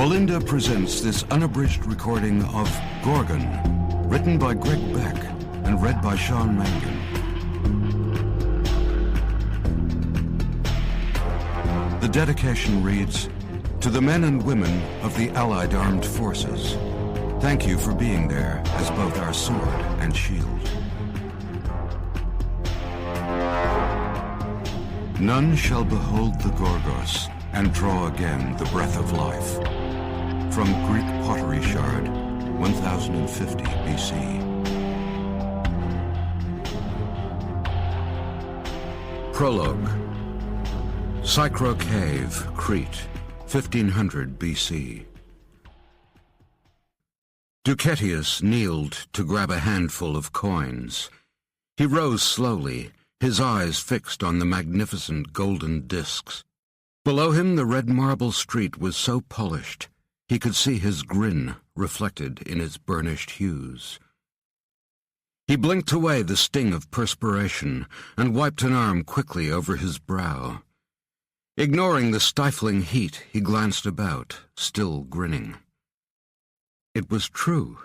Melinda presents this unabridged recording of Gorgon, written by Greig Beck and read by Sean Mangan. The dedication reads, "To the men and women of the Allied Armed Forces, thank you for being there as both our sword and shield. None shall behold the Gorgos and draw again the breath of life." From Greek pottery shard, 1050 BC. Prologue. Sycro Cave, Crete, 1500 BC. Ducetius kneeled to grab a handful of coins. He rose slowly, his eyes fixed on the magnificent golden discs. Below him the red marble street was so polished he could see his grin reflected in its burnished hues. He blinked away the sting of perspiration and wiped an arm quickly over his brow. Ignoring the stifling heat, he glanced about, still grinning. It was true.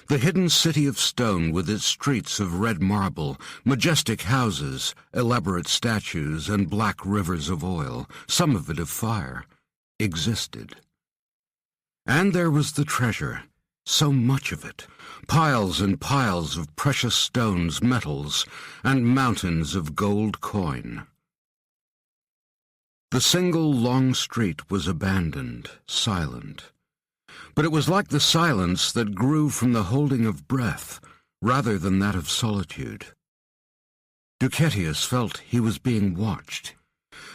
The hidden city of stone with its streets of red marble, majestic houses, elaborate statues, and black rivers of oil, some of it of fire, existed. And there was the treasure, so much of it, piles and piles of precious stones, metals, and mountains of gold coin. The single long street was abandoned, silent. But it was like the silence that grew from the holding of breath, rather than that of solitude. Ducetius felt he was being watched.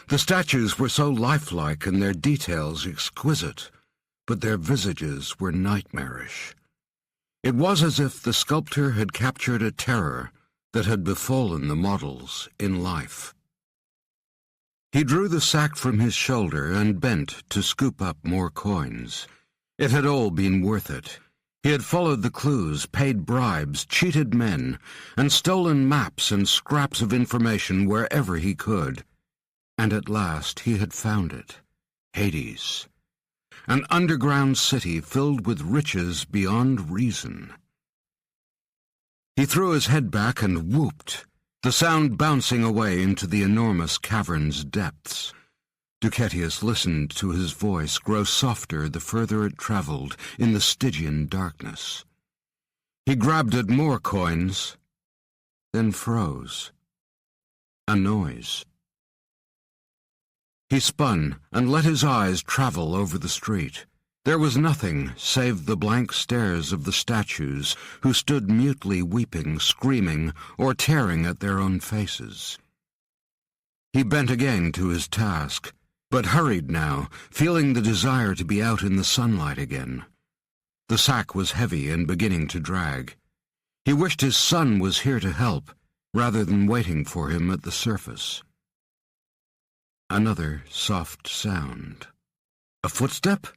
The statues were so lifelike and their details exquisite, but their visages were nightmarish. It was as if the sculptor had captured a terror that had befallen the models in life. He drew the sack from his shoulder and bent to scoop up more coins. It had all been worth it. He had followed the clues, paid bribes, cheated men, and stolen maps and scraps of information wherever he could. And at last he had found it, Hades. An underground city filled with riches beyond reason. He threw his head back and whooped, the sound bouncing away into the enormous cavern's depths. Ducetius listened to his voice grow softer the further it traveled in the Stygian darkness. He grabbed at more coins, then froze. A noise. He spun and let his eyes travel over the street. There was nothing save the blank stares of the statues who stood mutely weeping, screaming, or tearing at their own faces. He bent again to his task, but hurried now, feeling the desire to be out in the sunlight again. The sack was heavy and beginning to drag. He wished his son was here to help, rather than waiting for him at the surface. Another soft sound. A footstep?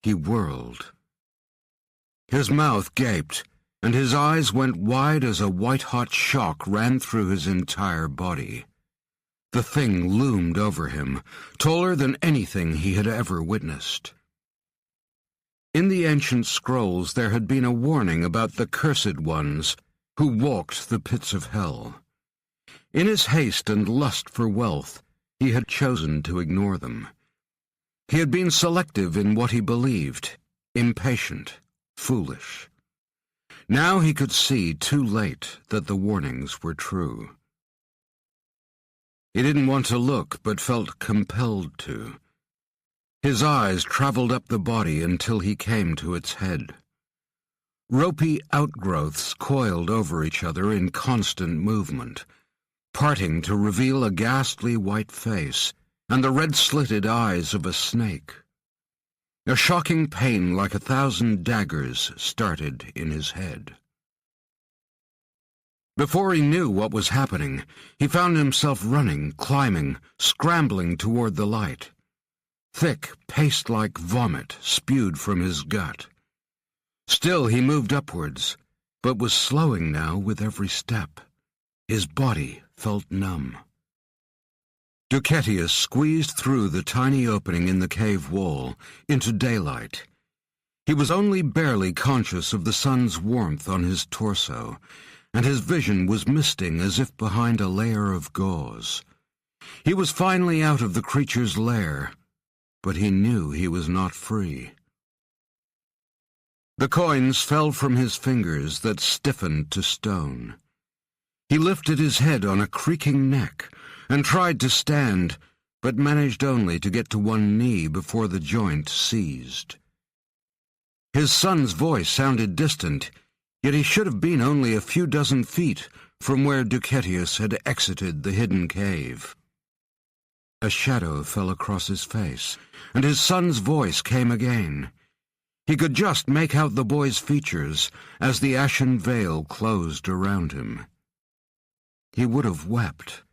He whirled. His mouth gaped, and his eyes went wide as a white-hot shock ran through his entire body. The thing loomed over him, taller than anything he had ever witnessed. In the ancient scrolls there had been a warning about the cursed ones who walked the pits of hell. In his haste and lust for wealth, he had chosen to ignore them. He had been selective in what he believed, impatient, foolish. Now he could see too late that the warnings were true. He didn't want to look, but felt compelled to. His eyes traveled up the body until he came to its head. Ropey outgrowths coiled over each other in constant movement, parting to reveal a ghastly white face and the red-slitted eyes of a snake. A shocking pain like 1,000 daggers started in his head. Before he knew what was happening, he found himself running, climbing, scrambling toward the light. Thick, paste-like vomit spewed from his gut. Still he moved upwards, but was slowing now with every step. His body felt numb. Ducetius squeezed through the tiny opening in the cave wall into daylight. He was only barely conscious of the sun's warmth on his torso, and his vision was misting as if behind a layer of gauze. He was finally out of the creature's lair, but he knew he was not free. The coins fell from his fingers that stiffened to stone. He lifted his head on a creaking neck and tried to stand, but managed only to get to one knee before the joint seized. His son's voice sounded distant, yet he should have been only a few dozen feet from where Ducetius had exited the hidden cave. A shadow fell across his face, and his son's voice came again. He could just make out the boy's features as the ashen veil closed around him. He would have wept,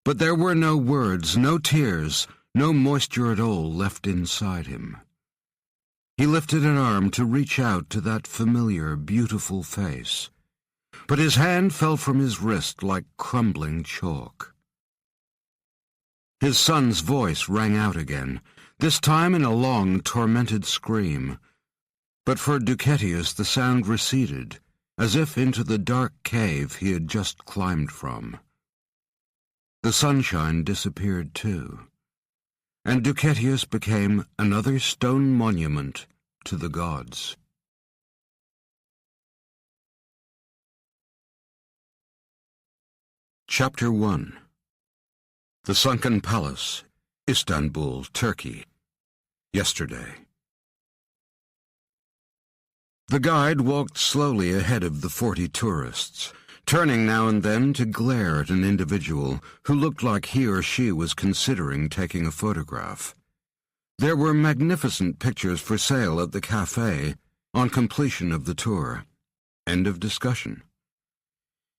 but there were no words, no tears, no moisture at all left inside him. He lifted an arm to reach out to that familiar, beautiful face, but his hand fell from his wrist like crumbling chalk. His son's voice rang out again, this time in a long, tormented scream. But for Ducetius the sound receded, as if into the dark cave he had just climbed from. The sunshine disappeared too, and Ducetius became another stone monument to the gods. Chapter 1. The Sunken Palace, Istanbul, Turkey. Yesterday. The guide walked slowly ahead of the 40 tourists, turning now and then to glare at an individual who looked like he or she was considering taking a photograph. There were magnificent pictures for sale at the cafe on completion of the tour. End of discussion.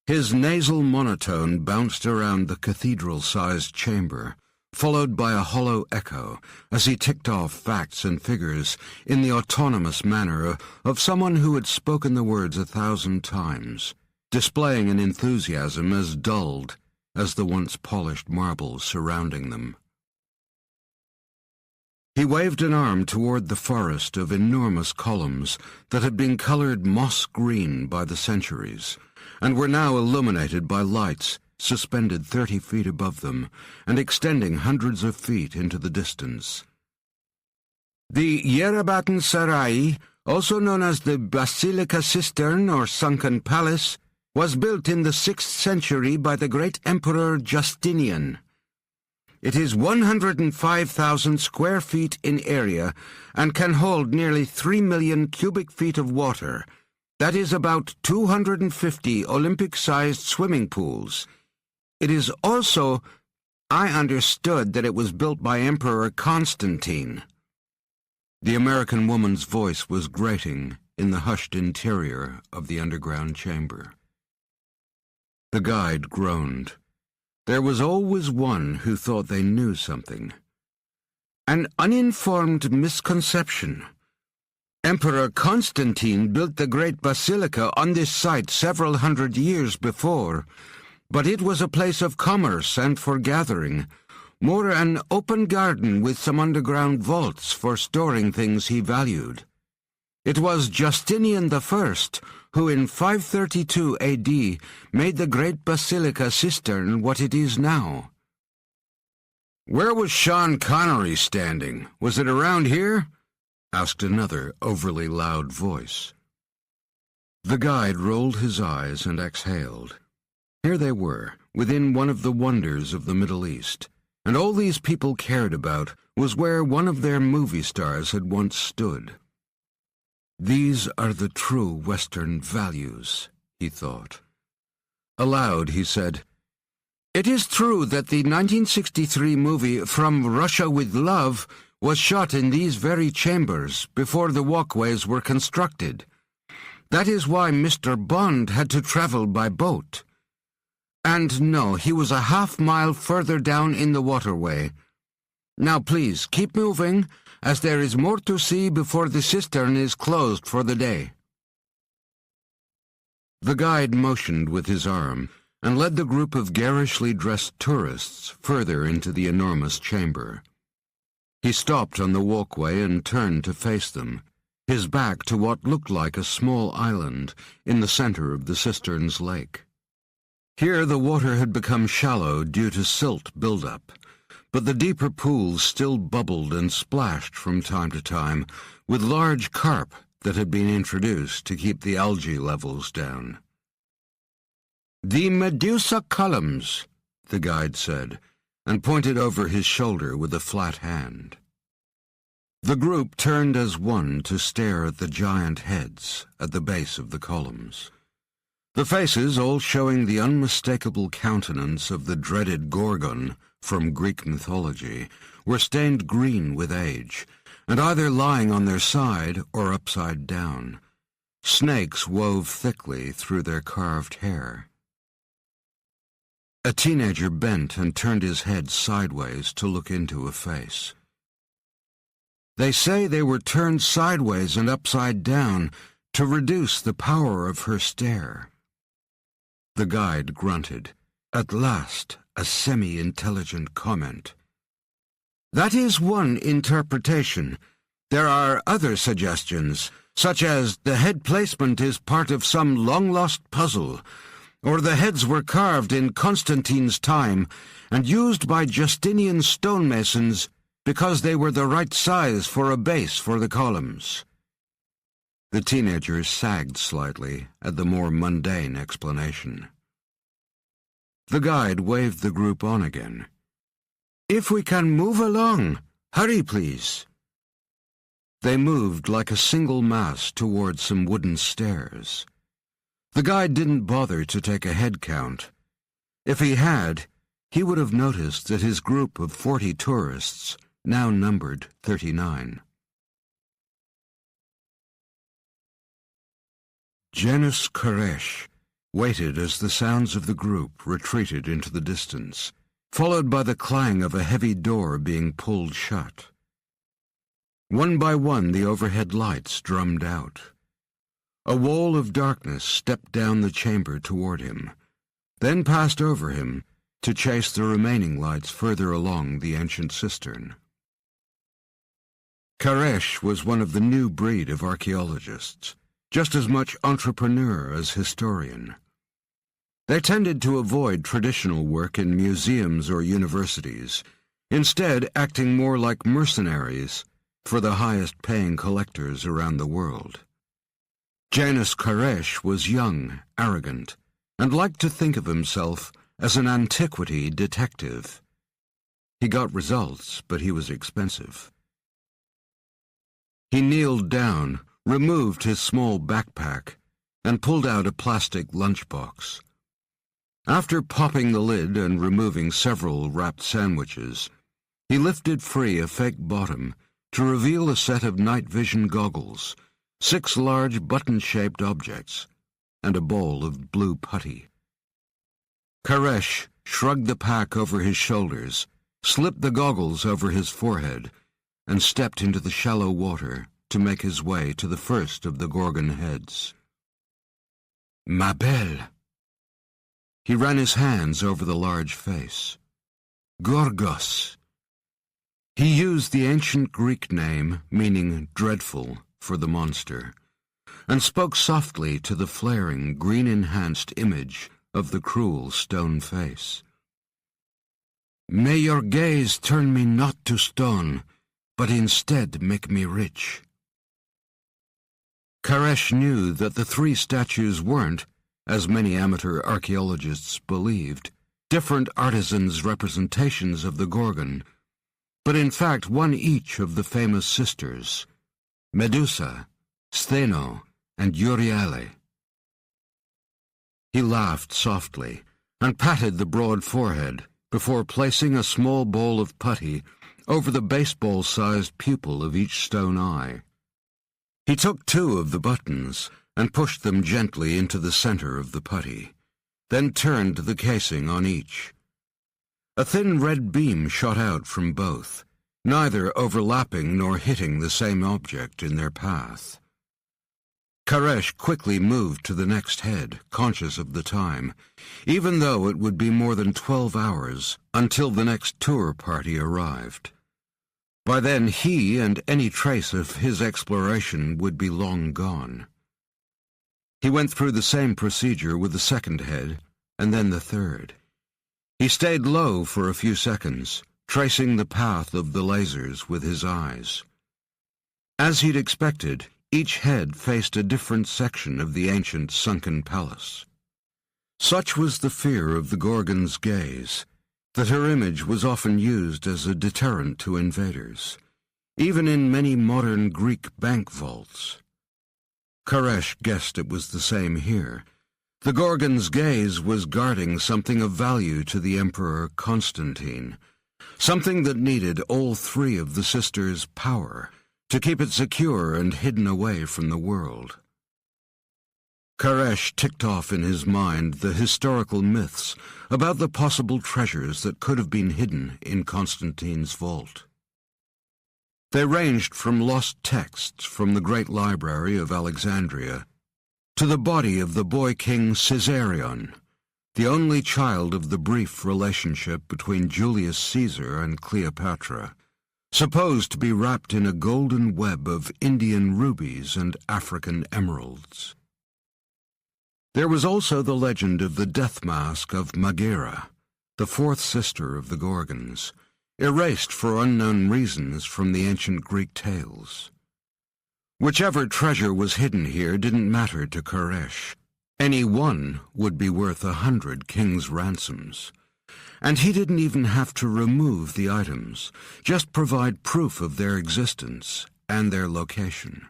His nasal monotone bounced around the cathedral-sized chamber, followed by a hollow echo as he ticked off facts and figures in the autonomous manner of someone who had spoken the words 1,000 times, displaying an enthusiasm as dulled as the once polished marble surrounding them. He waved an arm toward the forest of enormous columns that had been colored moss green by the centuries, and were now illuminated by lights suspended 30 feet above them and extending hundreds of feet into the distance. The Yerebatan Sarai, also known as the Basilica Cistern or Sunken Palace, was built in the 6th century by the great Emperor Justinian. It is 105,000 square feet in area and can hold nearly 3 million cubic feet of water. That is about 250 Olympic-sized swimming pools. It is also, I understood that it was built by Emperor Constantine. The American woman's voice was grating in the hushed interior of the underground chamber. The guide groaned. There was always one who thought they knew something. An uninformed misconception. Emperor Constantine built the great basilica on this site several hundred years before, but it was a place of commerce and for gathering, more an open garden with some underground vaults for storing things he valued. It was Justinian I who in 532 A.D. made the great basilica cistern what it is now. "Where was Sean Connery standing? Was it around here?" asked another overly loud voice. The guide rolled his eyes and exhaled. Here they were, within one of the wonders of the Middle East, and all these people cared about was where one of their movie stars had once stood. These are the true Western values, he thought. Aloud he said, "It is true that the 1963 movie From Russia with Love was shot in these very chambers before the walkways were constructed. That is why Mr. Bond had to travel by boat. And no, he was a half-mile further down in the waterway. Now please, keep moving, as there is more to see before the cistern is closed for the day." The guide motioned with his arm, and led the group of garishly dressed tourists further into the enormous chamber. He stopped on the walkway and turned to face them, his back to what looked like a small island in the center of the cistern's lake. Here the water had become shallow due to silt buildup, but the deeper pools still bubbled and splashed from time to time with large carp that had been introduced to keep the algae levels down. "The Medusa columns," the guide said, and pointed over his shoulder with a flat hand. The group turned as one to stare at the giant heads at the base of the columns. The faces, all showing the unmistakable countenance of the dreaded Gorgon from Greek mythology, were stained green with age, and either lying on their side or upside down. Snakes wove thickly through their carved hair. A teenager bent and turned his head sideways to look into a face. "They say they were turned sideways and upside down to reduce the power of her stare." The guide grunted. At last, a semi-intelligent comment. "That is one interpretation. There are other suggestions, such as the head placement is part of some long-lost puzzle, or the heads were carved in Constantine's time and used by Justinian stonemasons because they were the right size for a base for the columns." The teenager sagged slightly at the more mundane explanation. The guide waved the group on again. "If we can move along, hurry please." They moved like a single mass toward some wooden stairs. The guide didn't bother to take a head count. If he had, he would have noticed that his group of 40 tourists now numbered 39. Janus Koresh waited as the sounds of the group retreated into the distance, followed by the clang of a heavy door being pulled shut. One by one the overhead lights drummed out. A wall of darkness stepped down the chamber toward him, then passed over him to chase the remaining lights further along the ancient cistern. Koresh was one of the new breed of archaeologists, just as much entrepreneur as historian. They tended to avoid traditional work in museums or universities, instead acting more like mercenaries for the highest-paying collectors around the world. Janus Koresh was young, arrogant, and liked to think of himself as an antiquity detective. He got results, but he was expensive. He kneeled down, removed his small backpack, and pulled out a plastic lunchbox. After popping the lid and removing several wrapped sandwiches, he lifted free a fake bottom to reveal a set of night vision goggles, 6 large button-shaped objects, and a bowl of blue putty. Koresh shrugged the pack over his shoulders, slipped the goggles over his forehead, and stepped into the shallow water to make his way to the first of the Gorgon heads. "Ma belle." He ran his hands over the large face. "Gorgos." He used the ancient Greek name meaning dreadful for the monster, and spoke softly to the flaring, green-enhanced image of the cruel stone face. "May your gaze turn me not to stone, but instead make me rich." Koresh knew that the 3 statues weren't, as many amateur archaeologists believed, different artisans' representations of the Gorgon, but in fact one each of the famous sisters, Medusa, Stheno, and Euryale. He laughed softly and patted the broad forehead before placing a small bowl of putty over the baseball-sized pupil of each stone eye. He took 2 of the buttons and pushed them gently into the center of the putty, then turned the casing on each. A thin red beam shot out from both, neither overlapping nor hitting the same object in their path. Koresh quickly moved to the next head, conscious of the time, even though it would be more than 12 hours until the next tour party arrived. By then he and any trace of his exploration would be long gone. He went through the same procedure with the second head, and then the third. He stayed low for a few seconds, tracing the path of the lasers with his eyes. As he'd expected, each head faced a different section of the ancient sunken palace. Such was the fear of the Gorgon's gaze, that her image was often used as a deterrent to invaders, even in many modern Greek bank vaults. Koresh guessed it was the same here. The Gorgon's gaze was guarding something of value to the Emperor Constantine, something that needed all three of the sisters' power to keep it secure and hidden away from the world. Koresh ticked off in his mind the historical myths about the possible treasures that could have been hidden in Constantine's vault. They ranged from lost texts from the Great Library of Alexandria to the body of the boy king Caesarion, the only child of the brief relationship between Julius Caesar and Cleopatra, supposed to be wrapped in a golden web of Indian rubies and African emeralds. There was also the legend of the death mask of Megaera, the fourth sister of the Gorgons, erased for unknown reasons from the ancient Greek tales. Whichever treasure was hidden here didn't matter to Koresh. Any one would be worth 100 king's ransoms. And he didn't even have to remove the items, just provide proof of their existence and their location.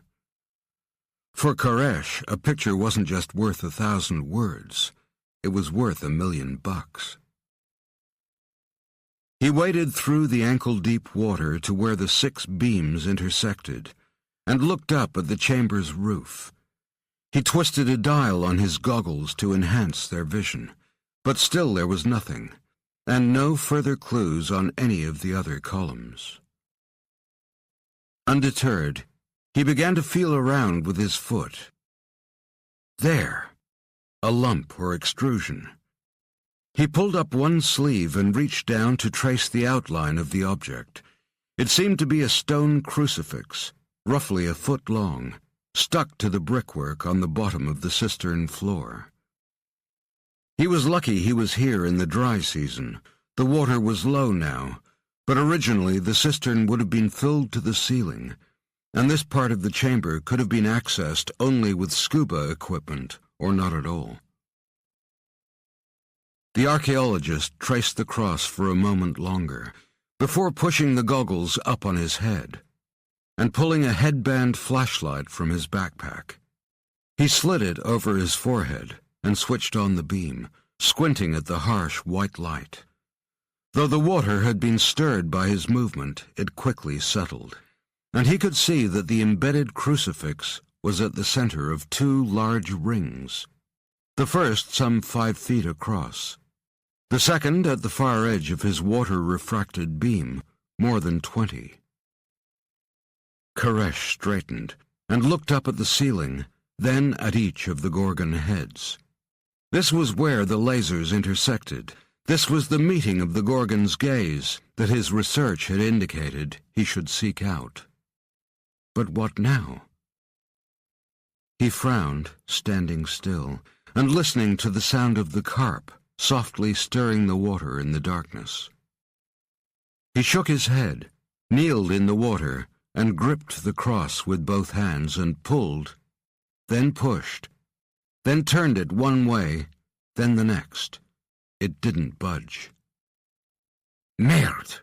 For Koresh, a picture wasn't just worth 1,000 words, it was worth $1,000,000. He waded through the ankle-deep water to where the 6 beams intersected, and looked up at the chamber's roof. He twisted a dial on his goggles to enhance their vision, but still there was nothing, and no further clues on any of the other columns. Undeterred, he began to feel around with his foot. There, a lump or extrusion. He pulled up one sleeve and reached down to trace the outline of the object. It seemed to be a stone crucifix, roughly a foot long, stuck to the brickwork on the bottom of the cistern floor. He was lucky he was here in the dry season. The water was low now, but originally the cistern would have been filled to the ceiling, and this part of the chamber could have been accessed only with scuba equipment or not at all. The archaeologist traced the cross for a moment longer, before pushing the goggles up on his head and pulling a headband flashlight from his backpack. He slid it over his forehead and switched on the beam, squinting at the harsh white light. Though the water had been stirred by his movement, it quickly settled, and he could see that the embedded crucifix was at the center of 2 large rings, the first some 5 feet across, the second at the far edge of his water-refracted beam, more than 20. Koresh straightened and looked up at the ceiling, then at each of the Gorgon heads. This was where the lasers intersected. This was the meeting of the Gorgon's gaze that his research had indicated he should seek out. But what now? He frowned, standing still, and listening to the sound of the carp softly stirring the water in the darkness. He shook his head, kneeled in the water, and gripped the cross with both hands and pulled, then pushed, then turned it one way, then the next. It didn't budge. Merde!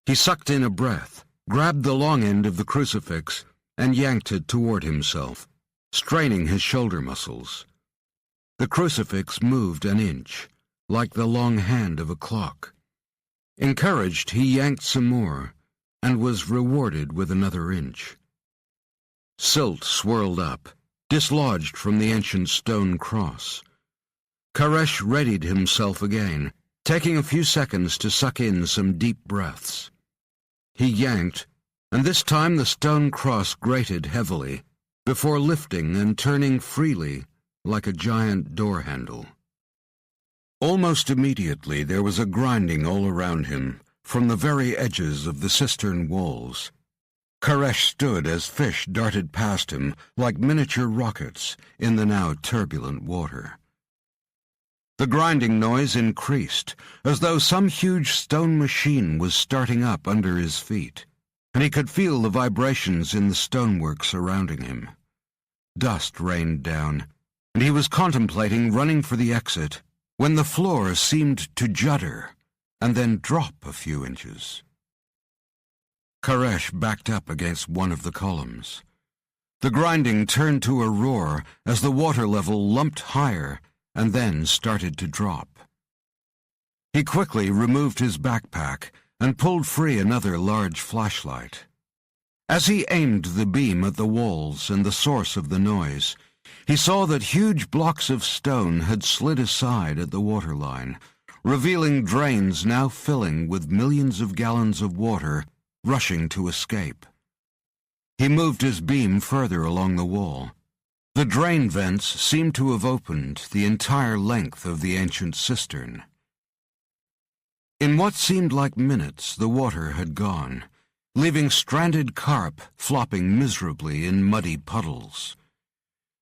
He sucked in a breath, grabbed the long end of the crucifix, and yanked it toward himself, straining his shoulder muscles. The crucifix moved an inch, like the long hand of a clock. Encouraged, he yanked some more, and was rewarded with another inch. Silt swirled up, dislodged from the ancient stone cross. Koresh readied himself again, taking a few seconds to suck in some deep breaths. He yanked, and this time the stone cross grated heavily, before lifting and turning freely like a giant door handle. Almost immediately there was a grinding all around him from the very edges of the cistern walls. Koresh stood as fish darted past him like miniature rockets in the now turbulent water. The grinding noise increased, as though some huge stone machine was starting up under his feet, and he could feel the vibrations in the stonework surrounding him. Dust rained down, and he was contemplating running for the exit when the floor seemed to judder and then drop a few inches. Koresh backed up against one of the columns. The grinding turned to a roar as the water level lumped higher and then started to drop. He quickly removed his backpack and pulled free another large flashlight. As he aimed the beam at the walls and the source of the noise, he saw that huge blocks of stone had slid aside at the waterline, revealing drains now filling with millions of gallons of water rushing to escape. He moved his beam further along the wall. The drain vents seemed to have opened the entire length of the ancient cistern. In what seemed like minutes, the water had gone, leaving stranded carp flopping miserably in muddy puddles.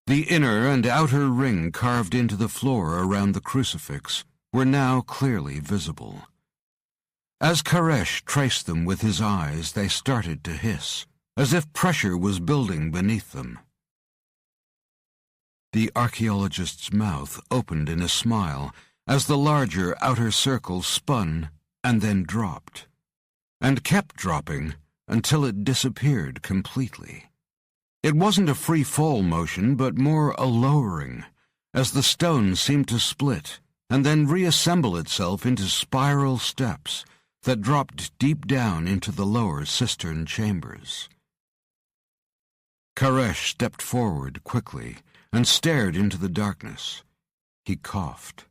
The inner and outer ring carved into the floor around the crucifix were now clearly visible. As Koresh traced them with his eyes, they started to hiss, as if pressure was building beneath them. The archaeologist's mouth opened in a smile as the larger outer circle spun and then dropped, and kept dropping until it disappeared completely. It wasn't a free-fall motion, but more a lowering, as the stone seemed to split and then reassemble itself into spiral steps that dropped deep down into the lower cistern chambers. Koresh stepped forward quickly and stared into the darkness. He coughed.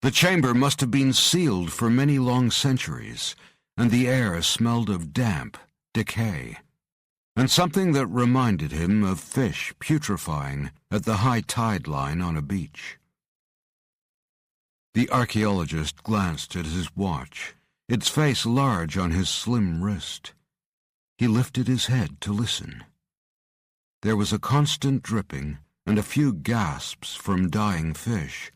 The chamber must have been sealed for many long centuries, and the air smelled of damp, decay, and something that reminded him of fish putrefying at the high tide line on a beach. The archaeologist glanced at his watch, its face large on his slim wrist. He lifted his head to listen. There was a constant dripping and a few gasps from dying fish,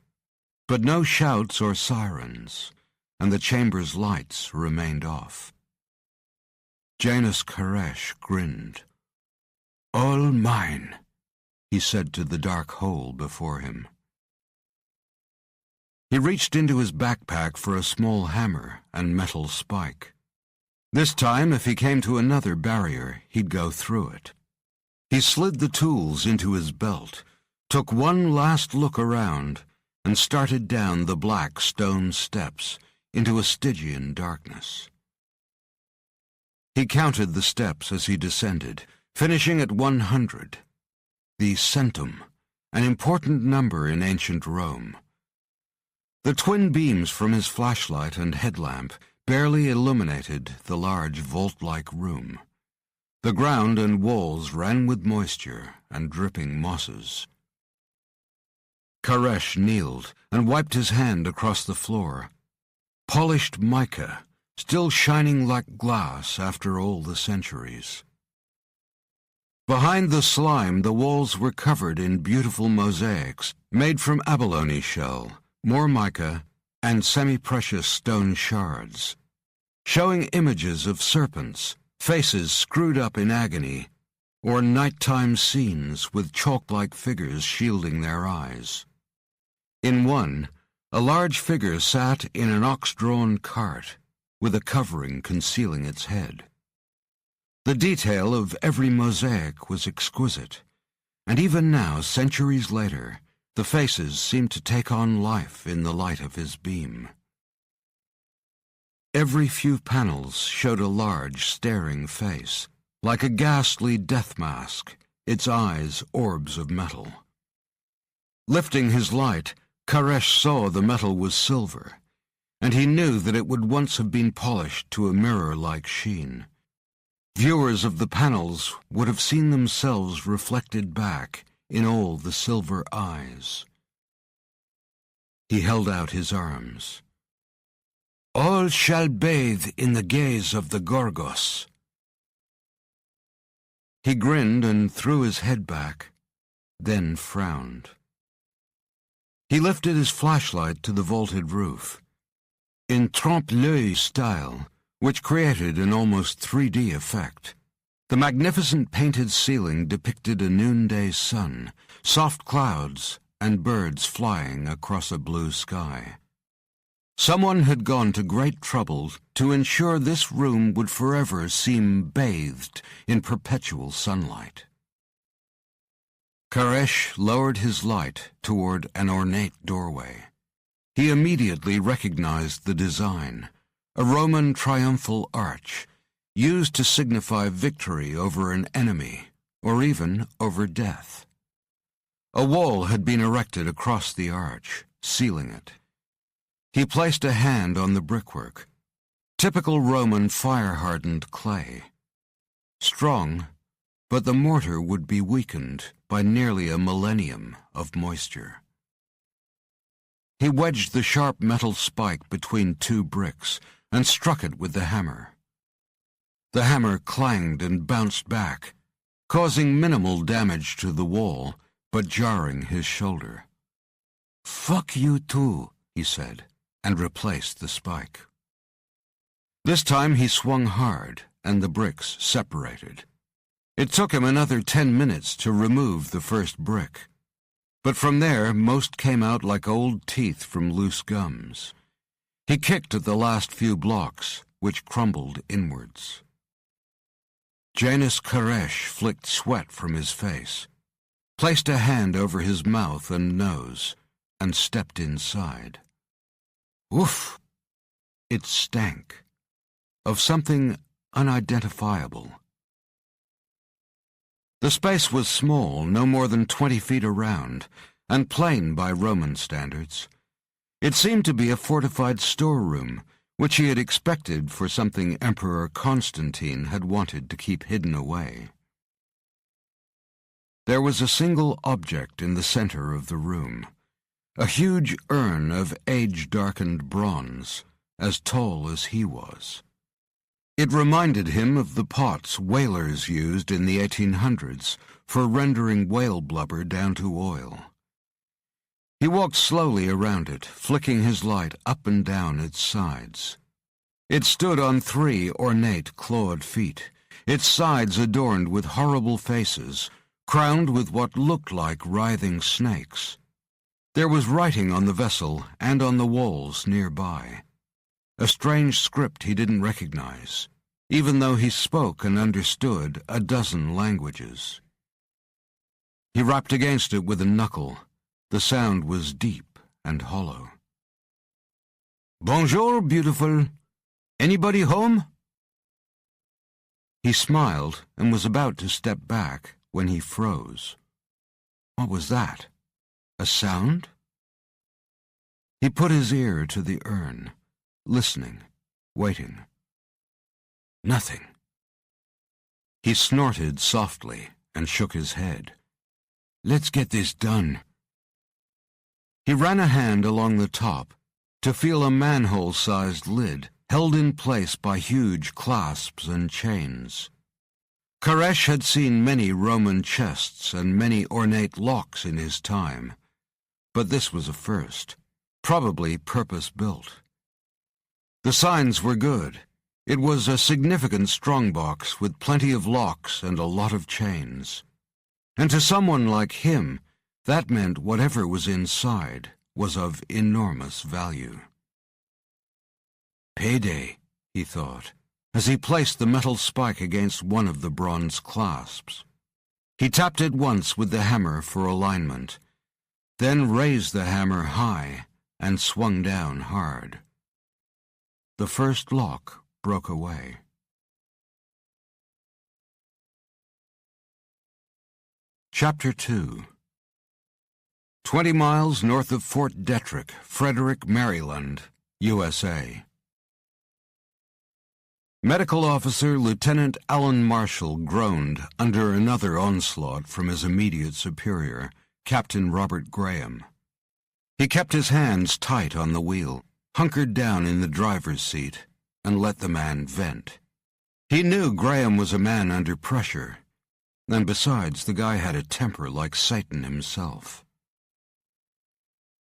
but no shouts or sirens, and the chamber's lights remained off. Janus Koresh grinned. "All mine," he said to the dark hole before him. He reached into his backpack for a small hammer and metal spike. This time, if he came to another barrier, he'd go through it. He slid the tools into his belt, took one last look around, and started down the black stone steps into a Stygian darkness. He counted the steps as he descended, finishing at 100. The centum, an important number in ancient Rome. The twin beams from his flashlight and headlamp barely illuminated the large vault-like room. The ground and walls ran with moisture and dripping mosses. Koresh kneeled and wiped his hand across the floor. Polished mica, still shining like glass after all the centuries. Behind the slime, the walls were covered in beautiful mosaics made from abalone shell, more mica, and semi-precious stone shards, showing images of serpents, faces screwed up in agony, or nighttime scenes with chalk-like figures shielding their eyes. In one, a large figure sat in an ox-drawn cart, with a covering concealing its head. The detail of every mosaic was exquisite, and even now, centuries later, the faces seemed to take on life in the light of his beam. Every few panels showed a large, staring face, like a ghastly death mask, its eyes orbs of metal. Lifting his light, Koresh saw the metal was silver, and he knew that it would once have been polished to a mirror-like sheen. Viewers of the panels would have seen themselves reflected back in all the silver eyes. He held out his arms. "All shall bathe in the gaze of the Gorgos." He grinned and threw his head back, then frowned. He lifted his flashlight to the vaulted roof. In trompe-l'œil style, which created an almost 3D effect, the magnificent painted ceiling depicted a noonday sun, soft clouds, and birds flying across a blue sky. Someone had gone to great trouble to ensure this room would forever seem bathed in perpetual sunlight. Koresh lowered his light toward an ornate doorway. He immediately recognized the design, a Roman triumphal arch, used to signify victory over an enemy, or even over death. A wall had been erected across the arch, sealing it. He placed a hand on the brickwork, typical Roman fire-hardened clay. Strong, but the mortar would be weakened by nearly a millennium of moisture. He wedged the sharp metal spike between two bricks and struck it with the hammer. The hammer clanged and bounced back, causing minimal damage to the wall, but jarring his shoulder. "Fuck you too," he said, and replaced the spike. This time he swung hard, and the bricks separated. It took him another 10 minutes to remove the first brick, but from there most came out like old teeth from loose gums. He kicked at the last few blocks, which crumbled inwards. Janus Koresh flicked sweat from his face, placed a hand over his mouth and nose, and stepped inside. Oof! It stank. Of something unidentifiable. The space was small, no more than 20 feet around, and plain by Roman standards. It seemed to be a fortified storeroom, which he had expected for something Emperor Constantine had wanted to keep hidden away. There was a single object in the center of the room, a huge urn of age-darkened bronze, as tall as he was. It reminded him of the pots whalers used in the 1800s for rendering whale blubber down to oil. He walked slowly around it, flicking his light up and down its sides. It stood on 3 ornate clawed feet, its sides adorned with horrible faces, crowned with what looked like writhing snakes. There was writing on the vessel and on the walls nearby. A strange script he didn't recognize, even though he spoke and understood a dozen languages. He rapped against it with a knuckle. The sound was deep and hollow. "Bonjour, beautiful. Anybody home?" He smiled and was about to step back when he froze. What was that? A sound? He put his ear to the urn, listening, waiting. Nothing. He snorted softly and shook his head. "Let's get this done." He ran a hand along the top to feel a manhole-sized lid held in place by huge clasps and chains. Koresh had seen many Roman chests and many ornate locks in his time, but this was a first, probably purpose-built. The signs were good. It was a significant strongbox with plenty of locks and a lot of chains. And to someone like him, that meant whatever was inside was of enormous value. Payday, he thought, as he placed the metal spike against one of the bronze clasps. He tapped it once with the hammer for alignment, then raised the hammer high and swung down hard. The first lock broke away. Chapter 2. 20 miles north of Fort Detrick, Frederick, Maryland, USA. Medical Officer Lieutenant Alan Marshall groaned under another onslaught from his immediate superior, Captain Robert Graham. He kept his hands tight on the wheel, hunkered down in the driver's seat, and let the man vent. He knew Graham was a man under pressure, and besides, the guy had a temper like Satan himself.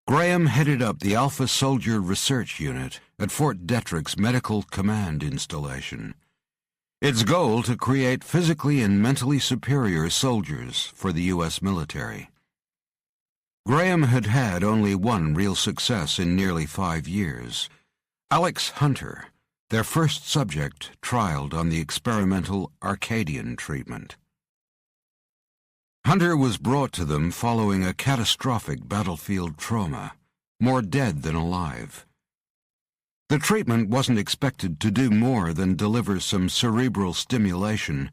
Graham headed up the Alpha Soldier Research Unit at Fort Detrick's Medical Command installation. Its goal to create physically and mentally superior soldiers for the U.S. military. Graham had had only one real success in nearly 5 years. Alex Hunter, their first subject trialed on the experimental Arcadian treatment. Hunter was brought to them following a catastrophic battlefield trauma, more dead than alive. The treatment wasn't expected to do more than deliver some cerebral stimulation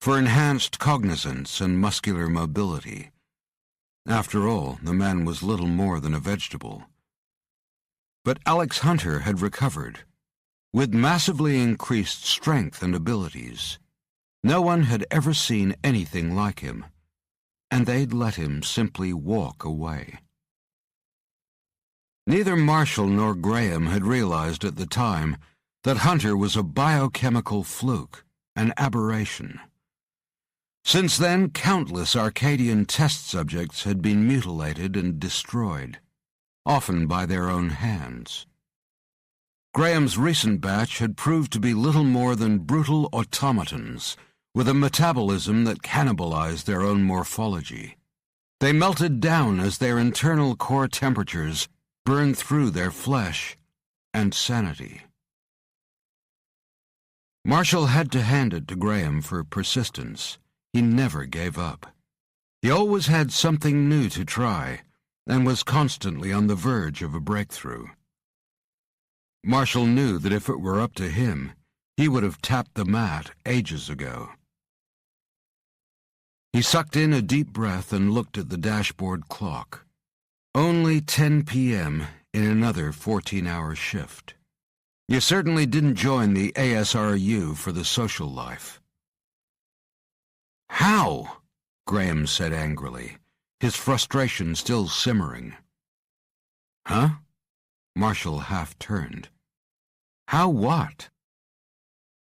for enhanced cognizance and muscular mobility. After all, the man was little more than a vegetable. But Alex Hunter had recovered, with massively increased strength and abilities. No one had ever seen anything like him, and they'd let him simply walk away. Neither Marshall nor Graham had realized at the time that Hunter was a biochemical fluke, an aberration. Since then, countless Arcadian test subjects had been mutilated and destroyed, often by their own hands. Graham's recent batch had proved to be little more than brutal automatons, with a metabolism that cannibalized their own morphology. They melted down as their internal core temperatures burned through their flesh and sanity. Marshall had to hand it to Graham for persistence. He never gave up. He always had something new to try, and was constantly on the verge of a breakthrough. Marshall knew that if it were up to him, he would have tapped the mat ages ago. He sucked in a deep breath and looked at the dashboard clock. Only 10 p.m. in another 14-hour shift. You certainly didn't join the ASRU for the social life. How? Graham said angrily, his frustration still simmering. Huh? Marshall half turned. How what?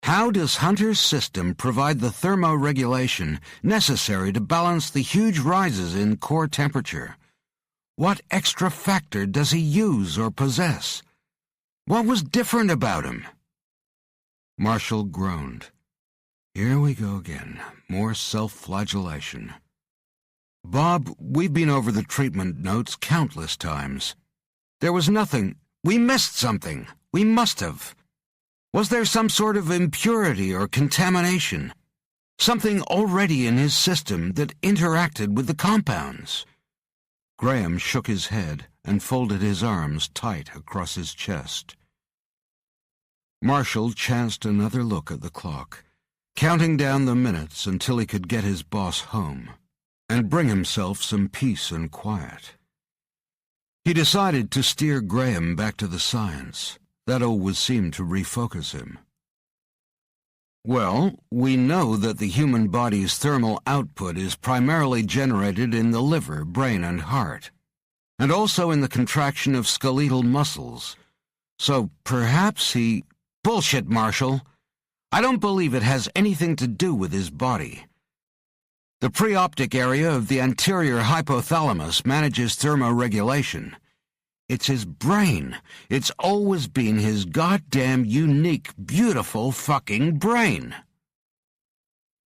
How does Hunter's system provide the thermoregulation necessary to balance the huge rises in core temperature? What extra factor does he use or possess? What was different about him? Marshall groaned. Here we go again, more self-flagellation. Bob, we've been over the treatment notes countless times. There was nothing. We missed something. We must have. Was there some sort of impurity or contamination? Something already in his system that interacted with the compounds? Graham shook his head and folded his arms tight across his chest. Marshall chanced another look at the clock, counting down the minutes until he could get his boss home and bring himself some peace and quiet. He decided to steer Graham back to the science. That always seemed to refocus him. Well, we know that the human body's thermal output is primarily generated in the liver, brain, and heart, and also in the contraction of skeletal muscles. So perhaps he... Bullshit, Marshall. I don't believe it has anything to do with his body. The preoptic area of the anterior hypothalamus manages thermoregulation. It's his brain. It's always been his goddamn unique, beautiful fucking brain.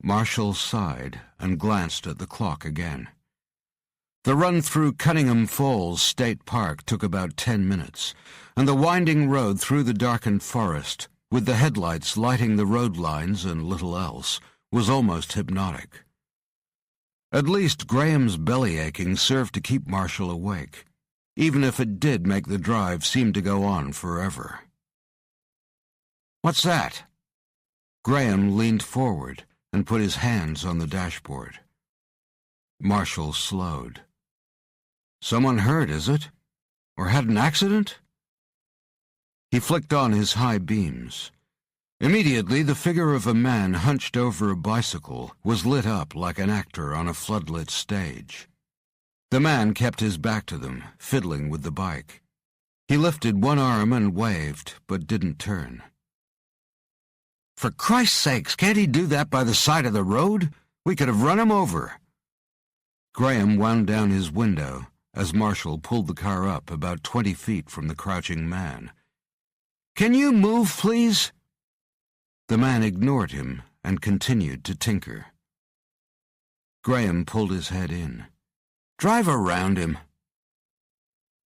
Marshall sighed and glanced at the clock again. The run through Cunningham Falls State Park took about 10 minutes, and the winding road through the darkened forest, with the headlights lighting the road lines and little else, was almost hypnotic. At least Graham's belly aching served to keep Marshall awake, even if it did make the drive seem to go on forever. What's that? Graham leaned forward and put his hands on the dashboard. Marshall slowed. Someone hurt, is it? Or had an accident? He flicked on his high beams. Immediately, the figure of a man hunched over a bicycle was lit up like an actor on a floodlit stage. The man kept his back to them, fiddling with the bike. He lifted one arm and waved, but didn't turn. "For Christ's sakes, can't he do that by the side of the road? We could have run him over." Graham wound down his window as Marshall pulled the car up about 20 feet from the crouching man. "Can you move, please?" The man ignored him and continued to tinker. Graham pulled his head in. "Drive around him."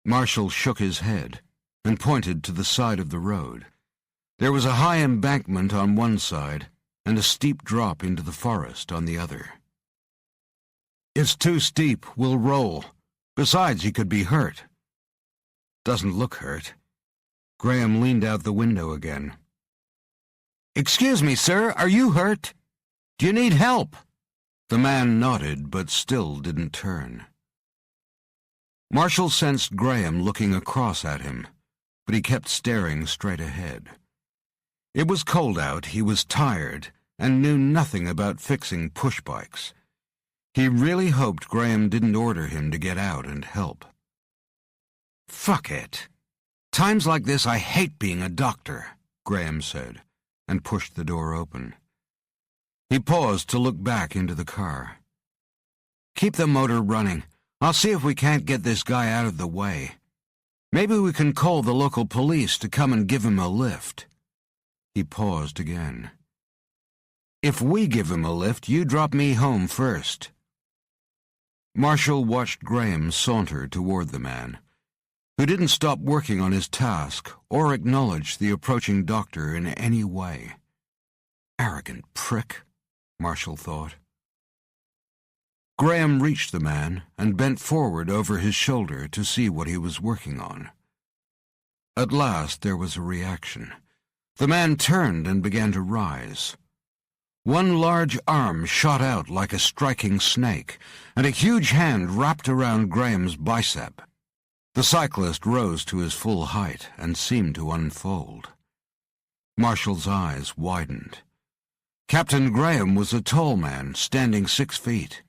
Marshall shook his head and pointed to the side of the road. There was a high embankment on one side and a steep drop into the forest on the other. "It's too steep. We'll roll. Besides, he could be hurt." "Doesn't look hurt." Graham leaned out the window again. "Excuse me, sir, are you hurt? Do you need help?" The man nodded, but still didn't turn. Marshall sensed Graham looking across at him, but he kept staring straight ahead. It was cold out, he was tired, and knew nothing about fixing push bikes. He really hoped Graham didn't order him to get out and help. "Fuck it. Times like this I hate being a doctor," Graham said, and pushed the door open. He paused to look back into the car. "Keep the motor running. I'll see if we can't get this guy out of the way. Maybe we can call the local police to come and give him a lift." He paused again. "If we give him a lift, you drop me home first." Marshall watched Graham saunter toward the man, who didn't stop working on his task or acknowledge the approaching doctor in any way. Arrogant prick, Marshall thought. Graham reached the man and bent forward over his shoulder to see what he was working on. At last there was a reaction. The man turned and began to rise. One large arm shot out like a striking snake, and a huge hand wrapped around Graham's bicep. The cyclist rose to his full height and seemed to unfold. Marshall's eyes widened. Captain Graham was a tall man, standing 6 feet.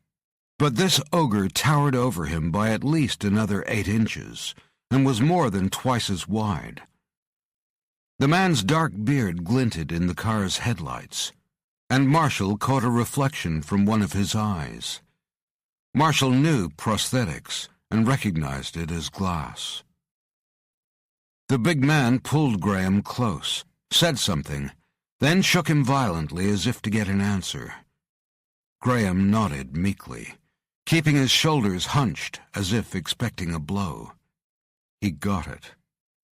But this ogre towered over him by at least another 8 inches, and was more than twice as wide. The man's dark beard glinted in the car's headlights, and Marshall caught a reflection from one of his eyes. Marshall knew prosthetics and recognized it as glass. The big man pulled Graham close, said something, then shook him violently as if to get an answer. Graham nodded meekly, keeping his shoulders hunched as if expecting a blow. He got it.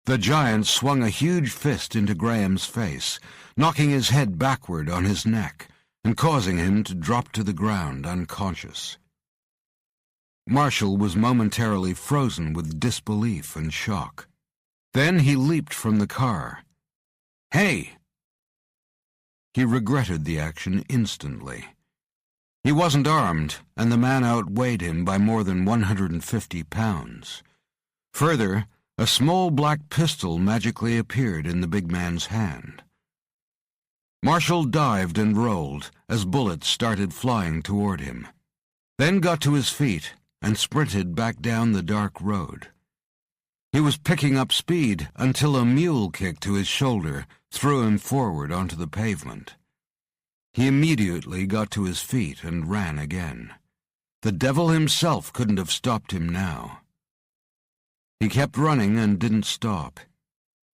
The giant swung a huge fist into Graham's face, knocking his head backward on his neck and causing him to drop to the ground unconscious. Marshall was momentarily frozen with disbelief and shock. Then he leaped from the car. "Hey!" He regretted the action instantly. He wasn't armed, and the man outweighed him by more than 150 pounds. Further, a small black pistol magically appeared in the big man's hand. Marshall dived and rolled as bullets started flying toward him, then got to his feet and sprinted back down the dark road. He was picking up speed until a mule kick to his shoulder threw him forward onto the pavement. He immediately got to his feet and ran again. The devil himself couldn't have stopped him now. He kept running and didn't stop,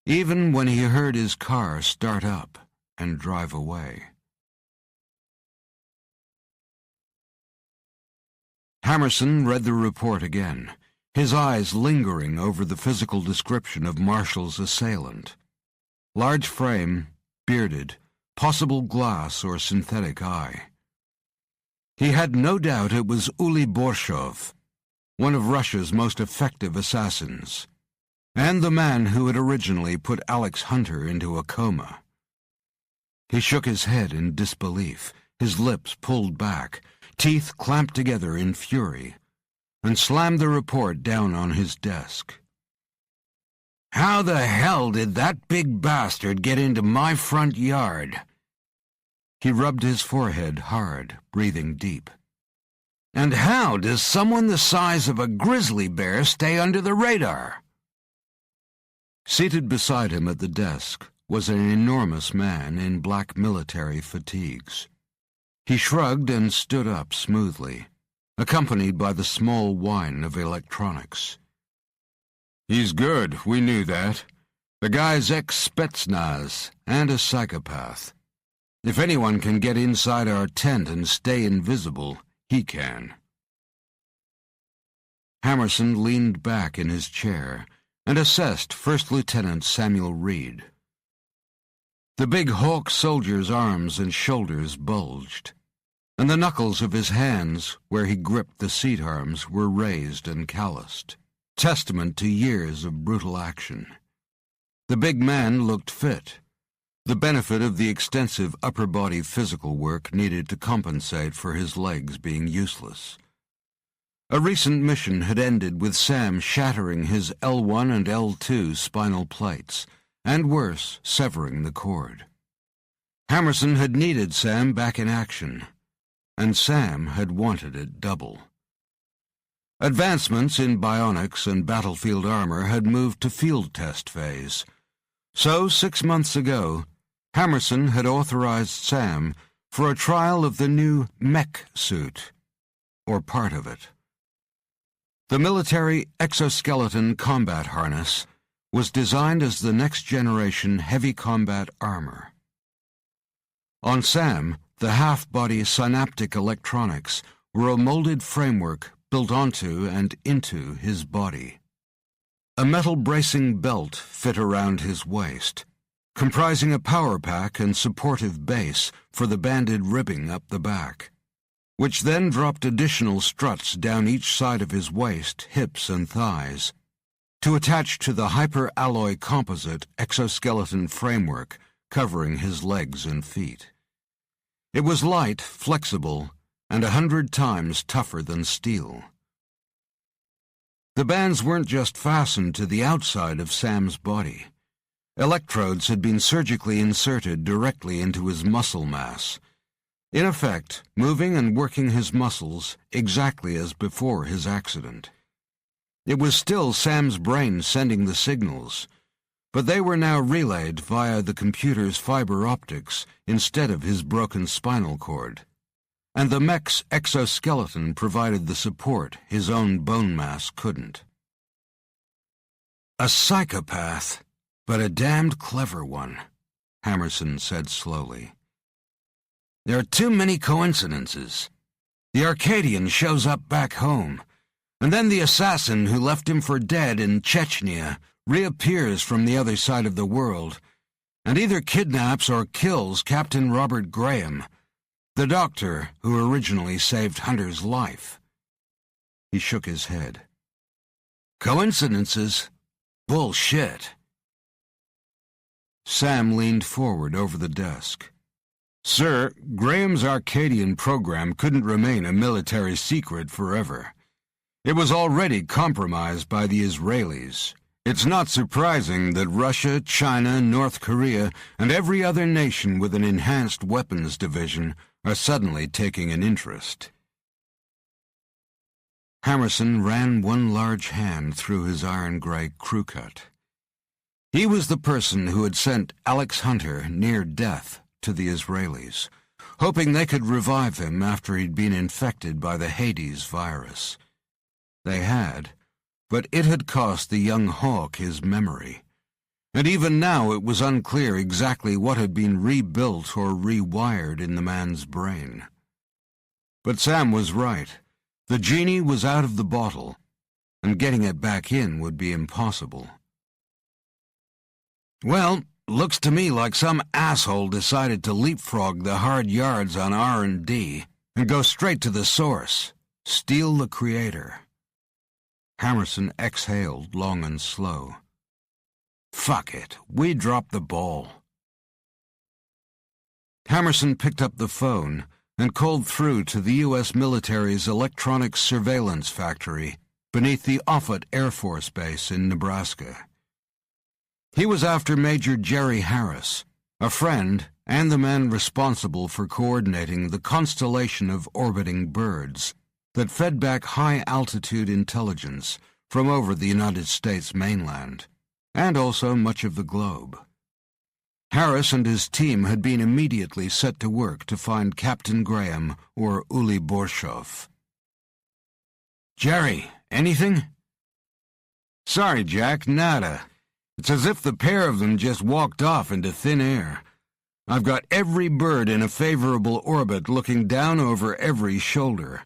even when he heard his car start up and drive away. Hammerson read the report again, his eyes lingering over the physical description of Marshall's assailant. Large frame, bearded, possible glass or synthetic eye. He had no doubt it was Uli Borshov, one of Russia's most effective assassins, and the man who had originally put Alex Hunter into a coma. He shook his head in disbelief, his lips pulled back, teeth clamped together in fury, and slammed the report down on his desk. How the hell did that big bastard get into my front yard? He rubbed his forehead hard, breathing deep. And how does someone the size of a grizzly bear stay under the radar? Seated beside him at the desk was an enormous man in black military fatigues. He shrugged and stood up smoothly, accompanied by the small whine of electronics. He's good, we knew that. The guy's ex-Spetsnaz and a psychopath. If anyone can get inside our tent and stay invisible, he can. Hammerson leaned back in his chair and assessed First Lieutenant Samuel Reed. The big hawk soldier's arms and shoulders bulged, and the knuckles of his hands, where he gripped the seat arms, were raised and calloused, testament to years of brutal action. The big man looked fit, the benefit of the extensive upper-body physical work needed to compensate for his legs being useless. A recent mission had ended with Sam shattering his L1 and L2 spinal plates, and worse, severing the cord. Hammerson had needed Sam back in action, and Sam had wanted it double. Advancements in bionics and battlefield armor had moved to field test phase. So, 6 months ago, Hammerson had authorized Sam for a trial of the new mech suit, or part of it. The military exoskeleton combat harness was designed as the next-generation heavy combat armor. On Sam, the half-body synaptic electronics were a molded framework built onto and into his body. A metal bracing belt fit around his waist, comprising a power pack and supportive base for the banded ribbing up the back, which then dropped additional struts down each side of his waist, hips, and thighs, to attach to the hyper-alloy composite exoskeleton framework covering his legs and feet. It was light, flexible, and 100 times tougher than steel. The bands weren't just fastened to the outside of Sam's body. Electrodes had been surgically inserted directly into his muscle mass, in effect, moving and working his muscles exactly as before his accident. It was still Sam's brain sending the signals, but they were now relayed via the computer's fiber optics instead of his broken spinal cord, and the mech's exoskeleton provided the support his own bone mass couldn't. A psychopath, but a damned clever one, Hammerson said slowly. There are too many coincidences. The Arcadian shows up back home, and then the assassin who left him for dead in Chechnya reappears from the other side of the world, and either kidnaps or kills Captain Robert Graham, the doctor who originally saved Hunter's life. He shook his head. Coincidences? Bullshit. Sam leaned forward over the desk. Sir, Graham's Arcadian program couldn't remain a military secret forever. It was already compromised by the Israelis. It's not surprising that Russia, China, North Korea, and every other nation with an enhanced weapons division are suddenly taking an interest. Hammerson ran one large hand through his iron-gray crew cut. He was the person who had sent Alex Hunter near death to the Israelis, hoping they could revive him after he'd been infected by the Hades virus. They had, but it had cost the young hawk his memory, and even now it was unclear exactly what had been rebuilt or rewired in the man's brain. But Sam was right. The genie was out of the bottle, and getting it back in would be impossible. Well, looks to me like some asshole decided to leapfrog the hard yards on R&D and go straight to the source, steal the creator. Hammerson exhaled long and slow. Fuck it, we dropped the ball. Hammerson picked up the phone and called through to the U.S. military's electronic surveillance factory beneath the Offutt Air Force Base in Nebraska. He was after Major Jerry Harris, a friend and the man responsible for coordinating the constellation of orbiting birds that fed back high-altitude intelligence from over the United States mainland, and also much of the globe. Harris and his team had been immediately set to work to find Captain Graham or Uli Borshov. "Jerry, anything?" "Sorry, Jack, nada. It's as if the pair of them just walked off into thin air. I've got every bird in a favorable orbit looking down over every shoulder.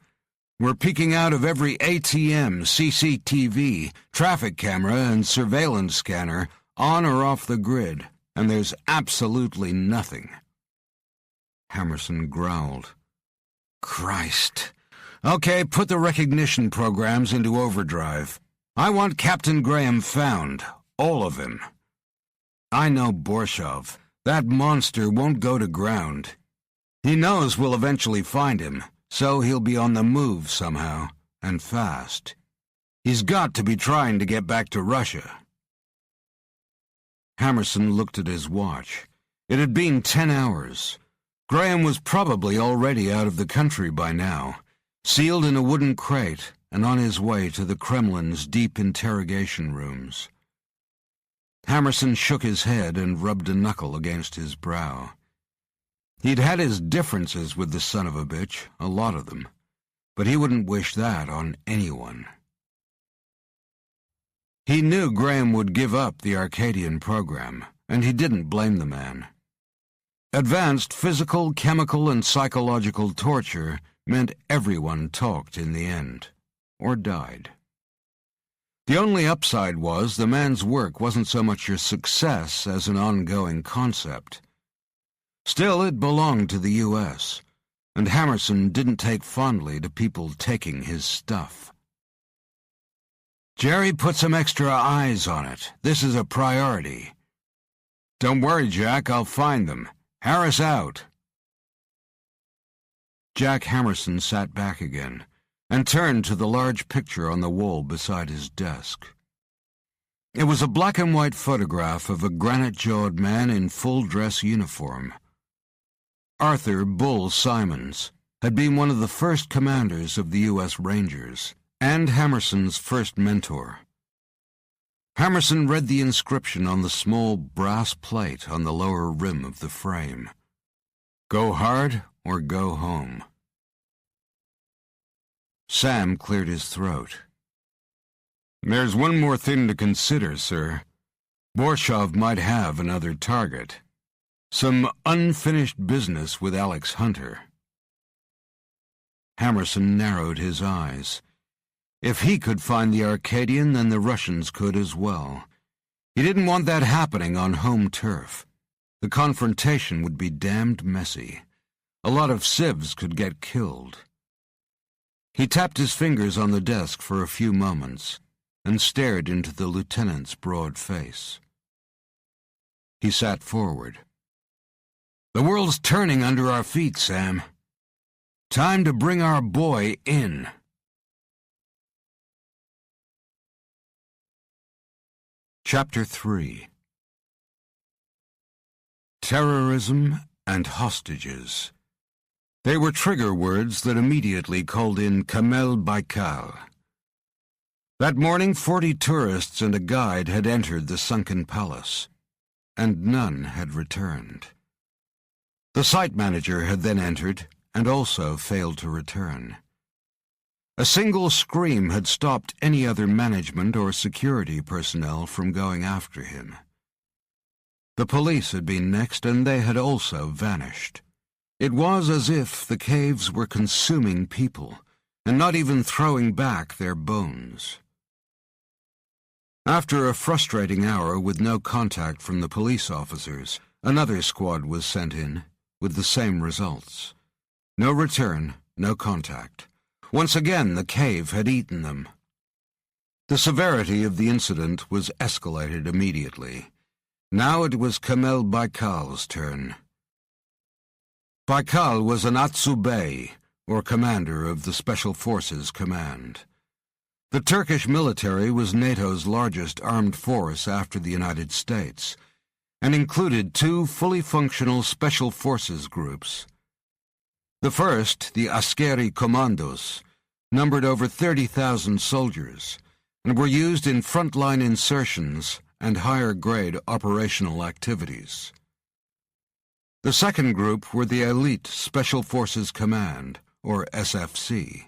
We're peeking out of every ATM, CCTV, traffic camera, and surveillance scanner on or off the grid, and there's absolutely nothing." Hammerson growled. "Christ. Okay, put the recognition programs into overdrive. I want Captain Graham found, all of him. I know Borshov. That monster won't go to ground. He knows we'll eventually find him, so he'll be on the move somehow, and fast. He's got to be trying to get back to Russia." Hammerson looked at his watch. It had been 10 hours. Graham was probably already out of the country by now, sealed in a wooden crate and on his way to the Kremlin's deep interrogation rooms. Hammerson shook his head and rubbed a knuckle against his brow. He'd had his differences with the son of a bitch, a lot of them, but he wouldn't wish that on anyone. He knew Graham would give up the Arcadian program, and he didn't blame the man. Advanced physical, chemical, and psychological torture meant everyone talked in the end, or died. The only upside was the man's work wasn't so much a success as an ongoing concept. Still, it belonged to the U.S., and Hammerson didn't take fondly to people taking his stuff. "Jerry, put some extra eyes on it. This is a priority." "Don't worry, Jack, I'll find them. Harris out." Jack Hammerson sat back again and turned to the large picture on the wall beside his desk. It was a black-and-white photograph of a granite-jawed man in full-dress uniform. Arthur Bull Simons had been one of the first commanders of the U.S. Rangers, and Hammerson's first mentor. Hammerson read the inscription on the small brass plate on the lower rim of the frame. "Go hard or go home." Sam cleared his throat. "There's one more thing to consider, sir. Borshov might have another target. Some unfinished business with Alex Hunter." Hammerson narrowed his eyes. If he could find the Arcadian, then the Russians could as well. He didn't want that happening on home turf. The confrontation would be damned messy. A lot of civs could get killed. He tapped his fingers on the desk for a few moments and stared into the lieutenant's broad face. He sat forward. "The world's turning under our feet, Sam. Time to bring our boy in." Chapter 3. Terrorism and hostages. They were trigger words that immediately called in Kamel Baikal. That morning, 40 tourists and a guide had entered the sunken palace, and none had returned. The site manager had then entered and also failed to return. A single scream had stopped any other management or security personnel from going after him. The police had been next, and they had also vanished. It was as if the caves were consuming people, and not even throwing back their bones. After a frustrating hour with no contact from the police officers, another squad was sent in, with the same results. No return, no contact. Once again, the cave had eaten them. The severity of the incident was escalated immediately. Now it was Kamel Baikal's turn. Baikal was an Atsubei, or commander of the Special Forces Command. The Turkish military was NATO's largest armed force after the United States, and included two fully functional special forces groups. The first, the Askeri Commandos, numbered over 30,000 soldiers, and were used in frontline insertions and higher-grade operational activities. The second group were the Elite Special Forces Command, or SFC.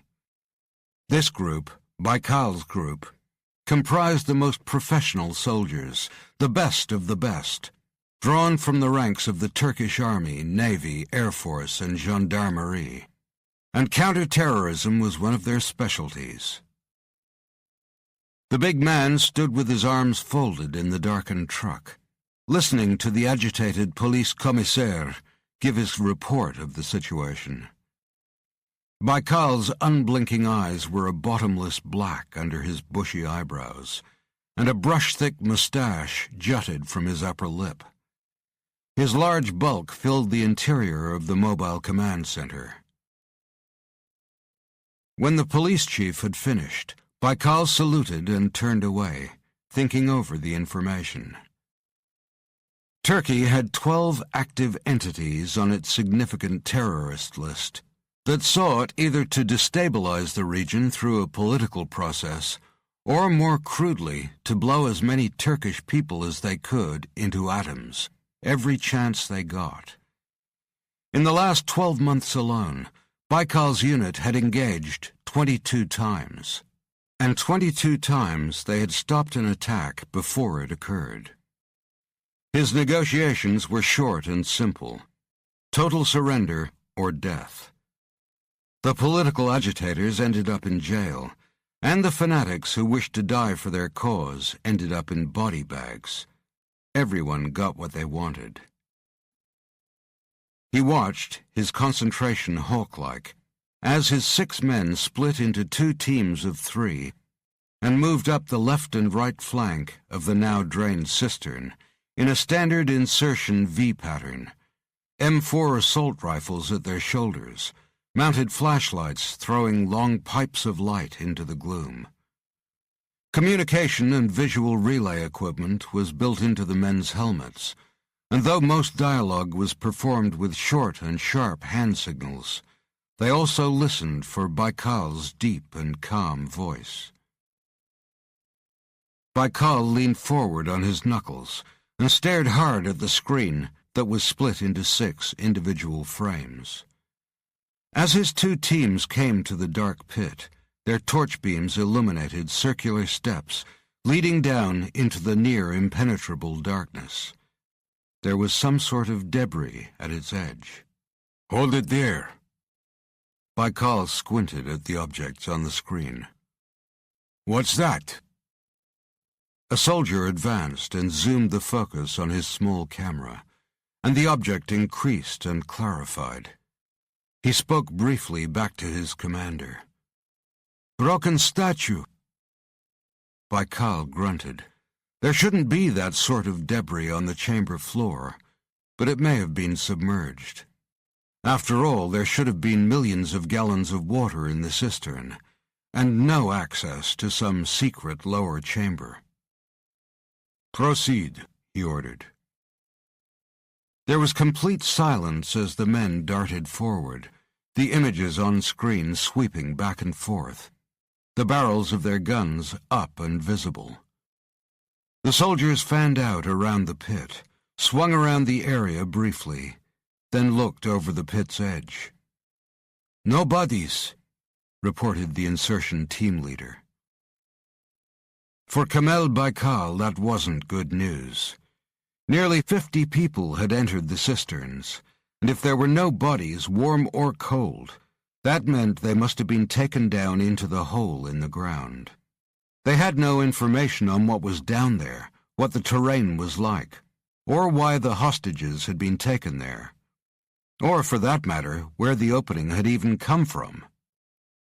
This group, Baikal's group, comprised the most professional soldiers, the best of the best, drawn from the ranks of the Turkish Army, Navy, Air Force, and Gendarmerie. And counter-terrorism was one of their specialties. The big man stood with his arms folded in the darkened truck, listening to the agitated police commissaire give his report of the situation. Baikal's unblinking eyes were a bottomless black under his bushy eyebrows, and a brush-thick mustache jutted from his upper lip. His large bulk filled the interior of the mobile command center. When the police chief had finished, Baikal saluted and turned away, thinking over the information. Turkey had 12 active entities on its significant terrorist list that sought either to destabilize the region through a political process or, more crudely, to blow as many Turkish people as they could into atoms, every chance they got. In the last 12 months alone, Baikal's unit had engaged 22 times, and 22 times they had stopped an attack before it occurred. His negotiations were short and simple: total surrender or death. The political agitators ended up in jail, and the fanatics who wished to die for their cause ended up in body bags. Everyone got what they wanted. He watched, his concentration hawk-like, as his 6 men split into 2 teams of 3 and moved up the left and right flank of the now drained cistern in a standard insertion V pattern, M4 assault rifles at their shoulders, mounted flashlights throwing long pipes of light into the gloom. Communication and visual relay equipment was built into the men's helmets, and though most dialogue was performed with short and sharp hand signals, they also listened for Baikal's deep and calm voice. Baikal leaned forward on his knuckles and stared hard at the screen that was split into 6 individual frames. As his 2 teams came to the dark pit, their torch beams illuminated circular steps leading down into the near-impenetrable darkness. There was some sort of debris at its edge. "Hold it there." Baikal squinted at the objects on the screen. "What's that?" A soldier advanced and zoomed the focus on his small camera, and the object increased and clarified. He spoke briefly back to his commander. "Broken statue." Baikal grunted. There shouldn't be that sort of debris on the chamber floor, but it may have been submerged. After all, there should have been millions of gallons of water in the cistern, and no access to some secret lower chamber. "Proceed," he ordered. There was complete silence as the men darted forward, the images on screen sweeping back and forth, the barrels of their guns up and visible. The soldiers fanned out around the pit, swung around the area briefly, then looked over the pit's edge. "No bodies," reported the insertion team leader. For Kamel Baikal, that wasn't good news. Nearly 50 people had entered the cisterns, and if there were no bodies, warm or cold, that meant they must have been taken down into the hole in the ground. They had no information on what was down there, what the terrain was like, or why the hostages had been taken there, or, for that matter, where the opening had even come from.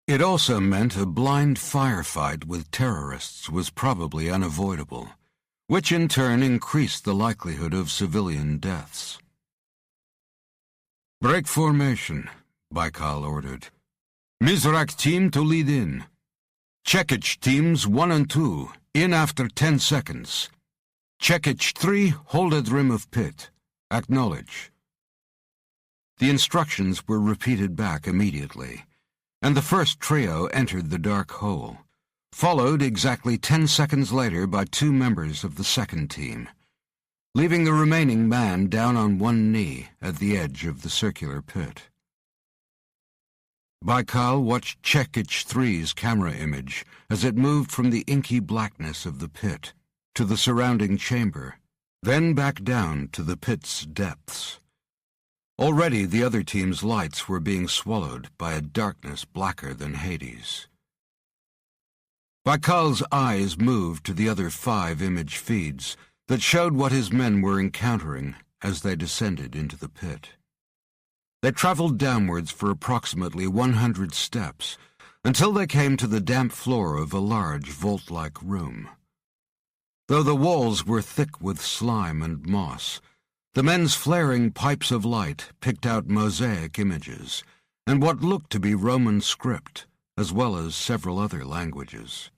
It also meant a blind firefight with terrorists was probably unavoidable, which in turn increased the likelihood of civilian deaths. "Break formation," Baikal ordered. "Mizrak team to lead in. Checkage teams 1 and 2, in after 10 seconds. Checkage 3, hold at rim of pit. Acknowledge. The instructions were repeated back immediately, and the first trio entered the dark hole, followed exactly 10 seconds later by 2 members of the second team, leaving the remaining man down on one knee at the edge of the circular pit. Baikal watched Checkage 3's camera image as it moved from the inky blackness of the pit to the surrounding chamber, then back down to the pit's depths. Already the other team's lights were being swallowed by a darkness blacker than Hades. Baikal's eyes moved to the other 5 image feeds that showed what his men were encountering as they descended into the pit. They traveled downwards for approximately 100 steps until they came to the damp floor of a large vault-like room. Though the walls were thick with slime and moss, the men's flaring pipes of light picked out mosaic images and what looked to be Roman script, as well as several other languages.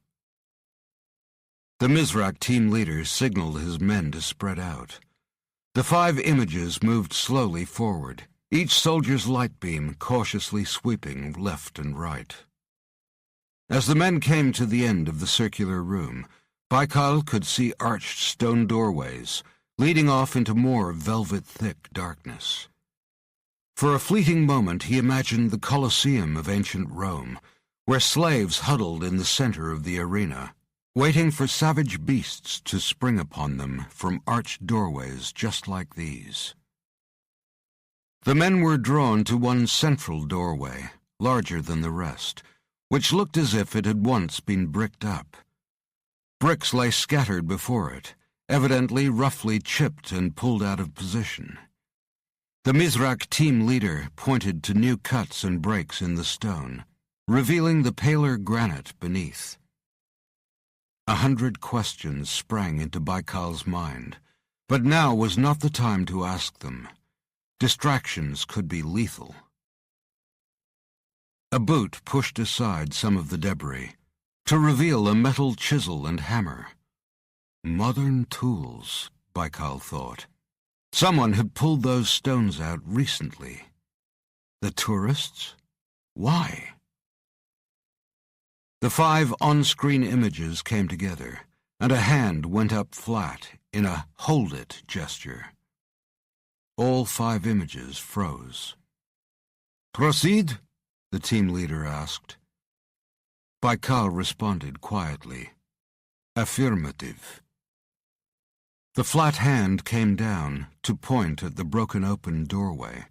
The Mizrak team leader signaled his men to spread out. The 5 images moved slowly forward, each soldier's light beam cautiously sweeping left and right. As the men came to the end of the circular room, Baikal could see arched stone doorways, leading off into more velvet-thick darkness. For a fleeting moment he imagined the Colosseum of ancient Rome, where slaves huddled in the center of the arena, waiting for savage beasts to spring upon them from arched doorways just like these. The men were drawn to one central doorway, larger than the rest, which looked as if it had once been bricked up. Bricks lay scattered before it, evidently roughly chipped and pulled out of position. The Mizrak team leader pointed to new cuts and breaks in the stone, revealing the paler granite beneath. 100 questions sprang into Baikal's mind, but now was not the time to ask them. Distractions could be lethal. A boot pushed aside some of the debris, to reveal a metal chisel and hammer. Modern tools, Baikal thought. Someone had pulled those stones out recently. The tourists? Why? The 5 on-screen images came together, and a hand went up flat in a hold it gesture. All 5 images froze. Proceed? The team leader asked. Baikal responded quietly. Affirmative. The flat hand came down to point at the broken open doorway.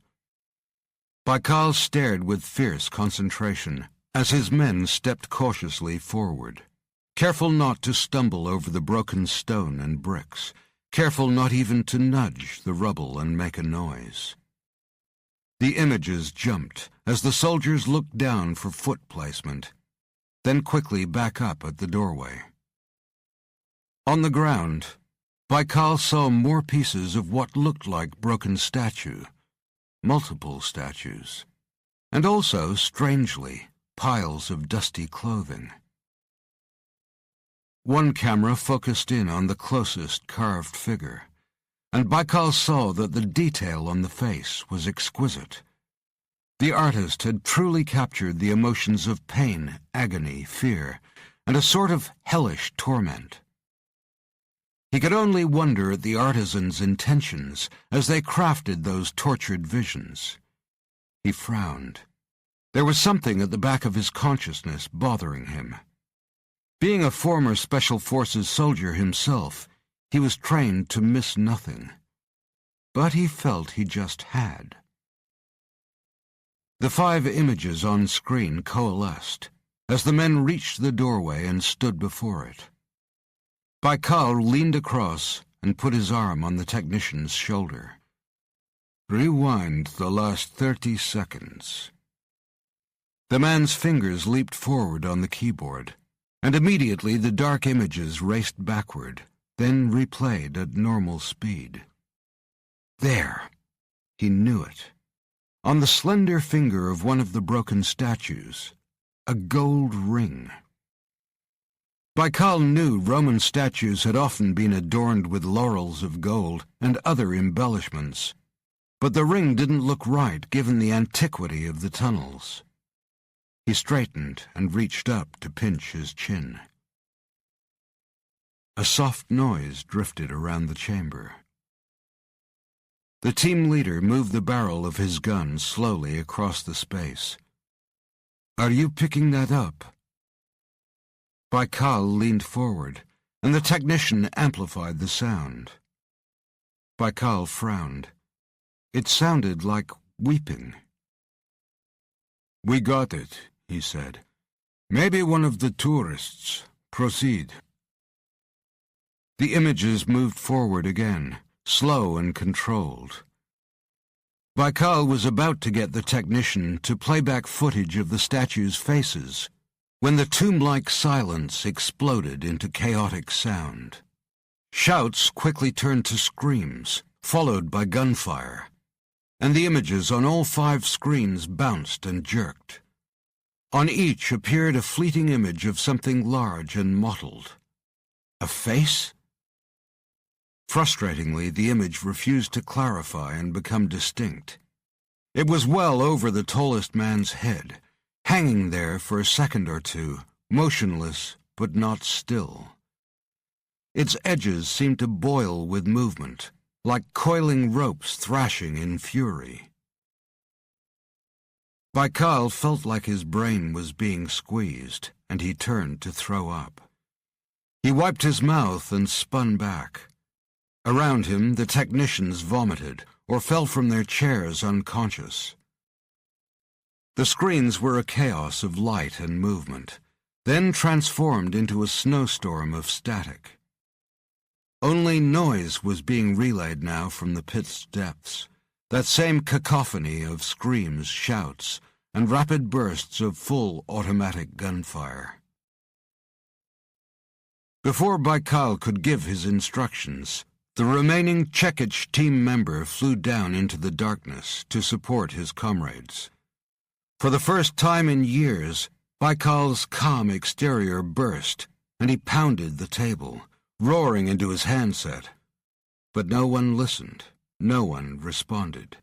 Baikal stared with fierce concentration as his men stepped cautiously forward, careful not to stumble over the broken stone and bricks, careful not even to nudge the rubble and make a noise. The images jumped as the soldiers looked down for foot placement, then quickly back up at the doorway. On the ground, Baikal saw more pieces of what looked like broken statue, multiple statues, and also, strangely, piles of dusty clothing. One camera focused in on the closest carved figure, and Baikal saw that the detail on the face was exquisite. The artist had truly captured the emotions of pain, agony, fear, and a sort of hellish torment. He could only wonder at the artisan's intentions as they crafted those tortured visions. He frowned. There was something at the back of his consciousness bothering him. Being a former Special Forces soldier himself, he was trained to miss nothing. But he felt he just had. The 5 images on screen coalesced as the men reached the doorway and stood before it. Baikal leaned across and put his arm on the technician's shoulder. Rewind the last 30 seconds. The man's fingers leaped forward on the keyboard, and immediately the dark images raced backward, then replayed at normal speed. There! He knew it. On the slender finger of one of the broken statues, a gold ring. Baikal knew Roman statues had often been adorned with laurels of gold and other embellishments, but the ring didn't look right given the antiquity of the tunnels. He straightened and reached up to pinch his chin. A soft noise drifted around the chamber. The team leader moved the barrel of his gun slowly across the space. "Are you picking that up?" Baikal leaned forward, and the technician amplified the sound. Baikal frowned. It sounded like weeping. "We got it," he said. "Maybe one of the tourists. Proceed." The images moved forward again, slow and controlled. Baikal was about to get the technician to play back footage of the statues' faces when the tomb-like silence exploded into chaotic sound. Shouts quickly turned to screams, followed by gunfire, and the images on all 5 screens bounced and jerked. On each appeared a fleeting image of something large and mottled. A face? Frustratingly, the image refused to clarify and become distinct. It was well over the tallest man's head, hanging there for a second or two, motionless but not still. Its edges seemed to boil with movement, like coiling ropes thrashing in fury. Baikal felt like his brain was being squeezed, and he turned to throw up. He wiped his mouth and spun back. Around him, the technicians vomited or fell from their chairs unconscious. The screens were a chaos of light and movement, then transformed into a snowstorm of static. Only noise was being relayed now from the pit's depths, that same cacophony of screams, shouts, and rapid bursts of full automatic gunfire. Before Baikal could give his instructions, the remaining Czechich team member flew down into the darkness to support his comrades. For the first time in years, Baikal's calm exterior burst, and he pounded the table, roaring into his handset. But no one listened, no one responded.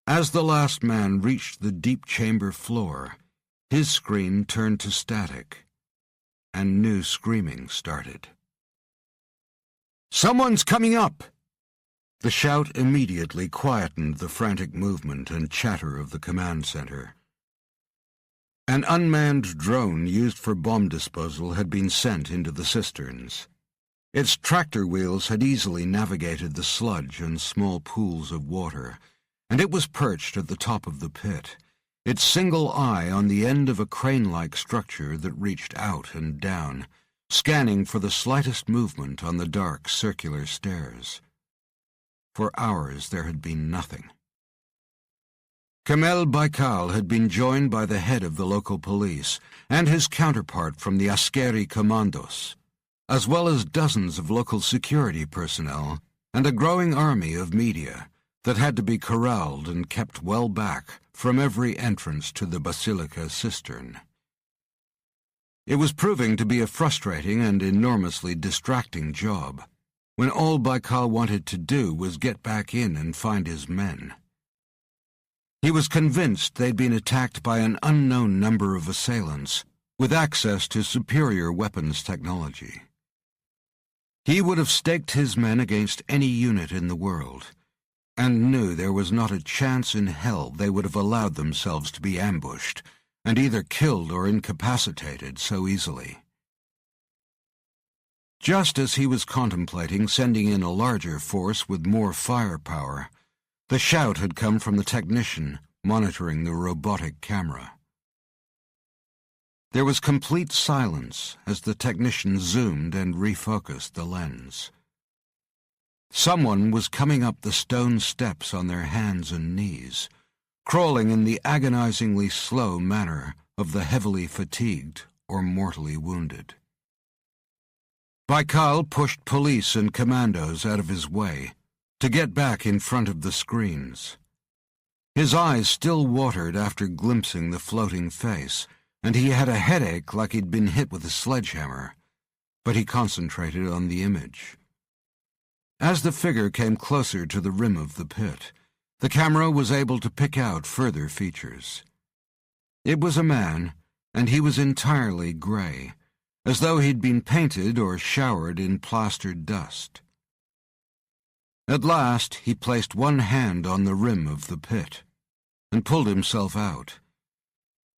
As the last man reached the deep chamber floor, his screen turned to static, and new screaming started. "Someone's coming up!" The shout immediately quietened the frantic movement and chatter of the command center. An unmanned drone used for bomb disposal had been sent into the cisterns. Its tractor wheels had easily navigated the sludge and small pools of water, and it was perched at the top of the pit, its single eye on the end of a crane-like structure that reached out and down, scanning for the slightest movement on the dark circular stairs. For hours there had been nothing. Kamel Baikal had been joined by the head of the local police and his counterpart from the Askeri Commandos, as well as dozens of local security personnel and a growing army of media that had to be corralled and kept well back from every entrance to the Basilica cistern. It was proving to be a frustrating and enormously distracting job, when all Baikal wanted to do was get back in and find his men. He was convinced they'd been attacked by an unknown number of assailants with access to superior weapons technology. He would have staked his men against any unit in the world, and knew there was not a chance in hell they would have allowed themselves to be ambushed and either killed or incapacitated so easily. Just as he was contemplating sending in a larger force with more firepower, the shout had come from the technician monitoring the robotic camera. There was complete silence as the technician zoomed and refocused the lens. Someone was coming up the stone steps on their hands and knees, crawling in the agonizingly slow manner of the heavily fatigued or mortally wounded. Baikal pushed police and commandos out of his way to get back in front of the screens. His eyes still watered after glimpsing the floating face and he had a headache like he'd been hit with a sledgehammer, but he concentrated on the image. As the figure came closer to the rim of the pit, the camera was able to pick out further features. It was a man, and he was entirely gray, as though he'd been painted or showered in plastered dust. At last, he placed one hand on the rim of the pit and pulled himself out.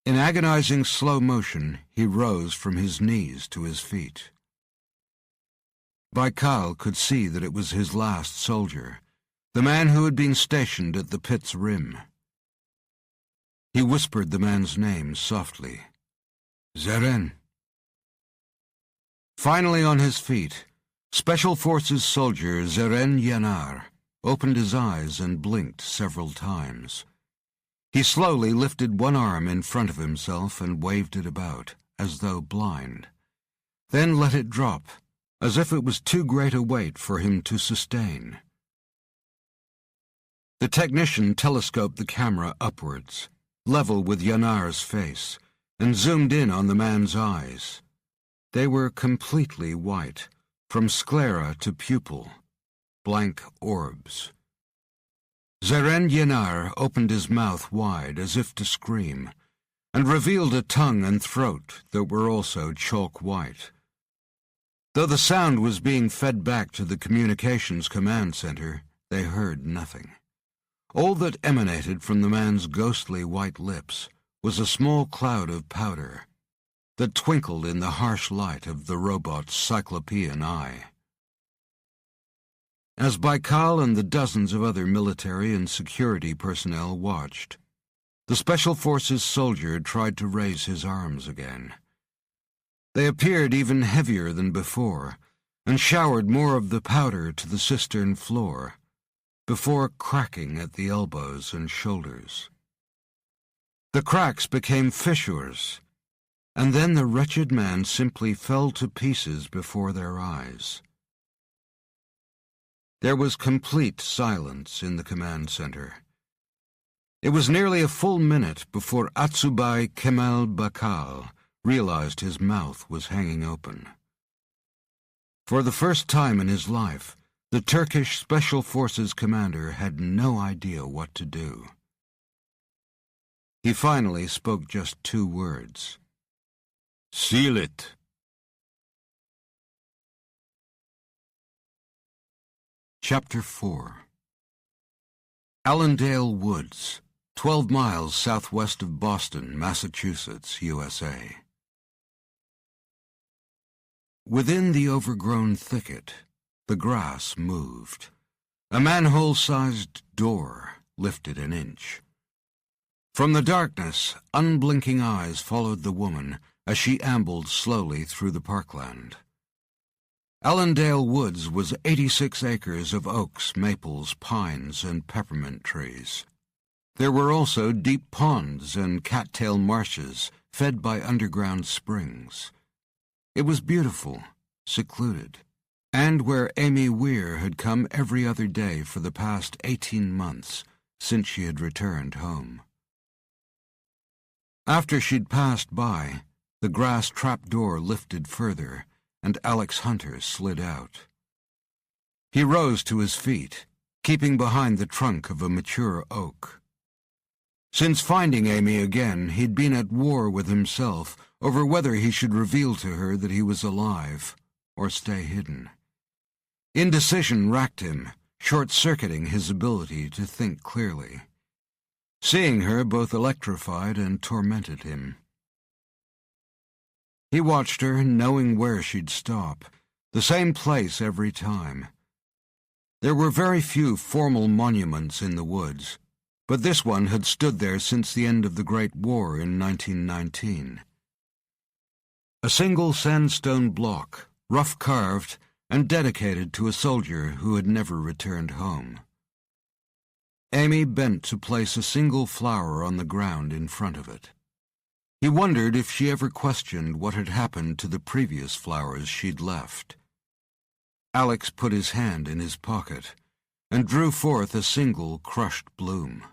In agonizing slow motion, he rose from his knees to his feet. Baikal could see that it was his last soldier, the man who had been stationed at the pit's rim. He whispered the man's name softly. Zeren. Finally on his feet, Special Forces soldier Zeren Yanar opened his eyes and blinked several times. He slowly lifted one arm in front of himself and waved it about, as though blind, then let it drop, as if it was too great a weight for him to sustain. The technician telescoped the camera upwards, level with Yanar's face, and zoomed in on the man's eyes. They were completely white, from sclera to pupil, blank orbs. Zeren Yanar opened his mouth wide as if to scream, and revealed a tongue and throat that were also chalk white. Though the sound was being fed back to the communications command center, they heard nothing. All that emanated from the man's ghostly white lips was a small cloud of powder that twinkled in the harsh light of the robot's cyclopean eye. As Baikal and the dozens of other military and security personnel watched, the Special Forces soldier tried to raise his arms again. They appeared even heavier than before, and showered more of the powder to the cistern floor, before cracking at the elbows and shoulders. The cracks became fissures, and then the wretched man simply fell to pieces before their eyes. There was complete silence in the command center. It was nearly a full minute before Atsubai Kemal Bakal realized his mouth was hanging open. For the first time in his life, the Turkish Special Forces commander had no idea what to do. He finally spoke just 2 words. Seal it. Chapter 4. Allendale Woods, 12 miles southwest of Boston, Massachusetts, USA. Within the overgrown thicket, the grass moved. A manhole-sized door lifted an inch. From the darkness, unblinking eyes followed the woman as she ambled slowly through the parkland. Allendale Woods was 86 acres of oaks, maples, pines, and peppermint trees. There were also deep ponds and cattail marshes fed by underground springs. It was beautiful, secluded, and where Amy Weir had come every other day for the past 18 months since she had returned home. After she'd passed by, the grass trapdoor lifted further, and Alex Hunter slid out. He rose to his feet, keeping behind the trunk of a mature oak. Since finding Amy again, he'd been at war with himself over whether he should reveal to her that he was alive or stay hidden. Indecision racked him, short-circuiting his ability to think clearly. Seeing her both electrified and tormented him. He watched her, knowing where she'd stop, the same place every time. There were very few formal monuments in the woods, but this one had stood there since the end of the Great War in 1919. A single sandstone block, rough-carved and dedicated to a soldier who had never returned home. Amy bent to place a single flower on the ground in front of it. He wondered if she ever questioned what had happened to the previous flowers she'd left. Alex put his hand in his pocket and drew forth a single crushed bloom.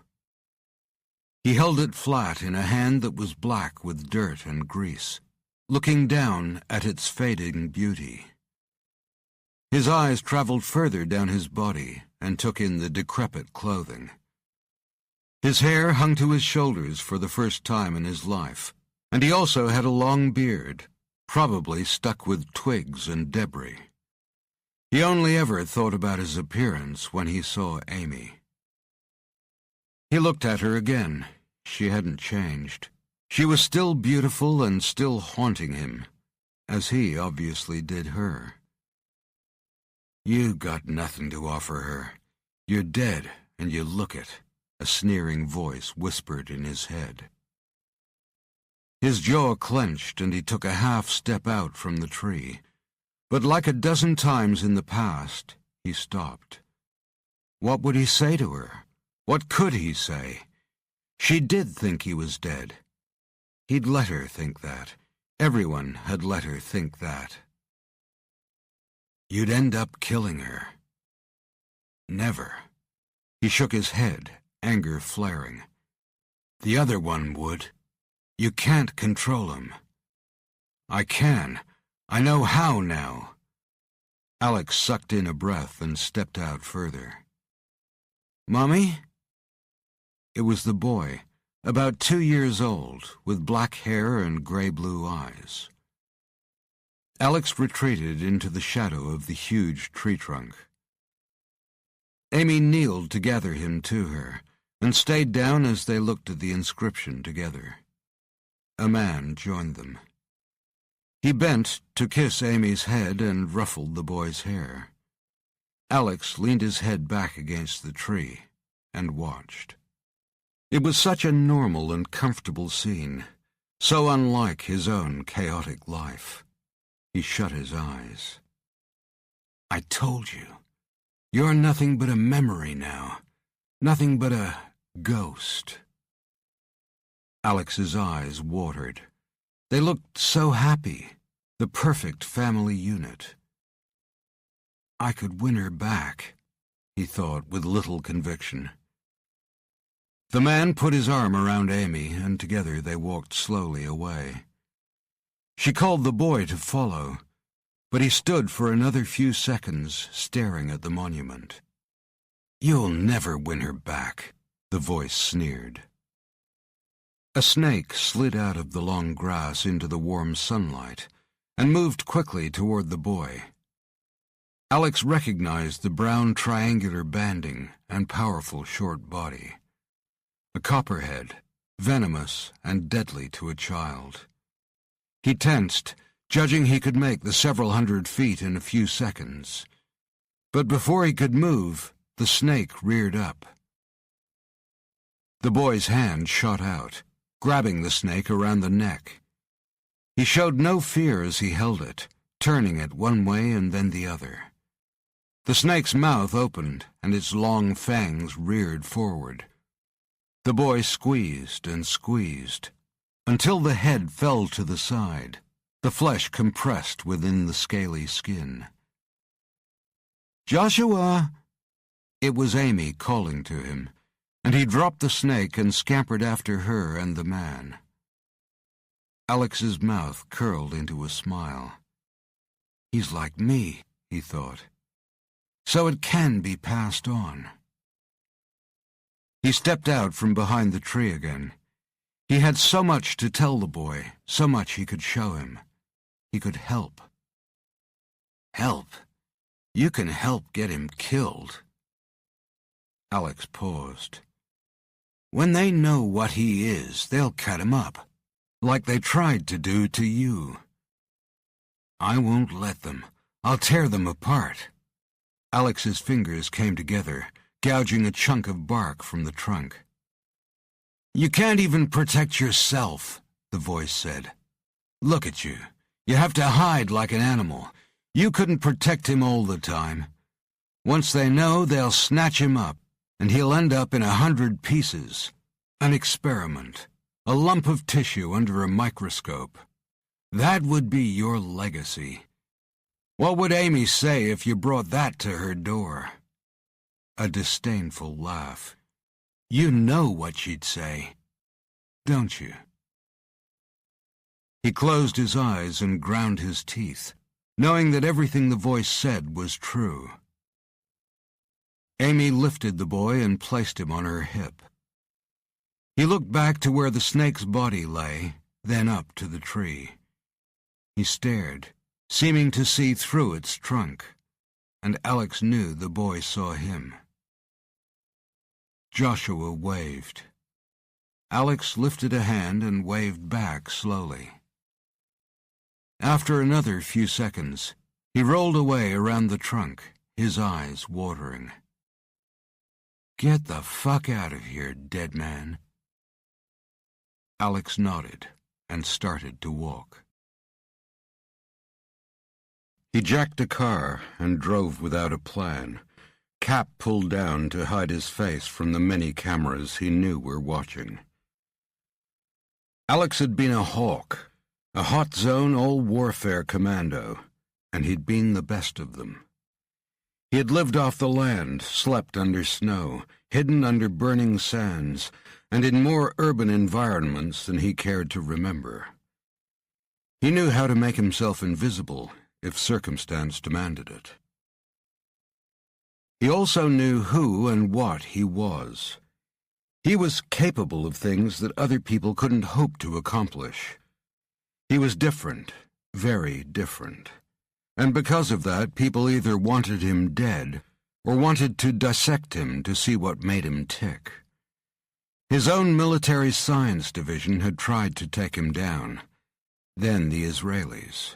He held it flat in a hand that was black with dirt and grease, looking down at its fading beauty. His eyes traveled further down his body and took in the decrepit clothing. His hair hung to his shoulders for the first time in his life, and he also had a long beard, probably stuck with twigs and debris. He only ever thought about his appearance when he saw Amy. He looked at her again. She hadn't changed. She was still beautiful and still haunting him, as he obviously did her. "You got nothing to offer her. You're dead, and you look it," a sneering voice whispered in his head. His jaw clenched, and he took a half step out from the tree. But like a dozen times in the past, he stopped. What would he say to her? What could he say? She did think he was dead. He'd let her think that. Everyone had let her think that. "You'd end up killing her." "Never." He shook his head, anger flaring. "The other one would. You can't control him." "I can. I know how now." Alex sucked in a breath and stepped out further. "Mommy?" It was the boy, about 2 years old, with black hair and gray-blue eyes. Alex retreated into the shadow of the huge tree trunk. Amy kneeled to gather him to her, and stayed down as they looked at the inscription together. A man joined them. He bent to kiss Amy's head and ruffled the boy's hair. Alex leaned his head back against the tree and watched. It was such a normal and comfortable scene, so unlike his own chaotic life. He shut his eyes. "I told you. You're nothing but a memory now. Nothing but a ghost." Alex's eyes watered. They looked so happy, the perfect family unit. "I could win her back," he thought with little conviction. The man put his arm around Amy, and together they walked slowly away. She called the boy to follow, but he stood for another few seconds staring at the monument. "You'll never win her back," the voice sneered. A snake slid out of the long grass into the warm sunlight and moved quickly toward the boy. Alex recognized the brown triangular banding and powerful short body. A copperhead, venomous and deadly to a child. He tensed, judging he could make the several hundred feet in a few seconds. But before he could move, the snake reared up. The boy's hand shot out, grabbing the snake around the neck. He showed no fear as he held it, turning it one way and then the other. The snake's mouth opened, and its long fangs reared forward. The boy squeezed and squeezed, until the head fell to the side, the flesh compressed within the scaly skin. "Joshua!" It was Amy calling to him, and he dropped the snake and scampered after her and the man. Alex's mouth curled into a smile. "He's like me," he thought. "So it can be passed on." He stepped out from behind the tree again. He had so much to tell the boy, so much he could show him. He could help. "Help? You can help get him killed." Alex paused. "When they know what he is, they'll cut him up, like they tried to do to you." "I won't let them. I'll tear them apart." Alex's fingers came together, gouging a chunk of bark from the trunk. "You can't even protect yourself," the voice said. "Look at you. You have to hide like an animal. You couldn't protect him all the time. Once they know, they'll snatch him up, and he'll end up in 100 pieces. An experiment. A lump of tissue under a microscope. That would be your legacy. What would Amy say if you brought that to her door?" A disdainful laugh. "You know what she'd say. don't you?" He closed his eyes and ground his teeth, knowing that everything the voice said was true. Amy lifted the boy and placed him on her hip. He looked back to where the snake's body lay, then up to the tree. He stared, seeming to see through its trunk, and Alex knew the boy saw him. Joshua waved. Alex lifted a hand and waved back slowly. After another few seconds, he rolled away around the trunk, his eyes watering. "Get the fuck out of here, dead man." Alex nodded and started to walk. He jacked a car and drove without a plan, cap pulled down to hide his face from the many cameras he knew were watching. Alex had been a hawk, a hot zone all-warfare commando, and he'd been the best of them. He had lived off the land, slept under snow, hidden under burning sands, and in more urban environments than he cared to remember. He knew how to make himself invisible if circumstance demanded it. He also knew who and what he was. He was capable of things that other people couldn't hope to accomplish. He was different, very different. And because of that, people either wanted him dead or wanted to dissect him to see what made him tick. His own military science division had tried to take him down. Then the Israelis.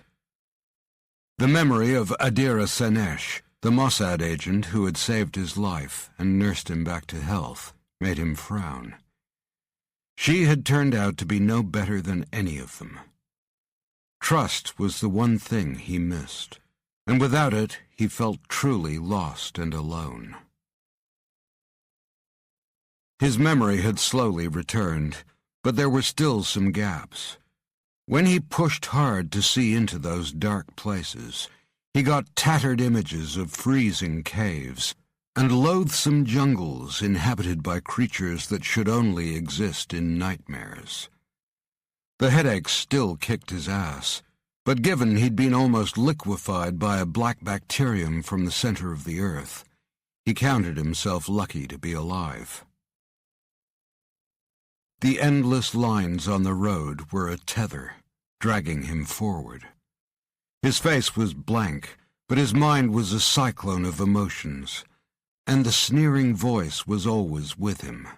The memory of Adira Senesh, the Mossad agent who had saved his life and nursed him back to health, made him frown. She had turned out to be no better than any of them. Trust was the one thing he missed, and without it he felt truly lost and alone. His memory had slowly returned, but there were still some gaps. When he pushed hard to see into those dark places, he got tattered images of freezing caves and loathsome jungles inhabited by creatures that should only exist in nightmares. The headaches still kicked his ass, but given he'd been almost liquefied by a black bacterium from the center of the earth, he counted himself lucky to be alive. The endless lines on the road were a tether, dragging him forward. His face was blank, but his mind was a cyclone of emotions, and the sneering voice was always with him.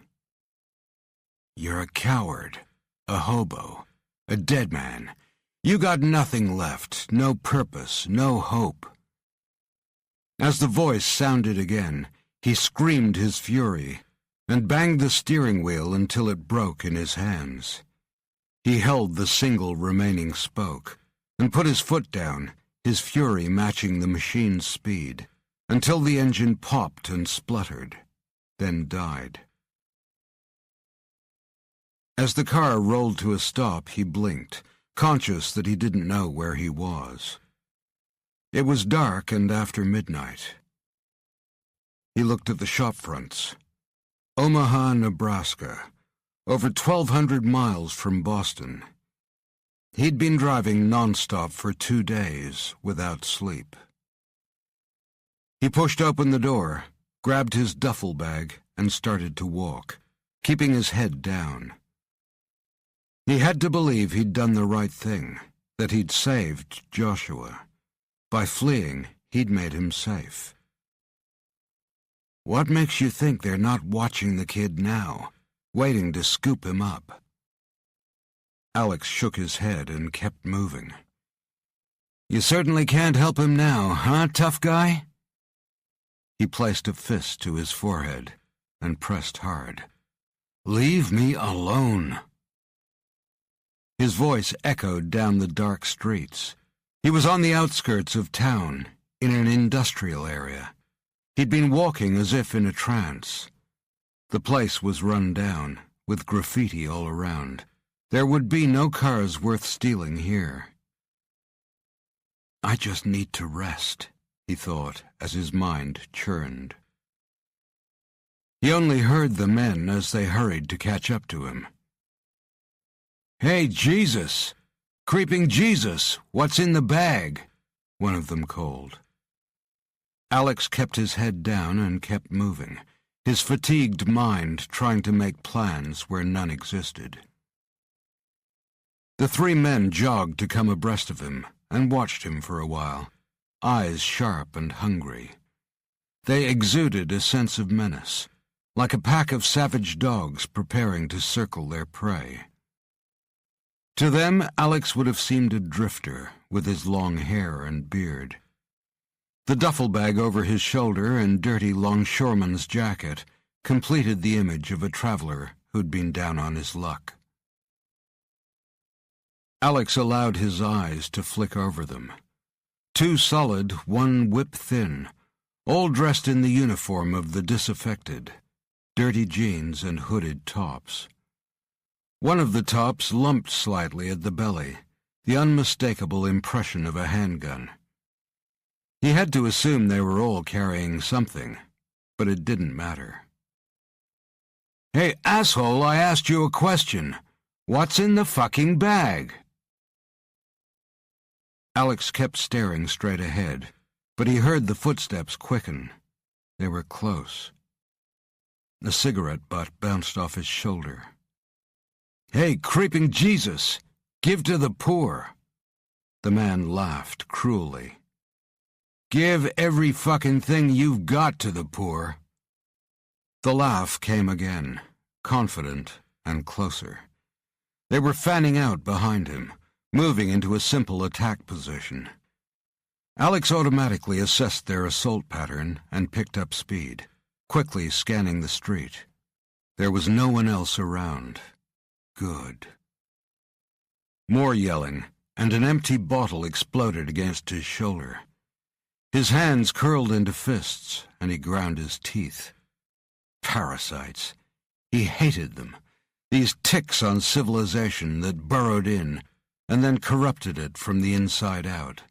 "You're a coward, a hobo, a dead man. You got nothing left, no purpose, no hope." As the voice sounded again, he screamed his fury and banged the steering wheel until it broke in his hands. He held the single remaining spoke and put his foot down, his fury matching the machine's speed, until the engine popped and spluttered, then died. As the car rolled to a stop, he blinked, conscious that he didn't know where he was. It was dark and after midnight. He looked at the shop fronts. Omaha, Nebraska, over 1,200 miles from Boston. He'd been driving nonstop for 2 days without sleep. He pushed open the door, grabbed his duffel bag, and started to walk, keeping his head down. He had to believe he'd done the right thing, that he'd saved Joshua. By fleeing, he'd made him safe. What makes you think they're not watching the kid now, waiting to scoop him up? Alex shook his head and kept moving. You certainly can't help him now, huh, tough guy? He placed a fist to his forehead and pressed hard. Leave me alone. His voice echoed down the dark streets. He was on the outskirts of town, in an industrial area. He'd been walking as if in a trance. The place was run down, with graffiti all around. There would be no cars worth stealing here. I just need to rest, he thought, as his mind churned. He only heard the men as they hurried to catch up to him. "Hey, Jesus! Creeping Jesus! What's in the bag?" one of them called. Alex kept his head down and kept moving, his fatigued mind trying to make plans where none existed. The three men jogged to come abreast of him and watched him for a while, eyes sharp and hungry. They exuded a sense of menace, like a pack of savage dogs preparing to circle their prey. To them, Alex would have seemed a drifter with his long hair and beard. The duffel bag over his shoulder and dirty longshoreman's jacket completed the image of a traveler who'd been down on his luck. Alex allowed his eyes to flick over them. Two solid, one whip thin, all dressed in the uniform of the disaffected, dirty jeans and hooded tops. One of the tops lumped slightly at the belly, the unmistakable impression of a handgun. He had to assume they were all carrying something, but it didn't matter. "Hey, asshole, I asked you a question. What's in the fucking bag?" Alex kept staring straight ahead, but he heard the footsteps quicken. They were close. A cigarette butt bounced off his shoulder. "Hey, creeping Jesus! Give to the poor!" The man laughed cruelly. "Give every fucking thing you've got to the poor." The laugh came again, confident and closer. They were fanning out behind him, moving into a simple attack position. Alex automatically assessed their assault pattern and picked up speed, quickly scanning the street. There was no one else around. Good. More yelling, and an empty bottle exploded against his shoulder. His hands curled into fists, and he ground his teeth. Parasites. He hated them, these ticks on civilization that burrowed in and then corrupted it from the inside out.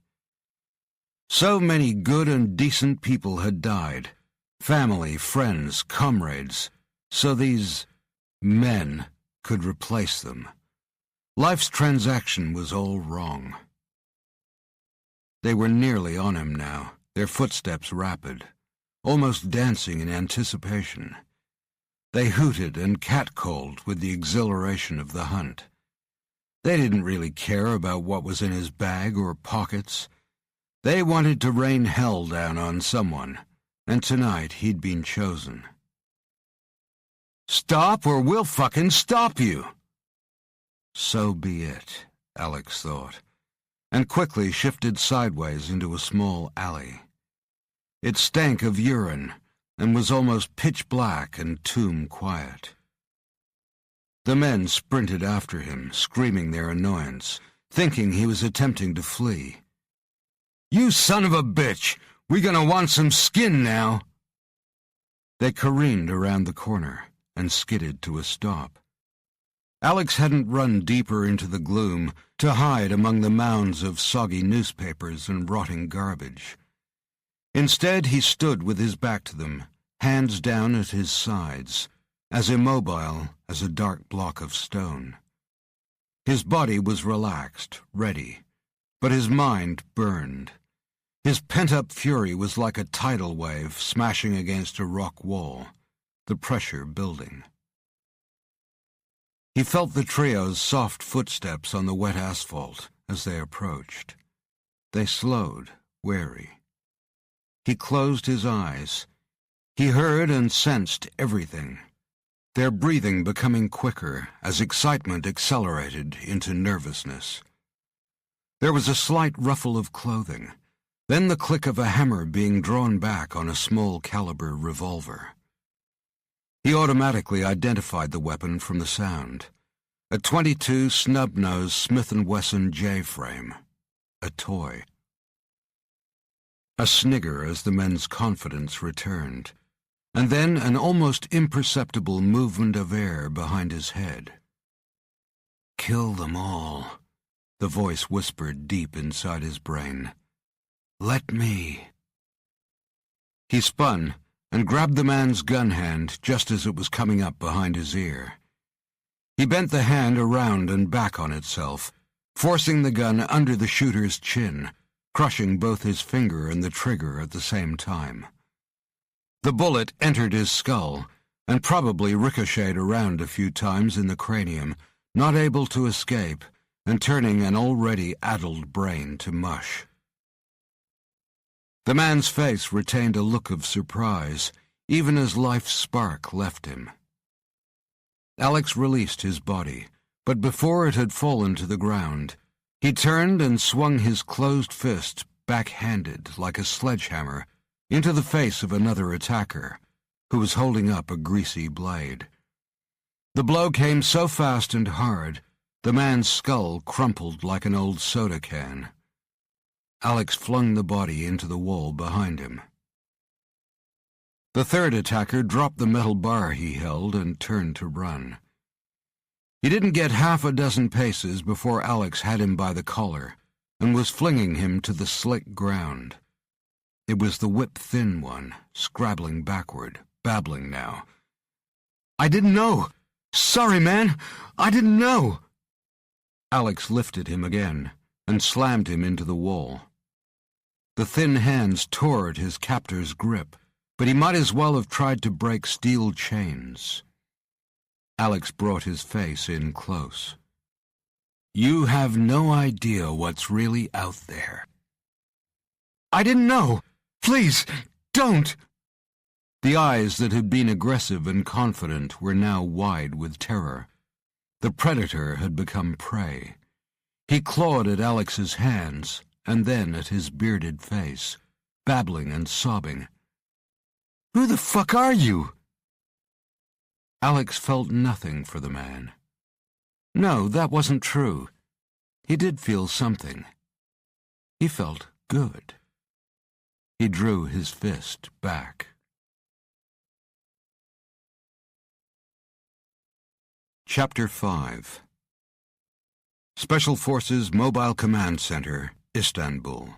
So many good and decent people had died, family, friends, comrades, so these men could replace them. Life's transaction was all wrong. They were nearly on him now, their footsteps rapid, almost dancing in anticipation. They hooted and catcalled with the exhilaration of the hunt. They didn't really care about what was in his bag or pockets. They wanted to rain hell down on someone, and tonight he'd been chosen. "Stop or we'll fucking stop you!" So be it, Alex thought, and quickly shifted sideways into a small alley. It stank of urine and was almost pitch black and tomb quiet. The men sprinted after him, screaming their annoyance, thinking he was attempting to flee. "You son of a bitch! We're gonna want some skin now!" They careened around the corner and skidded to a stop. Alex hadn't run deeper into the gloom to hide among the mounds of soggy newspapers and rotting garbage. Instead, he stood with his back to them, hands down at his sides, as immobile as a dark block of stone. His body was relaxed, ready, but his mind burned. His pent-up fury was like a tidal wave smashing against a rock wall, the pressure building. He felt the trio's soft footsteps on the wet asphalt as they approached. They slowed, wary. He closed his eyes. He heard and sensed everything, their breathing becoming quicker as excitement accelerated into nervousness. There was a slight ruffle of clothing, then the click of a hammer being drawn back on a small-caliber revolver. He automatically identified the weapon from the sound. A .22 snub-nosed Smith & Wesson J-frame. A toy. A snigger as the men's confidence returned, and then an almost imperceptible movement of air behind his head. "Kill them all," the voice whispered deep inside his brain. "Let me." He spun and grabbed the man's gun hand just as it was coming up behind his ear. He bent the hand around and back on itself, forcing the gun under the shooter's chin, crushing both his finger and the trigger at the same time. The bullet entered his skull, and probably ricocheted around a few times in the cranium, not able to escape, and turning an already addled brain to mush. The man's face retained a look of surprise, even as life's spark left him. Alex released his body, but before it had fallen to the ground, he turned and swung his closed fist back-handed like a sledgehammer into the face of another attacker, who was holding up a greasy blade. The blow came so fast and hard, the man's skull crumpled like an old soda can. Alex flung the body into the wall behind him. The third attacker dropped the metal bar he held and turned to run. He didn't get half a dozen paces before Alex had him by the collar and was flinging him to the slick ground. It was the whip-thin one, scrabbling backward, babbling now. "I didn't know! Sorry, man! I didn't know!" Alex lifted him again and slammed him into the wall. The thin hands tore at his captor's grip, but he might as well have tried to break steel chains. Alex brought his face in close. "You have no idea what's really out there." "I didn't know! Please, don't!" The eyes that had been aggressive and confident were now wide with terror. The predator had become prey. He clawed at Alex's hands and then at his bearded face, babbling and sobbing. "Who the fuck are you?" Alex felt nothing for the man. No, that wasn't true. He did feel something. He felt good. He drew his fist back. Chapter 5. Special Forces Mobile Command Center, Istanbul.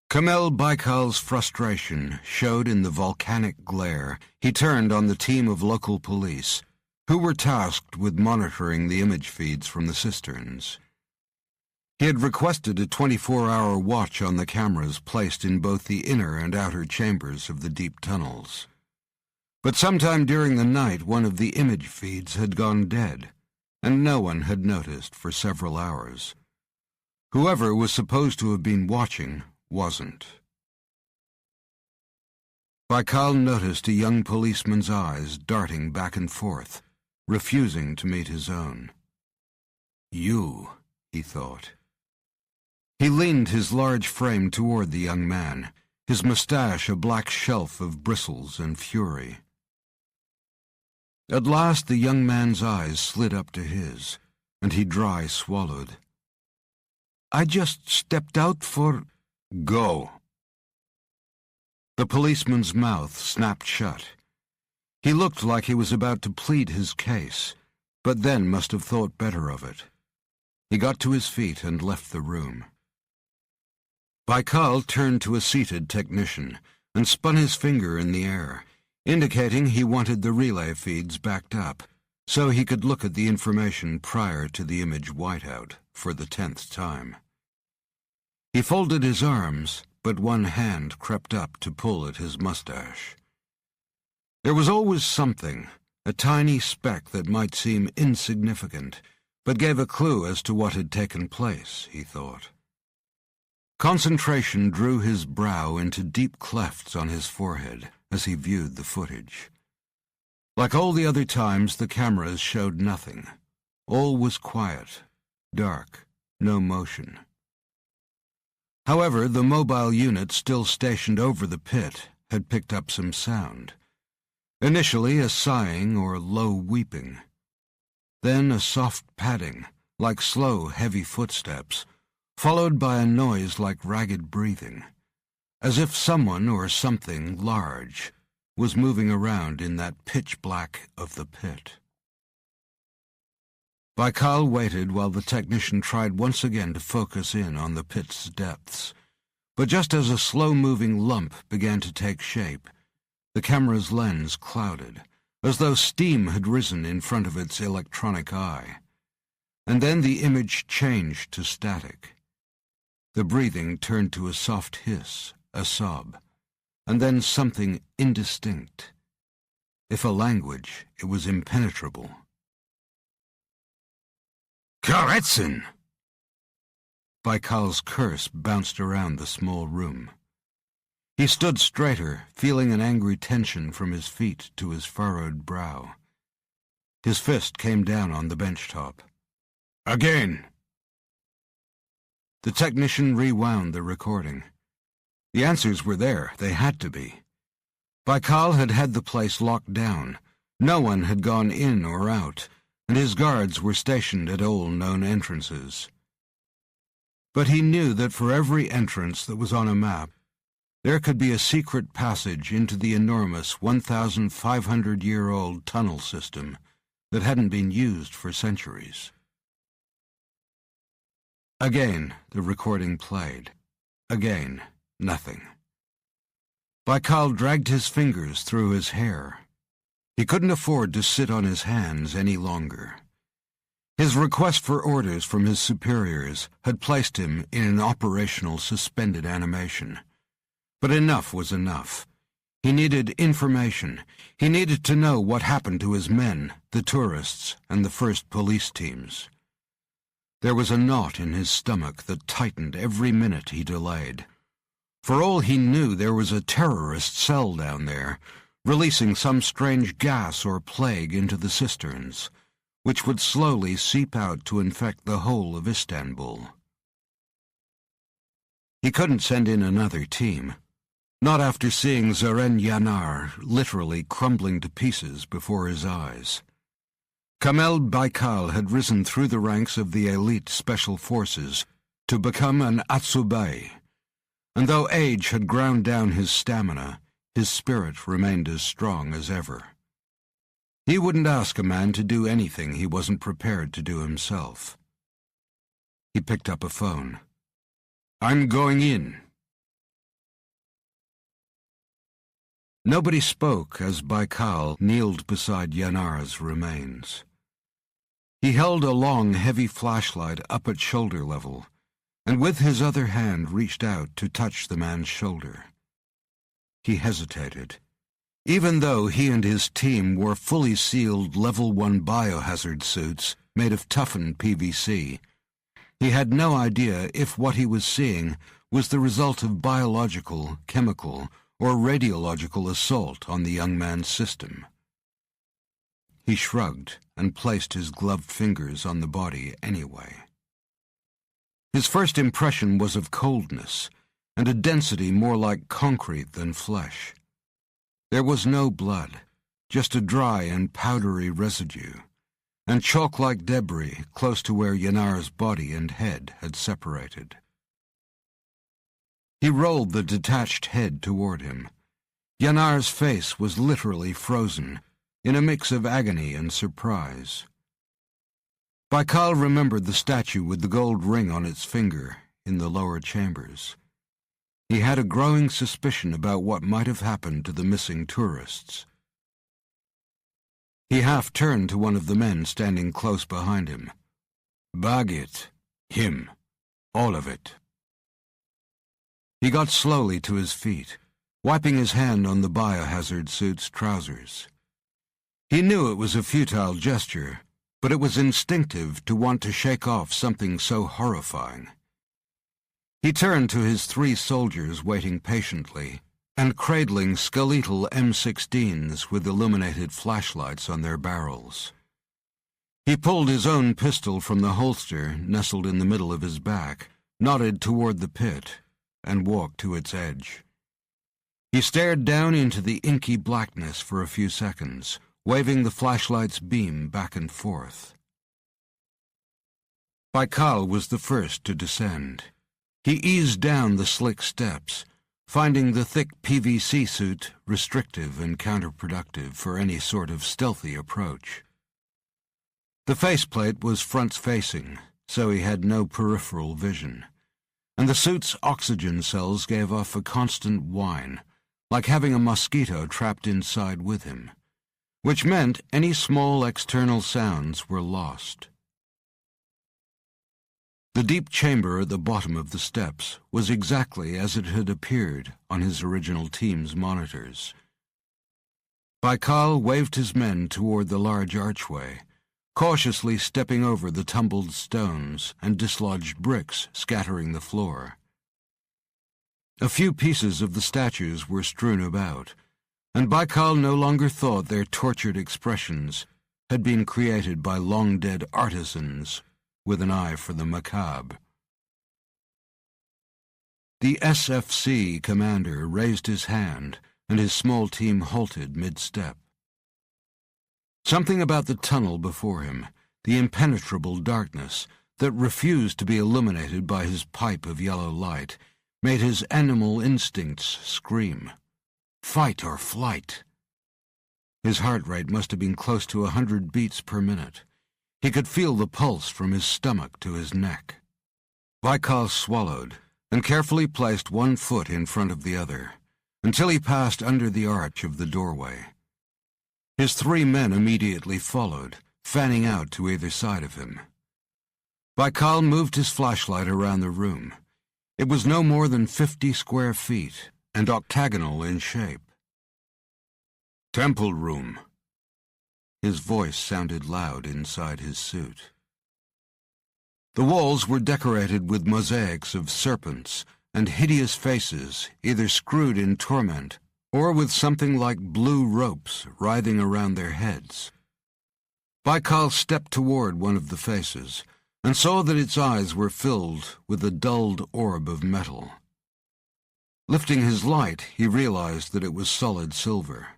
Kamel Baikal's frustration showed in the volcanic glare he turned on the team of local police, who were tasked with monitoring the image feeds from the cisterns. He had requested a 24-hour watch on the cameras placed in both the inner and outer chambers of the deep tunnels. But sometime during the night one of the image feeds had gone dead, and no one had noticed for several hours. Whoever was supposed to have been watching wasn't. Baikal noticed a young policeman's eyes darting back and forth, refusing to meet his own. "You," he thought. He leaned his large frame toward the young man, his mustache a black shelf of bristles and fury. At last the young man's eyes slid up to his, and he dry swallowed. "I just stepped out for—" "Go." The policeman's mouth snapped shut. He looked like he was about to plead his case, but then must have thought better of it. He got to his feet and left the room. Baikal turned to a seated technician and spun his finger in the air, indicating he wanted the relay feeds backed up, so he could look at the information prior to the image whiteout for the 10th time. He folded his arms, but one hand crept up to pull at his mustache. There was always something, a tiny speck that might seem insignificant, but gave a clue as to what had taken place, he thought. Concentration drew his brow into deep clefts on his forehead as he viewed the footage. Like all the other times, the cameras showed nothing. All was quiet, dark, no motion. However, the mobile unit still stationed over the pit had picked up some sound. Initially a sighing or low weeping. Then a soft padding, like slow, heavy footsteps, followed by a noise like ragged breathing, as if someone or something large was moving around in that pitch black of the pit. Baikal waited while the technician tried once again to focus in on the pit's depths, but just as a slow-moving lump began to take shape, the camera's lens clouded, as though steam had risen in front of its electronic eye. And then the image changed to static. The breathing turned to a soft hiss, a sob, and then something indistinct. If a language, it was impenetrable. Karetsin! Baikal's curse bounced around the small room. He stood straighter, feeling an angry tension from his feet to his furrowed brow. His fist came down on the bench top. Again! The technician rewound the recording. The answers were there, they had to be. Baikal had had the place locked down. No one had gone in or out, and his guards were stationed at all known entrances. But he knew that for every entrance that was on a map, there could be a secret passage into the enormous 1,500-year-old tunnel system that hadn't been used for centuries. Again, the recording played. Again, nothing. Baikal dragged his fingers through his hair. He couldn't afford to sit on his hands any longer. His request for orders from his superiors had placed him in an operational suspended animation. But enough was enough. He needed information. He needed to know what happened to his men, the tourists, and the first police teams. There was a knot in his stomach that tightened every minute he delayed. For all he knew, there was a terrorist cell down there, releasing some strange gas or plague into the cisterns, which would slowly seep out to infect the whole of Istanbul. He couldn't send in another team. Not after seeing Zeren Yanar literally crumbling to pieces before his eyes. Kamel Baikal had risen through the ranks of the elite special forces to become an Atsubei, and though age had ground down his stamina, his spirit remained as strong as ever. He wouldn't ask a man to do anything he wasn't prepared to do himself. He picked up a phone. "I'm going in." Nobody spoke as Baikal kneeled beside Yanar's remains. He held a long, heavy flashlight up at shoulder level, and with his other hand reached out to touch the man's shoulder. He hesitated. Even though he and his team wore fully sealed Level 1 biohazard suits made of toughened PVC, he had no idea if what he was seeing was the result of biological, chemical, or radiological assault on the young man's system. He shrugged and placed his gloved fingers on the body anyway. His first impression was of coldness, and a density more like concrete than flesh. There was no blood, just a dry and powdery residue, and chalk-like debris close to where Yanar's body and head had separated. He rolled the detached head toward him. Yanar's face was literally frozen, in a mix of agony and surprise. Baikal remembered the statue with the gold ring on its finger in the lower chambers. He had a growing suspicion about what might have happened to the missing tourists. He half-turned to one of the men standing close behind him. "Bag it. Him. All of it." He got slowly to his feet, wiping his hand on the biohazard suit's trousers. He knew it was a futile gesture, but it was instinctive to want to shake off something so horrifying. He turned to his 3 soldiers waiting patiently and cradling skeletal M16s with illuminated flashlights on their barrels. He pulled his own pistol from the holster nestled in the middle of his back, nodded toward the pit, and walked to its edge. He stared down into the inky blackness for a few seconds, waving the flashlight's beam back and forth. Baikal was the first to descend. He eased down the slick steps, finding the thick PVC suit restrictive and counterproductive for any sort of stealthy approach. The faceplate was front-facing, so he had no peripheral vision, and the suit's oxygen cells gave off a constant whine, like having a mosquito trapped inside with him. which meant any small external sounds were lost. The deep chamber at the bottom of the steps was exactly as it had appeared on his original team's monitors. Baikal waved his men toward the large archway, cautiously stepping over the tumbled stones and dislodged bricks scattering the floor. A few pieces of the statues were strewn about, and Baikal no longer thought their tortured expressions had been created by long-dead artisans with an eye for the macabre. The SFC commander raised his hand, and his small team halted mid-step. Something about the tunnel before him, the impenetrable darkness that refused to be illuminated by his pipe of yellow light, made his animal instincts scream. Fight or flight. His heart rate must have been close to 100 beats per minute. He could feel the pulse from his stomach to his neck. Baikal swallowed and carefully placed one foot in front of the other, until he passed under the arch of the doorway. His 3 men immediately followed, fanning out to either side of him. Baikal moved his flashlight around the room. It was no more than 50 square feet and octagonal in shape. "Temple room." His voice sounded loud inside his suit. The walls were decorated with mosaics of serpents and hideous faces, either screwed in torment or with something like blue ropes writhing around their heads. Baikal stepped toward one of the faces and saw that its eyes were filled with a dulled orb of metal. Lifting his light, he realized that it was solid silver.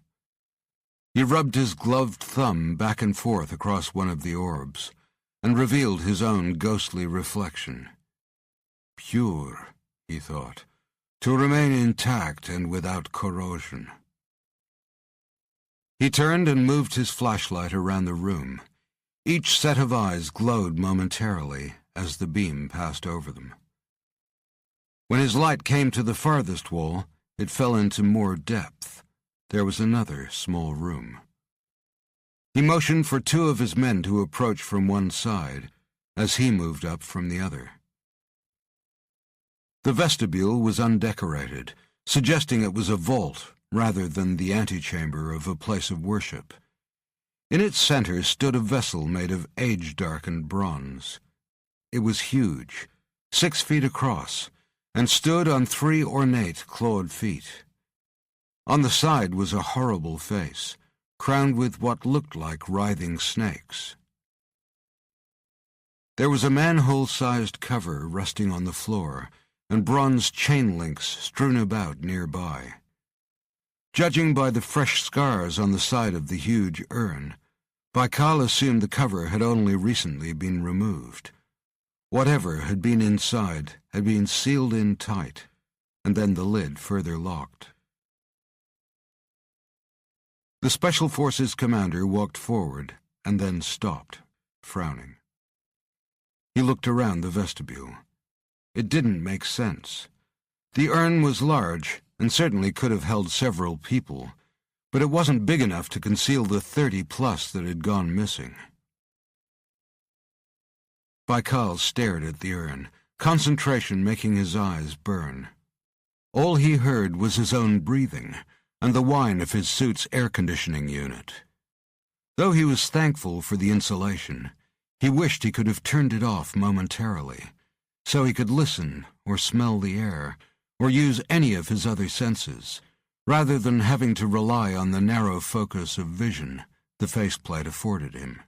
He rubbed his gloved thumb back and forth across one of the orbs and revealed his own ghostly reflection. Pure, he thought, to remain intact and without corrosion. He turned and moved his flashlight around the room. Each set of eyes glowed momentarily as the beam passed over them. When his light came to the farthest wall, it fell into more depth. There was another small room. He motioned for 2 of his men to approach from one side, as he moved up from the other. The vestibule was undecorated, suggesting it was a vault rather than the antechamber of a place of worship. In its center stood a vessel made of age-darkened bronze. It was huge, 6 feet across, and stood on 3 ornate clawed feet. On the side was a horrible face, crowned with what looked like writhing snakes. There was a manhole-sized cover resting on the floor, and bronze chain links strewn about nearby. Judging by the fresh scars on the side of the huge urn, Baikal assumed the cover had only recently been removed. Whatever had been inside had been sealed in tight, and then the lid further locked. The Special Forces commander walked forward and then stopped, frowning. He looked around the vestibule. It didn't make sense. The urn was large and certainly could have held several people, but it wasn't big enough to conceal the 30+ that had gone missing. Baikal stared at the urn, concentration making his eyes burn. All he heard was his own breathing and the whine of his suit's air-conditioning unit. Though he was thankful for the insulation, he wished he could have turned it off momentarily, so he could listen or smell the air or use any of his other senses, rather than having to rely on the narrow focus of vision the faceplate afforded him.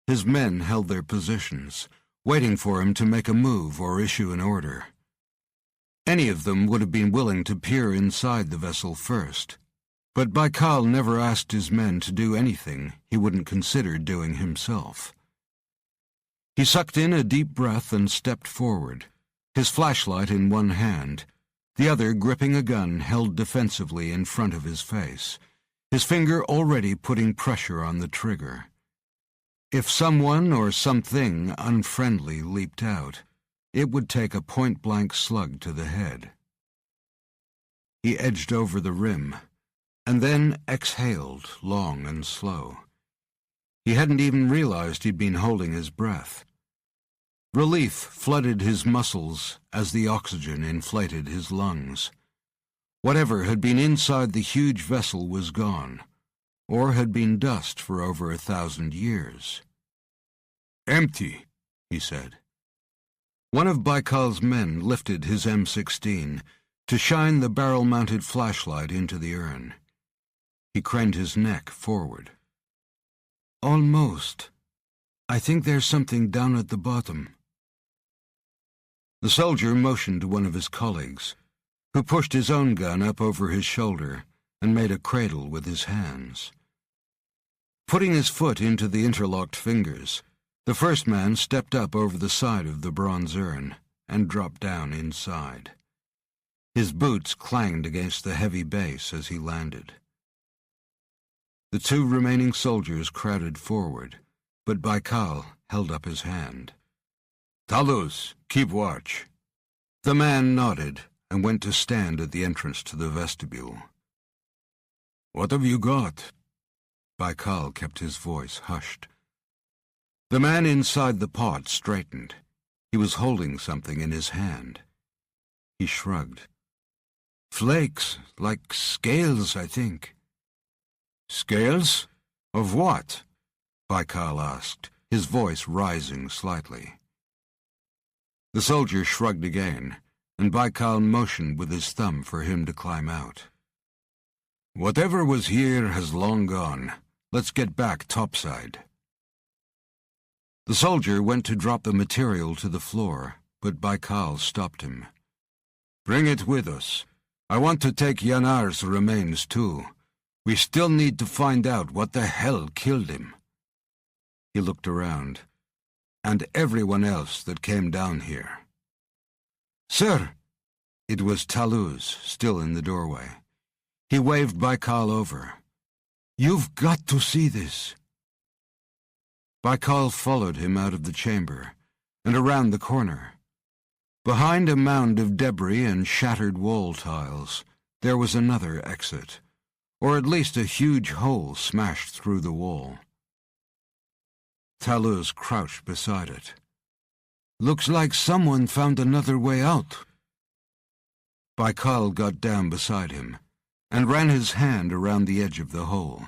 His men held their positions, waiting for him to make a move or issue an order. Any of them would have been willing to peer inside the vessel first, but Baikal never asked his men to do anything he wouldn't consider doing himself. He sucked in a deep breath and stepped forward, his flashlight in one hand, the other gripping a gun held defensively in front of his face, his finger already putting pressure on the trigger. If someone or something unfriendly leaped out, it would take a point-blank slug to the head. He edged over the rim, and then exhaled long and slow. He hadn't even realized he'd been holding his breath. Relief flooded his muscles as the oxygen inflated his lungs. Whatever had been inside the huge vessel was gone, or had been dust for over 1,000 years. "Empty," he said. One of Baikal's men lifted his M16 to shine the barrel-mounted flashlight into the urn. He craned his neck forward. "Almost. I think there's something down at the bottom." The soldier motioned to one of his colleagues, who pushed his own gun up over his shoulder and made a cradle with his hands. Putting his foot into the interlocked fingers, the first man stepped up over the side of the bronze urn and dropped down inside. His boots clanged against the heavy base as he landed. The two remaining soldiers crowded forward, but Baikal held up his hand. "Talus, keep watch." The man nodded and went to stand at the entrance to the vestibule. "What have you got?" Baikal kept his voice hushed. The man inside the pot straightened. He was holding something in his hand. He shrugged. "Flakes, like scales, I think." "Scales? Of what?" Baikal asked, his voice rising slightly. The soldier shrugged again, and Baikal motioned with his thumb for him to climb out. "Whatever was here has long gone. Let's get back topside." The soldier went to drop the material to the floor, but Baikal stopped him. "Bring it with us. I want to take Yanar's remains too. We still need to find out what the hell killed him." He looked around. "And everyone else that came down here." "Sir!" It was Talus, still in the doorway. He waved Baikal over. "You've got to see this." Baikal followed him out of the chamber, and around the corner. Behind a mound of debris and shattered wall tiles, there was another exit, or at least a huge hole smashed through the wall. Talus crouched beside it. "Looks like someone found another way out." Baikal got down beside him and ran his hand around the edge of the hole.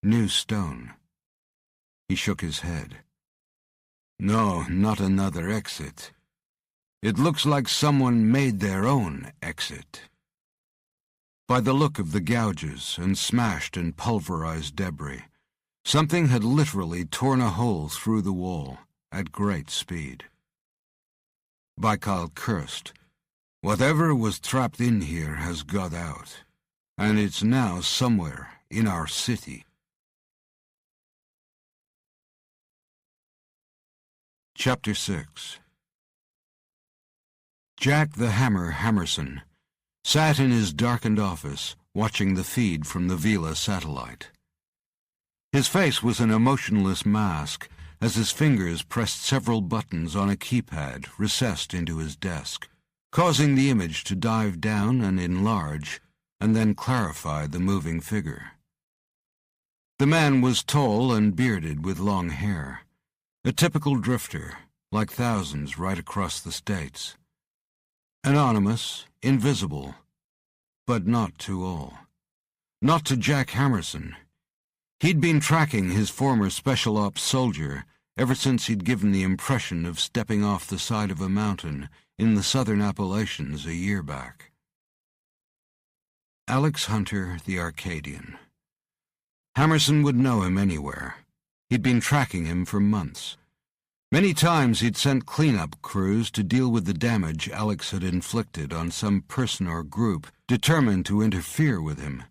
New stone. He shook his head. "No, not another exit. It looks like someone made their own exit." By the look of the gouges and smashed and pulverized debris, something had literally torn a hole through the wall at great speed. Baikal cursed. "Whatever was trapped in here has got out, and it's now somewhere in our city." Chapter 6. Jack the Hammer Hammerson sat in his darkened office watching the feed from the Vela satellite. His face was an emotionless mask as his fingers pressed several buttons on a keypad recessed into his desk, causing the image to dive down and enlarge, and then clarify the moving figure. The man was tall and bearded with long hair, a typical drifter, like thousands right across the states. Anonymous, invisible, but not to all. Not to Jack Hammerson. He'd been tracking his former Special Ops soldier ever since he'd given the impression of stepping off the side of a mountain in the southern Appalachians a year back. Alex Hunter, the Arcadian. Hammerson would know him anywhere. He'd been tracking him for months. Many times he'd sent cleanup crews to deal with the damage Alex had inflicted on some person or group determined to interfere with him.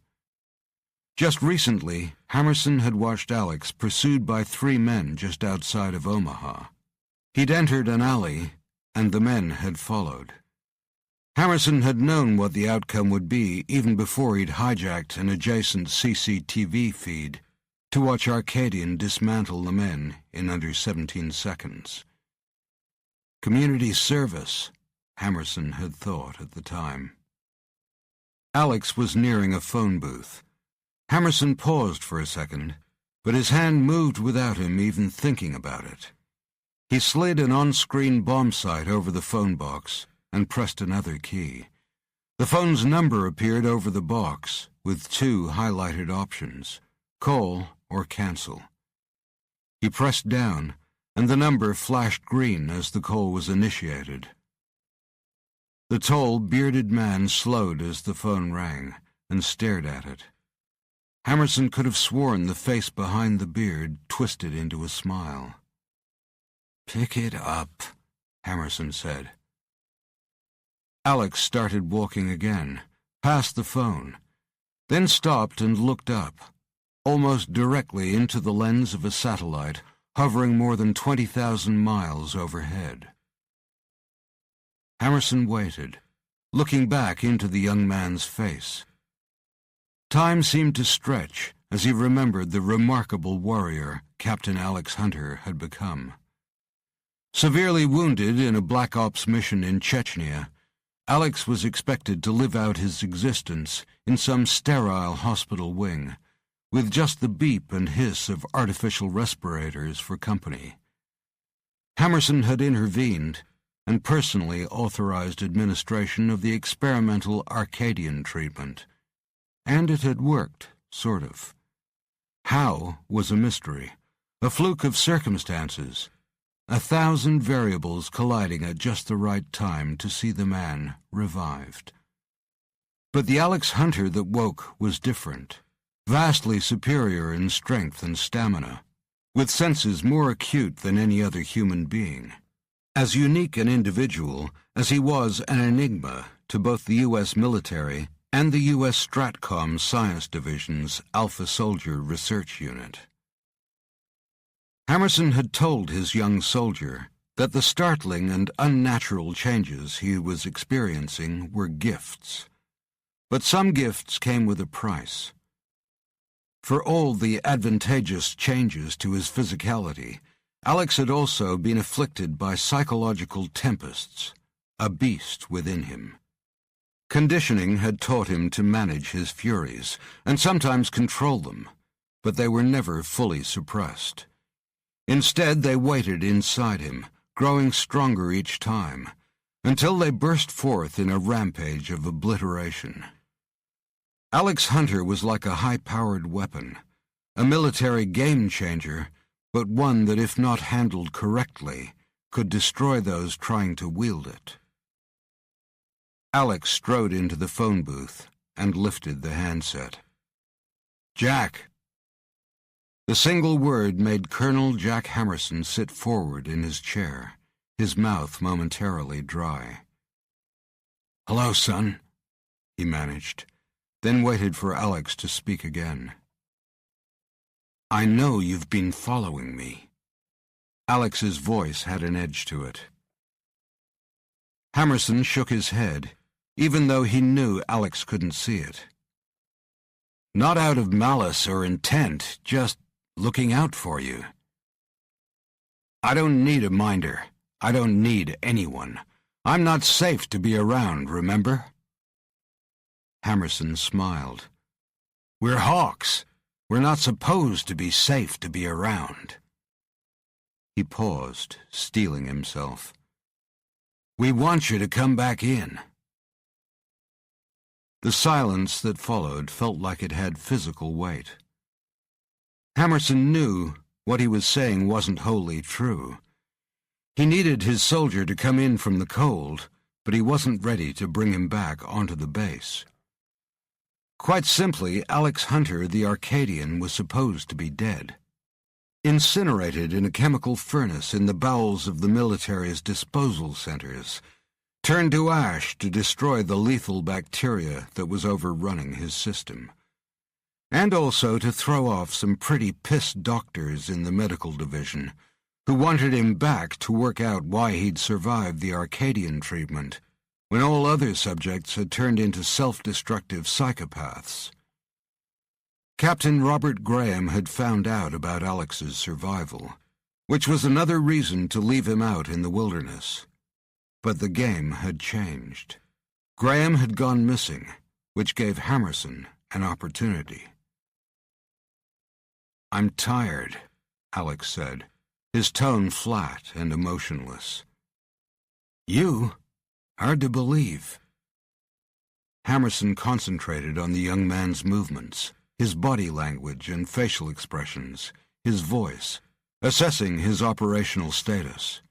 Just recently, Hammerson had watched Alex pursued by 3 men just outside of Omaha. He'd entered an alley, and the men had followed. Hammerson had known what the outcome would be even before he'd hijacked an adjacent CCTV feed to watch Arcadian dismantle the men in under 17 seconds. Community service, Hammerson had thought at the time. Alex was nearing a phone booth, Hammerson paused for a second, but his hand moved without him even thinking about it. He slid an on-screen bomb sight over the phone box and pressed another key. The phone's number appeared over the box, with two highlighted options: call or cancel. He pressed down, and the number flashed green as the call was initiated. The tall, bearded man slowed as the phone rang and stared at it. Hammerson could have sworn the face behind the beard twisted into a smile. "Pick it up," Hammerson said. Alex started walking again, past the phone, then stopped and looked up, almost directly into the lens of a satellite hovering more than 20,000 miles overhead. Hammerson waited, looking back into the young man's face. Time seemed to stretch as he remembered the remarkable warrior Captain Alex Hunter had become. Severely wounded in a Black Ops mission in Chechnya, Alex was expected to live out his existence in some sterile hospital wing, with just the beep and hiss of artificial respirators for company. Hammerson had intervened and personally authorized administration of the experimental Arcadian treatment. And it had worked, sort of. How was a mystery, a fluke of circumstances, 1,000 variables colliding at just the right time to see the man revived. But the Alex Hunter that woke was different, vastly superior in strength and stamina, with senses more acute than any other human being. As unique an individual as he was an enigma to both the U.S. military and the U.S. Stratcom Science Division's Alpha Soldier Research Unit. Hammerson had told his young soldier that the startling and unnatural changes he was experiencing were gifts. But some gifts came with a price. For all the advantageous changes to his physicality, Alex had also been afflicted by psychological tempests, a beast within him. Conditioning had taught him to manage his furies, and sometimes control them, but they were never fully suppressed. Instead, they waited inside him, growing stronger each time, until they burst forth in a rampage of obliteration. Alex Hunter was like a high-powered weapon, a military game-changer, but one that, if not handled correctly, could destroy those trying to wield it. Alex strode into the phone booth and lifted the handset. "Jack." The single word made Colonel Jack Hammerson sit forward in his chair, his mouth momentarily dry. "Hello, son," he managed, then waited for Alex to speak again. "I know you've been following me." Alex's voice had an edge to it. Hammerson shook his head, even though he knew Alex couldn't see it. "Not out of malice or intent, just looking out for you. I don't need a minder. I don't need anyone. I'm not safe to be around, remember?" Hammerson smiled. "We're hawks. We're not supposed to be safe to be around." He paused, steeling himself. "We want you to come back in." The silence that followed felt like it had physical weight. Hammerson knew what he was saying wasn't wholly true. He needed his soldier to come in from the cold, but he wasn't ready to bring him back onto the base. Quite simply, Alex Hunter, the Arcadian, was supposed to be dead. Incinerated in a chemical furnace in the bowels of the military's disposal centers, turned to ash to destroy the lethal bacteria that was overrunning his system. And also to throw off some pretty pissed doctors in the medical division who wanted him back to work out why he'd survived the Arcadian treatment when all other subjects had turned into self-destructive psychopaths. Captain Robert Graham had found out about Alex's survival, which was another reason to leave him out in the wilderness. But the game had changed. Graham had gone missing, which gave Hammerson an opportunity. "I'm tired," Alex said, his tone flat and emotionless. "You? Hard to believe." Hammerson concentrated on the young man's movements, his body language and facial expressions, his voice, assessing his operational status.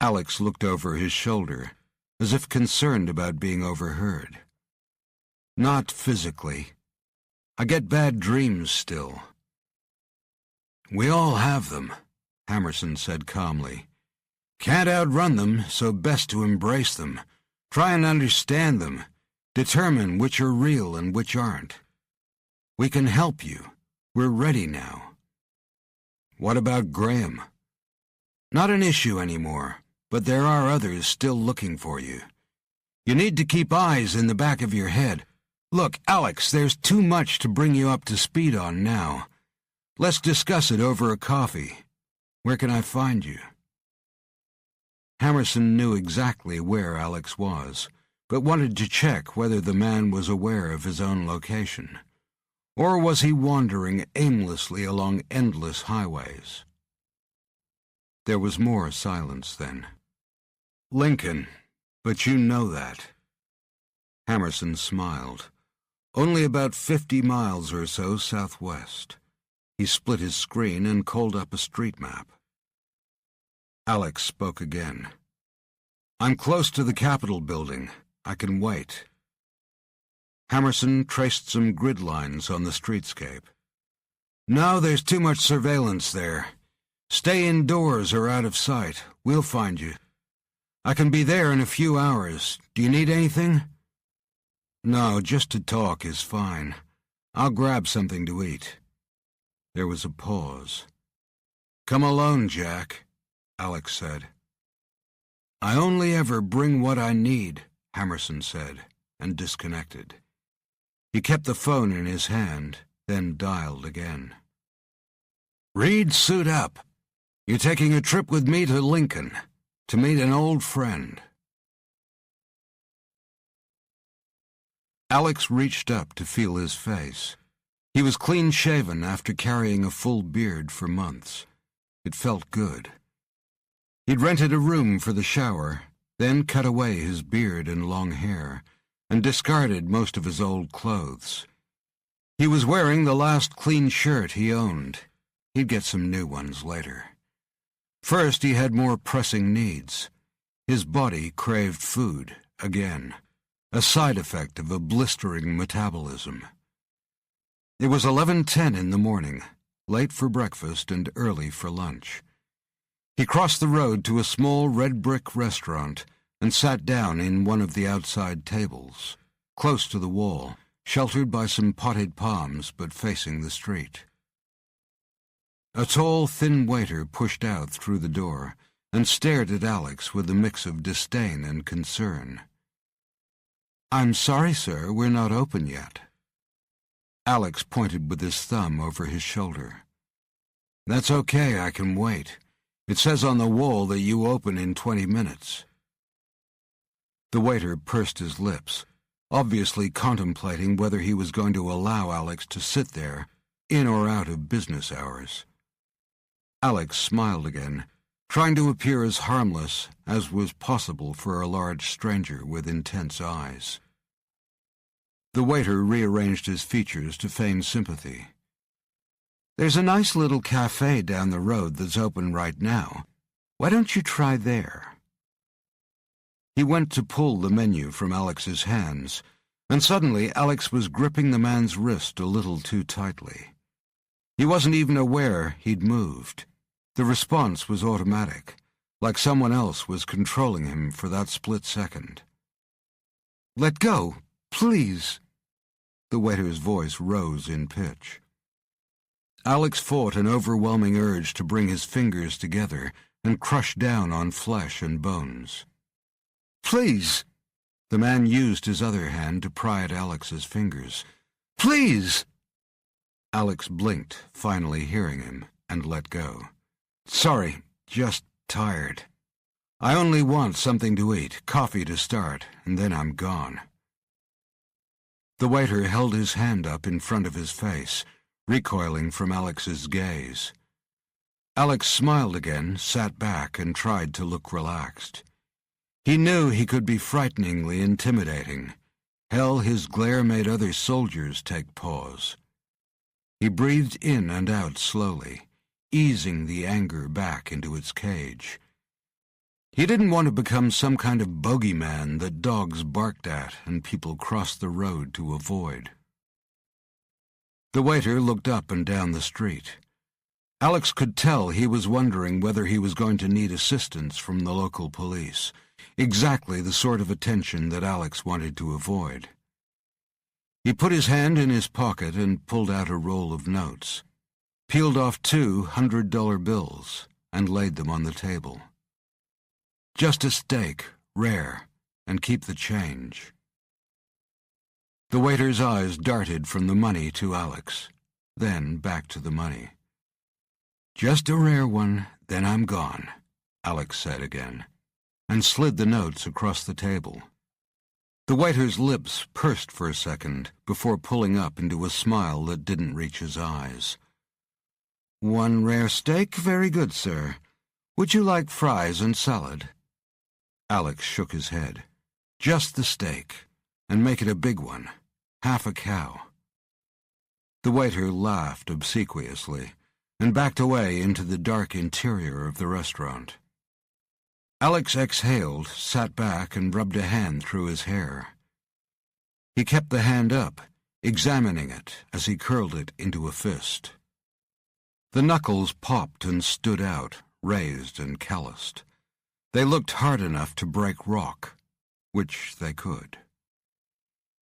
Alex looked over his shoulder, as if concerned about being overheard. "Not physically. I get bad dreams still." "We all have them," Hammerson said calmly. "Can't outrun them, so best to embrace them. Try and understand them. Determine which are real and which aren't. We can help you. We're ready now." "What about Graham?" "Not an issue anymore, but there are others still looking for you. You need to keep eyes in the back of your head. Look, Alex, there's too much to bring you up to speed on now. Let's discuss it over a coffee. Where can I find you?" Hammerson knew exactly where Alex was, but wanted to check whether the man was aware of his own location. Or was he wandering aimlessly along endless highways? There was more silence then. "Lincoln, but you know that." Hammerson smiled. "Only about 50 miles or so southwest." He split his screen and called up a street map. Alex spoke again. "I'm close to the Capitol building. I can wait." Hammerson traced some grid lines on the streetscape. "No, there's too much surveillance there. Stay indoors or out of sight. We'll find you. I can be there in a few hours. Do you need anything?" "No, just to talk is fine. I'll grab something to eat." There was a pause. "Come alone, Jack," Alex said. "I only ever bring what I need," Hammerson said, and disconnected. He kept the phone in his hand, then dialed again. "Reed, suit up. You're taking a trip with me to Lincoln, to meet an old friend." Alex reached up to feel his face. He was clean-shaven after carrying a full beard for months. It felt good. He'd rented a room for the shower, then cut away his beard and long hair, and discarded most of his old clothes. He was wearing the last clean shirt he owned. He'd get some new ones later. First, he had more pressing needs. His body craved food, again, a side effect of a blistering metabolism. It was 11:10 in the morning, late for breakfast and early for lunch. He crossed the road to a small red-brick restaurant and sat down in one of the outside tables, close to the wall, sheltered by some potted palms but facing the street. A tall, thin waiter pushed out through the door and stared at Alex with a mix of disdain and concern. "I'm sorry, sir, we're not open yet." Alex pointed with his thumb over his shoulder. "That's okay, I can wait. It says on the wall that you open in 20 minutes. The waiter pursed his lips, obviously contemplating whether he was going to allow Alex to sit there, in or out of business hours. Alex smiled again, trying to appear as harmless as was possible for a large stranger with intense eyes. The waiter rearranged his features to feign sympathy. "There's a nice little cafe down the road that's open right now. Why don't you try there?" He went to pull the menu from Alex's hands, and suddenly Alex was gripping the man's wrist a little too tightly. He wasn't even aware he'd moved. The response was automatic, like someone else was controlling him for that split second. "Let go, please." The waiter's voice rose in pitch. Alex fought an overwhelming urge to bring his fingers together and crush down on flesh and bones. "Please!" The man used his other hand to pry at Alex's fingers. "Please!" Alex blinked, finally hearing him, and let go. "Sorry, just tired. I only want something to eat, coffee to start, and then I'm gone." The waiter held his hand up in front of his face, recoiling from Alex's gaze. Alex smiled again, sat back, and tried to look relaxed. He knew he could be frighteningly intimidating. Hell, his glare made other soldiers take pause. He breathed in and out slowly, easing the anger back into its cage. He didn't want to become some kind of bogeyman that dogs barked at and people crossed the road to avoid. The waiter looked up and down the street. Alex could tell he was wondering whether he was going to need assistance from the local police, exactly the sort of attention that Alex wanted to avoid. He put his hand in his pocket and pulled out a roll of notes, peeled off 2 $100 bills, and laid them on the table. Just a steak, rare, and keep the change. The waiter's eyes darted from the money to Alex, then back to the money. Just a rare one, then I'm gone, Alex said again, and slid the notes across the table. The waiter's lips pursed for a second before pulling up into a smile that didn't reach his eyes. 1 rare steak, very good, sir. Would you like fries and salad? Alex shook his head. Just the steak, and make it a big one, half a cow. The waiter laughed obsequiously and backed away into the dark interior of the restaurant. Alex exhaled, sat back, and rubbed a hand through his hair. He kept the hand up, examining it as he curled it into a fist. The knuckles popped and stood out, raised and calloused. They looked hard enough to break rock, which they could.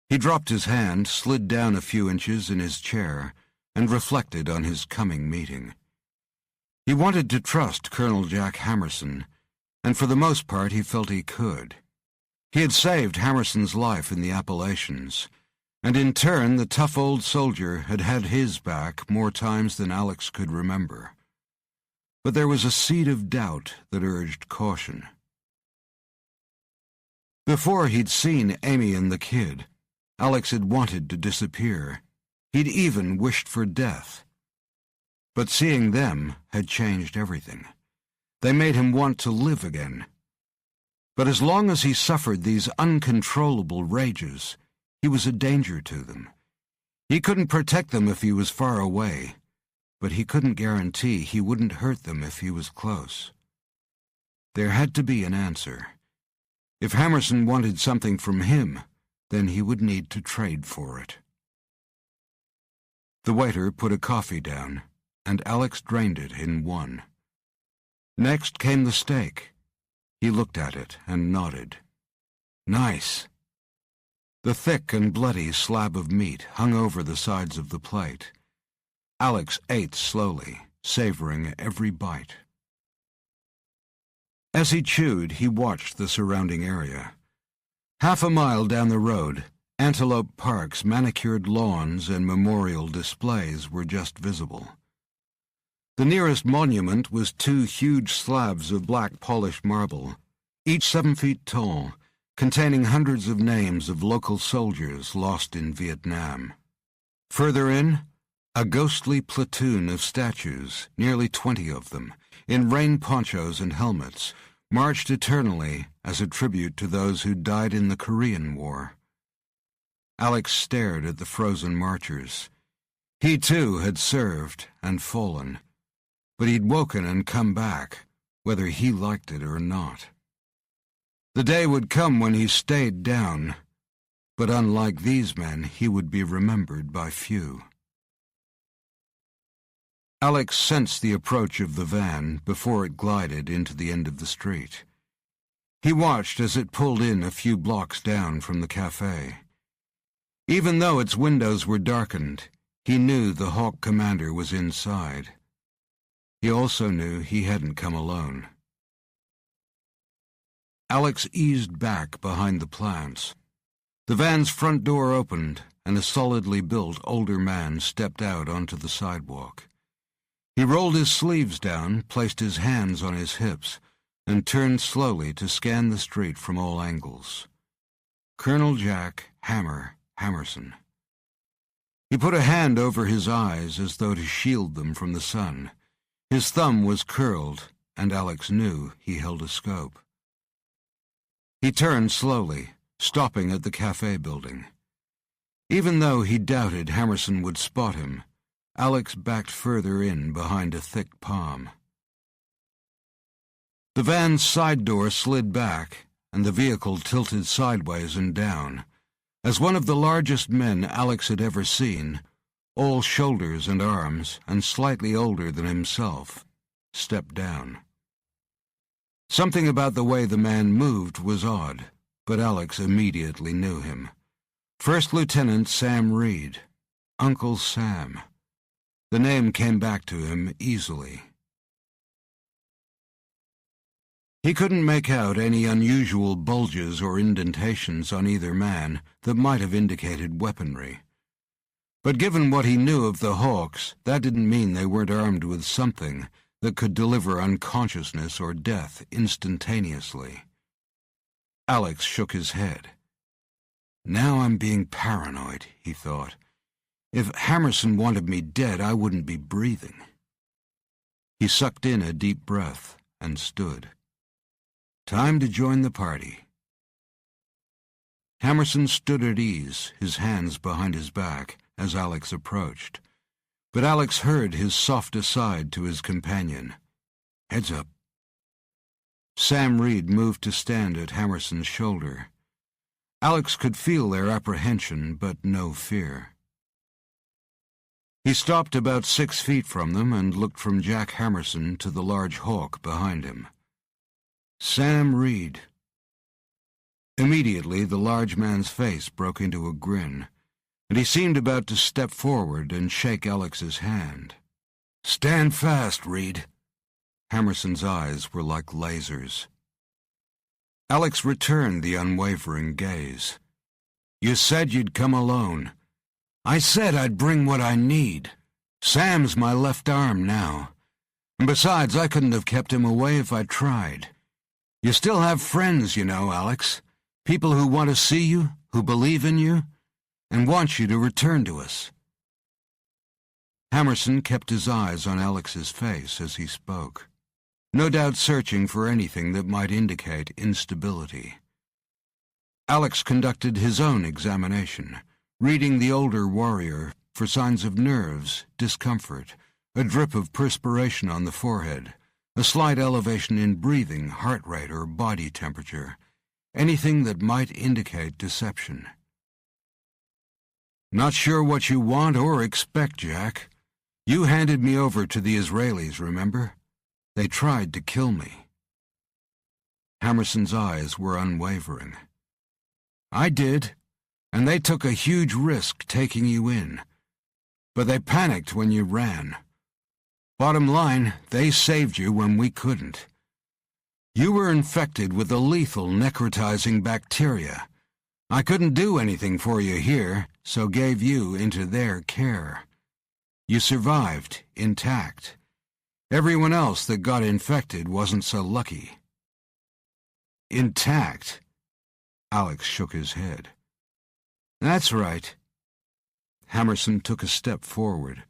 He dropped his hand, slid down a few inches in his chair, and reflected on his coming meeting. He wanted to trust Colonel Jack Hammerson, and for the most part he felt he could. He had saved Hammerson's life in the Appalachians, and in turn the tough old soldier had had his back more times than Alex could remember. But there was a seed of doubt that urged caution. Before he'd seen Amy and the kid, Alex had wanted to disappear. He'd even wished for death. But seeing them had changed everything. They made him want to live again. But as long as he suffered these uncontrollable rages, he was a danger to them. He couldn't protect them if he was far away, but he couldn't guarantee he wouldn't hurt them if he was close. There had to be an answer. If Hammerson wanted something from him, then he would need to trade for it. The waiter put a coffee down, and Alex drained it in one. Next came the steak. He looked at it and nodded. Nice. The thick and bloody slab of meat hung over the sides of the plate. Alex ate slowly, savoring every bite. As he chewed, he watched the surrounding area. Half a mile down the road, Antelope Park's manicured lawns and memorial displays were just visible. The nearest monument was 2 huge slabs of black polished marble, each 7 feet tall, containing hundreds of names of local soldiers lost in Vietnam. Further in, a ghostly platoon of statues, nearly 20 of them, in rain ponchos and helmets, marched eternally as a tribute to those who died in the Korean War. Alex stared at the frozen marchers. He too had served and fallen, but he'd woken and come back, whether he liked it or not. The day would come when he stayed down, but unlike these men, he would be remembered by few. Alex sensed the approach of the van before it glided into the end of the street. He watched as it pulled in a few blocks down from the cafe. Even though its windows were darkened, he knew the Hawk commander was inside. He also knew he hadn't come alone. Alex eased back behind the plants. The van's front door opened, and a solidly built older man stepped out onto the sidewalk. He rolled his sleeves down, placed his hands on his hips, and turned slowly to scan the street from all angles. Colonel Jack Hammerson. He put a hand over his eyes as though to shield them from the sun. His thumb was curled, and Alex knew he held a scope. He turned slowly, stopping at the cafe building. Even though he doubted Hammerson would spot him, Alex backed further in behind a thick palm. The van's side door slid back, and the vehicle tilted sideways and down, as one of the largest men Alex had ever seen, all shoulders and arms and slightly older than himself, stepped down. Something about the way the man moved was odd, but Alex immediately knew him. First Lieutenant Sam Reed, Uncle Sam. The name came back to him easily. He couldn't make out any unusual bulges or indentations on either man that might have indicated weaponry. But given what he knew of the Hawks, that didn't mean they weren't armed with something that could deliver unconsciousness or death instantaneously. Alex shook his head. Now I'm being paranoid, he thought. If Hammerson wanted me dead, I wouldn't be breathing. He sucked in a deep breath and stood. Time to join the party. Hammerson stood at ease, his hands behind his back, as Alex approached. But Alex heard his soft aside to his companion. Heads up. Sam Reed moved to stand at Hammerson's shoulder. Alex could feel their apprehension, but no fear. He stopped about 6 feet from them and looked from Jack Hammerson to the large hawk behind him. Sam Reed. Immediately, the large man's face broke into a grin, and he seemed about to step forward and shake Alex's hand. Stand fast, Reed. Hammerson's eyes were like lasers. Alex returned the unwavering gaze. You said you'd come alone. I said I'd bring what I need. Sam's my left arm now. And besides, I couldn't have kept him away if I tried. You still have friends, you know, Alex. People who want to see you, who believe in you, and want you to return to us. Hammerson kept his eyes on Alex's face as he spoke, no doubt searching for anything that might indicate instability. Alex conducted his own examination, reading the older warrior for signs of nerves, discomfort, a drip of perspiration on the forehead, a slight elevation in breathing, heart rate, or body temperature, anything that might indicate deception. Not sure what you want or expect, Jack. You handed me over to the Israelis, remember? They tried to kill me. Hammerson's eyes were unwavering. I did, and they took a huge risk taking you in. But they panicked when you ran. Bottom line, they saved you when we couldn't. You were infected with a lethal necrotizing bacteria. I couldn't do anything for you here, so gave you into their care. You survived, intact. Everyone else that got infected wasn't so lucky. Intact? Alex shook his head. That's right. Hammerson took a step forward.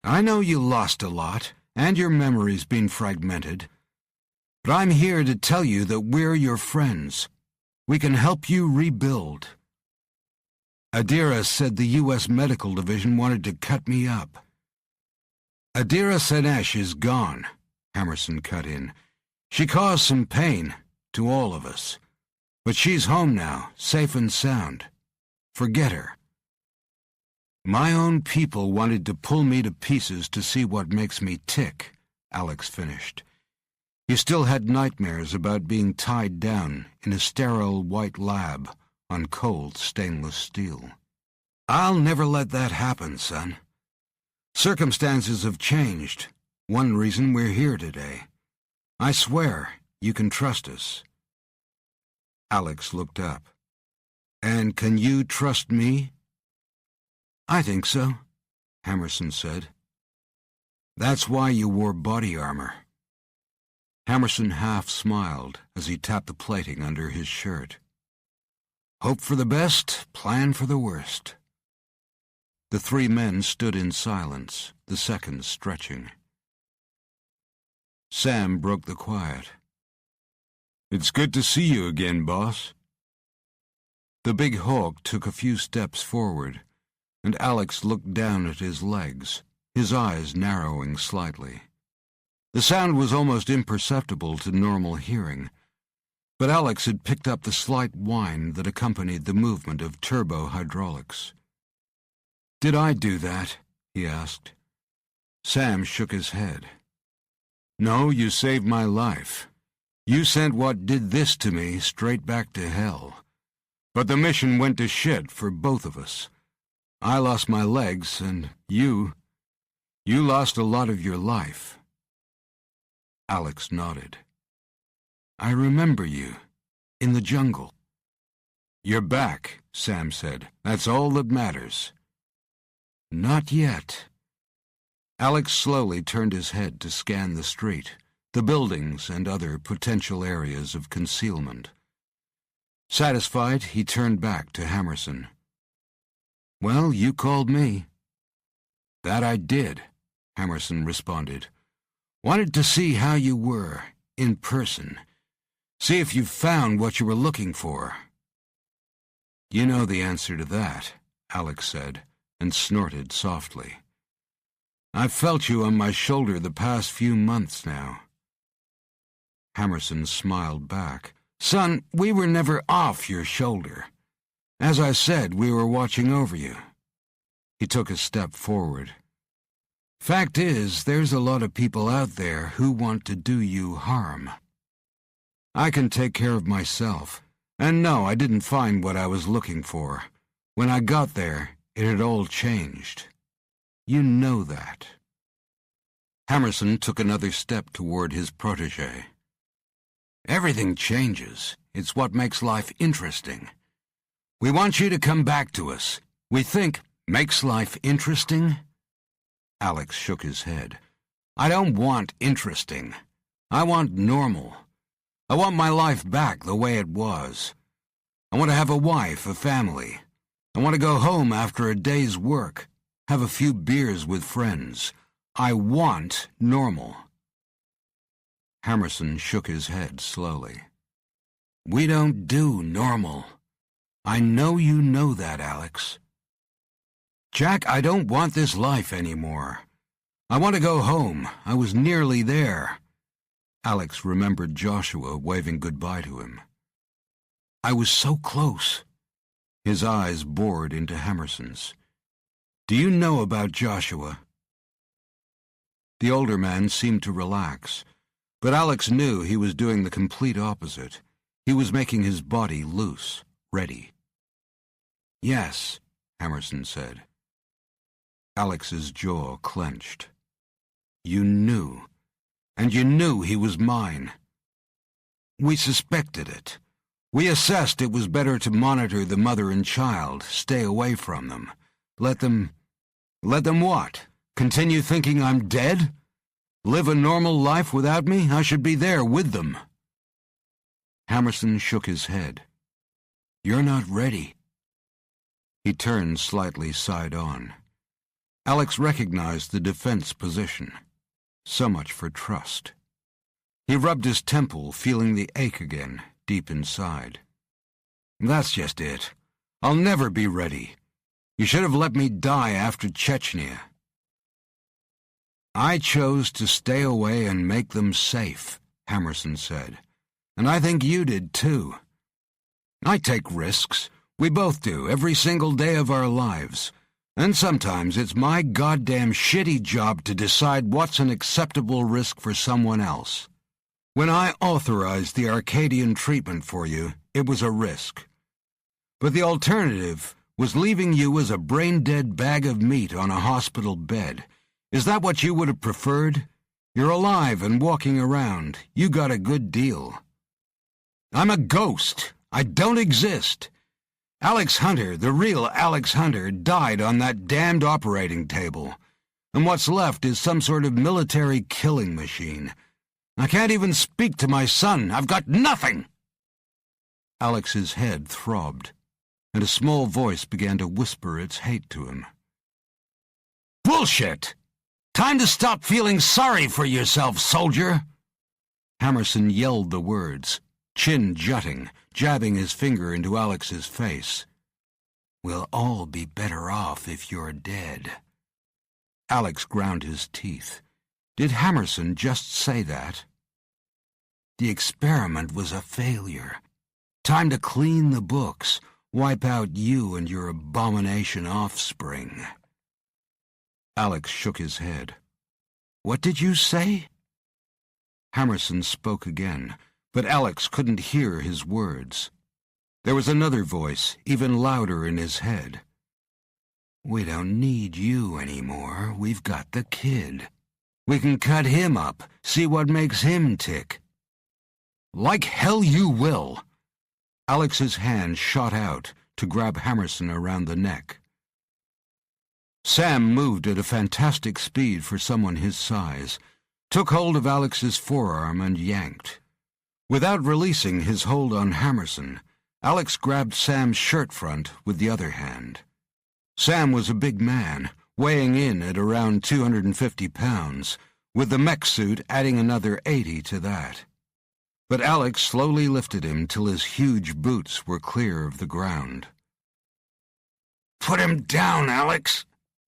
I know you lost a lot, and your memory's been fragmented. But I'm here to tell you that we're your friends. We can help you rebuild. Adira said the U.S. Medical Division wanted to cut me up. Adira Sanesh is gone, Hammerson cut in. She caused some pain to all of us. But she's home now, safe and sound. Forget her. My own people wanted to pull me to pieces to see what makes me tick, Alex finished. He still had nightmares about being tied down in a sterile white lab on cold stainless steel. I'll never let that happen, son. Circumstances have changed. One reason we're here today. I swear, you can trust us. Alex looked up. And can you trust me? I think so, Hammerson said. That's why you wore body armor. Hammerson half smiled as he tapped the plating under his shirt. Hope for the best, plan for the worst. The three men stood in silence, the seconds stretching. Sam broke the quiet. "It's good to see you again, boss." The big hawk took a few steps forward, and Alex looked down at his legs, his eyes narrowing slightly. The sound was almost imperceptible to normal hearing, but Alex had picked up the slight whine that accompanied the movement of turbo-hydraulics. "Did I do that?" he asked. Sam shook his head. "No, you saved my life. You sent what did this to me straight back to hell. But the mission went to shit for both of us. I lost my legs, and you lost a lot of your life." Alex nodded. "I remember you, in the jungle." "You're back," Sam said. "That's all that matters." "Not yet." Alex slowly turned his head to scan the street, the buildings and other potential areas of concealment. Satisfied, he turned back to Hammerson. "Well, you called me." "That I did," Hammerson responded. "Wanted to see how you were, in person. See if you found what you were looking for." "You know the answer to that," Alex said, and snorted softly. "I've felt you on my shoulder the past few months now." Hammerson smiled back. "Son, we were never off your shoulder. As I said, we were watching over you." He took a step forward. "Fact is, there's a lot of people out there who want to do you harm. I can take care of myself, and no, I didn't find what I was looking for. When I got there, it had all changed. You know that." Hammerson took another step toward his protégé. "Everything changes. It's what makes life interesting. We want you to come back to us. We think makes life interesting?" Alex shook his head. "I don't want interesting. I want normal. I want my life back the way it was. I want to have a wife, a family. I want to go home after a day's work, have a few beers with friends. I want normal." Hammerson shook his head slowly. "We don't do normal. I know you know that, Alex." "Jack, I don't want this life anymore. I want to go home. I was nearly there." Alex remembered Joshua waving goodbye to him. "I was so close." His eyes bored into Hammerson's. "Do you know about Joshua?" The older man seemed to relax, but Alex knew he was doing the complete opposite. He was making his body loose, ready. "Yes," Hammerson said. Alex's jaw clenched. "You knew, and you knew he was mine." "We suspected it. We assessed it was better to monitor the mother and child, stay away from them. Let them what? Continue thinking I'm dead? Live a normal life without me? I should be there with them." Hammerson shook his head. "You're not ready." He turned slightly side-on. Alex recognized the defense position. So much for trust. He rubbed his temple, feeling the ache again, deep inside. "That's just it. I'll never be ready. You should have let me die after Chechnya." "I chose to stay away and make them safe," Hammerson said. "And I think you did too. I take risks. We both do, every single day of our lives. And sometimes it's my goddamn shitty job to decide what's an acceptable risk for someone else. When I authorized the Arcadian treatment for you, it was a risk. But the alternative was leaving you as a brain-dead bag of meat on a hospital bed. Is that what you would have preferred? You're alive and walking around. You got a good deal. I'm a ghost. I don't exist. Alex Hunter, the real Alex Hunter, died on that damned operating table. And what's left is some sort of military killing machine. I can't even speak to my son. I've got nothing!" Alex's head throbbed, and a small voice began to whisper its hate to him. Bullshit! Time to stop feeling sorry for yourself, soldier! Hammerson yelled the words, chin jutting, jabbing his finger into Alex's face. We'll all be better off if you're dead. Alex ground his teeth. Did Hammerson just say that? The experiment was a failure. Time to clean the books, wipe out you and your abomination offspring. Alex shook his head. What did you say? Hammerson spoke again, but Alex couldn't hear his words. There was another voice, even louder in his head. We don't need you anymore. We've got the kid. We can cut him up, see what makes him tick. Like hell you will. Alex's hand shot out to grab Hammerson around the neck. Sam moved at a fantastic speed for someone his size, took hold of Alex's forearm and yanked. Without releasing his hold on Hammerson, Alex grabbed Sam's shirt front with the other hand. Sam was a big man, weighing in at around 250 pounds, with the mech suit adding another 80 to that. But Alex slowly lifted him till his huge boots were clear of the ground. "Put him down, Alex,"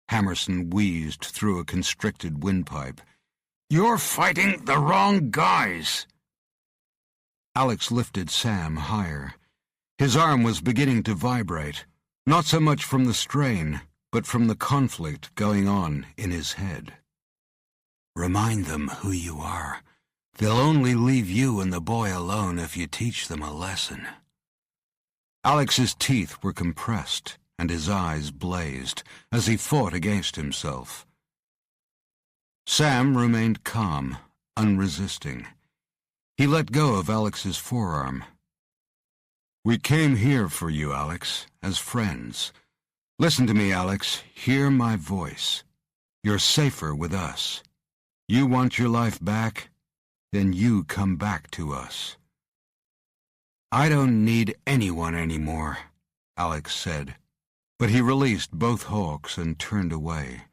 Hammerson wheezed through a constricted windpipe. "You're fighting the wrong guys." Alex lifted Sam higher. His arm was beginning to vibrate, not so much from the strain, but from the conflict going on in his head. "Remind them who you are. They'll only leave you and the boy alone if you teach them a lesson." Alex's teeth were compressed, and his eyes blazed as he fought against himself. Sam remained calm, unresisting. He let go of Alex's forearm. "We came here for you, Alex, as friends. Listen to me, Alex. Hear my voice. You're safer with us. You want your life back? Then you come back to us." "I don't need anyone anymore," Alex said, but he released both hawks and turned away.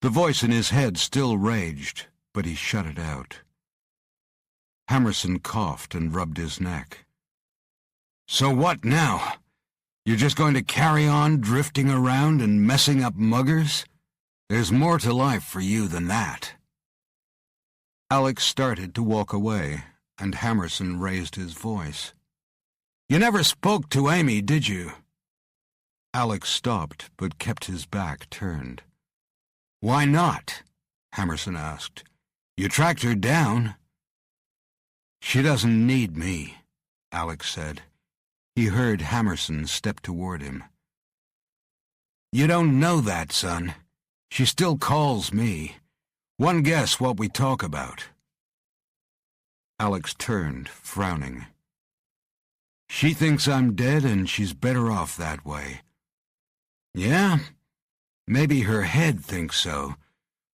The voice in his head still raged, but he shut it out. Hammerson coughed and rubbed his neck. "So what now? You're just going to carry on drifting around and messing up muggers? There's more to life for you than that." Alex started to walk away, and Hammerson raised his voice. "You never spoke to Amy, did you?" Alex stopped, but kept his back turned. "Why not?" Hammerson asked. "You tracked her down." "She doesn't need me," Alex said. He heard Hammerson step toward him. "You don't know that, son. She still calls me. One guess what we talk about." Alex turned, frowning. "She thinks I'm dead and she's better off that way." "Yeah, maybe her head thinks so,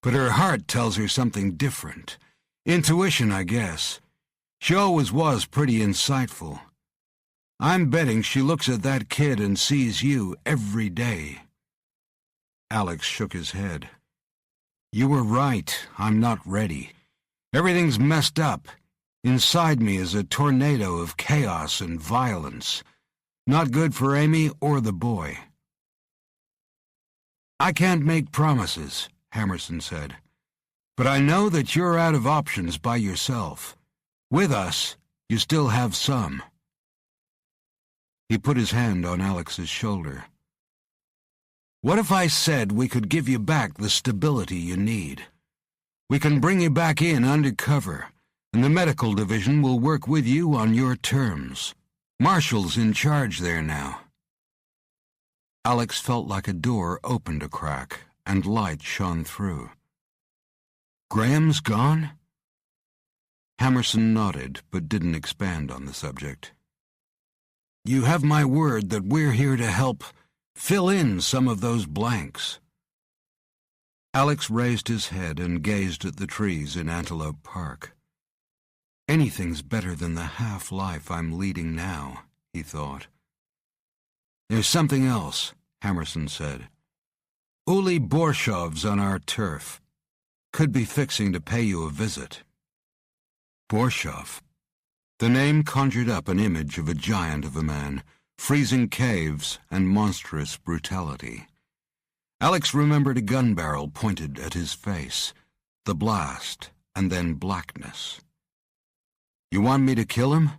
but her heart tells her something different. Intuition, I guess. She always was pretty insightful. I'm betting she looks at that kid and sees you every day." Alex shook his head. "You were right. I'm not ready. Everything's messed up. Inside me is a tornado of chaos and violence. Not good for Amy or the boy." "I can't make promises," Hammerson said. "But I know that you're out of options by yourself. With us, you still have some." He put his hand on Alex's shoulder. "What if I said we could give you back the stability you need? We can bring you back in undercover, and the medical division will work with you on your terms. Marshall's in charge there now." Alex felt like a door opened a crack, and light shone through. "Graham's gone?" Hammerson nodded, but didn't expand on the subject. "You have my word that we're here to help fill in some of those blanks." Alex raised his head and gazed at the trees in Antelope Park. "Anything's better than the half-life I'm leading now," he thought. "There's something else," Hammerson said. Uli Borshov's on our turf. Could be fixing to pay you a visit. Borshov. The name conjured up an image of a giant of a man, freezing caves and monstrous brutality. Alex remembered a gun barrel pointed at his face, the blast, and then blackness. You want me to kill him?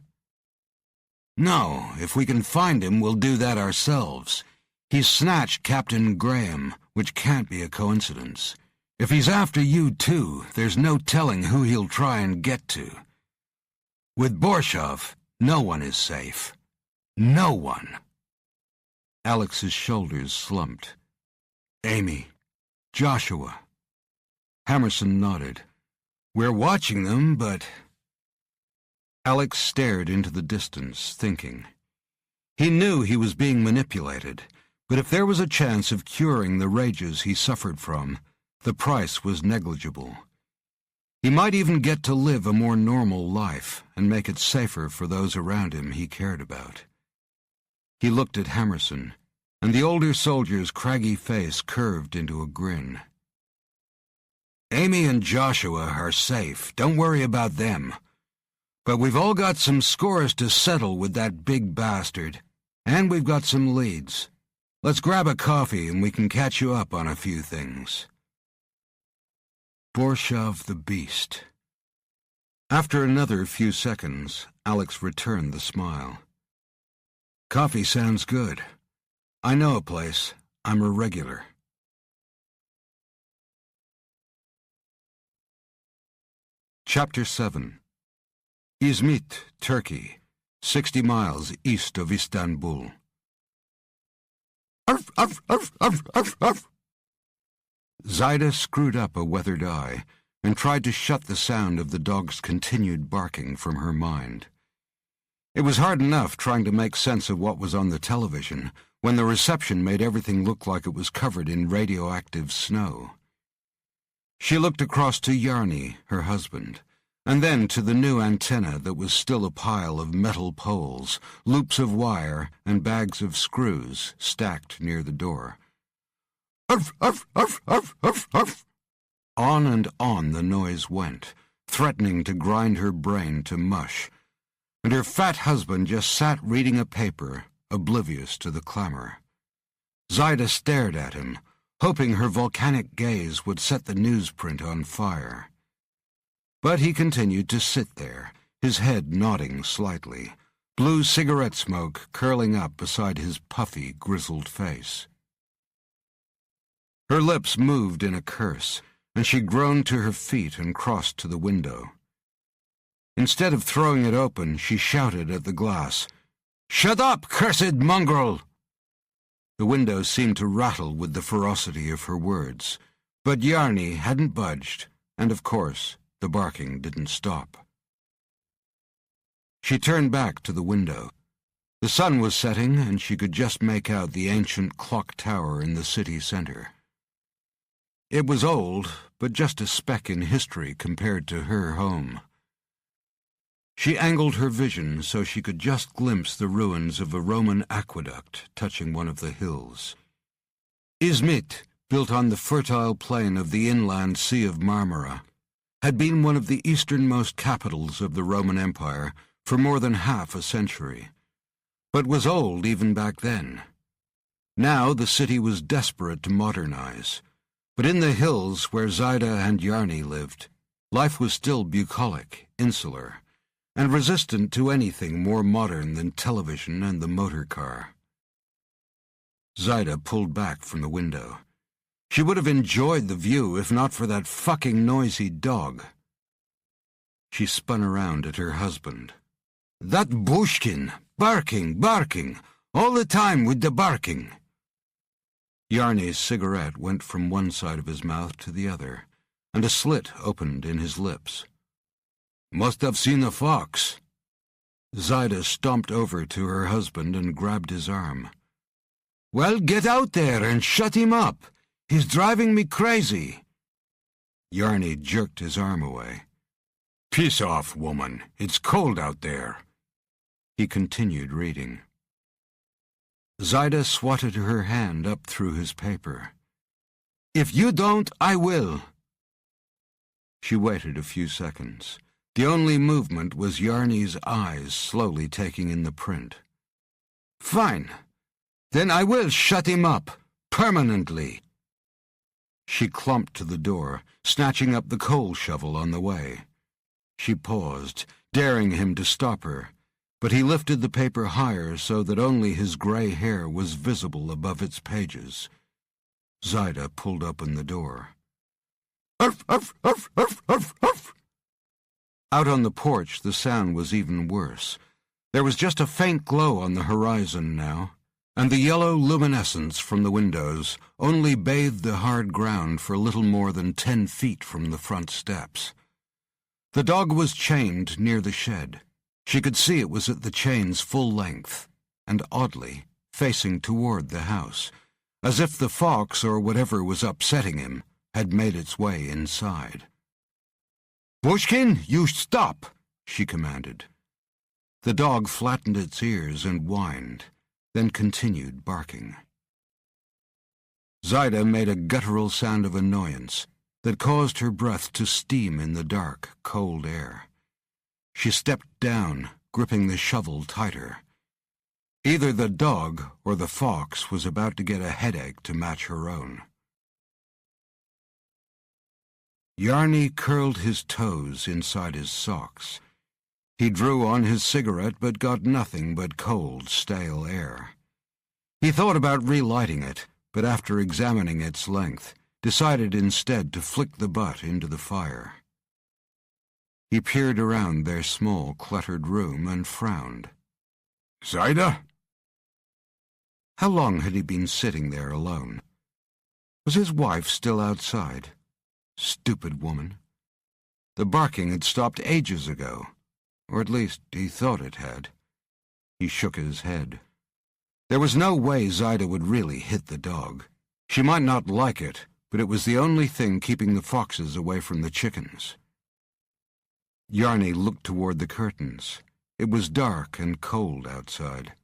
No, if we can find him, we'll do that ourselves. He's snatched Captain Graham, which can't be a coincidence. If he's after you too, there's no telling who he'll try and get to. With Borshov, no one is safe. No one. Alex's shoulders slumped. Amy. Joshua. Hammerson nodded. We're watching them, but... Alex stared into the distance, thinking. He knew he was being manipulated, but if there was a chance of curing the rages he suffered from, the price was negligible. He might even get to live a more normal life and make it safer for those around him he cared about. He looked at Hammerson, and the older soldier's craggy face curved into a grin. Amy and Joshua are safe. Don't worry about them. But we've all got some scores to settle with that big bastard, and we've got some leads. Let's grab a coffee and we can catch you up on a few things. Borshov the Beast. After another few seconds, Alex returned the smile. Coffee sounds good. I know a place. I'm a regular. Chapter 7. Izmit, Turkey, 60 miles east of Istanbul. Arf, arf, arf, arf, arf, arf. Zaida screwed up a weathered eye and tried to shut the sound of the dog's continued barking from her mind. It was hard enough trying to make sense of what was on the television when the reception made everything look like it was covered in radioactive snow. She looked across to Yarny, her husband, and then to the new antenna that was still a pile of metal poles, loops of wire, and bags of screws stacked near the door. Arf, arf, arf, arf, arf, arf. On and on the noise went, threatening to grind her brain to mush, and her fat husband just sat reading a paper, oblivious to the clamor. Zaida stared at him, hoping her volcanic gaze would set the newsprint on fire. But he continued to sit there, his head nodding slightly, blue cigarette smoke curling up beside his puffy, grizzled face. Her lips moved in a curse, and she groaned to her feet and crossed to the window. Instead of throwing it open, she shouted at the glass, "Shut up, cursed mongrel!" The window seemed to rattle with the ferocity of her words, but Yarny hadn't budged, and of course, the barking didn't stop. She turned back to the window. The sun was setting, and she could just make out the ancient clock tower in the city center. It was old, but just a speck in history compared to her home. She angled her vision so she could just glimpse the ruins of a Roman aqueduct touching one of the hills. Izmit, built on the fertile plain of the inland Sea of Marmara, had been one of the easternmost capitals of the Roman Empire for more than half a century, but was old even back then. Now the city was desperate to modernize, but in the hills where Zaida and Yarny lived, life was still bucolic, insular, and resistant to anything more modern than television and the motor car. Zaida pulled back from the window. She would have enjoyed the view if not for that fucking noisy dog. She spun around at her husband. That bushkin! Barking, barking! All the time with the barking! Yarny's cigarette went from one side of his mouth to the other, and a slit opened in his lips. Must have seen a fox. Zaida stomped over to her husband and grabbed his arm. Well, get out there and shut him up. He's driving me crazy. Yarny jerked his arm away. Piss off, woman. It's cold out there. He continued reading. Zaida swatted her hand up through his paper. If you don't, I will." She waited a few seconds. The only movement was Yarny's eyes slowly taking in the print. "Fine. Then I will shut him up, permanently." She clumped to the door, snatching up the coal shovel on the way. She paused, daring him to stop her, but he lifted the paper higher so that only his gray hair was visible above its pages. Zaida pulled open the door. "Urf, urf, urf, urf, urf, urf." Out on the porch, the sound was even worse. There was just a faint glow on the horizon now, and the yellow luminescence from the windows only bathed the hard ground for little more than 10 feet from the front steps. The dog was chained near the shed. She could see it was at the chain's full length, and oddly, facing toward the house, as if the fox or whatever was upsetting him had made its way inside. "Bushkin, you stop," she commanded. The dog flattened its ears and whined, then continued barking. Zaida made a guttural sound of annoyance that caused her breath to steam in the dark, cold air. She stepped down, gripping the shovel tighter. Either the dog or the fox was about to get a headache to match her own. Yarny curled his toes inside his socks. He drew on his cigarette but got nothing but cold, stale air. He thought about relighting it, but after examining its length, decided instead to flick the butt into the fire. He peered around their small, cluttered room and frowned. "Zaida?" How long had he been sitting there alone? Was his wife still outside? Stupid woman. The barking had stopped ages ago, or at least he thought it had. He shook his head. There was no way Zaida would really hit the dog. She might not like it, but it was the only thing keeping the foxes away from the chickens. Yarny looked toward the curtains. It was dark and cold outside.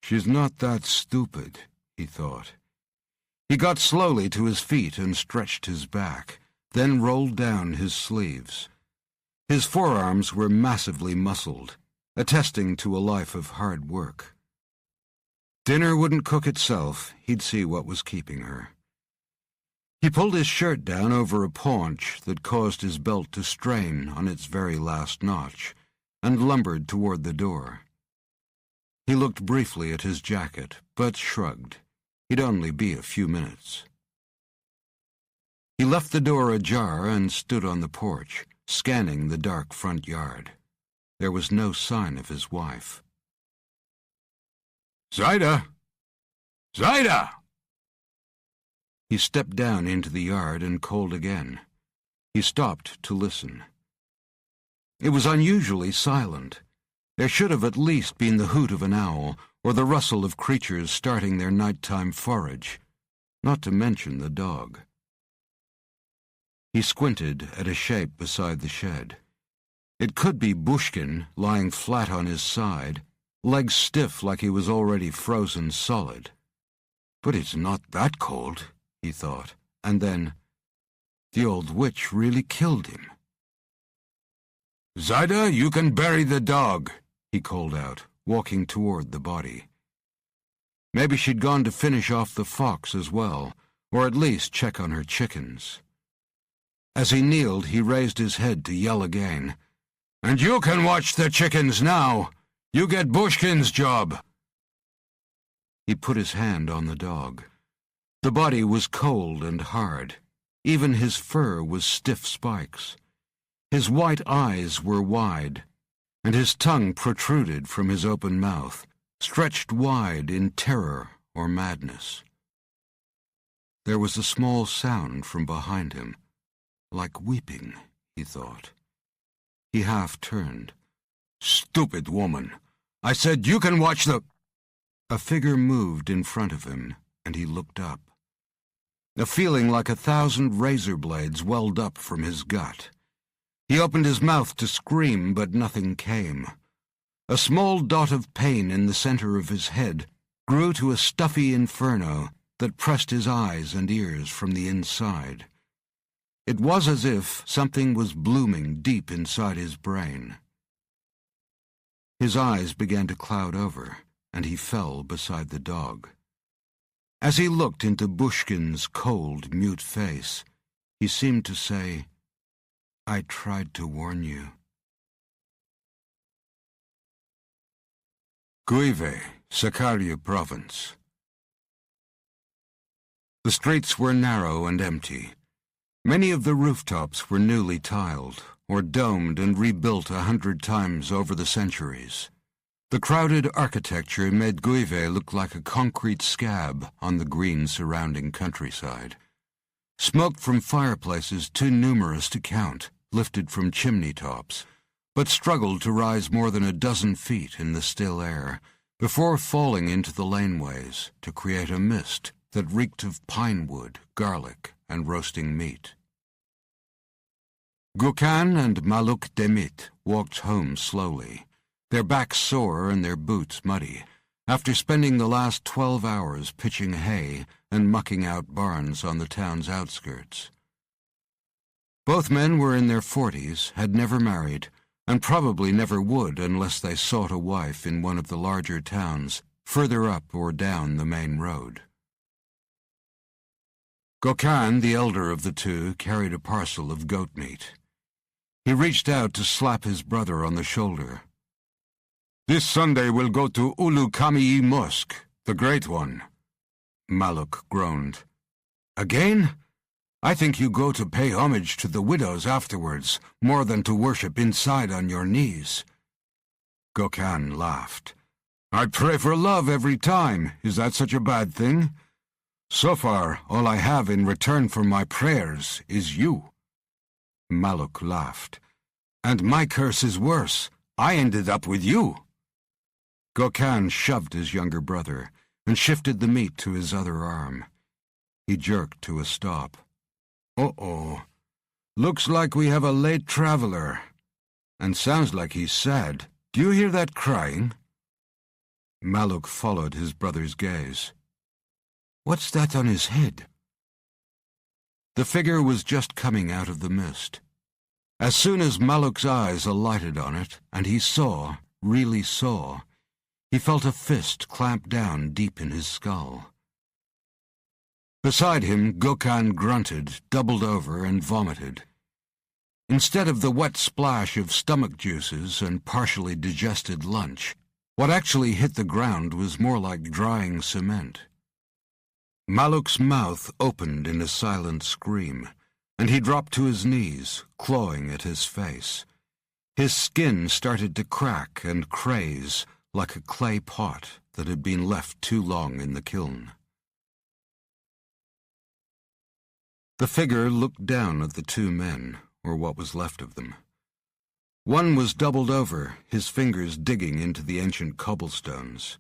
"She's not that stupid," he thought. He got slowly to his feet and stretched his back, then rolled down his sleeves. His forearms were massively muscled, attesting to a life of hard work. Dinner wouldn't cook itself. He'd see what was keeping her. He pulled his shirt down over a paunch that caused his belt to strain on its very last notch, and lumbered toward the door. He looked briefly at his jacket, but shrugged. He'd only be a few minutes. He left the door ajar and stood on the porch, scanning the dark front yard. There was no sign of his wife. "Zaida! Zaida!" He stepped down into the yard and called again. He stopped to listen. It was unusually silent. There should have at least been the hoot of an owl or the rustle of creatures starting their nighttime forage, not to mention the dog. He squinted at a shape beside the shed. It could be Bushkin lying flat on his side, legs stiff like he was already frozen solid. But it's not that cold, he thought, and then, the old witch really killed him. "Zaida, you can bury the dog," he called out, walking toward the body. Maybe she'd gone to finish off the fox as well, or at least check on her chickens. As he kneeled, he raised his head to yell again. "And you can watch the chickens now! You get Bushkin's job!" He put his hand on the dog. The body was cold and hard. Even his fur was stiff spikes. His white eyes were wide, and his tongue protruded from his open mouth, stretched wide in terror or madness. There was a small sound from behind him, like weeping, he thought. He half turned. "Stupid woman! I said you can watch the—" A figure moved in front of him, and he looked up. A feeling like 1,000 razor blades welled up from his gut. He opened his mouth to scream, but nothing came. A small dot of pain in the center of his head grew to a stuffy inferno that pressed his eyes and ears from the inside. It was as if something was blooming deep inside his brain. His eyes began to cloud over, and he fell beside the dog. As he looked into Bushkin's cold, mute face, he seemed to say, "I tried to warn you." Guive, Sakarya Province. The streets were narrow and empty. Many of the rooftops were newly tiled, or domed and rebuilt 100 times over the centuries. The crowded architecture made Guive look like a concrete scab on the green surrounding countryside. Smoke from fireplaces too numerous to count lifted from chimney tops, but struggled to rise more than a dozen feet in the still air before falling into the laneways to create a mist that reeked of pine wood, garlic, and roasting meat. Gorgon and Maluk Demit walked home slowly, their backs sore and their boots muddy, after spending the last 12 hours pitching hay and mucking out barns on the town's outskirts. Both men were in their 40s, had never married, and probably never would unless they sought a wife in one of the larger towns, further up or down the main road. Gorgon, the elder of the two, carried a parcel of goat meat. He reached out to slap his brother on the shoulder. "This Sunday we'll go to Ulu Kamii Mosque, the Great One." Maluk groaned. "Again? I think you go to pay homage to the widows afterwards, more than to worship inside on your knees." Gorgon laughed. "I pray for love every time. Is that such a bad thing? So far, all I have in return for my prayers is you." Maluk laughed. "And my curse is worse. I ended up with you." Gorgon shoved his younger brother and shifted the meat to his other arm. He jerked to a stop. "Uh-oh. Looks like we have a late traveler. And sounds like he's sad. Do you hear that crying?" Maluk followed his brother's gaze. "What's that on his head?" The figure was just coming out of the mist. As soon as Maluk's eyes alighted on it, and he saw, really saw, he felt a fist clamp down deep in his skull. Beside him, Gorgon grunted, doubled over, and vomited. Instead of the wet splash of stomach juices and partially digested lunch, what actually hit the ground was more like drying cement. Maluk's mouth opened in a silent scream, and he dropped to his knees, clawing at his face. His skin started to crack and craze like a clay pot that had been left too long in the kiln. The figure looked down at the two men, or what was left of them. One was doubled over, his fingers digging into the ancient cobblestones.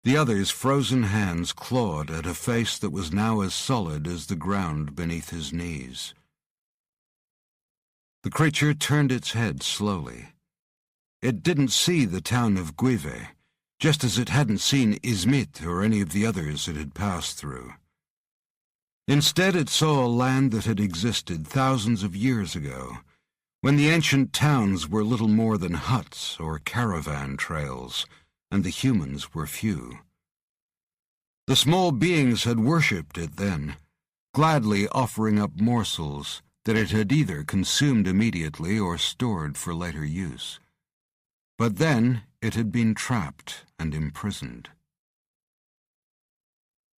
The other's frozen hands clawed at a face that was now as solid as the ground beneath his knees. The creature turned its head slowly. It didn't see the town of Guive, just as it hadn't seen Izmit or any of the others it had passed through. Instead, it saw a land that had existed thousands of years ago, when the ancient towns were little more than huts or caravan trails, and the humans were few. The small beings had worshipped it then, gladly offering up morsels that it had either consumed immediately or stored for later use. But then it had been trapped and imprisoned.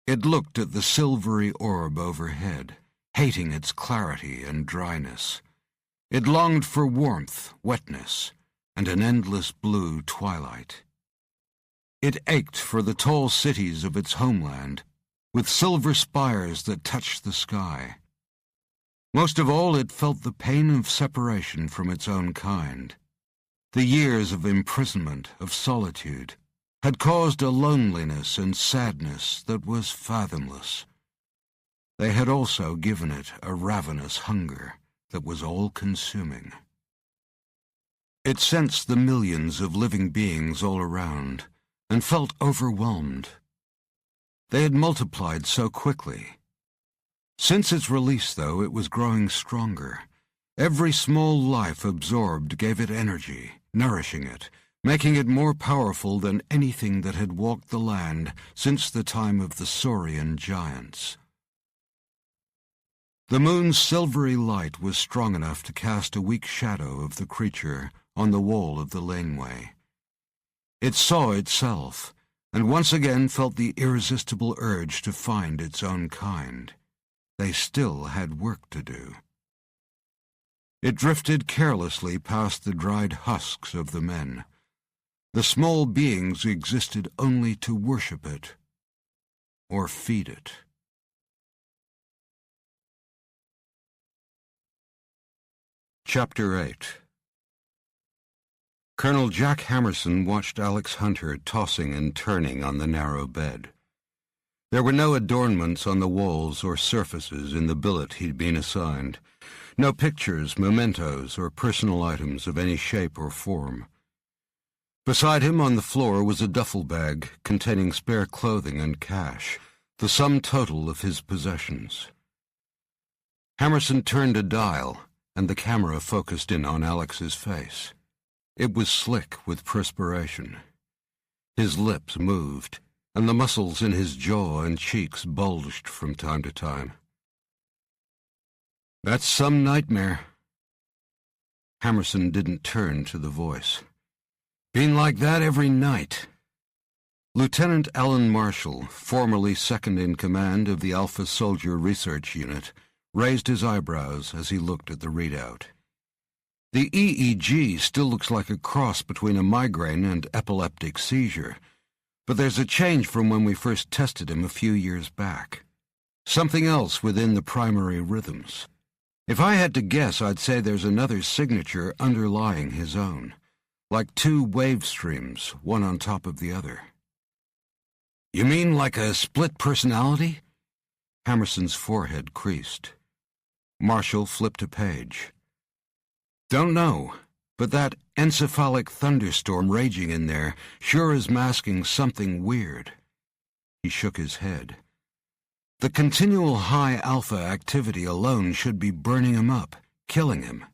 It looked at the silvery orb overhead, hating its clarity and dryness. It longed for warmth, wetness, and an endless blue twilight. It ached for the tall cities of its homeland, with silver spires that touched the sky. Most of all, it felt the pain of separation from its own kind. The years of imprisonment, of solitude, had caused a loneliness and sadness that was fathomless. They had also given it a ravenous hunger that was all-consuming. It sensed the millions of living beings all around, and felt overwhelmed. They had multiplied so quickly. Since its release, though, it was growing stronger. Every small life absorbed gave it energy, nourishing it, making it more powerful than anything that had walked the land since the time of the Saurian giants. The moon's silvery light was strong enough to cast a weak shadow of the creature on the wall of the laneway. It saw itself, and once again felt the irresistible urge to find its own kind. They still had work to do. It drifted carelessly past the dried husks of the men. The small beings existed only to worship it, or feed it. Chapter 8. Colonel Jack Hammerson watched Alex Hunter tossing and turning on the narrow bed. There were no adornments on the walls or surfaces in the billet he'd been assigned. No pictures, mementos, or personal items of any shape or form. Beside him on the floor was a duffel bag containing spare clothing and cash, the sum total of his possessions. Hammerson turned a dial, and the camera focused in on Alex's face. It was slick with perspiration. His lips moved, and the muscles in his jaw and cheeks bulged from time to time. "That's some nightmare." Hammerson didn't turn to the voice. "Been like that every night." Lieutenant Alan Marshall, formerly second-in-command of the Alpha Soldier Research Unit, raised his eyebrows as he looked at the readout. "The EEG still looks like a cross between a migraine and epileptic seizure, but there's a change from when we first tested him a few years back. Something else within the primary rhythms. If I had to guess, I'd say there's another signature underlying his own, like two wave streams, one on top of the other." "You mean like a split personality?" Hammerson's forehead creased. Marshall flipped a page. "Don't know, but that encephalic thunderstorm raging in there sure is masking something weird." He shook his head. "The continual high alpha activity alone should be burning him up, killing him."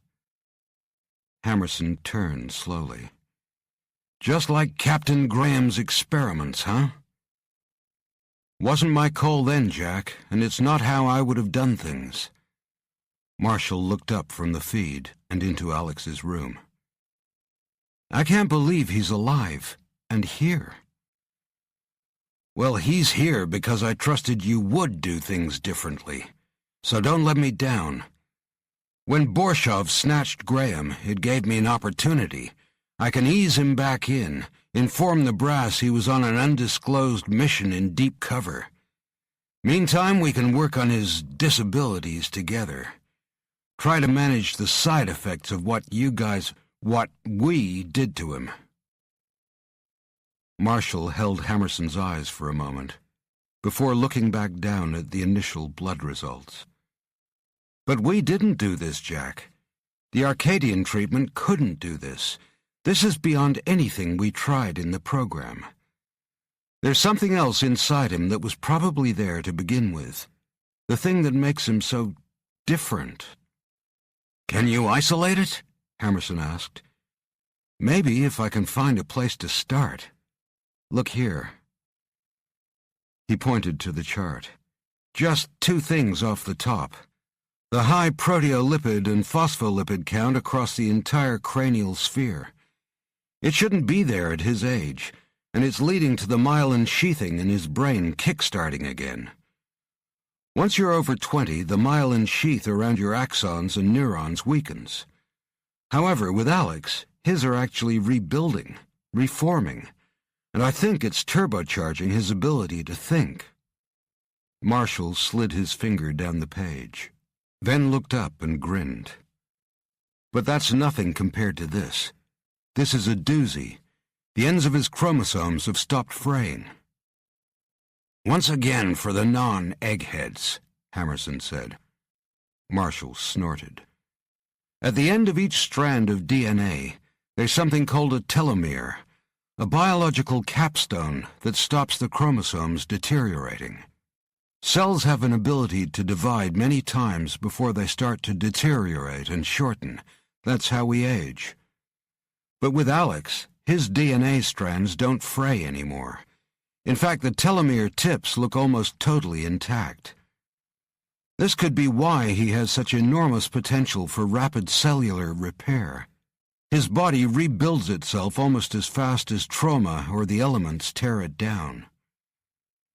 Hammerson turned slowly. "Just like Captain Graham's experiments, huh?" "Wasn't my call then, Jack, and it's not how I would have done things." Marshall looked up from the feed and into Alex's room. "I can't believe he's alive, and here." "Well, he's here because I trusted you would do things differently, so don't let me down. When Borshov snatched Graham, it gave me an opportunity. I can ease him back in, inform the brass he was on an undisclosed mission in deep cover. Meantime, we can work on his disabilities together. Try to manage the side effects of what we did to him." Marshall held Hammerson's eyes for a moment, before looking back down at the initial blood results. "But we didn't do this, Jack. The Arcadian treatment couldn't do this. This is beyond anything we tried in the program. There's something else inside him that was probably there to begin with. The thing that makes him so different." "Can you isolate it?" Hammerson asked. "Maybe, if I can find a place to start. Look here." He pointed to the chart. "Just two things off the top. The high proteolipid and phospholipid count across the entire cranial sphere. It shouldn't be there at his age, and it's leading to the myelin sheathing in his brain kick-starting again. Once you're over 20, the myelin sheath around your axons and neurons weakens. However, with Alex, his are actually rebuilding, reforming, and I think it's turbocharging his ability to think." Marshall slid his finger down the page, then looked up and grinned. "But that's nothing compared to this. This is a doozy. The ends of his chromosomes have stopped fraying." "Once again for the non-eggheads," Hammerson said. Marshall snorted. "At the end of each strand of DNA, there's something called a telomere, A biological capstone that stops the chromosomes deteriorating. Cells have an ability to divide many times before they start to deteriorate and shorten. That's how we age. But with Alex, his DNA strands don't fray anymore. In fact, the telomere tips look almost totally intact. This could be why he has such enormous potential for rapid cellular repair. His body rebuilds itself almost as fast as trauma or the elements tear it down.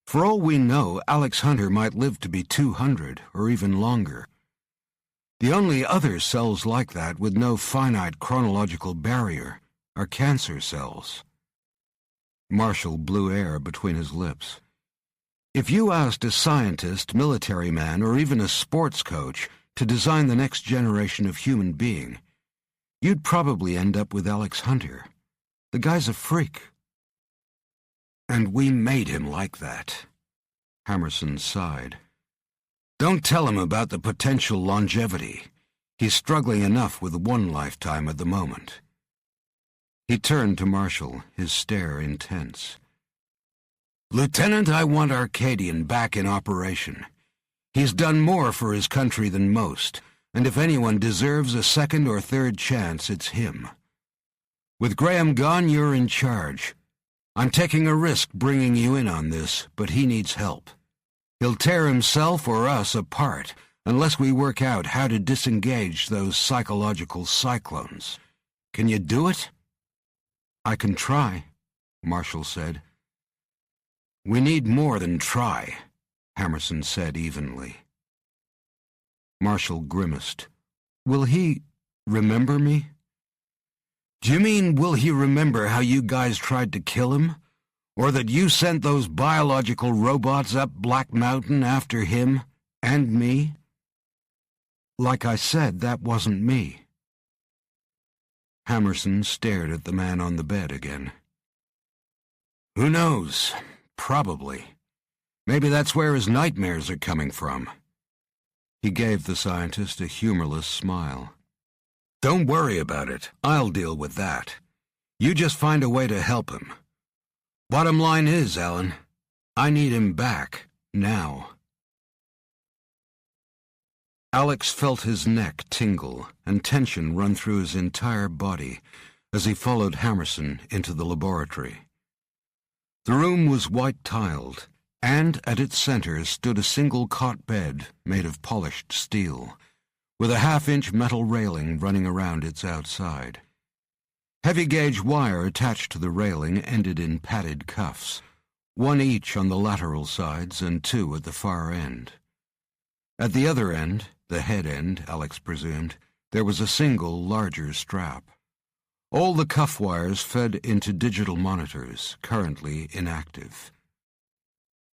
For all we know, Alex Hunter might live to be 200 or even longer. The only other cells like that with no finite chronological barrier are cancer cells. Marshall blew air between his lips. If you asked a scientist, military man, or even a sports coach to design the next generation of human being, you'd probably end up with Alex Hunter. The guy's a freak. And we made him like that. Hammerson sighed. Don't tell him about the potential longevity. He's struggling enough with one lifetime at the moment. He turned to Marshall, his stare intense. Lieutenant, I want Arcadian back in operation. He's done more for his country than most, and if anyone deserves a second or third chance, it's him. With Graham gone, you're in charge. I'm taking a risk bringing you in on this, but he needs help. He'll tear himself or us apart unless we work out how to disengage those psychological cyclones. Can you do it? I can try, Marshall said. We need more than try, Hammerson said evenly. Marshall grimaced. Will he remember me? Do you mean, will he remember how you guys tried to kill him? Or that you sent those biological robots up Black Mountain after him and me? Like I said, that wasn't me. Hammerson stared at the man on the bed again. Who knows? Probably. Maybe that's where his nightmares are coming from. He gave the scientist a humorless smile. Don't worry about it. I'll deal with that. You just find a way to help him. Bottom line is, Alan, I need him back, now. Alex felt his neck tingle and tension run through his entire body as he followed Hammerson into the laboratory. The room was white-tiled, and at its center stood a single cot bed made of polished steel, with a half-inch metal railing running around its outside. Heavy-gauge wire attached to the railing ended in padded cuffs, one each on the lateral sides and two at the far end. At the other end, the head end, Alex presumed, there was a single, larger strap. All the cuff wires fed into digital monitors, currently inactive.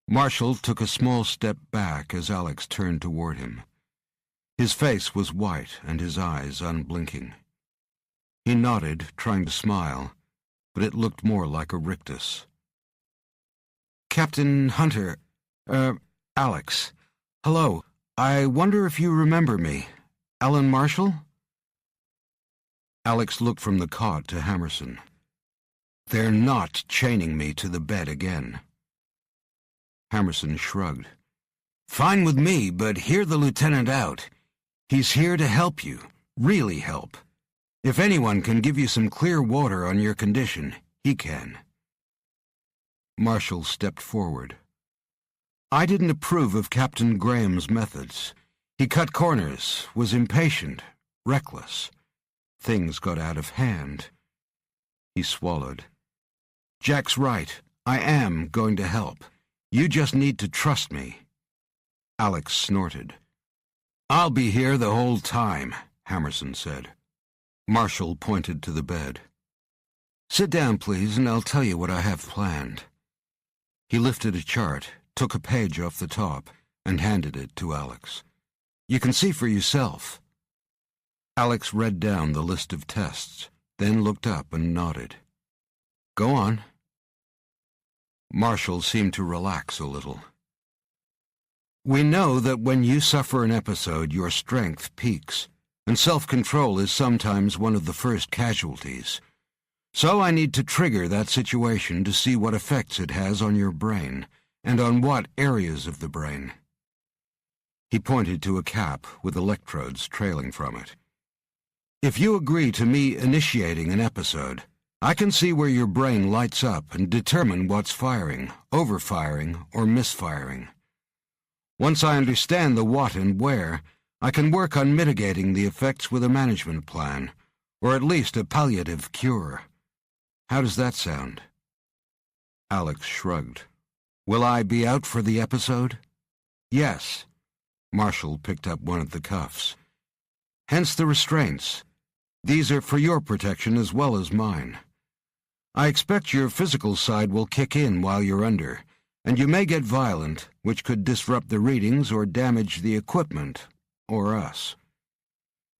Marshall took a small step back as Alex turned toward him. His face was white and his eyes unblinking. He nodded, trying to smile, but it looked more like a rictus. Captain Hunter, Alex. Hello. I wonder if you remember me. Alan Marshall? Alex looked from the cot to Hammerson. They're not chaining me to the bed again. Hammerson shrugged. Fine with me, but hear the lieutenant out. He's here to help you, really help. If anyone can give you some clear water on your condition, he can. Marshall stepped forward. I didn't approve of Captain Graham's methods. He cut corners, was impatient, reckless. Things got out of hand. He swallowed. Jack's right. I am going to help. You just need to trust me. Alex snorted. I'll be here the whole time, Hammerson said. Marshall pointed to the bed. Sit down, please, and I'll tell you what I have planned. He lifted a chart, took a page off the top, and handed it to Alex. You can see for yourself. Alex read down the list of tests, then looked up and nodded. Go on. Marshall seemed to relax a little. We know that when you suffer an episode, your strength peaks, and self-control is sometimes one of the first casualties. So I need to trigger that situation to see what effects it has on your brain, and on what areas of the brain." He pointed to a cap with electrodes trailing from it. "If you agree to me initiating an episode, I can see where your brain lights up and determine what's firing, overfiring, or misfiring. Once I understand the what and where, I can work on mitigating the effects with a management plan, or at least a palliative cure. How does that sound?" Alex shrugged. "Will I be out for the episode?" "Yes." Marshall picked up one of the cuffs. "Hence the restraints. These are for your protection as well as mine. I expect your physical side will kick in while you're under, and you may get violent, which could disrupt the readings or damage the equipment, or us."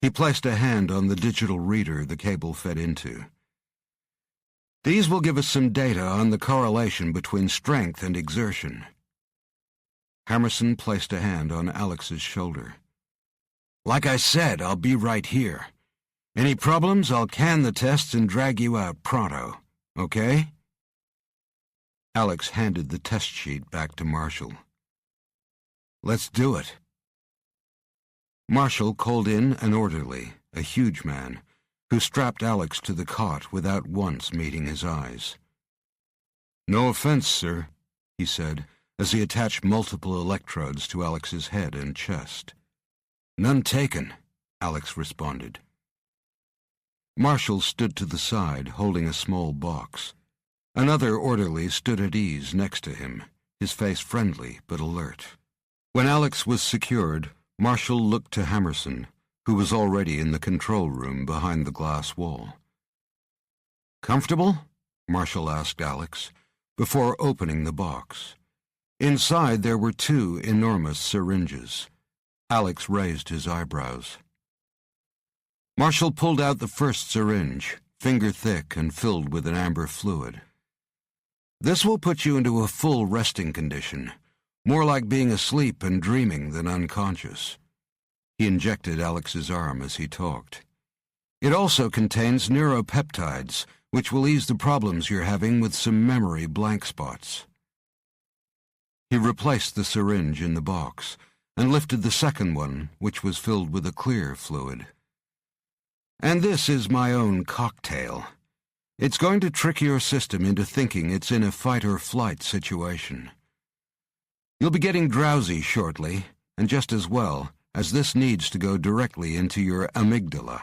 He placed a hand on the digital reader the cable fed into. "These will give us some data on the correlation between strength and exertion." Hammerson placed a hand on Alex's shoulder. "Like I said, I'll be right here. Any problems, I'll can the tests and drag you out pronto. Okay?" Alex handed the test sheet back to Marshall. "Let's do it." Marshall called in an orderly, a huge man, who strapped Alex to the cot without once meeting his eyes. "No offense, sir," he said, as he attached multiple electrodes to Alex's head and chest. "None taken," Alex responded. Marshall stood to the side, holding a small box. Another orderly stood at ease next to him, his face friendly but alert. When Alex was secured, Marshall looked to Hammerson, who was already in the control room behind the glass wall. "Comfortable?" Marshall asked Alex, before opening the box. Inside there were 2 enormous syringes. Alex raised his eyebrows. Marshall pulled out the first syringe, finger-thick and filled with an amber fluid. "This will put you into a full resting condition, more like being asleep and dreaming than unconscious." He injected Alex's arm as he talked. "It also contains neuropeptides, which will ease the problems you're having with some memory blank spots." He replaced the syringe in the box and lifted the second one, which was filled with a clear fluid. "And this is my own cocktail. It's going to trick your system into thinking it's in a fight-or-flight situation. You'll be getting drowsy shortly, and just as well, as this needs to go directly into your amygdala.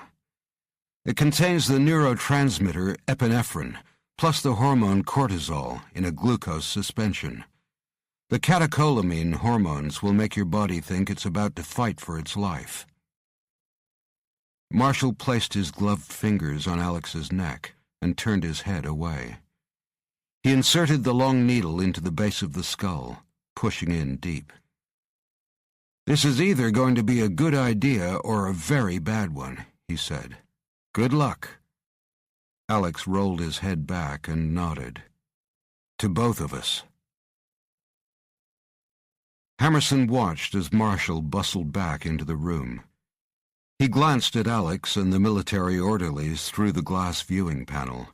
It contains the neurotransmitter epinephrine, plus the hormone cortisol in a glucose suspension. The catecholamine hormones will make your body think it's about to fight for its life." Marshall placed his gloved fingers on Alex's neck and turned his head away. He inserted the long needle into the base of the skull, pushing in deep. "This is either going to be a good idea or a very bad one," he said. "Good luck." Alex rolled his head back and nodded. "To both of us." Hammerson watched as Marshall bustled back into the room. He glanced at Alex and the military orderlies through the glass viewing panel,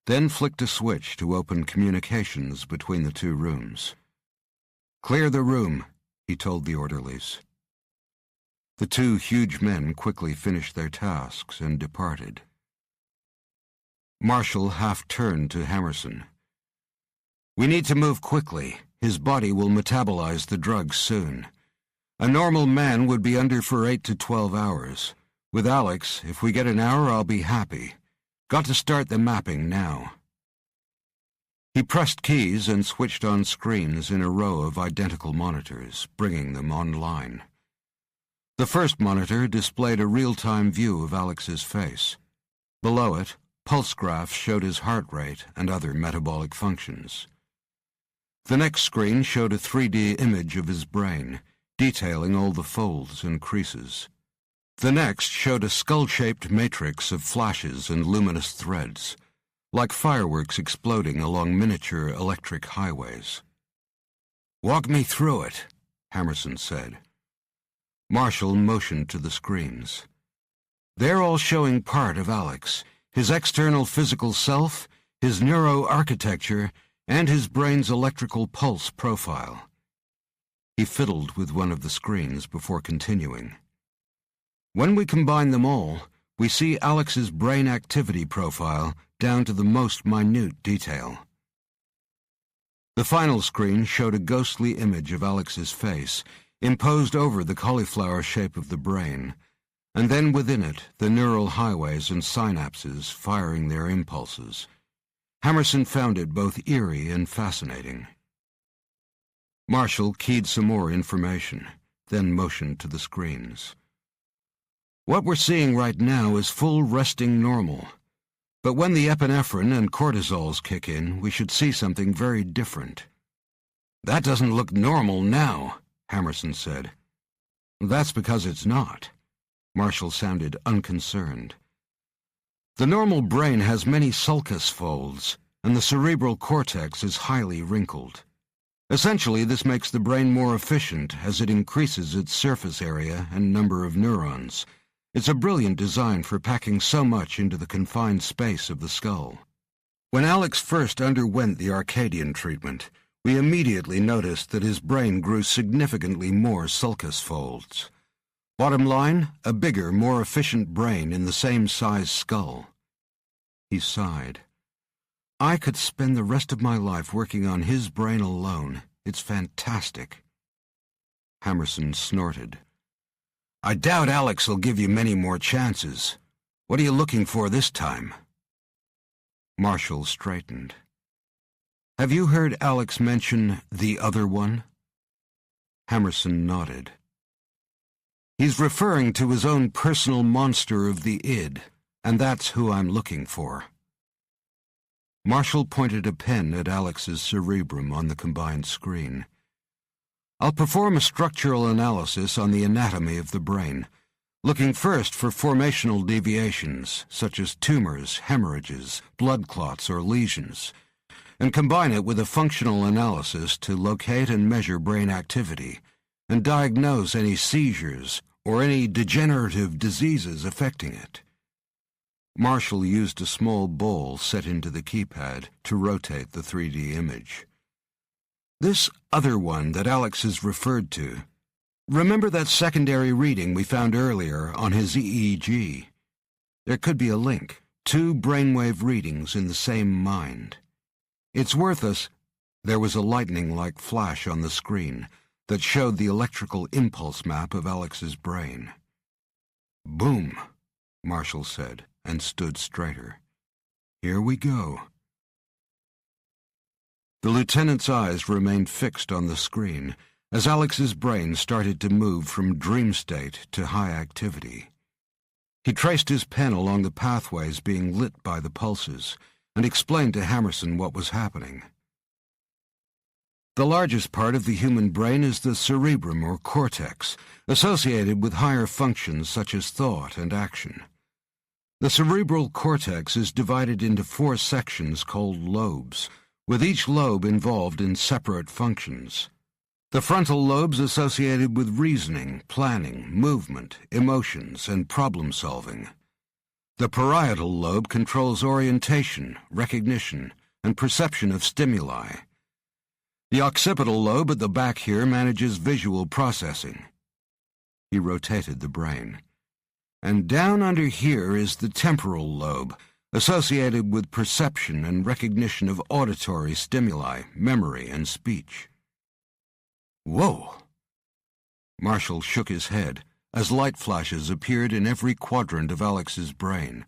then flicked a switch to open communications between the 2 rooms. "Clear the room," he told the orderlies. The 2 huge men quickly finished their tasks and departed. Marshall half-turned to Hammerson. "We need to move quickly. His body will metabolize the drugs soon. A normal man would be under for 8 to 12 hours. With Alex, if we get an hour, I'll be happy. Got to start the mapping now." He pressed keys and switched on screens in a row of identical monitors, bringing them online. The first monitor displayed a real-time view of Alex's face. Below it, pulse graphs showed his heart rate and other metabolic functions. The next screen showed a 3D image of his brain, detailing all the folds and creases. The next showed a skull-shaped matrix of flashes and luminous threads, like fireworks exploding along miniature electric highways. "Walk me through it," Hammerson said. Marshall motioned to the screens. "They're all showing part of Alex, his external physical self, his neuroarchitecture, and his brain's electrical pulse profile. He fiddled with one of the screens before continuing. When we combine them all, we see Alex's brain activity profile down to the most minute detail. The final screen showed a ghostly image of Alex's face, imposed over the cauliflower shape of the brain, and then within it the neural highways and synapses firing their impulses. Hammerson found it both eerie and fascinating. Marshall keyed some more information, then motioned to the screens. What we're seeing right now is full resting normal, but when the epinephrine and cortisols kick in, we should see something very different. That doesn't look normal now, Hammerson said. That's because it's not. Marshall sounded unconcerned. The normal brain has many sulcus folds, and the cerebral cortex is highly wrinkled. Essentially, this makes the brain more efficient as it increases its surface area and number of neurons. It's a brilliant design for packing so much into the confined space of the skull. When Alex first underwent the Arcadian treatment, we immediately noticed that his brain grew significantly more sulcus folds. Bottom line, a bigger, more efficient brain in the same size skull. He sighed. I could spend the rest of my life working on his brain alone. It's fantastic. Hammerson snorted. I doubt Alex will give you many more chances. What are you looking for this time? Marshall straightened. Have you heard Alex mention the other one? Hammerson nodded. He's referring to his own personal monster of the id, and that's who I'm looking for. Marshall pointed a pen at Alex's cerebrum on the combined screen. I'll perform a structural analysis on the anatomy of the brain, looking first for formational deviations, such as tumors, hemorrhages, blood clots, or lesions, and combine it with a functional analysis to locate and measure brain activity, and diagnose any seizures or any degenerative diseases affecting it. Marshall used a small ball set into the keypad to rotate the 3D image. This other one that Alex has referred to, remember that secondary reading we found earlier on his EEG? There could be a link, 2 brainwave readings in the same mind. It's worth us. There was a lightning-like flash on the screen that showed the electrical impulse map of Alex's brain. Boom, Marshall said, and stood straighter. Here we go. The lieutenant's eyes remained fixed on the screen as Alex's brain started to move from dream state to high activity. He traced his pen along the pathways being lit by the pulses and explained to Hammerson what was happening. The largest part of the human brain is the cerebrum or cortex, associated with higher functions such as thought and action. The cerebral cortex is divided into 4 sections called lobes, with each lobe involved in separate functions. The frontal lobe's associated with reasoning, planning, movement, emotions, and problem-solving. The parietal lobe controls orientation, recognition, and perception of stimuli. The occipital lobe at the back here manages visual processing. He rotated the brain. And down under here is the temporal lobe, associated with perception and recognition of auditory stimuli, memory, and speech. Whoa! Marshall shook his head as light flashes appeared in every quadrant of Alex's brain,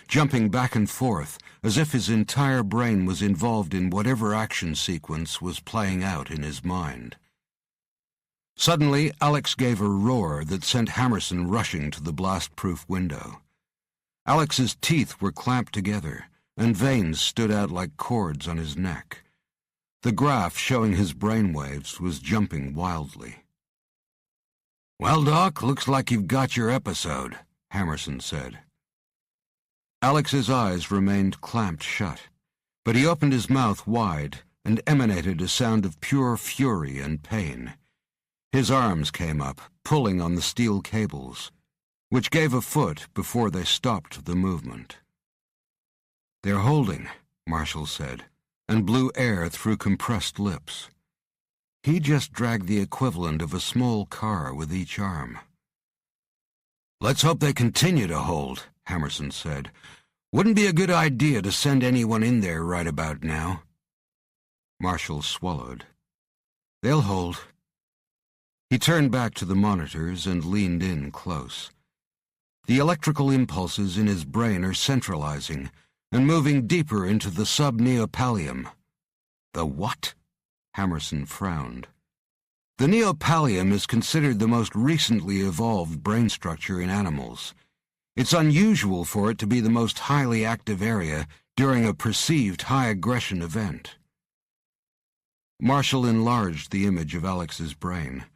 jumping back and forth as if his entire brain was involved in whatever action sequence was playing out in his mind. Suddenly, Alex gave a roar that sent Hammerson rushing to the blast-proof window. Alex's teeth were clamped together, and veins stood out like cords on his neck. The graph showing his brainwaves was jumping wildly. "Well, Doc, looks like you've got your episode," Hammerson said. Alex's eyes remained clamped shut, but he opened his mouth wide and emanated a sound of pure fury and pain. His arms came up, pulling on the steel cables, which gave a foot before they stopped the movement. "They're holding," Marshall said, and blew air through compressed lips. He just dragged the equivalent of a small car with each arm. "Let's hope they continue to hold," Hammerson said. "Wouldn't be a good idea to send anyone in there right about now." Marshall swallowed. "They'll hold." He turned back to the monitors and leaned in close. The electrical impulses in his brain are centralizing and moving deeper into the sub-neopallium. "The what?" Hammerson frowned. The neopallium is considered the most recently evolved brain structure in animals. It's unusual for it to be the most highly active area during a perceived high-aggression event. Marshall enlarged the image of Alex's brain,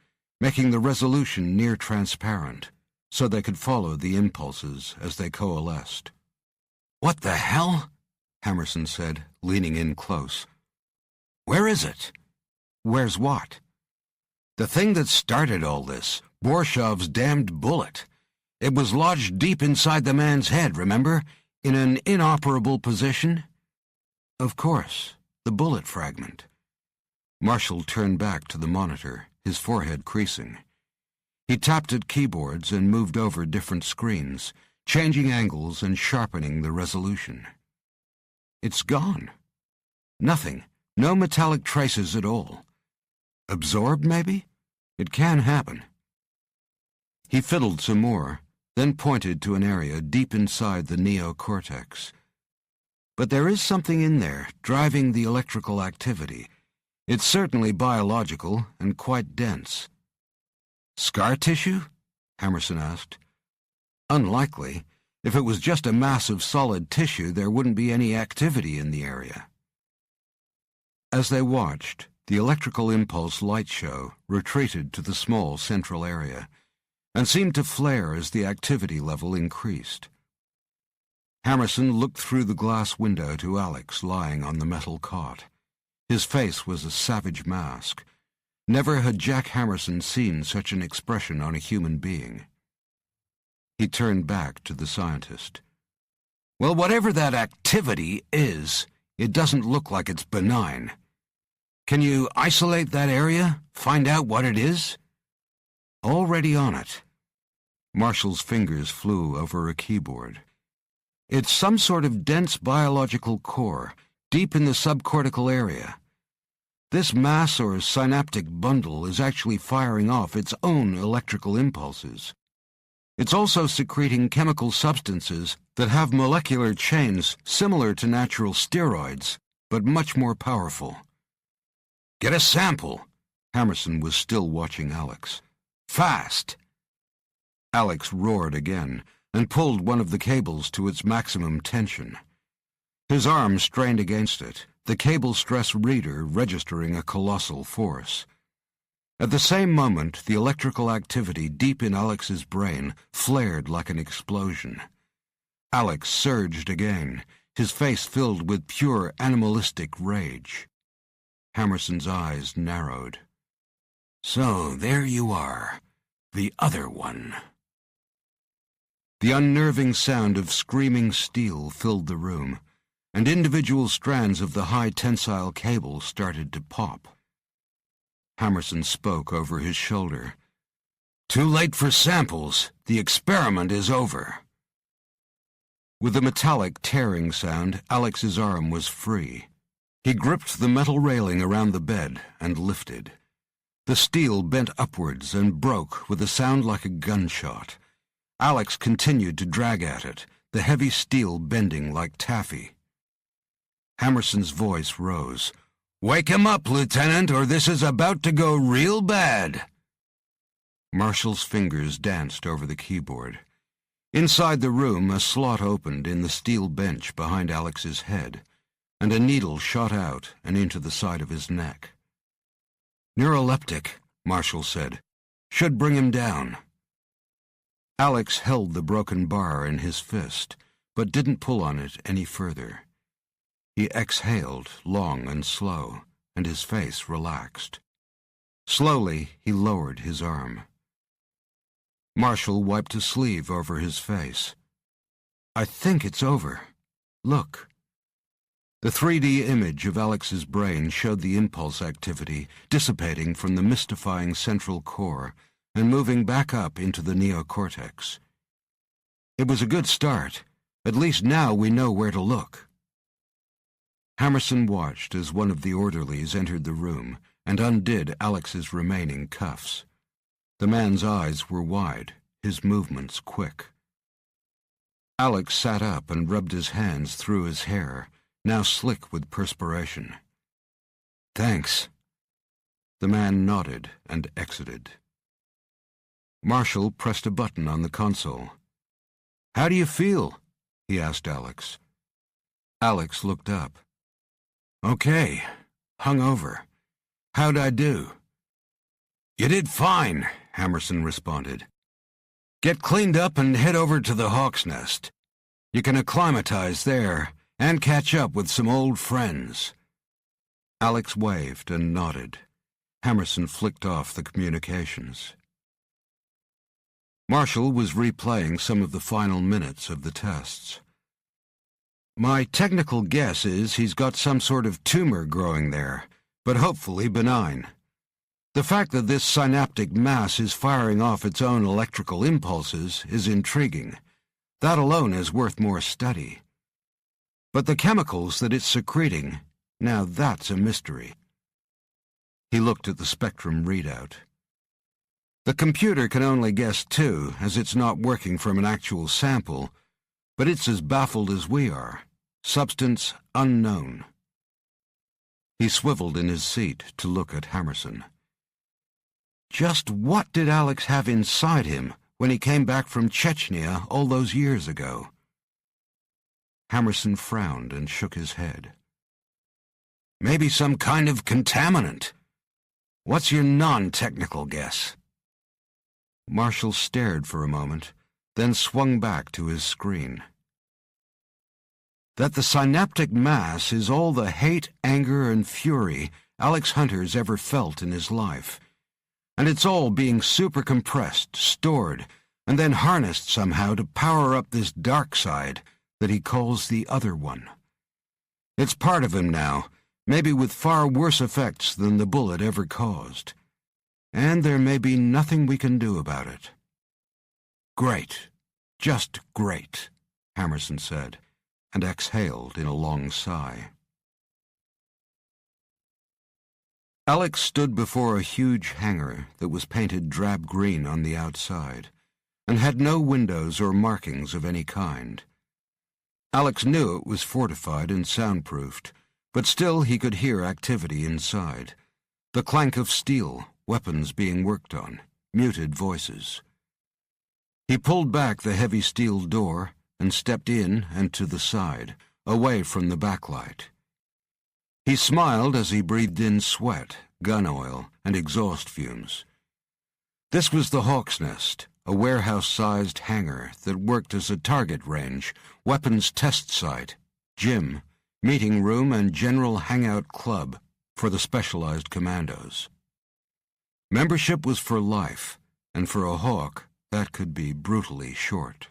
making the resolution near transparent, so they could follow the impulses as they coalesced. "What the hell?" Hammerson said, leaning in close. "Where is it?" "Where's what?" "The thing that started all this, Borshov's damned bullet. It was lodged deep inside the man's head, remember? In an inoperable position?" "Of course, the bullet fragment." Marshall turned back to the monitor, his forehead creasing. He tapped at keyboards and moved over different screens, changing angles and sharpening the resolution. "It's gone. Nothing. No metallic traces at all. Absorbed, maybe? It can happen." He fiddled some more, then pointed to an area deep inside the neocortex. "But there is something in there, driving the electrical activity. It's certainly biological and quite dense." "Scar tissue?" Hammerson asked. "Unlikely. If it was just a mass of solid tissue, there wouldn't be any activity in the area." As they watched, the electrical impulse light show retreated to the small central area and seemed to flare as the activity level increased. Hammerson looked through the glass window to Alex lying on the metal cot. His face was a savage mask. Never had Jack Hammerson seen such an expression on a human being. He turned back to the scientist. "Well, whatever that activity is, it doesn't look like it's benign. Can you isolate that area? Find out what it is?" "Already on it." Marshall's fingers flew over a keyboard. "It's some sort of dense biological core, deep in the subcortical area. This mass or synaptic bundle is actually firing off its own electrical impulses. It's also secreting chemical substances that have molecular chains similar to natural steroids, but much more powerful." "Get a sample." Hammerson was still watching Alex. "Fast." Alex roared again and pulled one of the cables to its maximum tension. His arm strained against it, the cable stress reader registering a colossal force. At the same moment, the electrical activity deep in Alex's brain flared like an explosion. Alex surged again, his face filled with pure animalistic rage. Hammerson's eyes narrowed. "So there you are, the other one." The unnerving sound of screaming steel filled the room, and individual strands of the high-tensile cable started to pop. Hammerson spoke over his shoulder. "Too late for samples. The experiment is over." With a metallic tearing sound, Alex's arm was free. He gripped the metal railing around the bed and lifted. The steel bent upwards and broke with a sound like a gunshot. Alex continued to drag at it, the heavy steel bending like taffy. Hammerson's voice rose. "Wake him up, Lieutenant, or this is about to go real bad." Marshall's fingers danced over the keyboard. Inside the room, a slot opened in the steel bench behind Alex's head, and a needle shot out and into the side of his neck. "Neuroleptic," Marshall said. "Should bring him down." Alex held the broken bar in his fist, but didn't pull on it any further. He exhaled, long and slow, and his face relaxed. Slowly, he lowered his arm. Marshall wiped a sleeve over his face. "I think it's over. Look." The 3D image of Alex's brain showed the impulse activity dissipating from the mystifying central core and moving back up into the neocortex. It was a good start. At least now we know where to look. Hammerson watched as one of the orderlies entered the room and undid Alex's remaining cuffs. The man's eyes were wide, his movements quick. Alex sat up and rubbed his hands through his hair, now slick with perspiration. "Thanks." The man nodded and exited. Marshall pressed a button on the console. "How do you feel?" he asked Alex. Alex looked up. "Okay, hungover. How'd I do?" "You did fine," Hammerson responded. "Get cleaned up and head over to the Hawk's Nest. You can acclimatize there and catch up with some old friends." Alex waved and nodded. Hammerson flicked off the communications. Marshall was replaying some of the final minutes of the tests. "My technical guess is he's got some sort of tumor growing there, but hopefully benign. The fact that this synaptic mass is firing off its own electrical impulses is intriguing. That alone is worth more study. But the chemicals that it's secreting, now that's a mystery." He looked at the spectrum readout. "The computer can only guess too, as it's not working from an actual sample, but it's as baffled as we are. Substance unknown." He swiveled in his seat to look at Hammerson. Just what did Alex have inside him when he came back from Chechnya all those years ago? Hammerson frowned and shook his head. "Maybe some kind of contaminant. What's your non-technical guess?" Marshall stared for a moment, then swung back to his screen. "That the synaptic mass is all the hate, anger, and fury Alex Hunter's ever felt in his life. And it's all being supercompressed, stored, and then harnessed somehow to power up this dark side that he calls the other one. It's part of him now, maybe with far worse effects than the bullet ever caused. And there may be nothing we can do about it." "Great. Just great," Hammerson said, and exhaled in a long sigh. Alex stood before a huge hangar that was painted drab green on the outside, and had no windows or markings of any kind. Alex knew it was fortified and soundproofed, but still he could hear activity inside. The clank of steel, weapons being worked on, muted voices. He pulled back the heavy steel door and stepped in and to the side, away from the backlight. He smiled as he breathed in sweat, gun oil, and exhaust fumes. This was the Hawk's Nest, a warehouse-sized hangar that worked as a target range, weapons test site, gym, meeting room, and general hangout club for the specialized commandos. Membership was for life, and for a Hawk, that could be brutally short.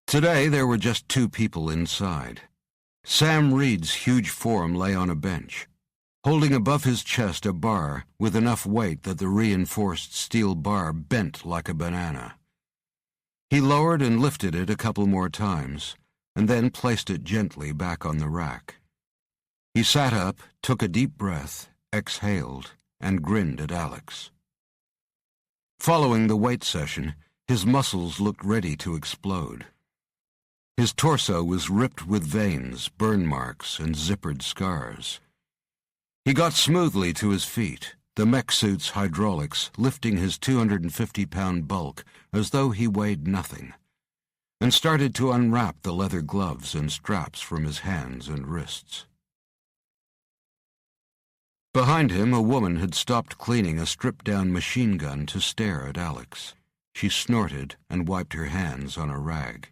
Today there were just 2 people inside. Sam Reed's huge form lay on a bench, holding above his chest a bar with enough weight that the reinforced steel bar bent like a banana. He lowered and lifted it a couple more times, and then placed it gently back on the rack. He sat up, took a deep breath, exhaled, and grinned at Alex. Following the weight session, his muscles looked ready to explode. His torso was ripped with veins, burn marks, and zippered scars. He got smoothly to his feet, the mech suit's hydraulics lifting his 250-pound bulk as though he weighed nothing, and started to unwrap the leather gloves and straps from his hands and wrists. Behind him, a woman had stopped cleaning a stripped-down machine gun to stare at Alex. She snorted and wiped her hands on a rag.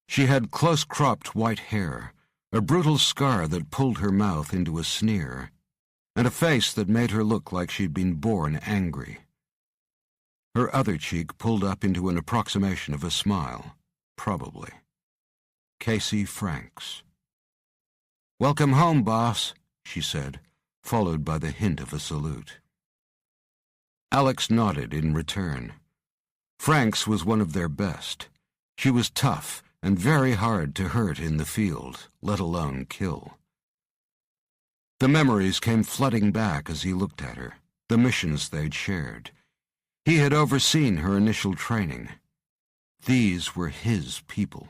She had close-cropped white hair, a brutal scar that pulled her mouth into a sneer, and a face that made her look like she'd been born angry. Her other cheek pulled up into an approximation of a smile, probably. Casey Franks. "Welcome home, boss," she said, followed by the hint of a salute. Alex nodded in return. Franks was one of their best. She was tough and very hard to hurt in the field, let alone kill. The memories came flooding back as he looked at her, the missions they'd shared. He had overseen her initial training. These were his people.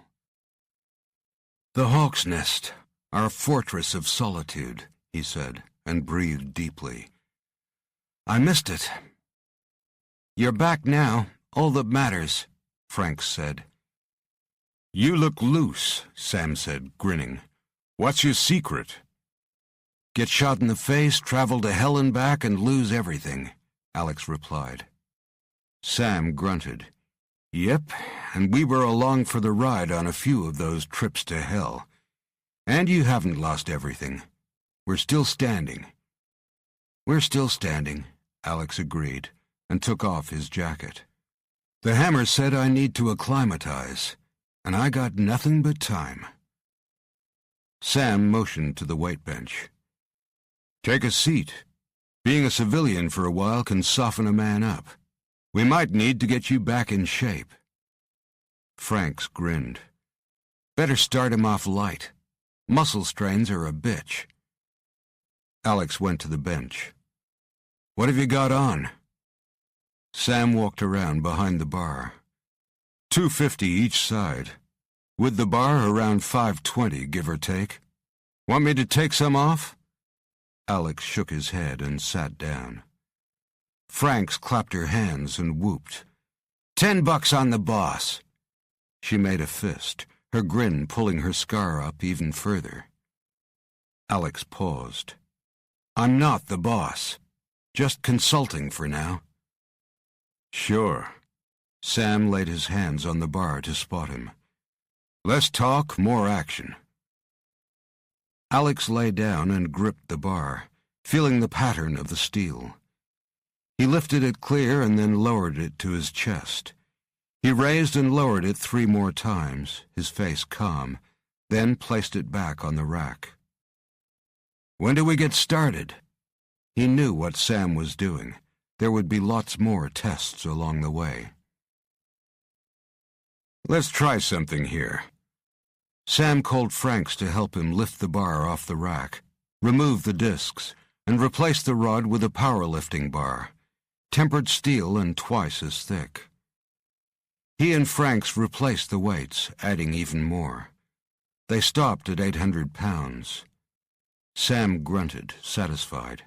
"The Hawk's Nest, our fortress of solitude," he said, and breathed deeply. "I missed it." "You're back now, all that matters," Franks said. "You look loose," Sam said, grinning. "What's your secret?" "Get shot in the face, travel to hell and back, and lose everything," Alex replied. Sam grunted. "Yep, and we were along for the ride on a few of those trips to hell. And you haven't lost everything. We're still standing." "We're still standing," Alex agreed, and took off his jacket. "The hammer said I need to acclimatize, and I got nothing but time." Sam motioned to the weight bench. "Take a seat. Being a civilian for a while can soften a man up. We might need to get you back in shape." Franks grinned. "Better start him off light. Muscle strains are a bitch." Alex went to the bench. "What have you got on?" Sam walked around behind the bar. $250 each side. With the bar around $520, give or take. Want me to take some off? Alex shook his head and sat down. Franks clapped her hands and whooped. $10 on the boss. She made a fist, her grin pulling her scar up even further. Alex paused. I'm not the boss. Just consulting for now. Sure. Sam laid his hands on the bar to spot him. Less talk, more action. Alex lay down and gripped the bar, feeling the pattern of the steel. He lifted it clear and then lowered it to his chest. He raised and lowered it 3 more times, his face calm, then placed it back on the rack. When do we get started? He knew what Sam was doing. There would be lots more tests along the way. Let's try something here. Sam called Franks to help him lift the bar off the rack, remove the discs, and replace the rod with a powerlifting bar, tempered steel and twice as thick. He and Franks replaced the weights, adding even more. They stopped at 800 pounds. Sam grunted, satisfied.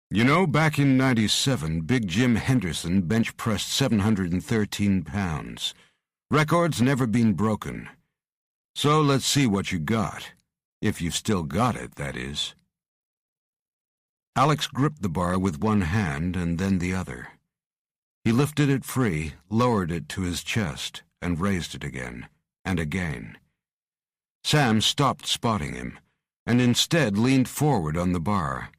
You know, back in '97, Big Jim Henderson bench-pressed 713 pounds. Record's never been broken. So let's see what you got. If you've still got it, that is. Alex gripped the bar with one hand and then the other. He lifted it free, lowered it to his chest, and raised it again, and again. Sam stopped spotting him, and instead leaned forward on the bar,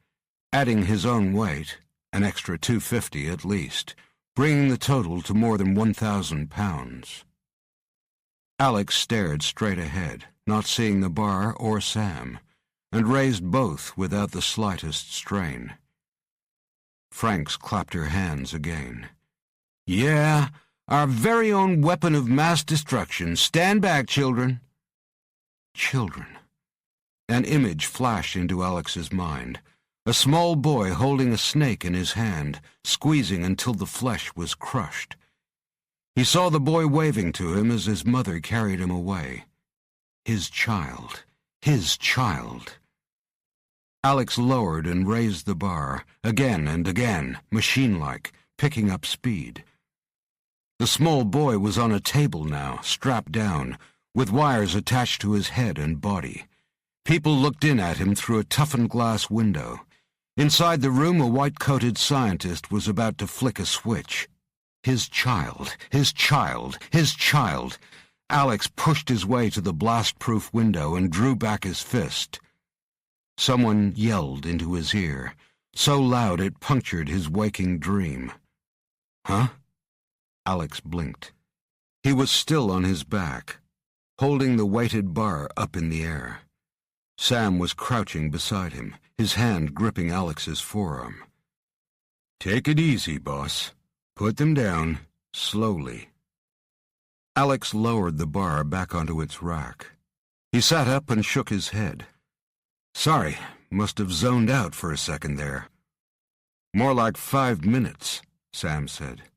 adding his own weight, an extra 250 at least, bringing the total to more than 1,000 pounds. Alex stared straight ahead, not seeing the bar or Sam, and raised both without the slightest strain. Franks clapped her hands again. Yeah, our very own weapon of mass destruction. Stand back, children. Children. An image flashed into Alex's mind. A small boy holding a snake in his hand, squeezing until the flesh was crushed. He saw the boy waving to him as his mother carried him away. His child. His child. Alex lowered and raised the bar, again and again, machine-like, picking up speed. The small boy was on a table now, strapped down, with wires attached to his head and body. People looked in at him through a toughened glass window. Inside the room, a white-coated scientist was about to flick a switch. His child, his child, his child. Alex pushed his way to the blast-proof window and drew back his fist. Someone yelled into his ear, so loud it punctured his waking dream. Huh? Alex blinked. He was still on his back. holding the weighted bar up in the air. Sam was crouching beside him, his hand gripping Alex's forearm. "Take it easy, boss. Put them down, slowly." Alex lowered the bar back onto its rack. He sat up and shook his head. "Sorry, must have zoned out for a second there." "More like 5 minutes," Sam said.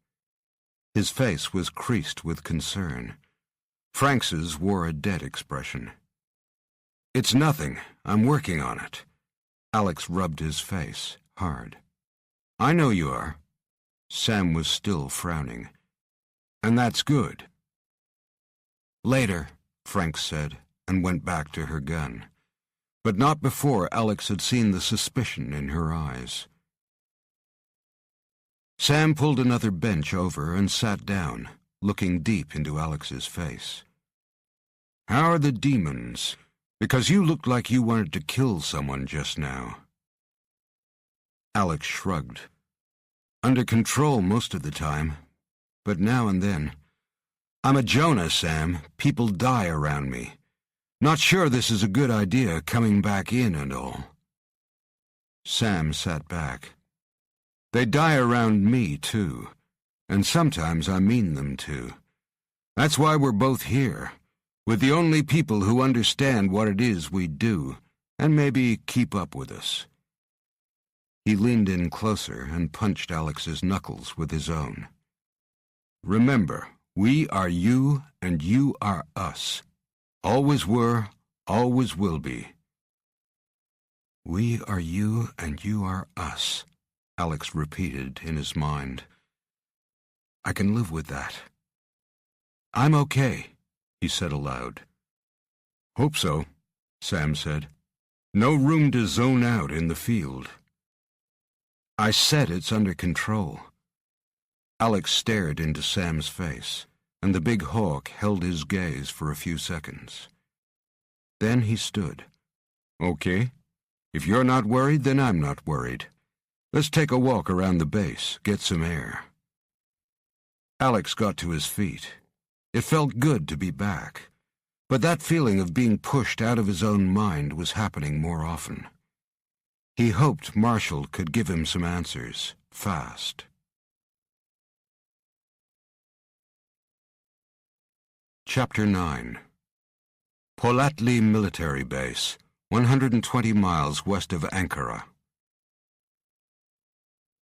His face was creased with concern. Franks's wore a dead expression. "It's nothing. I'm working on it." Alex rubbed his face, hard. "I know you are." Sam was still frowning. "And that's good." "Later," Franks said, and went back to her gun. But not before Alex had seen the suspicion in her eyes. Sam pulled another bench over and sat down, looking deep into Alex's face. "How are the demons? Because you looked like you wanted to kill someone just now." Alex shrugged. "Under control most of the time, but now and then. I'm a Jonah, Sam. People die around me. Not sure this is a good idea, coming back in and all." Sam sat back. "They die around me, too, and sometimes I mean them to. That's why we're both here, with the only people who understand what it is we do, and maybe keep up with us." He leaned in closer and punched Alex's knuckles with his own. "Remember, we are you and you are us. Always were, always will be." "We are you and you are us," Alex repeated in his mind. "I can live with that." "I'm okay," he said aloud. "Hope so," Sam said. "No room to zone out in the field." "I said it's under control." Alex stared into Sam's face, and the big hawk held his gaze for a few seconds. Then he stood. "Okay. If you're not worried, then I'm not worried. Let's take a walk around the base, get some air." Alex got to his feet. It felt good to be back, but that feeling of being pushed out of his own mind was happening more often. He hoped Marshall could give him some answers, fast. Chapter 9. Polatli Military Base, 120 miles west of Ankara.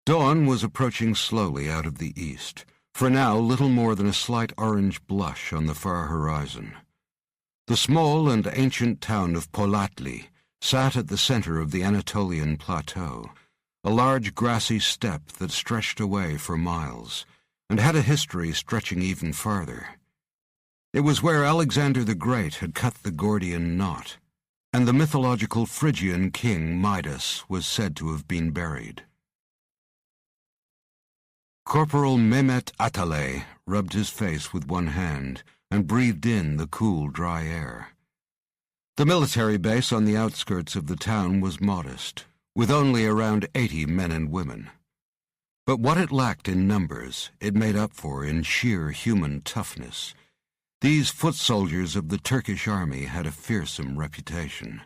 Dawn was approaching slowly out of the east, for now little more than a slight orange blush on the far horizon. The small and ancient town of Polatli sat at the center of the Anatolian plateau, a large grassy steppe that stretched away for miles, and had a history stretching even farther. It was where Alexander the Great had cut the Gordian knot, and the mythological Phrygian king Midas was said to have been buried. Corporal Mehmet Atalay rubbed his face with one hand and breathed in the cool, dry air. The military base on the outskirts of the town was modest, with only around 80 men and women. But what it lacked in numbers, it made up for in sheer human toughness. These foot soldiers of the Turkish army had a fearsome reputation.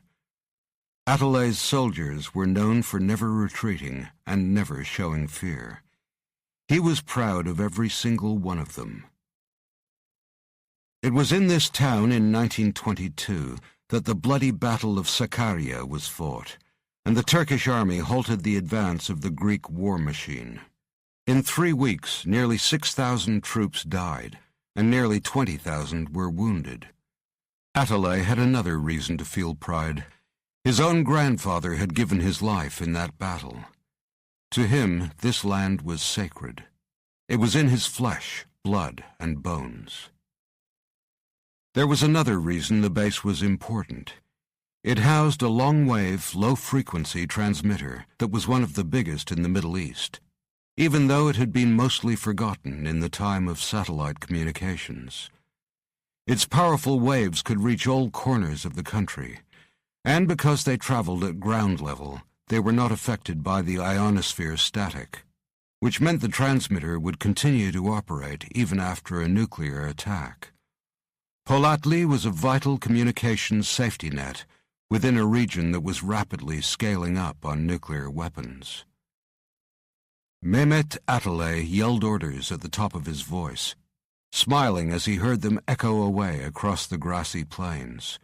Atalay's soldiers were known for never retreating and never showing fear. He was proud of every single one of them. It was in this town in 1922 that the bloody Battle of Sakarya was fought, and the Turkish army halted the advance of the Greek war machine. In 3 weeks, nearly 6,000 troops died, and nearly 20,000 were wounded. Atalay had another reason to feel pride. His own grandfather had given his life in that battle. To him, this land was sacred. It was in his flesh, blood, and bones. There was another reason the base was important. It housed a long-wave, low-frequency transmitter that was one of the biggest in the Middle East, even though it had been mostly forgotten in the time of satellite communications. Its powerful waves could reach all corners of the country, and because they traveled at ground level, they were not affected by the ionosphere static, which meant the transmitter would continue to operate even after a nuclear attack. Polatli was a vital communications safety net within a region that was rapidly scaling up on nuclear weapons. Mehmet Atalay yelled orders at the top of his voice, smiling as he heard them echo away across the grassy plains.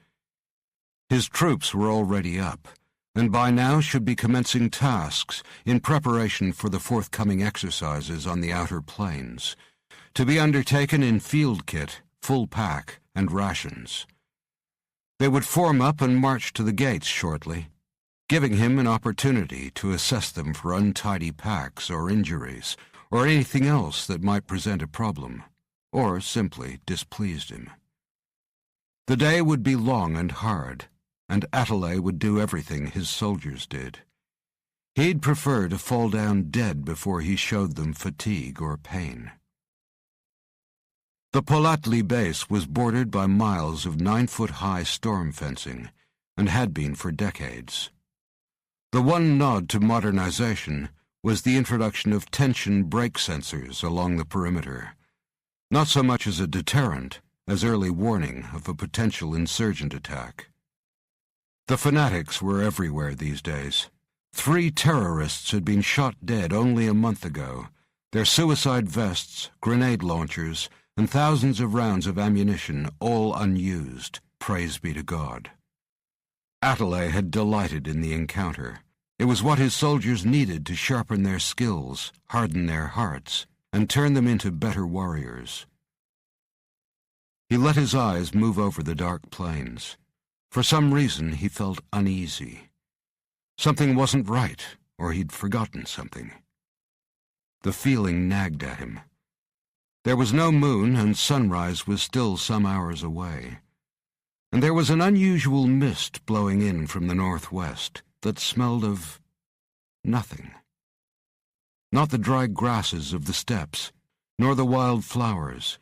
His troops were already up, and by now should be commencing tasks in preparation for the forthcoming exercises on the outer plains, to be undertaken in field kit, full pack, and rations. They would form up and march to the gates shortly, giving him an opportunity to assess them for untidy packs or injuries, or anything else that might present a problem, or simply displeased him. The day would be long and hard, and Atalay would do everything his soldiers did. He'd prefer to fall down dead before he showed them fatigue or pain. The Polatli base was bordered by miles of 9-foot-high storm fencing, and had been for decades. The one nod to modernization was the introduction of tension brake sensors along the perimeter, not so much as a deterrent as early warning of a potential insurgent attack. The fanatics were everywhere these days. 3 terrorists had been shot dead only a month ago, their suicide vests, grenade launchers, and thousands of rounds of ammunition all unused, praise be to God. Atalay had delighted in the encounter. It was what his soldiers needed to sharpen their skills, harden their hearts, and turn them into better warriors. He let his eyes move over the dark plains. For some reason he felt uneasy. Something wasn't right, or he'd forgotten something. The feeling nagged at him. There was no moon, and sunrise was still some hours away. And there was an unusual mist blowing in from the northwest that smelled of nothing. Not the dry grasses of the steppes, nor the wild flowers.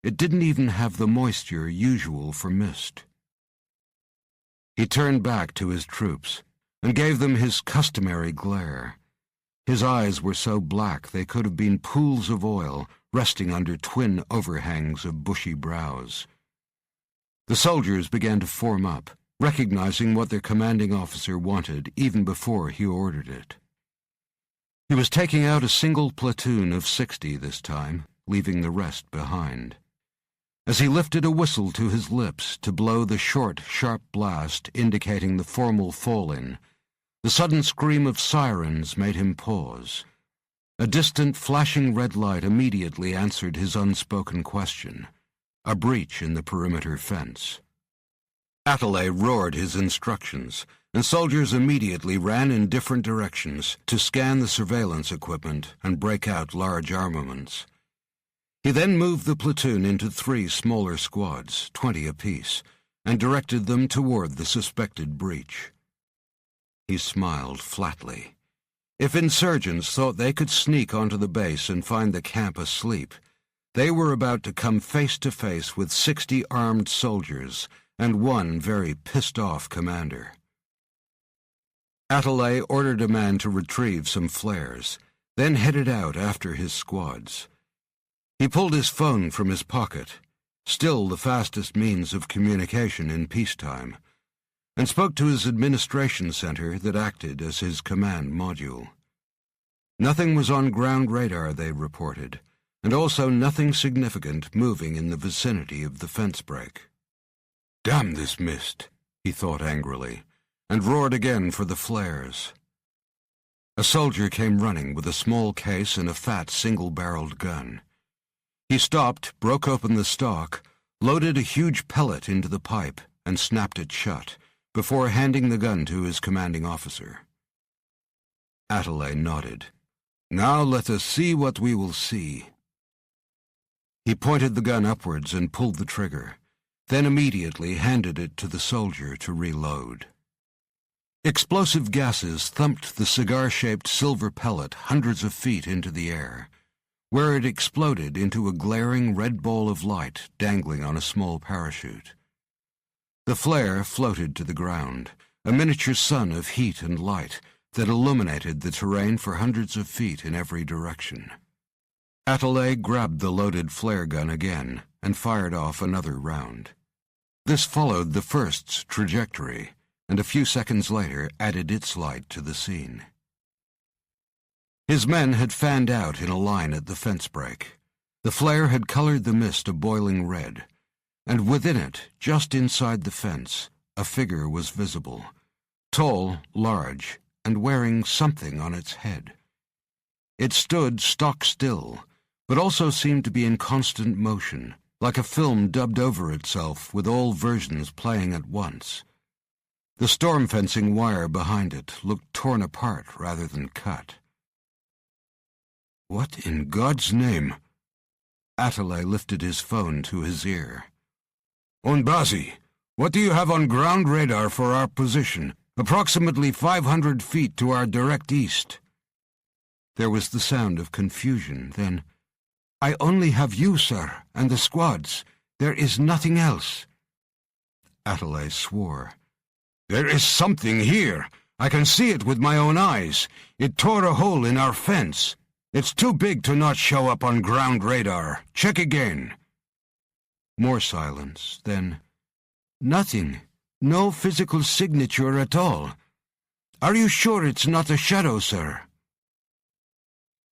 It didn't even have the moisture usual for mist. He turned back to his troops and gave them his customary glare. His eyes were so black they could have been pools of oil resting under twin overhangs of bushy brows. The soldiers began to form up, recognizing what their commanding officer wanted even before he ordered it. He was taking out a single platoon of 60 this time, leaving the rest behind. As he lifted a whistle to his lips to blow the short, sharp blast indicating the formal fall-in, the sudden scream of sirens made him pause. A distant, flashing red light immediately answered his unspoken question: a breach in the perimeter fence. Atalay roared his instructions, and soldiers immediately ran in different directions to scan the surveillance equipment and break out large armaments. He then moved the platoon into 3 smaller squads, 20 apiece, and directed them toward the suspected breach. He smiled flatly. If insurgents thought they could sneak onto the base and find the camp asleep, they were about to come face to face with 60 armed soldiers and one very pissed-off commander. Atalay ordered a man to retrieve some flares, then headed out after his squads. He pulled his phone from his pocket, still the fastest means of communication in peacetime, and spoke to his administration center that acted as his command module. Nothing was on ground radar, they reported, and also nothing significant moving in the vicinity of the fence break. Damn this mist, he thought angrily, and roared again for the flares. A soldier came running with a small case and a fat single-barreled gun. He stopped, broke open the stock, loaded a huge pellet into the pipe, and snapped it shut, before handing the gun to his commanding officer. Atalay nodded. Now let us see what we will see. He pointed the gun upwards and pulled the trigger, then immediately handed it to the soldier to reload. Explosive gases thumped the cigar-shaped silver pellet hundreds of feet into the air, where it exploded into a glaring red ball of light dangling on a small parachute. The flare floated to the ground, a miniature sun of heat and light that illuminated the terrain for hundreds of feet in every direction. Attilae grabbed the loaded flare gun again and fired off another round. This followed the first's trajectory, and a few seconds later added its light to the scene. His men had fanned out in a line at the fence break. The flare had colored the mist a boiling red, and within it, just inside the fence, a figure was visible, tall, large, and wearing something on its head. It stood stock still, but also seemed to be in constant motion, like a film dubbed over itself with all versions playing at once. The storm fencing wire behind it looked torn apart rather than cut. "What in God's name?" Attilae lifted his phone to his ear. "Onbazi, what do you have on ground radar for our position, approximately 500 feet to our direct east?" There was the sound of confusion, then, "I only have you, sir, and the squads. There is nothing else." Attilae swore. "There is something here. I can see it with my own eyes. It tore a hole in our fence. It's too big to not show up on ground radar. Check again." More silence, then, "Nothing. No physical signature at all. Are you sure it's not a shadow, sir?"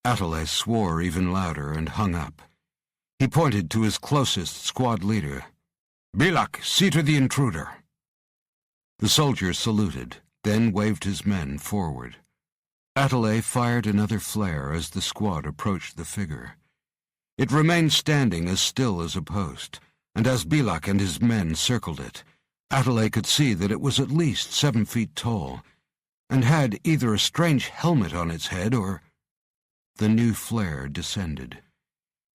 Attilae swore even louder and hung up. He pointed to his closest squad leader. "Bilak, see to the intruder." The soldier saluted, then waved his men forward. Attilae fired another flare as the squad approached the figure. It remained standing as still as a post, and as Bilak and his men circled it, Attilae could see that it was at least 7 feet tall, and had either a strange helmet on its head or... The new flare descended.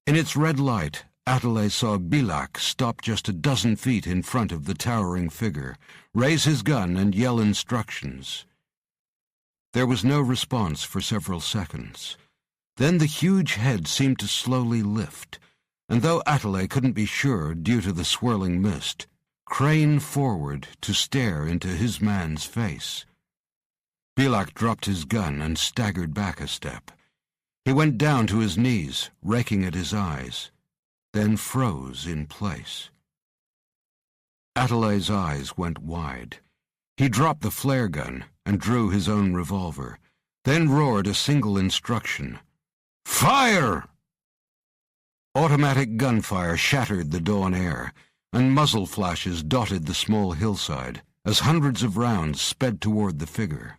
In its red light, Attilae saw Bilak stop just a dozen feet in front of the towering figure, raise his gun and yell instructions. There was no response for several seconds. Then the huge head seemed to slowly lift, and though Attilae couldn't be sure due to the swirling mist, crane forward to stare into his man's face. Bilak dropped his gun and staggered back a step. He went down to his knees, raking at his eyes, then froze in place. Attilae's eyes went wide. He dropped the flare gun and drew his own revolver, then roared a single instruction. "Fire!" Automatic gunfire shattered the dawn air, and muzzle flashes dotted the small hillside as hundreds of rounds sped toward the figure.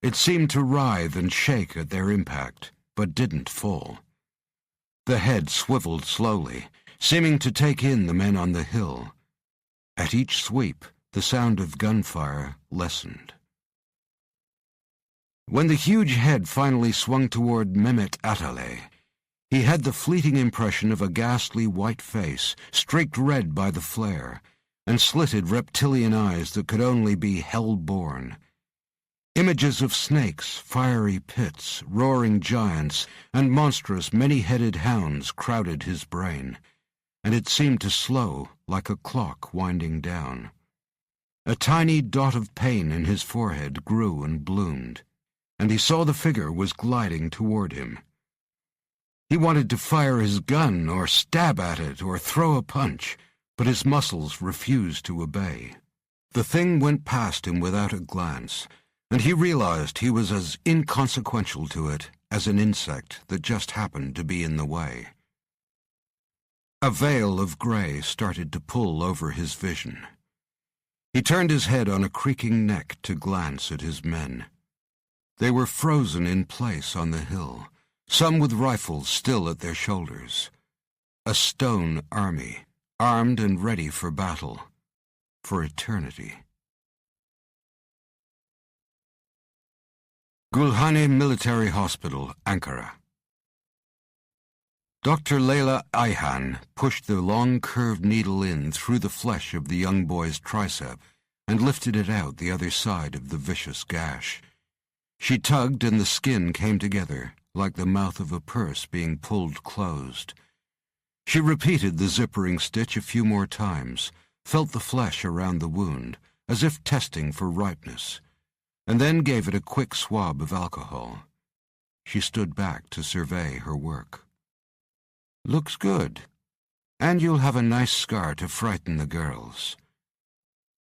It seemed to writhe and shake at their impact, but didn't fall. The head swiveled slowly, seeming to take in the men on the hill. At each sweep, the sound of gunfire lessened. When the huge head finally swung toward Mehmet Attilae, he had the fleeting impression of a ghastly white face, streaked red by the flare, and slitted reptilian eyes that could only be hell-born. Images of snakes, fiery pits, roaring giants, and monstrous many-headed hounds crowded his brain, and it seemed to slow like a clock winding down. A tiny dot of pain in his forehead grew and bloomed, and he saw the figure was gliding toward him. He wanted to fire his gun or stab at it or throw a punch, but his muscles refused to obey. The thing went past him without a glance, and he realized he was as inconsequential to it as an insect that just happened to be in the way. A veil of gray started to pull over his vision. He turned his head on a creaking neck to glance at his men. They were frozen in place on the hill, some with rifles still at their shoulders. A stone army, armed and ready for battle, for eternity. Gulhane Military Hospital, Ankara. Dr. Leyla Ayhan pushed the long curved needle in through the flesh of the young boy's tricep and lifted it out the other side of the vicious gash. She tugged and the skin came together, like the mouth of a purse being pulled closed. She repeated the zippering stitch a few more times, felt the flesh around the wound, as if testing for ripeness, and then gave it a quick swab of alcohol. She stood back to survey her work. Looks good. And you'll have a nice scar to frighten the girls."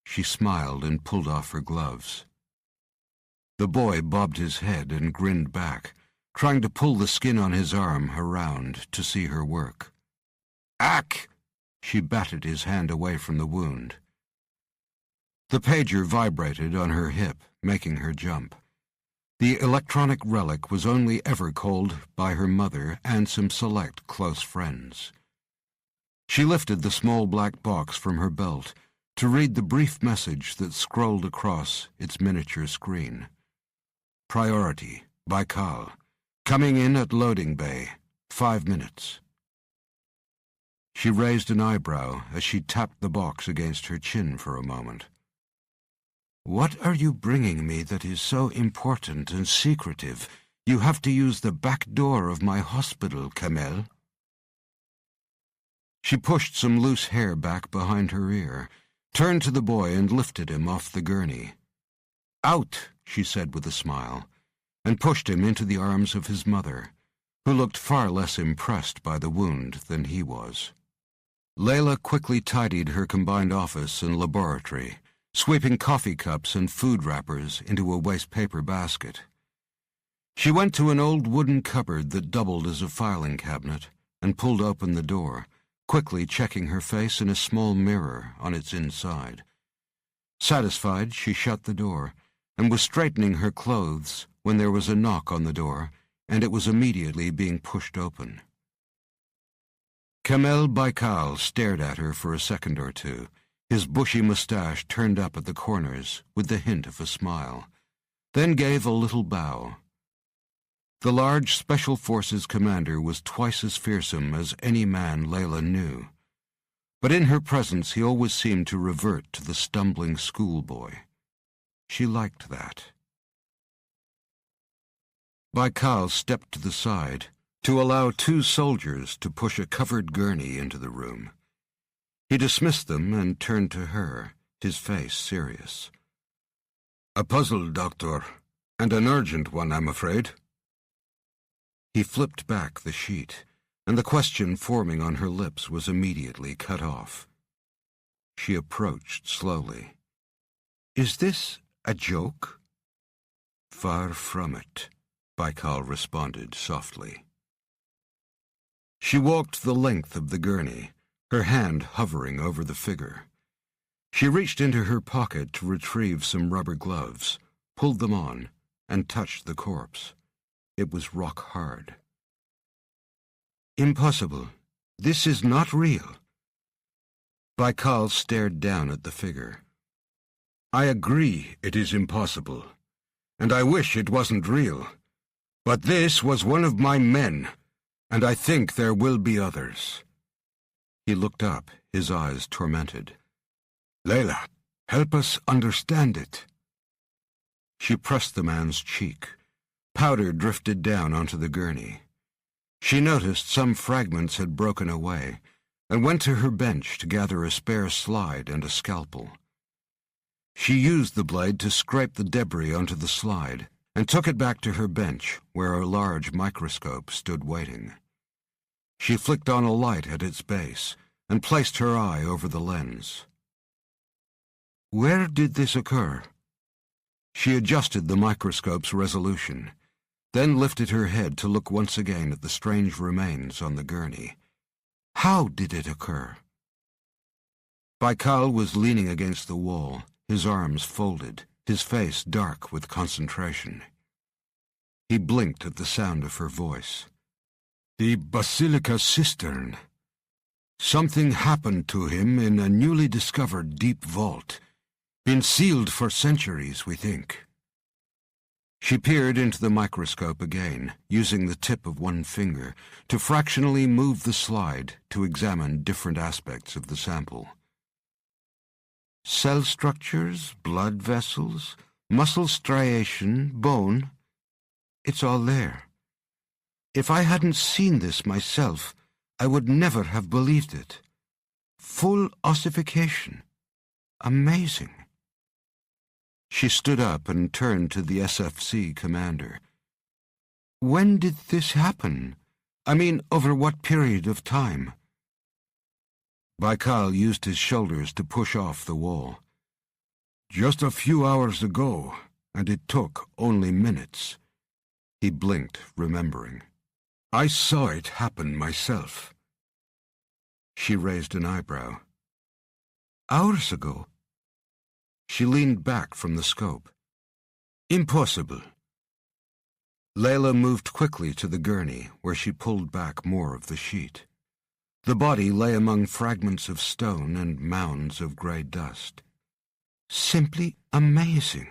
She smiled and pulled off her gloves. The boy bobbed his head and grinned back, trying to pull the skin on his arm around to see her work. "Ack!" She batted his hand away from the wound. The pager vibrated on her hip, making her jump. The electronic relic was only ever called by her mother and some select close friends. She lifted the small black box from her belt to read the brief message that scrolled across its miniature screen. "Priority, Baikal. Coming in at loading bay. 5 minutes." She raised an eyebrow as she tapped the box against her chin for a moment. "What are you bringing me that is so important and secretive you have to use the back door of my hospital, Kamel?" She pushed some loose hair back behind her ear, turned to the boy and lifted him off the gurney. "Out," she said with a smile, and pushed him into the arms of his mother, who looked far less impressed by the wound than he was. Layla quickly tidied her combined office and laboratory, sweeping coffee cups and food wrappers into a waste-paper basket. She went to an old wooden cupboard that doubled as a filing cabinet and pulled open the door, quickly checking her face in a small mirror on its inside. Satisfied, she shut the door and was straightening her clothes when there was a knock on the door, and it was immediately being pushed open. Kamel Baikal stared at her for a second or two, his bushy mustache turned up at the corners with the hint of a smile, then gave a little bow. The large Special Forces commander was twice as fearsome as any man Layla knew, but in her presence he always seemed to revert to the stumbling schoolboy. She liked that. Baikal stepped to the side to allow 2 soldiers to push a covered gurney into the room. He dismissed them and turned to her, his face serious. "A puzzle, Doctor, and an urgent one, I'm afraid." He flipped back the sheet, and the question forming on her lips was immediately cut off. She approached slowly. "Is this a joke?" "Far from it," Baikal responded softly. She walked the length of the gurney, her hand hovering over the figure. She reached into her pocket to retrieve some rubber gloves, pulled them on, and touched the corpse. It was rock hard. "Impossible. This is not real." Baikal stared down at the figure. "I agree it is impossible, and I wish it wasn't real. But this was one of my men, and I think there will be others." He looked up, his eyes tormented. "Layla, help us understand it." She pressed the man's cheek. Powder drifted down onto the gurney. She noticed some fragments had broken away, and went to her bench to gather a spare slide and a scalpel. She used the blade to scrape the debris onto the slide, and took it back to her bench, where a large microscope stood waiting. She flicked on a light at its base, and placed her eye over the lens. "Where did this occur?" She adjusted the microscope's resolution, then lifted her head to look once again at the strange remains on the gurney. "How did it occur?" Baikal was leaning against the wall, his arms folded, his face dark with concentration. He blinked at the sound of her voice. "The Basilica cistern. Something happened to him in a newly discovered deep vault. Been sealed for centuries, we think." She peered into the microscope again, using the tip of one finger to fractionally move the slide to examine different aspects of the sample. Cell structures, blood vessels, muscle striation, bone. It's all there. If I hadn't seen this myself, I would never have believed it. Full ossification. Amazing. She stood up and turned to the SFC commander. "When did this happen? I mean, over what period of time? Baikal used his shoulders to push off the wall. Just a few hours ago, and it took only minutes. He blinked, remembering. I saw it happen myself. She raised an eyebrow. Hours ago? She leaned back from the scope. Impossible. Layla moved quickly to the gurney, where she pulled back more of the sheet. The body lay among fragments of stone and mounds of grey dust. Simply amazing.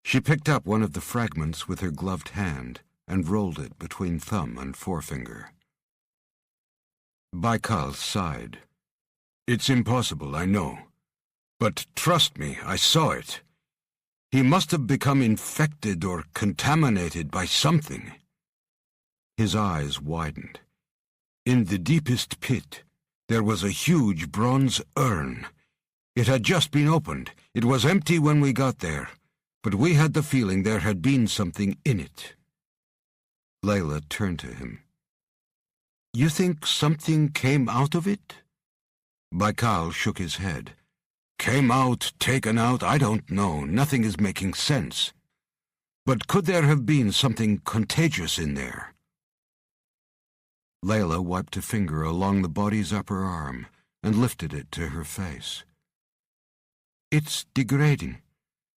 She picked up one of the fragments with her gloved hand and rolled it between thumb and forefinger. Baikal sighed. It's impossible, I know. But trust me, I saw it. He must have become infected or contaminated by something. His eyes widened. In the deepest pit, there was a huge bronze urn. It had just been opened. It was empty when we got there, but we had the feeling there had been something in it. Layla turned to him. You think something came out of it? Baikal shook his head. Came out, taken out, I don't know. Nothing is making sense. But could there have been something contagious in there? Layla wiped a finger along the body's upper arm and lifted it to her face. It's degrading,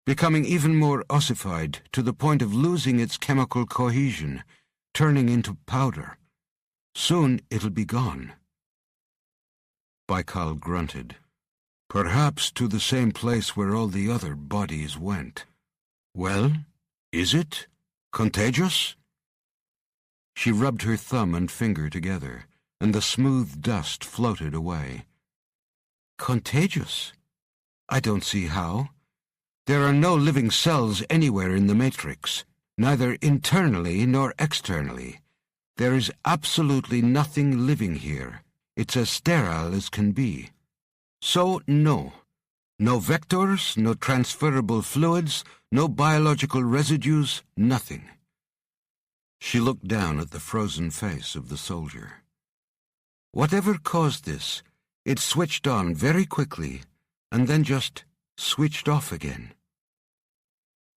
becoming even more ossified to the point of losing its chemical cohesion, turning into powder. Soon it'll be gone. Baikal grunted. Perhaps to the same place where all the other bodies went. Well, is it contagious? She rubbed her thumb and finger together, and the smooth dust floated away. Contagious? I don't see how. There are no living cells anywhere in the Matrix, neither internally nor externally. There is absolutely nothing living here. It's as sterile as can be. So, no. No vectors, no transferable fluids, no biological residues, nothing. She looked down at the frozen face of the soldier. Whatever caused this, it switched on very quickly, and then just switched off again.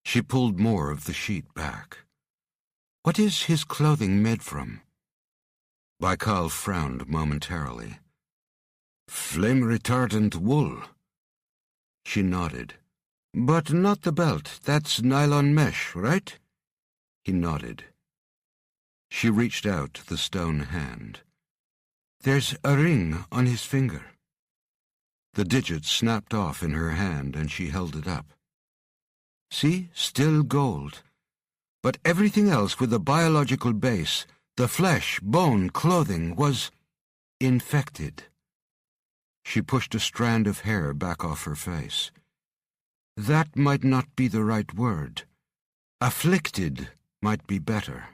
She pulled more of the sheet back. What is his clothing made from? Baikal frowned momentarily. Flame-retardant wool. She nodded. But not the belt. That's nylon mesh, right? He nodded. She reached out the stone hand. There's a ring on his finger. The digit snapped off in her hand and she held it up. See, still gold. But everything else with a biological base, the flesh, bone, clothing, was infected. She pushed a strand of hair back off her face. That might not be the right word. Afflicted might be better.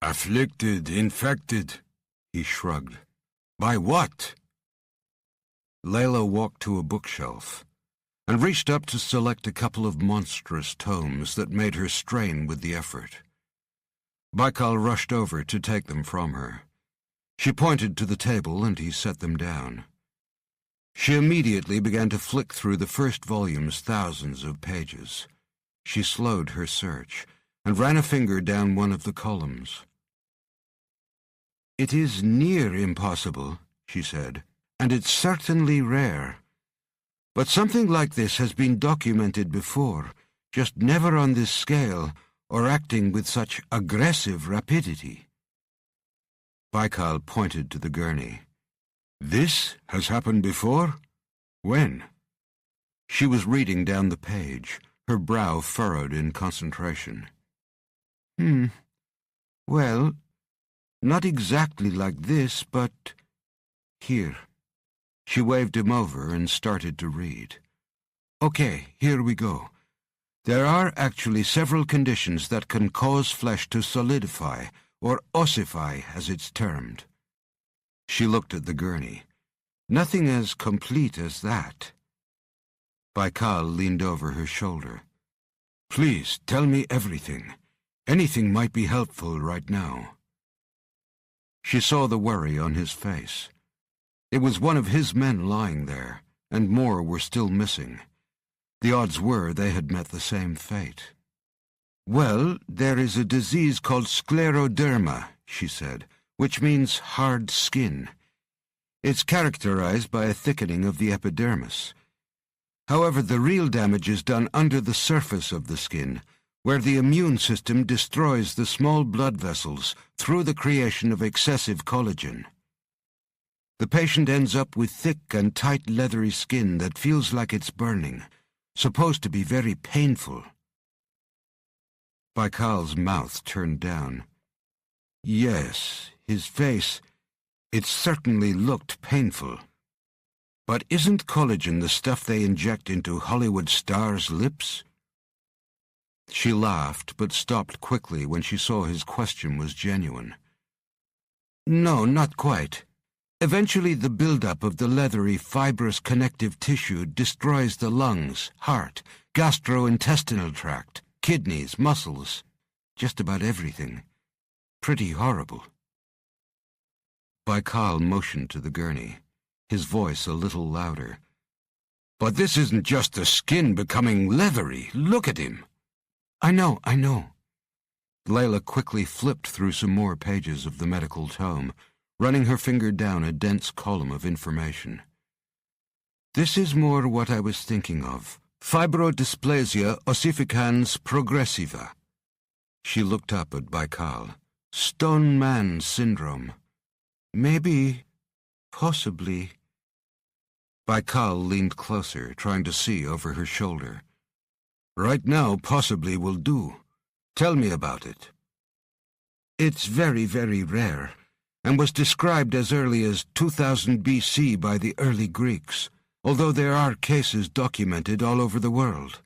Afflicted, infected, he shrugged. By what? Layla walked to a bookshelf and reached up to select a couple of monstrous tomes that made her strain with the effort. Baikal rushed over to take them from her. She pointed to the table and he set them down. She immediately began to flick through the first volume's thousands of pages. She slowed her search and ran a finger down one of the columns. It is near impossible, she said, and it's certainly rare. But something like this has been documented before, just never on this scale or acting with such aggressive rapidity. Baikal pointed to the gurney. This has happened before? When? She was reading down the page, her brow furrowed in concentration. Well, not exactly like this, but here. She waved him over and started to read. Okay, here we go. There are actually several conditions that can cause flesh to solidify, or ossify as it's termed. She looked at the gurney. Nothing as complete as that. Baikal leaned over her shoulder. Please, tell me everything. Anything might be helpful right now. She saw the worry on his face. It was one of his men lying there, and more were still missing. The odds were they had met the same fate. "Well, there is a disease called scleroderma," she said, "which means hard skin. It's characterized by a thickening of the epidermis. However, the real damage is done under the surface of the skin, where the immune system destroys the small blood vessels through the creation of excessive collagen. The patient ends up with thick and tight leathery skin that feels like it's burning, supposed to be very painful." Baikal's mouth turned down. Yes, his face, it certainly looked painful. But isn't collagen the stuff they inject into Hollywood stars' lips? She laughed, but stopped quickly when she saw his question was genuine. "No, not quite. Eventually the buildup of the leathery, fibrous connective tissue destroys the lungs, heart, gastrointestinal tract, kidneys, muscles, just about everything. Pretty horrible." Baikal motioned to the gurney, his voice a little louder. "But this isn't just the skin becoming leathery. Look at him." I know. Layla quickly flipped through some more pages of the medical tome, running her finger down a dense column of information. "This is more what I was thinking of. Fibrodysplasia ossificans progressiva." She looked up at Baikal. "Stone man syndrome. Maybe, possibly." Baikal leaned closer, trying to see over her shoulder. "Right now, possibly will do. Tell me about it." "It's very, very rare, and was described as early as 2000 BC by the early Greeks, although there are cases documented all over the world.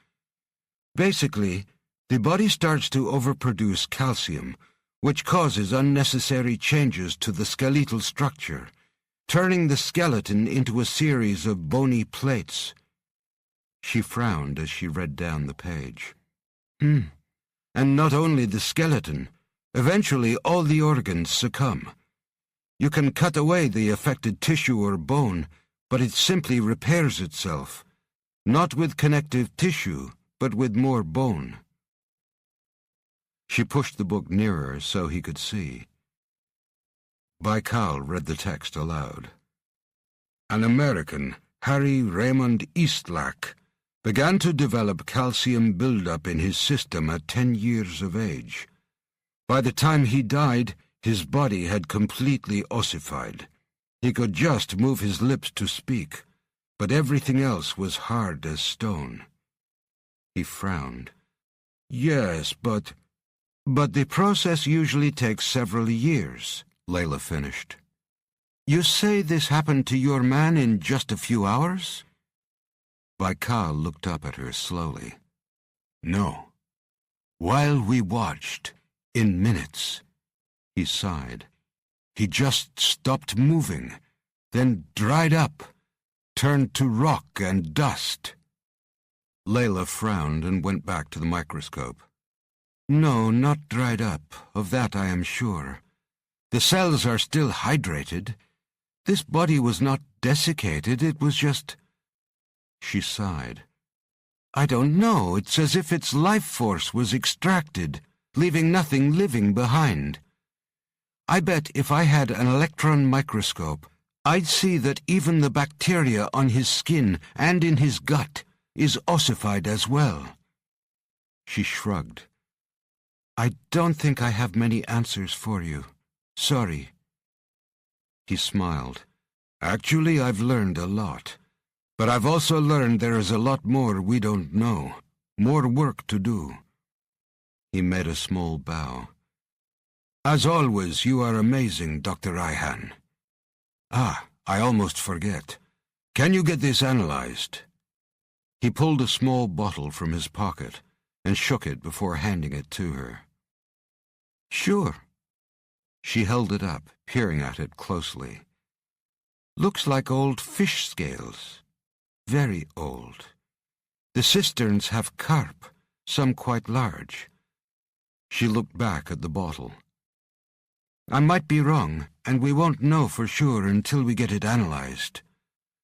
Basically, the body starts to overproduce calcium, which causes unnecessary changes to the skeletal structure, turning the skeleton into a series of bony plates." She frowned as she read down the page. And not only the skeleton, eventually all the organs succumb. You can cut away the affected tissue or bone, but it simply repairs itself, not with connective tissue, but with more bone. She pushed the book nearer so he could see. Baikal read the text aloud. "An American, Harry Raymond Eastlack, began to develop calcium buildup in his system at 10 years of age. By the time he died, his body had completely ossified. He could just move his lips to speak, but everything else was hard as stone." He frowned. "Yes, but the process usually takes several years," Layla finished. "You say this happened to your man in just a few hours?" Baikal looked up at her slowly. "No. While we watched, in minutes." He sighed. "He just stopped moving, then dried up, turned to rock and dust." Layla frowned and went back to the microscope. "No, not dried up, of that I am sure. The cells are still hydrated. This body was not desiccated, it was just—" She sighed. "I don't know, it's as if its life force was extracted, leaving nothing living behind. I bet if I had an electron microscope, I'd see that even the bacteria on his skin and in his gut is ossified as well." She shrugged. "I don't think I have many answers for you. Sorry." He smiled. "Actually, I've learned a lot. But I've also learned there is a lot more we don't know. More work to do." He made a small bow. "As always, you are amazing, Dr. Raihan. Ah, I almost forget. Can you get this analyzed?" He pulled a small bottle from his pocket and shook it before handing it to her. "Sure." She held it up, peering at it closely. "Looks like old fish scales. Very old. The cisterns have carp, some quite large." She looked back at the bottle. "I might be wrong, and we won't know for sure until we get it analyzed.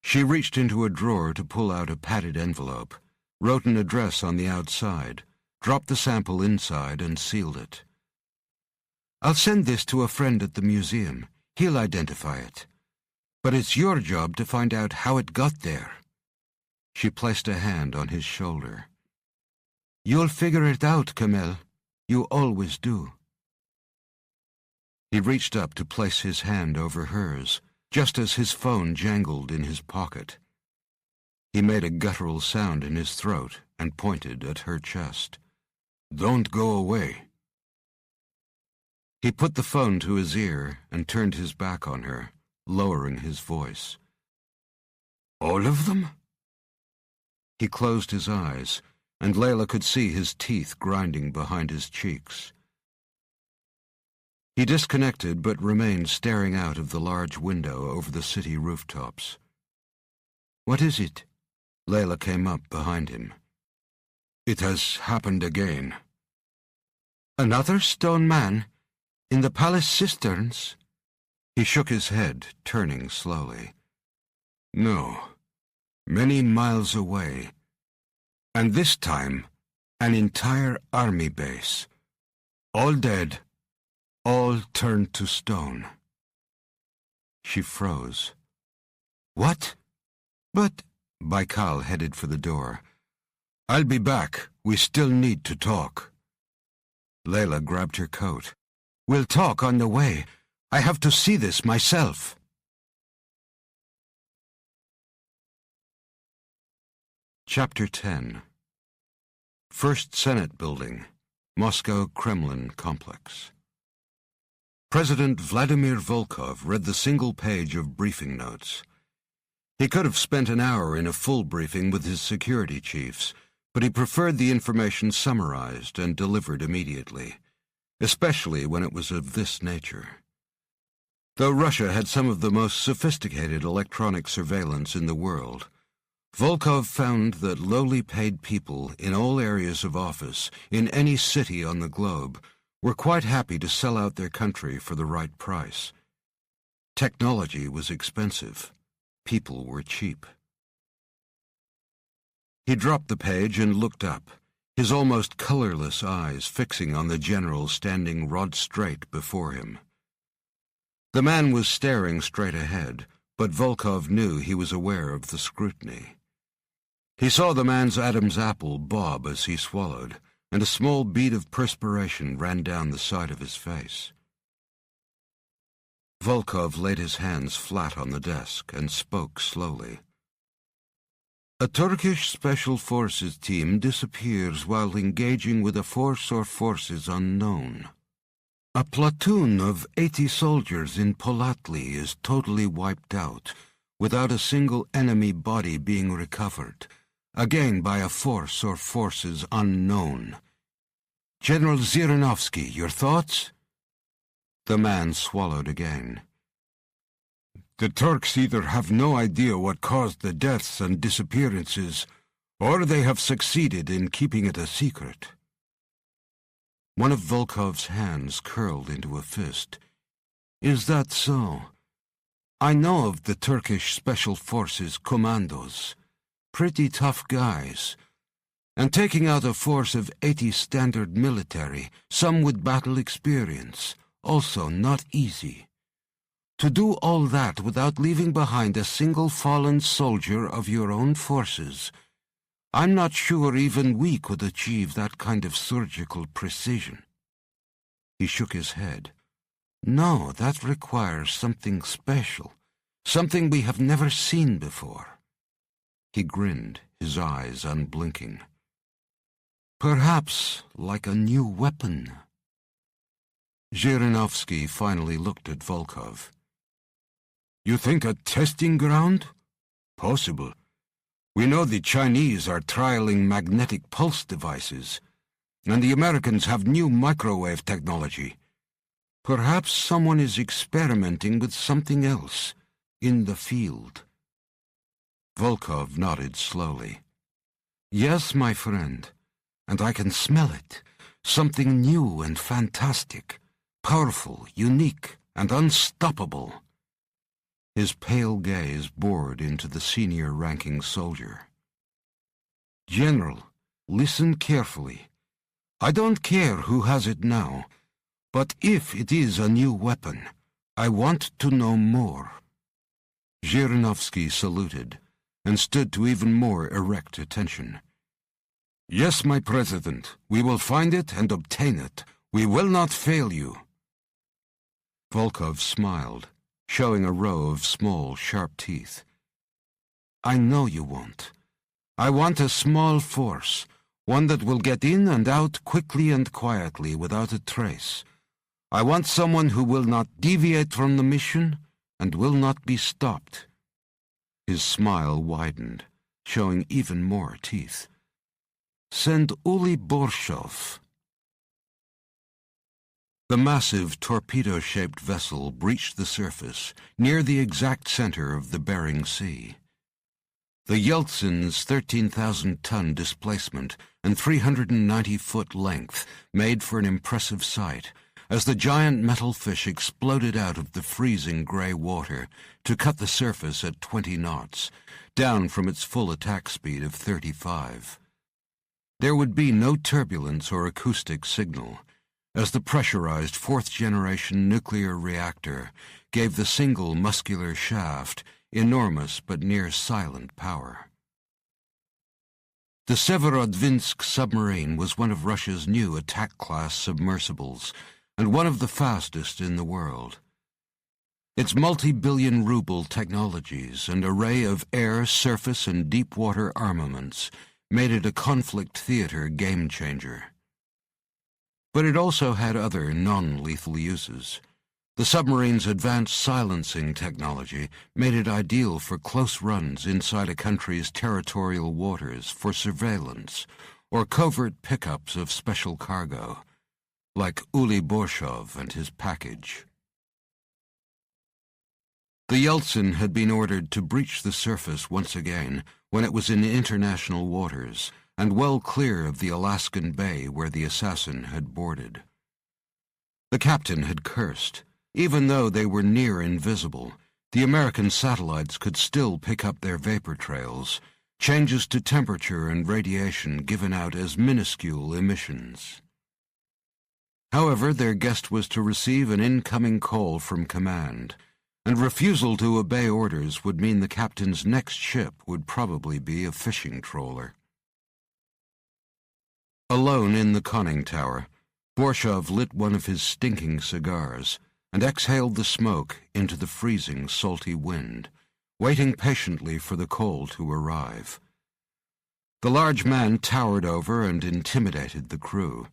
She reached into a drawer to pull out a padded envelope, wrote an address on the outside, dropped the sample inside, and sealed it. I'll send this to a friend at the museum. He'll identify it. But it's your job to find out how it got there. She placed a hand on his shoulder. You'll figure it out, Kamel. You always do. He reached up to place his hand over hers, just as his phone jangled in his pocket. He made a guttural sound in his throat and pointed at her chest. Don't go away. He put the phone to his ear and turned his back on her, lowering his voice. All of them? He closed his eyes, and Layla could see his teeth grinding behind his cheeks. He disconnected but remained staring out of the large window over the city rooftops. What is it? Layla came up behind him. It has happened again. Another stone man? In the palace cisterns? He shook his head, turning slowly. No, many miles away. And this time, an entire army base. All dead, all turned to stone. She froze. What? But... Baikal headed for the door. I'll be back. We still need to talk. Layla grabbed her coat. We'll talk on the way. I have to see this myself. Chapter 10. First Senate Building, Moscow Kremlin Complex. President Vladimir Volkov read the single page of briefing notes. He could have spent an hour in a full briefing with his security chiefs, but he preferred the information summarized and delivered immediately, especially when it was of this nature. Though Russia had some of the most sophisticated electronic surveillance in the world, Volkov found that lowly paid people in all areas of office, in any city on the globe, were quite happy to sell out their country for the right price. Technology was expensive. People were cheap. He dropped the page and looked up, his almost colorless eyes fixing on the general standing rod straight before him. The man was staring straight ahead, but Volkov knew he was aware of the scrutiny. He saw the man's Adam's apple bob as he swallowed, and a small bead of perspiration ran down the side of his face. Volkov laid his hands flat on the desk and spoke slowly. A Turkish Special Forces team disappears while engaging with a force or forces unknown. A platoon of 80 soldiers in Polatli is totally wiped out, without a single enemy body being recovered, again by a force or forces unknown. General Zhirinovsky, your thoughts? The man swallowed again. The Turks either have no idea what caused the deaths and disappearances, or they have succeeded in keeping it a secret. One of Volkov's hands curled into a fist. Is that so? I know of the Turkish Special Forces commandos. Pretty tough guys. And taking out a force of 80 standard military, some with battle experience, also not easy. To do all that without leaving behind a single fallen soldier of your own forces, I'm not sure even we could achieve that kind of surgical precision. He shook his head. No, that requires something special, something we have never seen before. He grinned, his eyes unblinking. Perhaps like a new weapon. Zhirinovsky finally looked at Volkov. You think a testing ground? Possible. We know the Chinese are trialing magnetic pulse devices, and the Americans have new microwave technology. Perhaps someone is experimenting with something else, in the field. Volkov nodded slowly. Yes, my friend, and I can smell it. Something new and fantastic, powerful, unique, and unstoppable. His pale gaze bored into the senior-ranking soldier. "General, listen carefully. I don't care who has it now, but if it is a new weapon, I want to know more." Zhirinovsky saluted and stood to even more erect attention. "Yes, my President, we will find it and obtain it. We will not fail you." Volkov smiled, showing a row of small, sharp teeth. "I know you won't. I want a small force, one that will get in and out quickly and quietly without a trace. I want someone who will not deviate from the mission and will not be stopped." His smile widened, showing even more teeth. "Send Uli Borshov." The massive torpedo-shaped vessel breached the surface near the exact center of the Bering Sea. The Yeltsin's 13,000-ton displacement and 390-foot length made for an impressive sight as the giant metal fish exploded out of the freezing gray water to cut the surface at 20 knots, down from its full attack speed of 35. There would be no turbulence or acoustic signal, as the pressurized fourth-generation nuclear reactor gave the single muscular shaft enormous but near-silent power. The Severodvinsk submarine was one of Russia's new attack-class submersibles, and one of the fastest in the world. Its multi-billion-ruble technologies and array of air, surface, and deep-water armaments made it a conflict theater game-changer. But it also had other non-lethal uses. The submarine's advanced silencing technology made it ideal for close runs inside a country's territorial waters for surveillance or covert pickups of special cargo, like Uli Borshov and his package. The Yeltsin had been ordered to breach the surface once again when it was in international waters and well clear of the Alaskan bay where the assassin had boarded. The captain had cursed. Even though they were near invisible, the American satellites could still pick up their vapor trails, changes to temperature and radiation given out as minuscule emissions. However, their guest was to receive an incoming call from command, and refusal to obey orders would mean the captain's next ship would probably be a fishing trawler. Alone in the conning tower, Borshov lit one of his stinking cigars and exhaled the smoke into the freezing, salty wind, waiting patiently for the call to arrive. The large man towered over and intimidated the crew,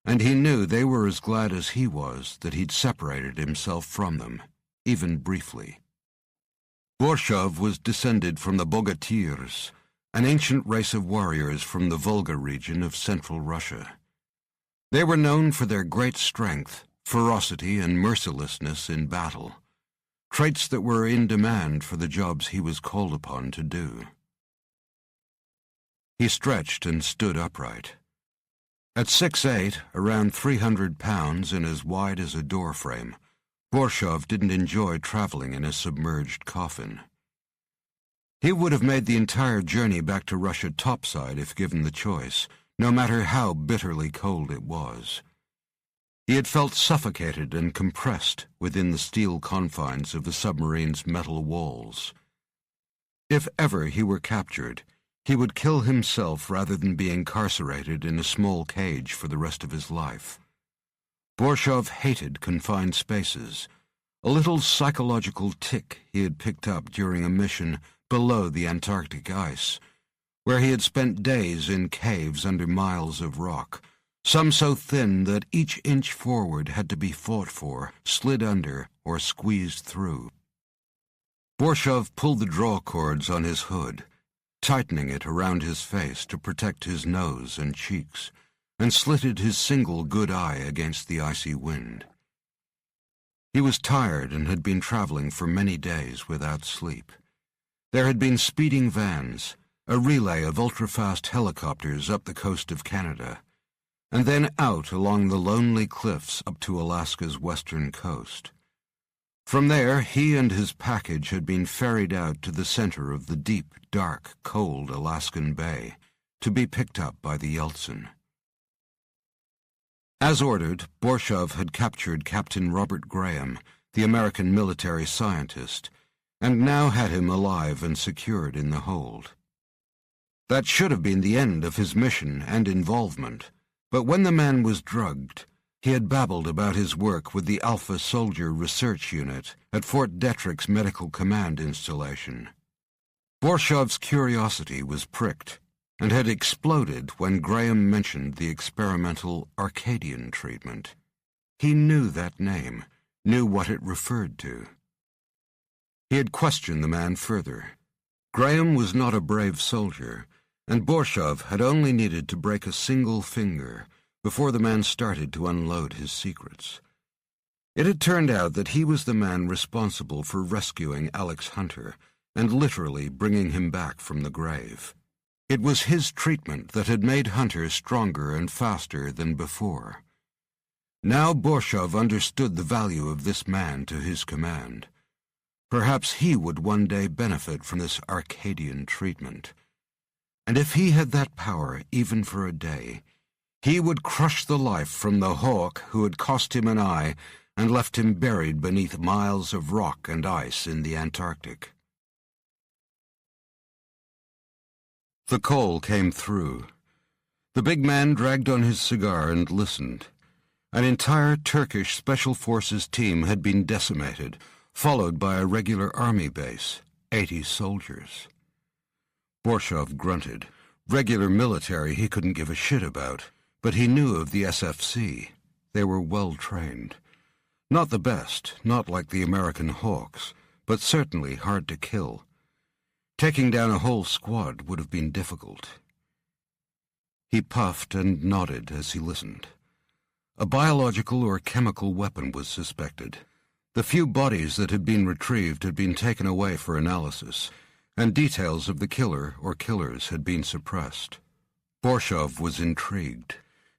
and he knew they were as glad as he was that he'd separated himself from them, even briefly. Borshov was descended from the Bogatirs, an ancient race of warriors from the Volga region of central Russia. They were known for their great strength, ferocity, and mercilessness in battle, traits that were in demand for the jobs he was called upon to do. He stretched and stood upright. At 6'8", around 300 pounds and as wide as a doorframe, Borshov didn't enjoy traveling in a submerged coffin. He would have made the entire journey back to Russia topside if given the choice, no matter how bitterly cold it was. He had felt suffocated and compressed within the steel confines of the submarine's metal walls. If ever he were captured, he would kill himself rather than be incarcerated in a small cage for the rest of his life. Borshov hated confined spaces, a little psychological tic he had picked up during a mission below the Antarctic ice, where he had spent days in caves under miles of rock, some so thin that each inch forward had to be fought for, slid under, or squeezed through. Borshov pulled the draw cords on his hood, tightening it around his face to protect his nose and cheeks, and slitted his single good eye against the icy wind. He was tired and had been traveling for many days without sleep. There had been speeding vans, a relay of ultra-fast helicopters up the coast of Canada, and then out along the lonely cliffs up to Alaska's western coast. From there, he and his package had been ferried out to the center of the deep, dark, cold Alaskan Bay to be picked up by the Yeltsin. As ordered, Borshov had captured Captain Robert Graham, the American military scientist, and now had him alive and secured in the hold. That should have been the end of his mission and involvement, but when the man was drugged, he had babbled about his work with the Alpha Soldier Research Unit at Fort Detrick's Medical Command installation. Borshov's curiosity was pricked and had exploded when Graham mentioned the experimental Arcadian treatment. He knew that name, knew what it referred to. He had questioned the man further. Graham was not a brave soldier, and Borshov had only needed to break a single finger before the man started to unload his secrets. It had turned out that he was the man responsible for rescuing Alex Hunter and literally bringing him back from the grave. It was his treatment that had made Hunter stronger and faster than before. Now Borshov understood the value of this man to his command. Perhaps he would one day benefit from this Arcadian treatment. And if he had that power, even for a day, he would crush the life from the hawk who had cost him an eye and left him buried beneath miles of rock and ice in the Antarctic. The call came through. The big man dragged on his cigar and listened. An entire Turkish Special Forces team had been decimated, followed by a regular army base, 80 soldiers. Borshov grunted. Regular military he couldn't give a shit about, but he knew of the SFC. They were well-trained. Not the best, not like the American Hawks, but certainly hard to kill. Taking down a whole squad would have been difficult. He puffed and nodded as he listened. A biological or chemical weapon was suspected. The few bodies that had been retrieved had been taken away for analysis, and details of the killer or killers had been suppressed. Borshov was intrigued.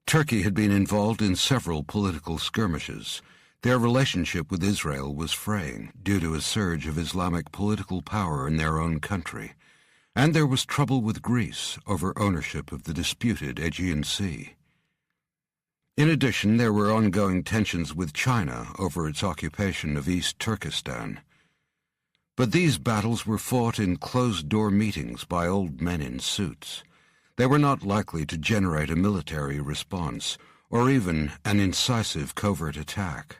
Turkey had been involved in several political skirmishes. Their relationship with Israel was fraying due to a surge of Islamic political power in their own country, and there was trouble with Greece over ownership of the disputed Aegean Sea. In addition, there were ongoing tensions with China over its occupation of East Turkestan. But these battles were fought in closed-door meetings by old men in suits. They were not likely to generate a military response, or even an incisive covert attack.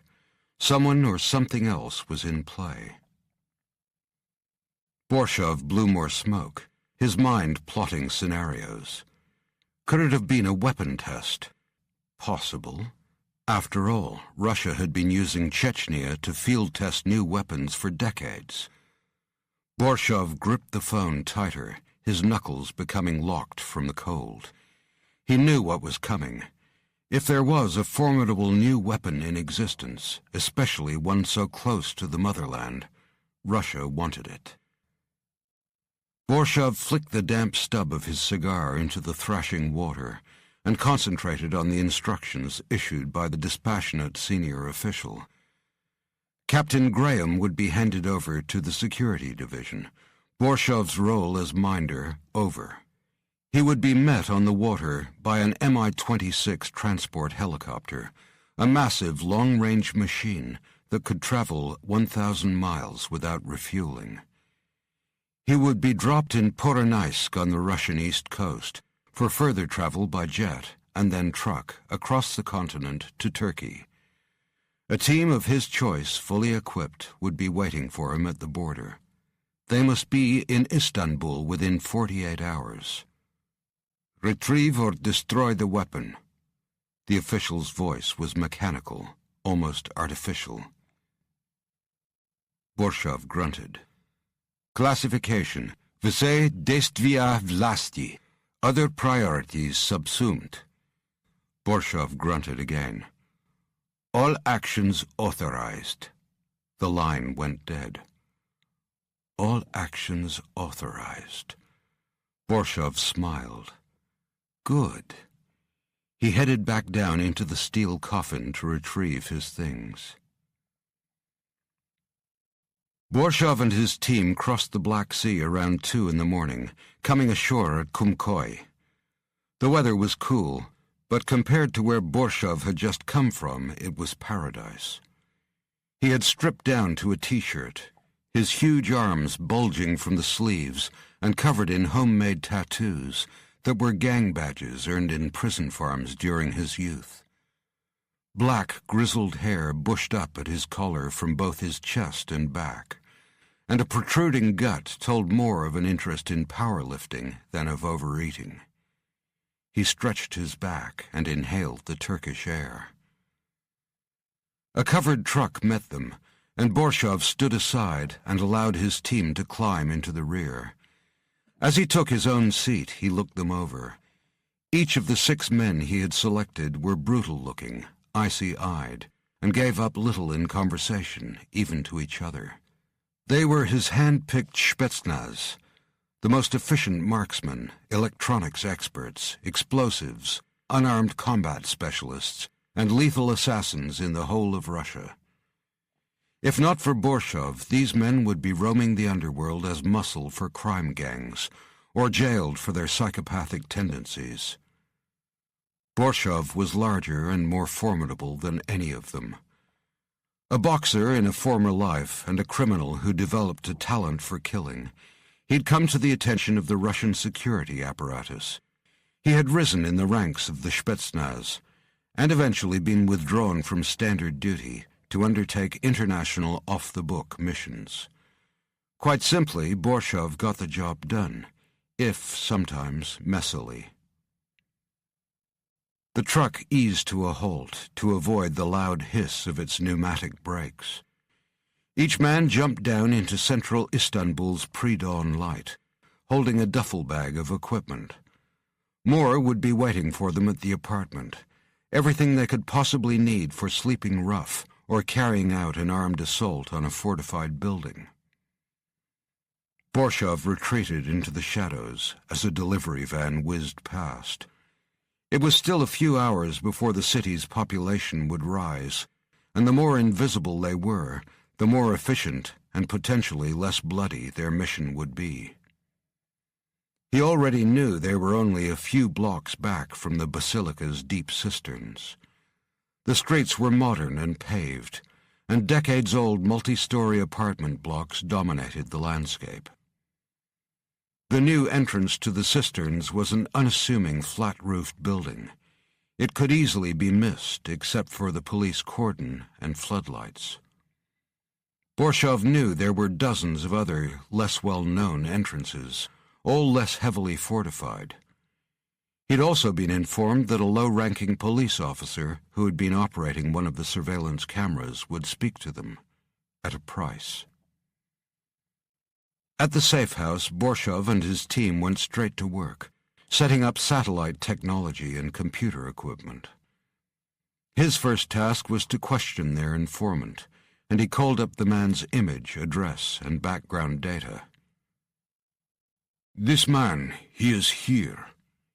Someone or something else was in play. Borshov blew more smoke, his mind plotting scenarios. Could it have been a weapon test? Possible. After all, Russia had been using Chechnya to field-test new weapons for decades. Borshov gripped the phone tighter, his knuckles becoming locked from the cold. He knew what was coming. If there was a formidable new weapon in existence, especially one so close to the motherland, Russia wanted it. Borshov flicked the damp stub of his cigar into the thrashing water and concentrated on the instructions issued by the dispassionate senior official. Captain Graham would be handed over to the security division, Borshov's role as minder over. He would be met on the water by an Mi-26 transport helicopter, a massive long-range machine that could travel 1,000 miles without refueling. He would be dropped in Poronaisk on the Russian east coast for further travel by jet and then truck across the continent to Turkey. A team of his choice, fully equipped, would be waiting for him at the border. They must be in Istanbul within 48 hours. Retrieve or destroy the weapon. The official's voice was mechanical, almost artificial. Borshov grunted. Classification: Vse действия vlasti. Other priorities subsumed. Borshov grunted again. All actions authorized. The line went dead. All actions authorized. Borshov smiled. Good. He headed back down into the steel coffin to retrieve his things. Borshov and his team crossed the Black Sea around 2 in the morning, coming ashore at Kumkoy. The weather was cool, but compared to where Borshov had just come from, it was paradise. He had stripped down to a t-shirt, his huge arms bulging from the sleeves and covered in homemade tattoos that were gang badges earned in prison farms during his youth. Black, grizzled hair bushed up at his collar from both his chest and back, and a protruding gut told more of an interest in powerlifting than of overeating. He stretched his back and inhaled the Turkish air. A covered truck met them, and Borshov stood aside and allowed his team to climb into the rear. As he took his own seat, he looked them over. Each of the 6 men he had selected were brutal-looking, icy-eyed, and gave up little in conversation, even to each other. They were his hand-picked Spetsnaz, the most efficient marksmen, electronics experts, explosives, unarmed combat specialists, and lethal assassins in the whole of Russia. If not for Borshov, these men would be roaming the underworld as muscle for crime gangs, or jailed for their psychopathic tendencies. Borshov was larger and more formidable than any of them. A boxer in a former life and a criminal who developed a talent for killing, he'd come to the attention of the Russian security apparatus. He had risen in the ranks of the Spetsnaz, and eventually been withdrawn from standard duty to undertake international off-the-book missions. Quite simply, Borshov got the job done, if sometimes messily. The truck eased to a halt to avoid the loud hiss of its pneumatic brakes. Each man jumped down into central Istanbul's pre-dawn light, holding a duffel bag of equipment. More would be waiting for them at the apartment, everything they could possibly need for sleeping rough or carrying out an armed assault on a fortified building. Borshov retreated into the shadows as a delivery van whizzed past. It was still a few hours before the city's population would rise, and the more invisible they were, the more efficient and potentially less bloody their mission would be. He already knew they were only a few blocks back from the basilica's deep cisterns. The streets were modern and paved, and decades-old multi-story apartment blocks dominated the landscape. The new entrance to the cisterns was an unassuming flat-roofed building. It could easily be missed except for the police cordon and floodlights. Borshov knew there were dozens of other, less well-known entrances, all less heavily fortified. He'd also been informed that a low-ranking police officer who had been operating one of the surveillance cameras would speak to them, at a price. At the safe house, Borshov and his team went straight to work, setting up satellite technology and computer equipment. His first task was to question their informant, and he called up the man's image, address, and background data. "This man, he is here,"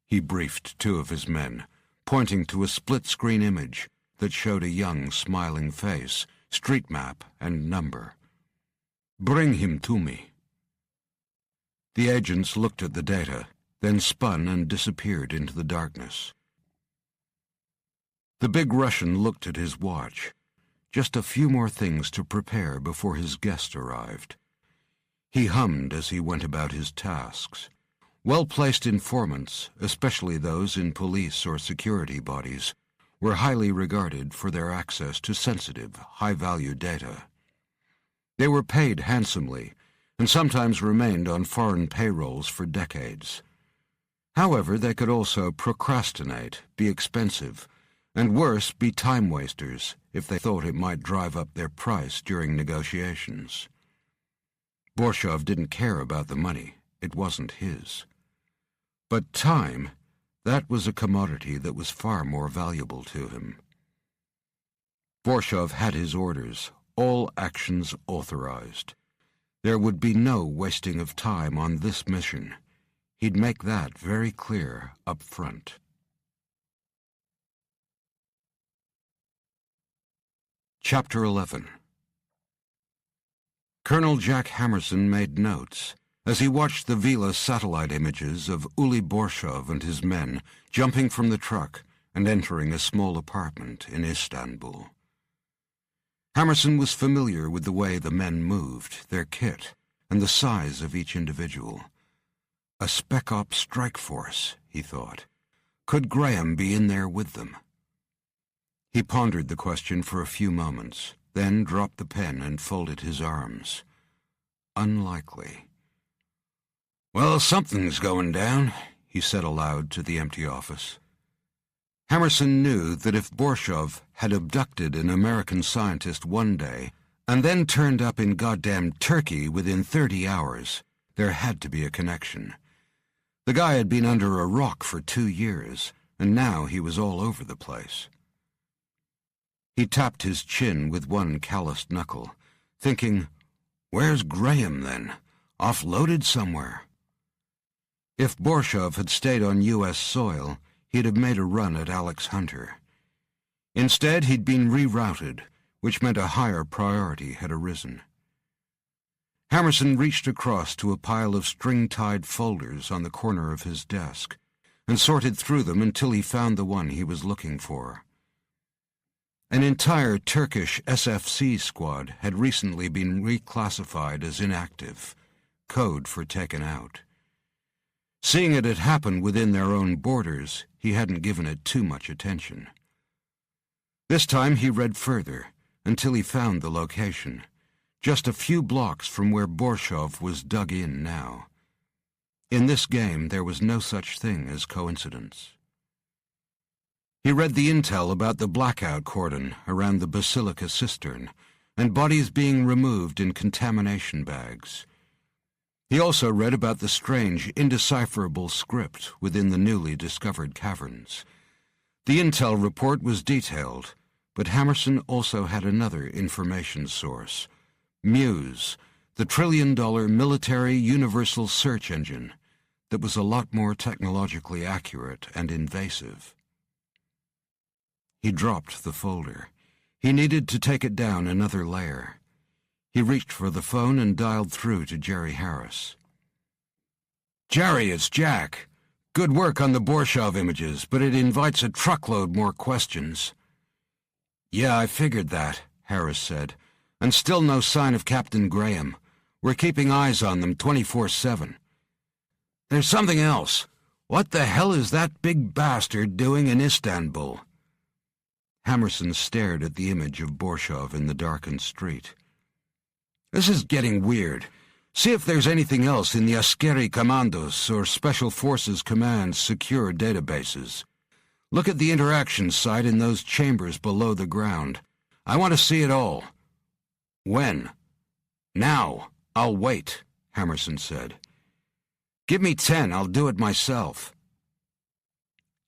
he briefed 2 of his men, pointing to a split-screen image that showed a young, smiling face, street map, and number. "Bring him to me." The agents looked at the data, then spun and disappeared into the darkness. The big Russian looked at his watch. Just a few more things to prepare before his guest arrived. He hummed as he went about his tasks. Well-placed informants, especially those in police or security bodies, were highly regarded for their access to sensitive, high-value data. They were paid handsomely, and sometimes remained on foreign payrolls for decades. However, they could also procrastinate, be expensive, and worse, be time-wasters if they thought it might drive up their price during negotiations. Borshov didn't care about the money. It wasn't his. But time, that was a commodity that was far more valuable to him. Borshov had his orders, all actions authorized. There would be no wasting of time on this mission. He'd make that very clear up front. Chapter 11. Colonel Jack Hammerson made notes as he watched the Vela satellite images of Uli Borshov and his men jumping from the truck and entering a small apartment in Istanbul. Hammerson was familiar with the way the men moved, their kit, and the size of each individual. A Spec Ops strike force, he thought. Could Graham be in there with them? He pondered the question for a few moments, then dropped the pen and folded his arms. Unlikely. "Well, something's going down," he said aloud to the empty office. Hammerson knew that if Borshov had abducted an American scientist one day and then turned up in goddamn Turkey within 30 hours, there had to be a connection. The guy had been under a rock for 2 years, and now he was all over the place. He tapped his chin with one calloused knuckle, thinking, where's Graham then? Offloaded somewhere? If Borshov had stayed on U.S. soil, he'd have made a run at Alex Hunter. Instead, he'd been rerouted, which meant a higher priority had arisen. Hammerson reached across to a pile of string-tied folders on the corner of his desk and sorted through them until he found the one he was looking for. An entire Turkish SFC squad had recently been reclassified as inactive, code for taken out. Seeing it had happened within their own borders, he hadn't given it too much attention. This time he read further, until he found the location, just a few blocks from where Borshov was dug in now. In this game there was no such thing as coincidence. He read the intel about the blackout cordon around the Basilica cistern, and bodies being removed in contamination bags. He also read about the strange, indecipherable script within the newly discovered caverns. The intel report was detailed, but Hammerson also had another information source. Muse, the trillion-dollar military universal search engine that was a lot more technologically accurate and invasive. He dropped the folder. He needed to take it down another layer. He reached for the phone and dialed through to Jerry Harris. "Jerry, it's Jack. Good work on the Borshov images, but it invites a truckload more questions." "Yeah, I figured that," Harris said. "And still no sign of Captain Graham. We're keeping eyes on them 24/7. There's something else. What the hell is that big bastard doing in Istanbul?" Hammerson stared at the image of Borshov in the darkened street. "This is getting weird. See if there's anything else in the Askeri Commandos or Special Forces Command's secure databases. Look at the interaction site in those chambers below the ground. I want to see it all." "When?" "Now. I'll wait," Hammerson said. "Give me 10, I'll do it myself."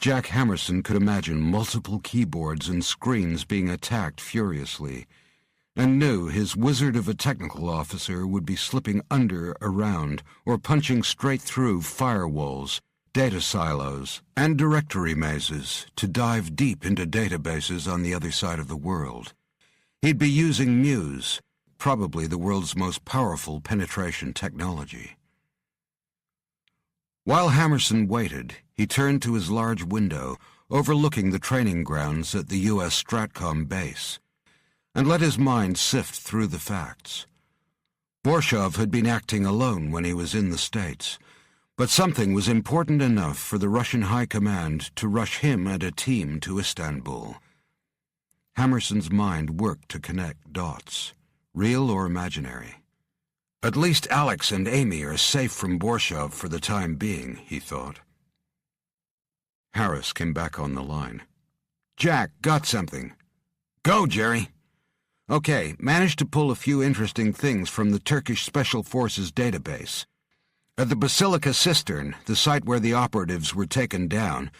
Jack Hammerson could imagine multiple keyboards and screens being attacked furiously, and knew his wizard of a technical officer would be slipping under, around, or punching straight through firewalls, data silos, and directory mazes to dive deep into databases on the other side of the world. He'd be using Muse, probably the world's most powerful penetration technology. While Hammerson waited, he turned to his large window overlooking the training grounds at the U.S. Stratcom base, and let his mind sift through the facts. Borshov had been acting alone when he was in the States, but something was important enough for the Russian High Command to rush him and a team to Istanbul. Hammerson's mind worked to connect dots, real or imaginary. At least Alex and Amy are safe from Borshov for the time being, he thought. Harris came back on the line. "Jack, got something." "Go, Jerry." "Okay, managed to pull a few interesting things from the Turkish Special Forces database. At the Basilica Cistern, the site where the operatives were taken down,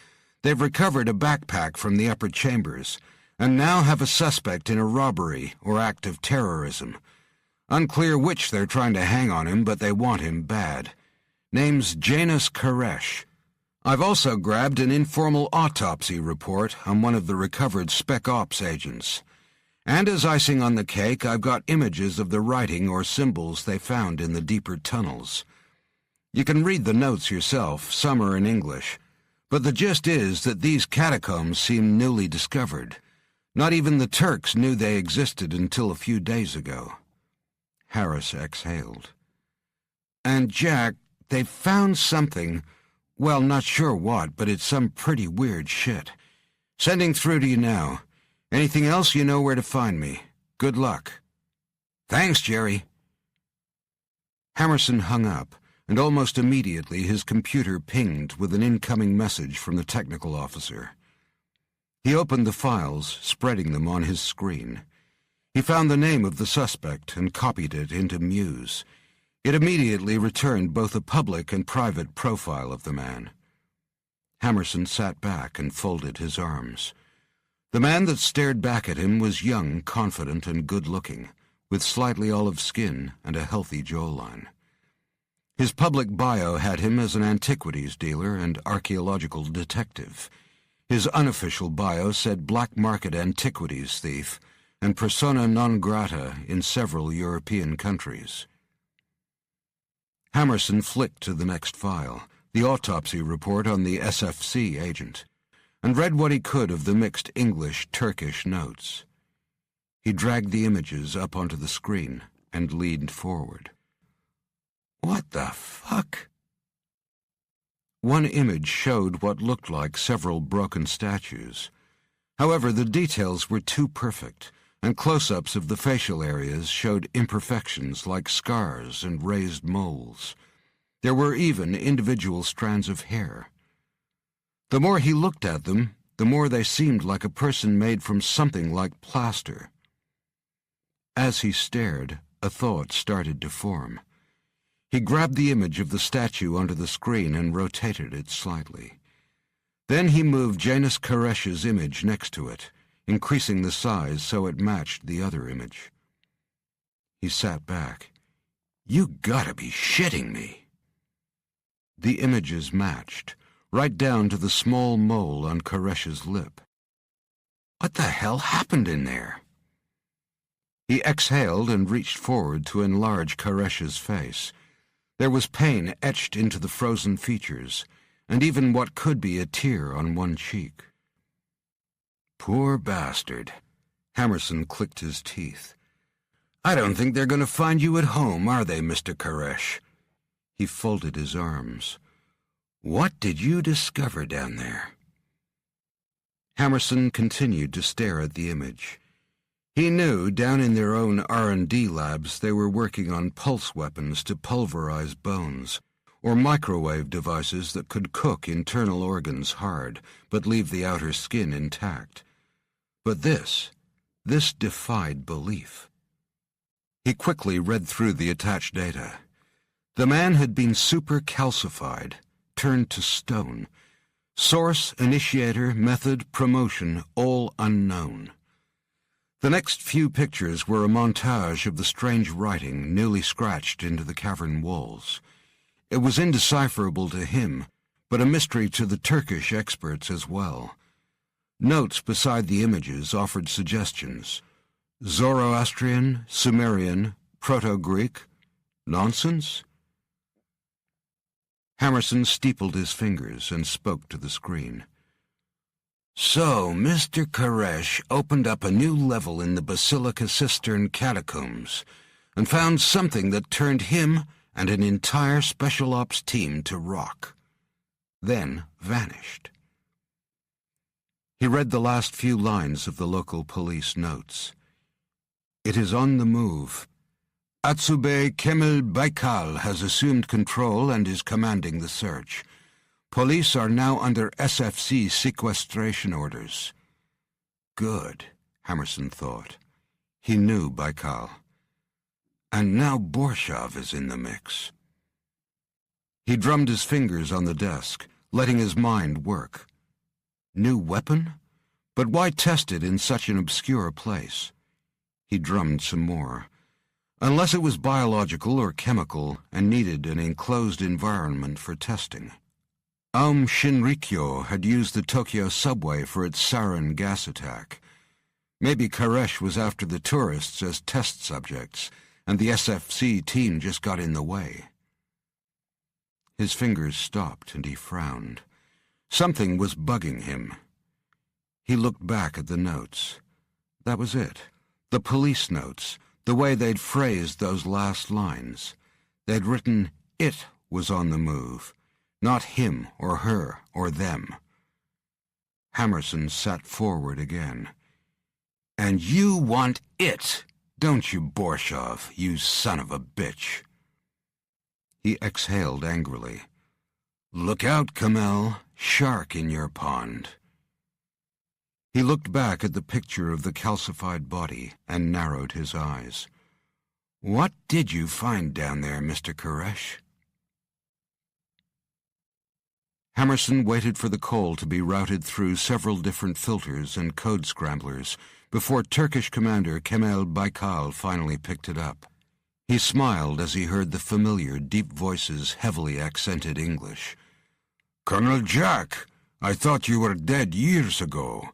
they've recovered a backpack from the upper chambers, and now have a suspect in a robbery or act of terrorism. Unclear which they're trying to hang on him, but they want him bad. Name's Janus Koresh. I've also grabbed an informal autopsy report on one of the recovered Spec Ops agents. And as icing on the cake, I've got images of the writing or symbols they found in the deeper tunnels. You can read the notes yourself, some are in English, but the gist is that these catacombs seem newly discovered. Not even the Turks knew they existed until a few days ago. Harris exhaled. And Jack, they've found something, well, not sure what, but it's some pretty weird shit. Sending through to you now. Anything else, you know where to find me. Good luck. Thanks, Jerry. Hammerson hung up, and almost immediately his computer pinged with an incoming message from the technical officer. He opened the files, spreading them on his screen. He found the name of the suspect and copied it into Muse. It immediately returned both a public and private profile of the man. Hammerson sat back and folded his arms. The man that stared back at him was young, confident, and good-looking, with slightly olive skin and a healthy jawline. His public bio had him as an antiquities dealer and archaeological detective. His unofficial bio said black market antiquities thief and persona non grata in several European countries. Hammerson flicked to the next file, the autopsy report on the SFC agent, and read what he could of the mixed English-Turkish notes. He dragged the images up onto the screen and leaned forward. What the fuck? One image showed what looked like several broken statues. However, the details were too perfect, and close-ups of the facial areas showed imperfections like scars and raised moles. There were even individual strands of hair. The more he looked at them, the more they seemed like a person made from something like plaster. As he stared, a thought started to form. He grabbed the image of the statue onto the screen and rotated it slightly. Then he moved Janus Koresh's image next to it, increasing the size so it matched the other image. He sat back. You gotta be shitting me. The images matched, right down to the small mole on Koresh's lip. What the hell happened in there? He exhaled and reached forward to enlarge Koresh's face. There was pain etched into the frozen features, and even what could be a tear on one cheek. Poor bastard. Hammerson clicked his teeth. I don't think they're going to find you at home, are they, Mr. Koresh? He folded his arms. What did you discover down there? Hammerson continued to stare at the image. He knew down in their own R&D labs they were working on pulse weapons to pulverize bones, or microwave devices that could cook internal organs hard but leave the outer skin intact. But this defied belief. He quickly read through the attached data. The man had been super-calcified, turned to stone. Source, initiator, method, promotion, all unknown. The next few pictures were a montage of the strange writing newly scratched into the cavern walls. It was indecipherable to him, but a mystery to the Turkish experts as well. Notes beside the images offered suggestions. Zoroastrian, Sumerian, Proto-Greek. Nonsense? Hammerson steepled his fingers and spoke to the screen. So, Mr. Koresh opened up a new level in the Basilica Cistern catacombs and found something that turned him and an entire special ops team to rock. Then vanished. He read the last few lines of the local police notes. It is on the move. Atsube Kemal Baikal has assumed control and is commanding the search. Police are now under SFC sequestration orders. Good, Hammerson thought. He knew Baikal. And now Borshov is in the mix. He drummed his fingers on the desk, letting his mind work. New weapon? But why test it in such an obscure place? He drummed some more. Unless it was biological or chemical and needed an enclosed environment for testing. Aum Shinrikyo had used the Tokyo subway for its sarin gas attack. Maybe Koresh was after the tourists as test subjects, and the SFC team just got in the way. His fingers stopped and he frowned. Something was bugging him. He looked back at the notes. That was it. The police notes, the way they'd phrased those last lines. They'd written, "It was on the move," not him or her or them. Hammerson sat forward again. "And you want it, don't you, Borshov, you son of a bitch?" He exhaled angrily. "Look out, Kamel, shark in your pond." He looked back at the picture of the calcified body and narrowed his eyes. "What did you find down there, Mr. Koresh?" Hammerson waited for the call to be routed through several different filters and code scramblers before Turkish commander Kemal Baykal finally picked it up. He smiled as he heard the familiar deep voice's heavily accented English. "Colonel Jack, I thought you were dead years ago.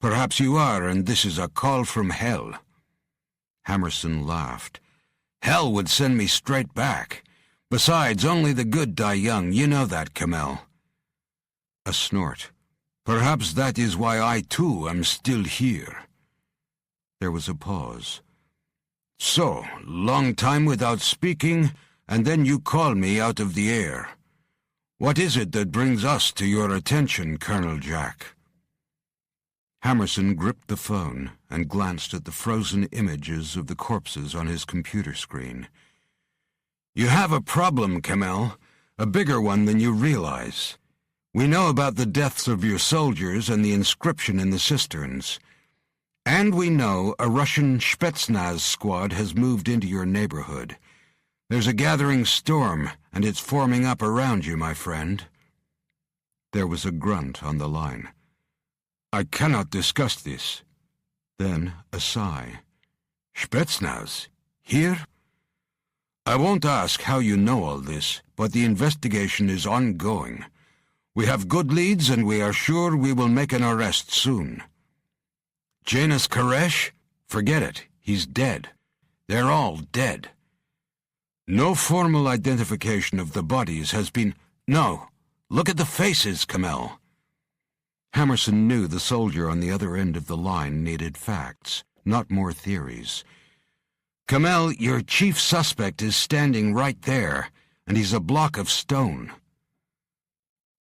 Perhaps you are, and this is a call from hell." Hammerson laughed. "Hell would send me straight back. Besides, only the good die young, you know that, Kamel." A snort. "Perhaps that is why I, too, am still here." There was a pause. "So, long time without speaking, and then you call me out of the air. What is it that brings us to your attention, Colonel Jack?" Hammerson gripped the phone and glanced at the frozen images of the corpses on his computer screen. "You have a problem, Kamel, a bigger one than you realize. We know about the deaths of your soldiers and the inscription in the cisterns. And we know a Russian Spetsnaz squad has moved into your neighborhood. There's a gathering storm, and it's forming up around you, my friend." There was a grunt on the line. "I cannot discuss this." Then a sigh. "Spetsnaz? Here?" "I won't ask how you know all this, but the investigation is ongoing. We have good leads, and we are sure we will make an arrest soon." "Janus Koresh? Forget it. He's dead. They're all dead." "No formal identification of the bodies has been—" "No. Look at the faces, Kamel." Hammerson knew the soldier on the other end of the line needed facts, not more theories. "Kamel, your chief suspect is standing right there, and he's a block of stone."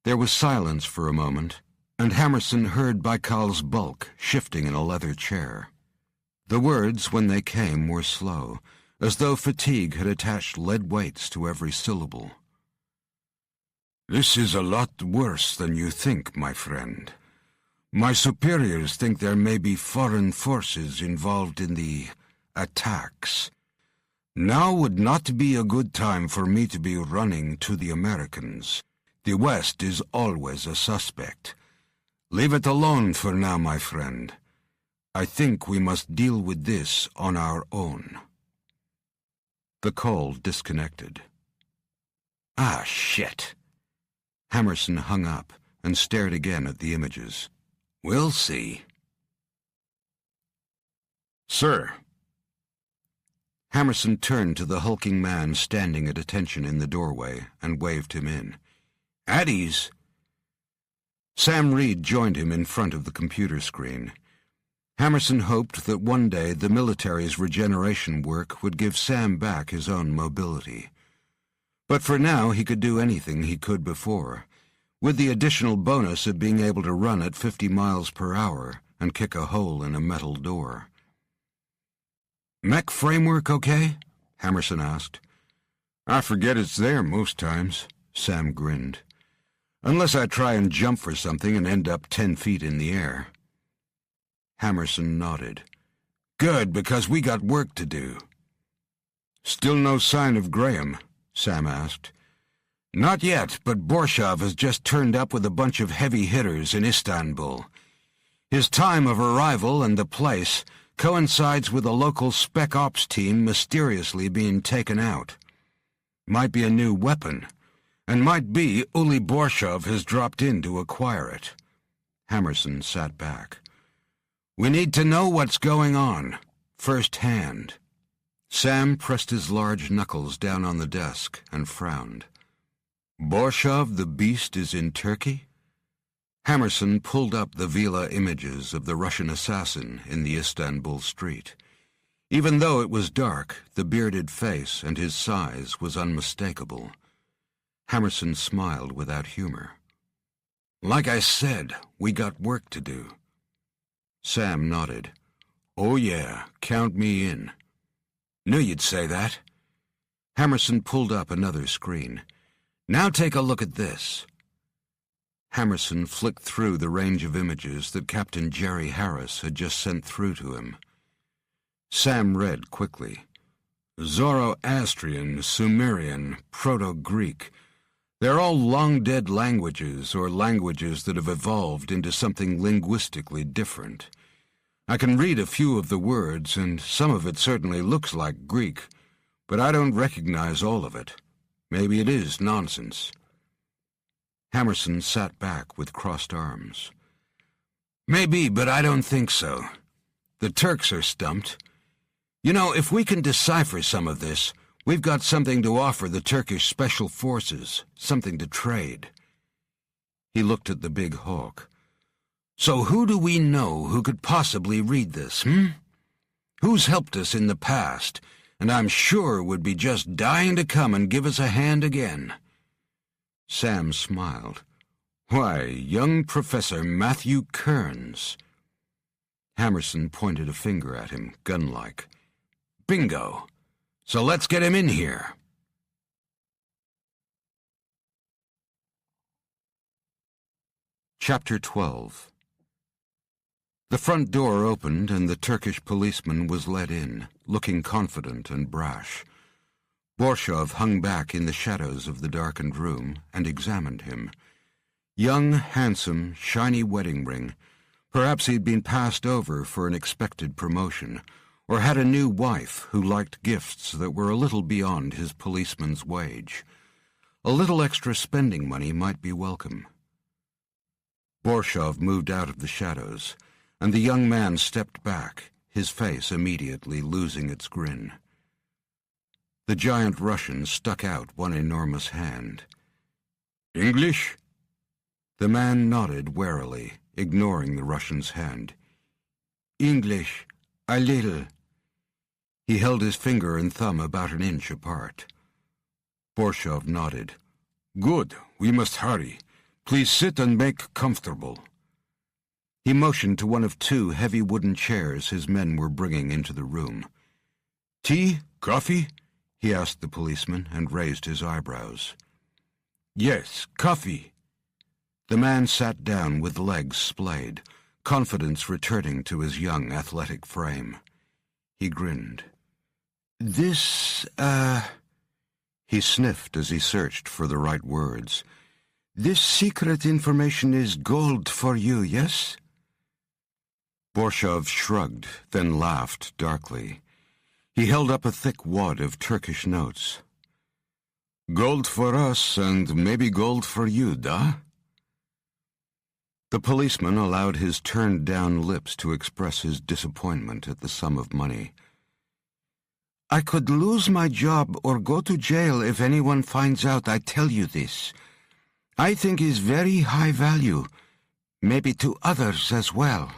There was silence for a moment, and Hammerson heard Baykal's bulk shifting in a leather chair. The words, when they came, were slow, as though fatigue had attached lead weights to every syllable. "This is a lot worse than you think, my friend. My superiors think there may be foreign forces involved in the attacks. Now would not be a good time for me to be running to the Americans. The West is always a suspect. Leave it alone for now, my friend. I think we must deal with this on our own." The call disconnected. "Ah, shit." Hammerson hung up and stared again at the images. "We'll see." "Sir." Hammerson turned to the hulking man standing at attention in the doorway and waved him in. "At ease." Sam Reed joined him in front of the computer screen. Hammerson hoped that one day the military's regeneration work would give Sam back his own mobility. But for now he could do anything he could before, with the additional bonus of being able to run at 50 miles per hour and kick a hole in a metal door. "Mech framework okay?" Hammerson asked. "I forget it's there most times," Sam grinned. "Unless I try and jump for something and end up 10 feet in the air." Hammerson nodded. "Good, because we got work to do." "Still no sign of Graham?" Sam asked. "Not yet, but Borshov has just turned up with a bunch of heavy hitters in Istanbul. His time of arrival and the place coincides with a local spec ops team mysteriously being taken out. Might be a new weapon, and might be Uli Borshov has dropped in to acquire it." Hammerson sat back. We need to know what's going on, firsthand. Sam pressed his large knuckles down on the desk and frowned. Borshov the Beast is in Turkey? Hammerson pulled up the Vila images of the Russian assassin in the Istanbul street. Even though it was dark, the bearded face and his size was unmistakable. Hammerson smiled without humor. Like I said, we got work to do. Sam nodded. Oh yeah, count me in. Knew you'd say that. Hammerson pulled up another screen. Now take a look at this. Hammerson flicked through the range of images that Captain Jerry Harris had just sent through to him. Sam read quickly. Zoroastrian, Sumerian, Proto-Greek. They're all long-dead languages or languages that have evolved into something linguistically different. I can read a few of the words, and some of it certainly looks like Greek, but I don't recognize all of it. Maybe it is nonsense. Hammerson sat back with crossed arms. Maybe, but I don't think so. The Turks are stumped. You know, if we can decipher some of this, we've got something to offer the Turkish special forces, something to trade. He looked at the big hawk. So who do we know who could possibly read this, Who's helped us in the past, and I'm sure would be just dying to come and give us a hand again? Sam smiled. Why, young Professor Matthew Kearns. Hammerson pointed a finger at him, gun-like. Bingo! So let's get him in here. Chapter 12. The front door opened and the Turkish policeman was let in, looking confident and brash. Borshov hung back in the shadows of the darkened room and examined him. Young, handsome, shiny wedding ring. Perhaps he'd been passed over for an expected promotion, or had a new wife who liked gifts that were a little beyond his policeman's wage. A little extra spending money might be welcome. Borshov moved out of the shadows, and the young man stepped back, his face immediately losing its grin. The giant Russian stuck out one enormous hand. English? The man nodded warily, ignoring the Russian's hand. English, a little. He held his finger and thumb about an inch apart. Borshov nodded. Good, we must hurry. Please sit and make comfortable. He motioned to one of two heavy wooden chairs his men were bringing into the room. Tea? Coffee? He asked the policeman and raised his eyebrows. Yes, coffee. The man sat down with legs splayed, confidence returning to his young, athletic frame. He grinned. This, He sniffed as he searched for the right words. This secret information is gold for you, yes? Borshov shrugged, then laughed darkly. He held up a thick wad of Turkish notes. Gold for us, and maybe gold for you, da? The policeman allowed his turned-down lips to express his disappointment at the sum of money. I could lose my job or go to jail if anyone finds out I tell you this. I think it's very high value, maybe to others as well.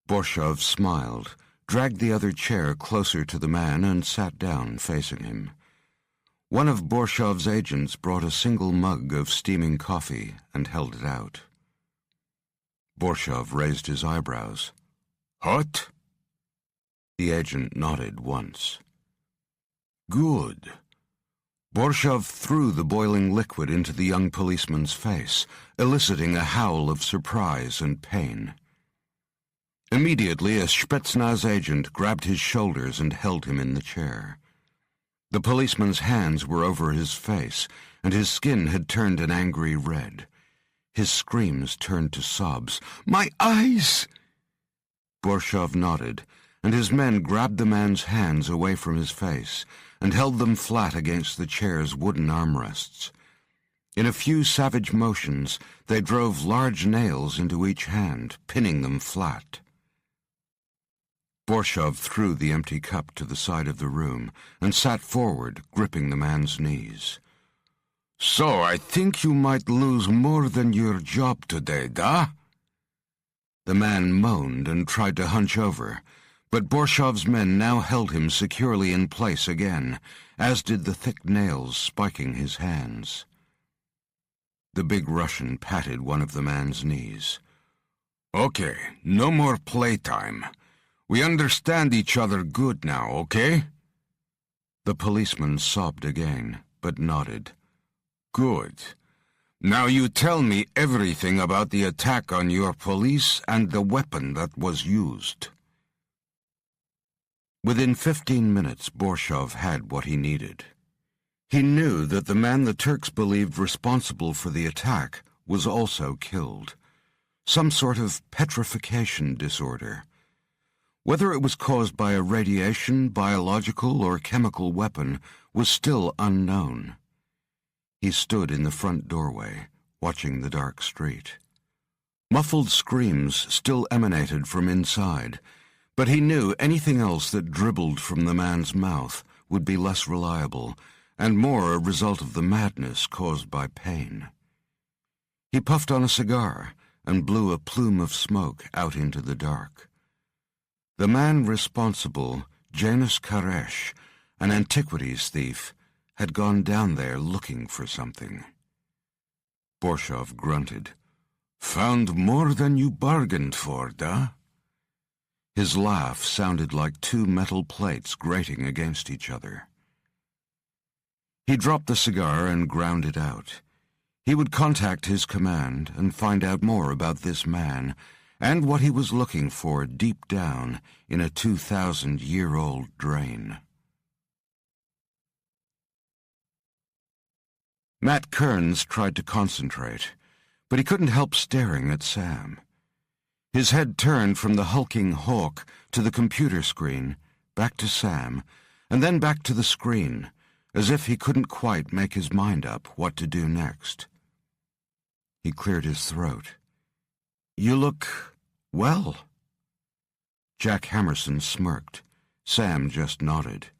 Borshov smiled, dragged the other chair closer to the man and sat down facing him. One of Borshov's agents brought a single mug of steaming coffee and held it out. Borshov raised his eyebrows. Hot? The agent nodded once. Good. Borshov threw the boiling liquid into the young policeman's face, eliciting a howl of surprise and pain. Immediately, a Spetsnaz agent grabbed his shoulders and held him in the chair. The policeman's hands were over his face, and his skin had turned an angry red. His screams turned to sobs. My eyes! Borshov nodded, and his men grabbed the man's hands away from his face and held them flat against the chair's wooden armrests. In a few savage motions, they drove large nails into each hand, pinning them flat. Borshov threw the empty cup to the side of the room and sat forward, gripping the man's knees. "So I think you might lose more than your job today, da?" The man moaned and tried to hunch over, but Borshov's men now held him securely in place again, as did the thick nails spiking his hands. The big Russian patted one of the man's knees. "Okay, no more playtime. We understand each other good now, okay?" The policeman sobbed again, but nodded. "Good. Now you tell me everything about the attack on your police and the weapon that was used." Within 15 minutes, Borshov had what he needed. He knew that the man the Turks believed responsible for the attack was also killed. Some sort of petrification disorder. Whether it was caused by a radiation, biological, or chemical weapon was still unknown. He stood in the front doorway, watching the dark street. Muffled screams still emanated from inside, but he knew anything else that dribbled from the man's mouth would be less reliable, and more a result of the madness caused by pain. He puffed on a cigar and blew a plume of smoke out into the dark. The man responsible, Janus Karesh, an antiquities thief, had gone down there looking for something. Borshov grunted. "Found more than you bargained for, da?" His laugh sounded like two metal plates grating against each other. He dropped the cigar and ground it out. He would contact his command and find out more about this man and what he was looking for deep down in a 2,000-year-old drain. Matt Kearns tried to concentrate, but he couldn't help staring at Sam. His head turned from the hulking hawk to the computer screen, back to Sam, and then back to the screen, as if he couldn't quite make his mind up what to do next. He cleared his throat. "You look well." Jack Hammerson smirked. Sam just nodded.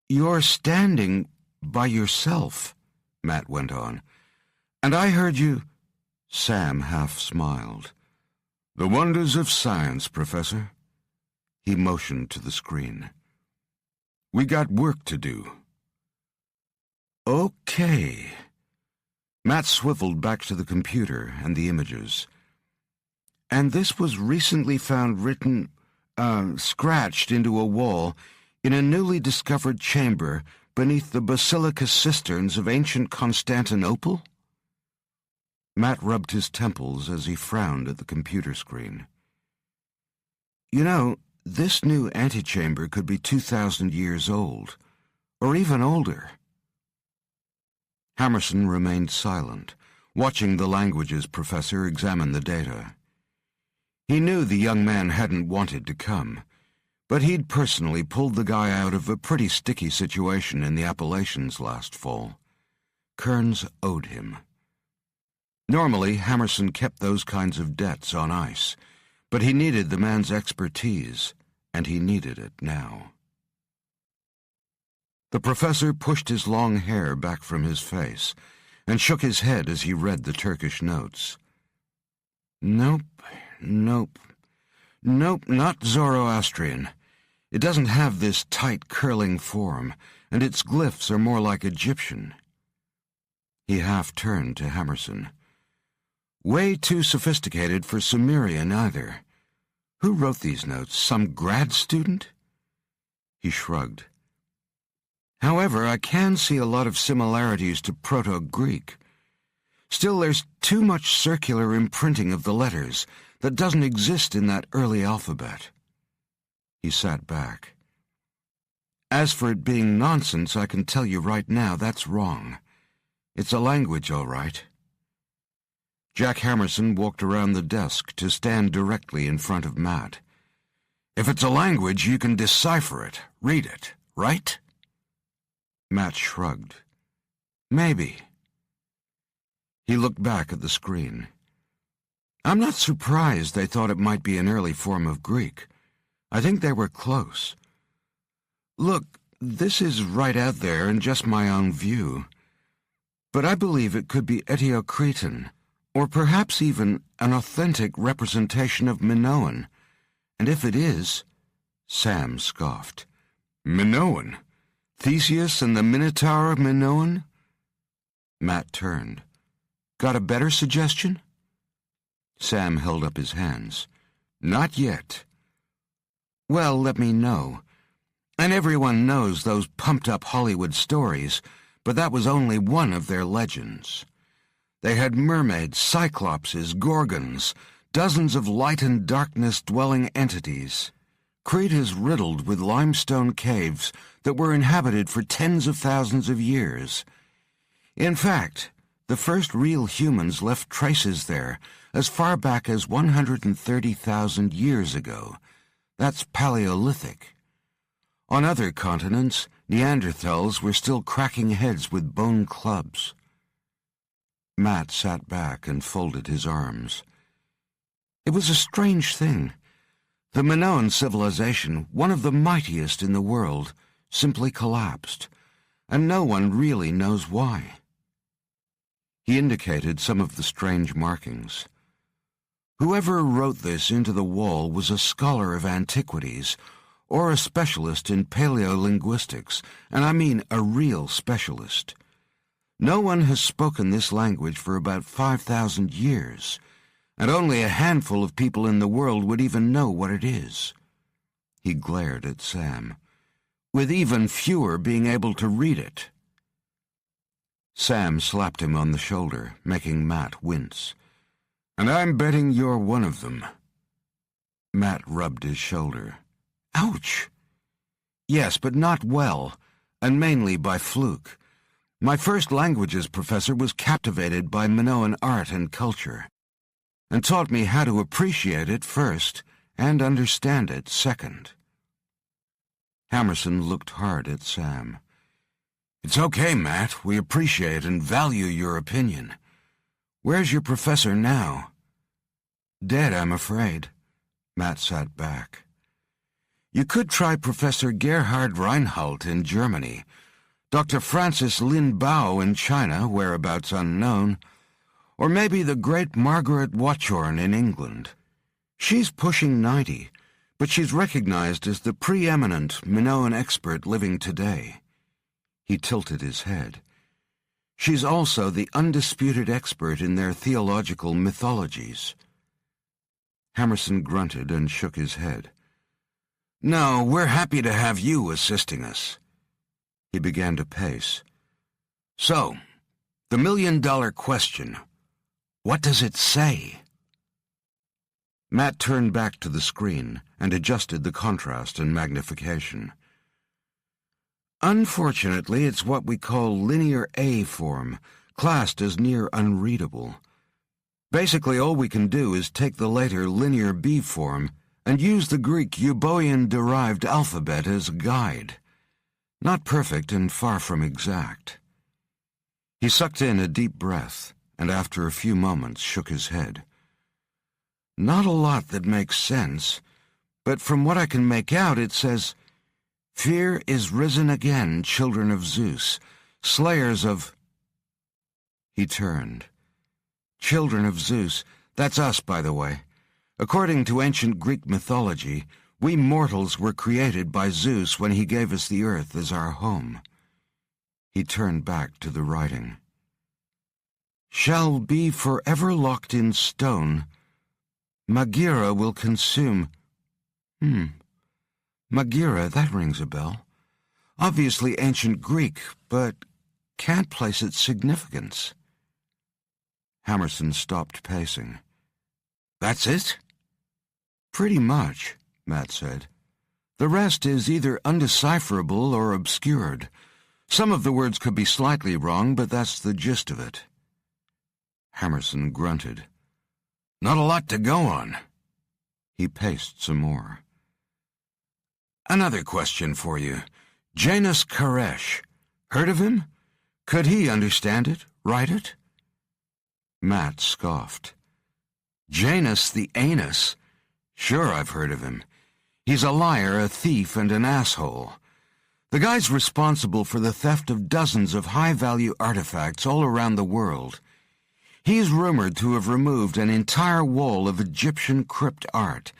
"You're standing by yourself," Matt went on. "And I heard you—" Sam half smiled. "The wonders of science, Professor." He motioned to the screen. "We got work to do." "Okay." Matt swiveled back to the computer and the images. "And this was recently found written, scratched into a wall in a newly discovered chamber beneath the basilica cisterns of ancient Constantinople?" Matt rubbed his temples as he frowned at the computer screen. "You know, this new antechamber could be 2,000 years old, or even older." Hammerson remained silent, watching the languages professor examine the data. He knew the young man hadn't wanted to come, but he'd personally pulled the guy out of a pretty sticky situation in the Appalachians last fall. Kearns owed him. Normally, Hammerson kept those kinds of debts on ice, but he needed the man's expertise, and he needed it now. The professor pushed his long hair back from his face and shook his head as he read the Turkish notes. Nope, not Zoroastrian. It doesn't have this tight, curling form, and its glyphs are more like Egyptian." He half turned to Hammerson. "Way too sophisticated for Sumerian, either. Who wrote these notes? Some grad student?" He shrugged. "However, I can see a lot of similarities to Proto-Greek. Still, there's too much circular imprinting of the letters that doesn't exist in that early alphabet." He sat back. "As for it being nonsense, I can tell you right now that's wrong. It's a language, all right." Jack Hammerson walked around the desk to stand directly in front of Matt. "If it's a language, you can decipher it, read it, right?" Matt shrugged. "Maybe." He looked back at the screen. I'm not surprised they thought it might be an early form of Greek. I think they were close. Look, this is right out there and just my own view. But I believe it could be Eteocretan, or perhaps even an authentic representation of Minoan. And if it is, Sam scoffed. Minoan? Theseus and the Minotaur of Minoan? Matt turned. Got a better suggestion? Sam held up his hands. Not yet. Well, let me know. And everyone knows those pumped-up Hollywood stories, but that was only one of their legends. They had mermaids, cyclopses, gorgons, dozens of light and darkness-dwelling entities. Crete is riddled with limestone caves that were inhabited for tens of thousands of years. In fact, the first real humans left traces there as far back as 130,000 years ago. That's Paleolithic. On other continents, Neanderthals were still cracking heads with bone clubs. Matt sat back and folded his arms. It was a strange thing. The Minoan civilization, one of the mightiest in the world, simply collapsed, and no one really knows why. He indicated some of the strange markings. Whoever wrote this into the wall was a scholar of antiquities, or a specialist in paleolinguistics, and I mean a real specialist. No one has spoken this language for about 5,000 years, and only a handful of people in the world would even know what it is. He glared at Sam, with even fewer being able to read it. Sam slapped him on the shoulder, making Matt wince. And I'm betting you're one of them. Matt rubbed his shoulder. Ouch! Yes, but not well, and mainly by fluke. My first languages professor was captivated by Minoan art and culture, and taught me how to appreciate it first and understand it second. Hammerson looked hard at Sam. It's okay, Matt. We appreciate and value your opinion. Where's your professor now? Dead, I'm afraid. Matt sat back. You could try Professor Gerhard Reinhardt in Germany, Dr. Francis Lin Bao in China, whereabouts unknown, or maybe the great Margaret Watchorn in England. She's pushing 90, but she's recognized as the preeminent Minoan expert living today. He tilted his head. She's also the undisputed expert in their theological mythologies. Hammerson grunted and shook his head. No, we're happy to have you assisting us. He began to pace. So, the million-dollar question. What does it say? Matt turned back to the screen and adjusted the contrast and magnification. Unfortunately, it's what we call linear A form, classed as near unreadable. Basically, all we can do is take the later linear B form and use the Greek Euboean-derived alphabet as a guide. Not perfect and far from exact. He sucked in a deep breath, and after a few moments shook his head. Not a lot that makes sense, but from what I can make out, it says, Fear is risen again, children of Zeus, slayers of... He turned. Children of Zeus, that's us, by the way. According to ancient Greek mythology, we mortals were created by Zeus when he gave us the earth as our home. He turned back to the writing. Shall be forever locked in stone. Magira will consume... Magira, that rings a bell. Obviously ancient Greek, but can't place its significance. Hammerson stopped pacing. That's it? Pretty much, Matt said. The rest is either undecipherable or obscured. Some of the words could be slightly wrong, but that's the gist of it. Hammerson grunted. Not a lot to go on. He paced some more. Another question for you. Janus Koresh. Heard of him? Could he understand it, write it? Matt scoffed. Janus the Anus? Sure, I've heard of him. He's a liar, a thief, and an asshole. The guy's responsible for the theft of dozens of high-value artifacts all around the world. He's rumored to have removed an entire wall of Egyptian crypt art.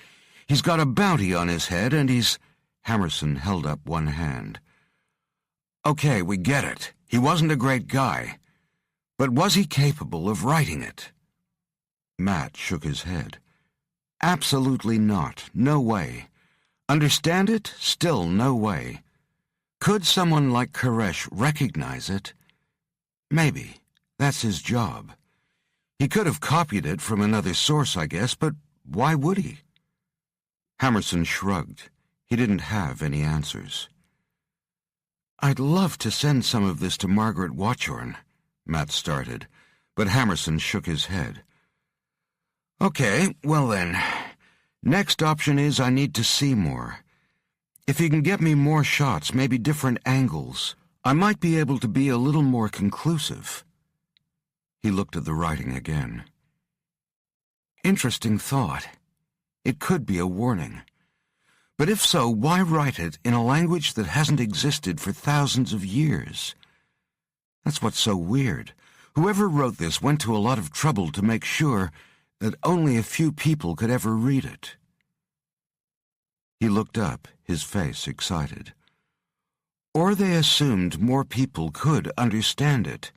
He's got a bounty on his head, and he's... Hammerson held up one hand. Okay, we get it. He wasn't a great guy. But was he capable of writing it? Matt shook his head. Absolutely not. No way. Understand it? Still no way. Could someone like Koresh recognize it? Maybe. That's his job. He could have copied it from another source, I guess, but why would he? Hammerson shrugged. He didn't have any answers. I'd love to send some of this to Margaret Watchorn, Matt started, but Hammerson shook his head. Okay, well then, next option is I need to see more. If you can get me more shots, maybe different angles, I might be able to be a little more conclusive. He looked at the writing again. Interesting thought. It could be a warning. But if so, why write it in a language that hasn't existed for thousands of years? That's what's so weird. Whoever wrote this went to a lot of trouble to make sure that only a few people could ever read it. He looked up, his face excited. Or they assumed more people could understand it.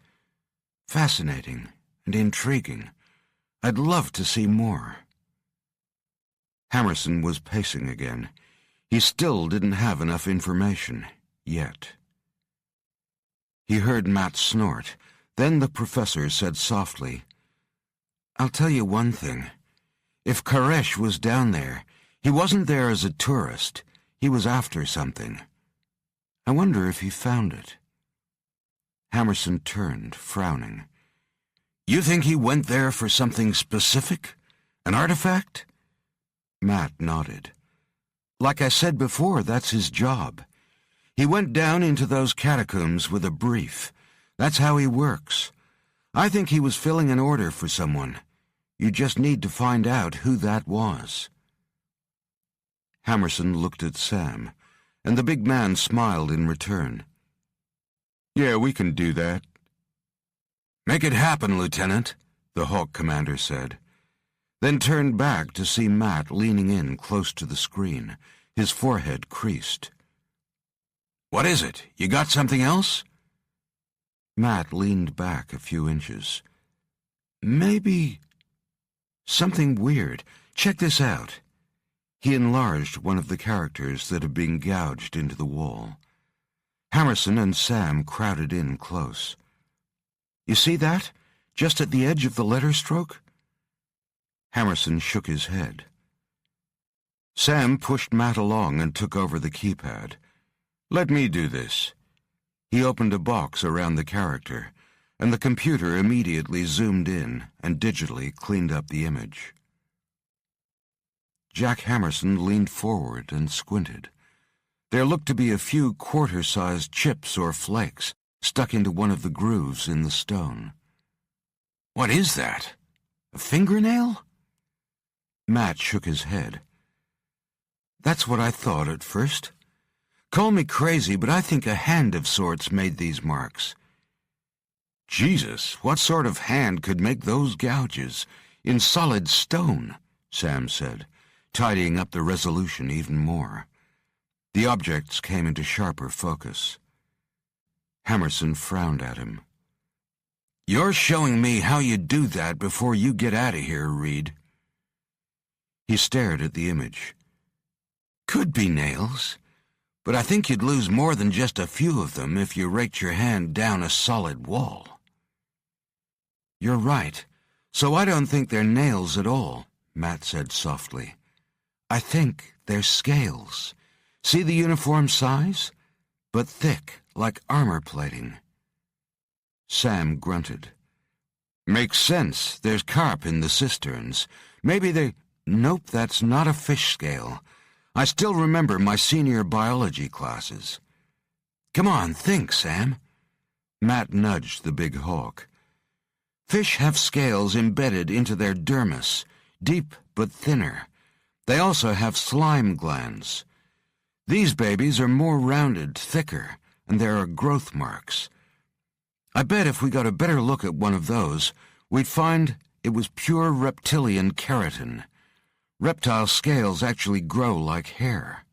Fascinating and intriguing. I'd love to see more. Hammerson was pacing again. He still didn't have enough information, yet. He heard Matt snort. Then the professor said softly, I'll tell you one thing. If Koresh was down there, he wasn't there as a tourist. He was after something. I wonder if he found it. Hammerson turned, frowning. You think he went there for something specific? An artifact? Matt nodded. Like I said before, that's his job. He went down into those catacombs with a brief. That's how he works. I think he was filling an order for someone. You just need to find out who that was. Hammerson looked at Sam, and the big man smiled in return. Yeah, we can do that. Make it happen, Lieutenant, the Hawk commander said, then turned back to see Matt leaning in close to the screen, his forehead creased. What is it? You got something else? Matt leaned back a few inches. Maybe... something weird. Check this out. He enlarged one of the characters that had been gouged into the wall. Hammerson and Sam crowded in close. You see that? Just at the edge of the letter stroke? Hammerson shook his head. Sam pushed Matt along and took over the keypad. Let me do this. He opened a box around the character, and the computer immediately zoomed in and digitally cleaned up the image. Jack Hammerson leaned forward and squinted. There looked to be a few quarter-sized chips or flakes stuck into one of the grooves in the stone. What is that? A fingernail? Matt shook his head. That's what I thought at first. Call me crazy, but I think a hand of sorts made these marks. Jesus, what sort of hand could make those gouges? In solid stone, Sam said, tidying up the resolution even more. The objects came into sharper focus. Hammerson frowned at him. You're showing me how you do that before you get out of here, Reed. He stared at the image. Could be nails, but I think you'd lose more than just a few of them if you raked your hand down a solid wall. You're right, so I don't think they're nails at all, Matt said softly. I think they're scales. See the uniform size? But thick, like armor plating. Sam grunted. Makes sense. There's carp in the cisterns. Maybe they... Nope, that's not a fish scale. I still remember my senior biology classes. Come on, think, Sam. Matt nudged the big hawk. Fish have scales embedded into their dermis, deep but thinner. They also have slime glands. These babies are more rounded, thicker, and there are growth marks. I bet if we got a better look at one of those, we'd find it was pure reptilian keratin. Reptile scales actually grow like hair.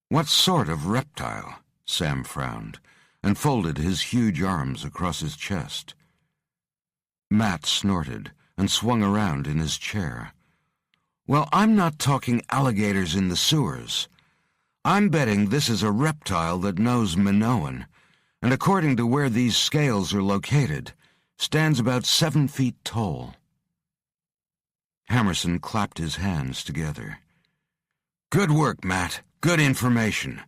What sort of reptile? Sam frowned, and folded his huge arms across his chest. Matt snorted and swung around in his chair. Well, I'm not talking alligators in the sewers. I'm betting this is a reptile that knows Minoan, and according to where these scales are located, stands about 7 feet tall. Hammerson clapped his hands together. Good work, Matt. Good information.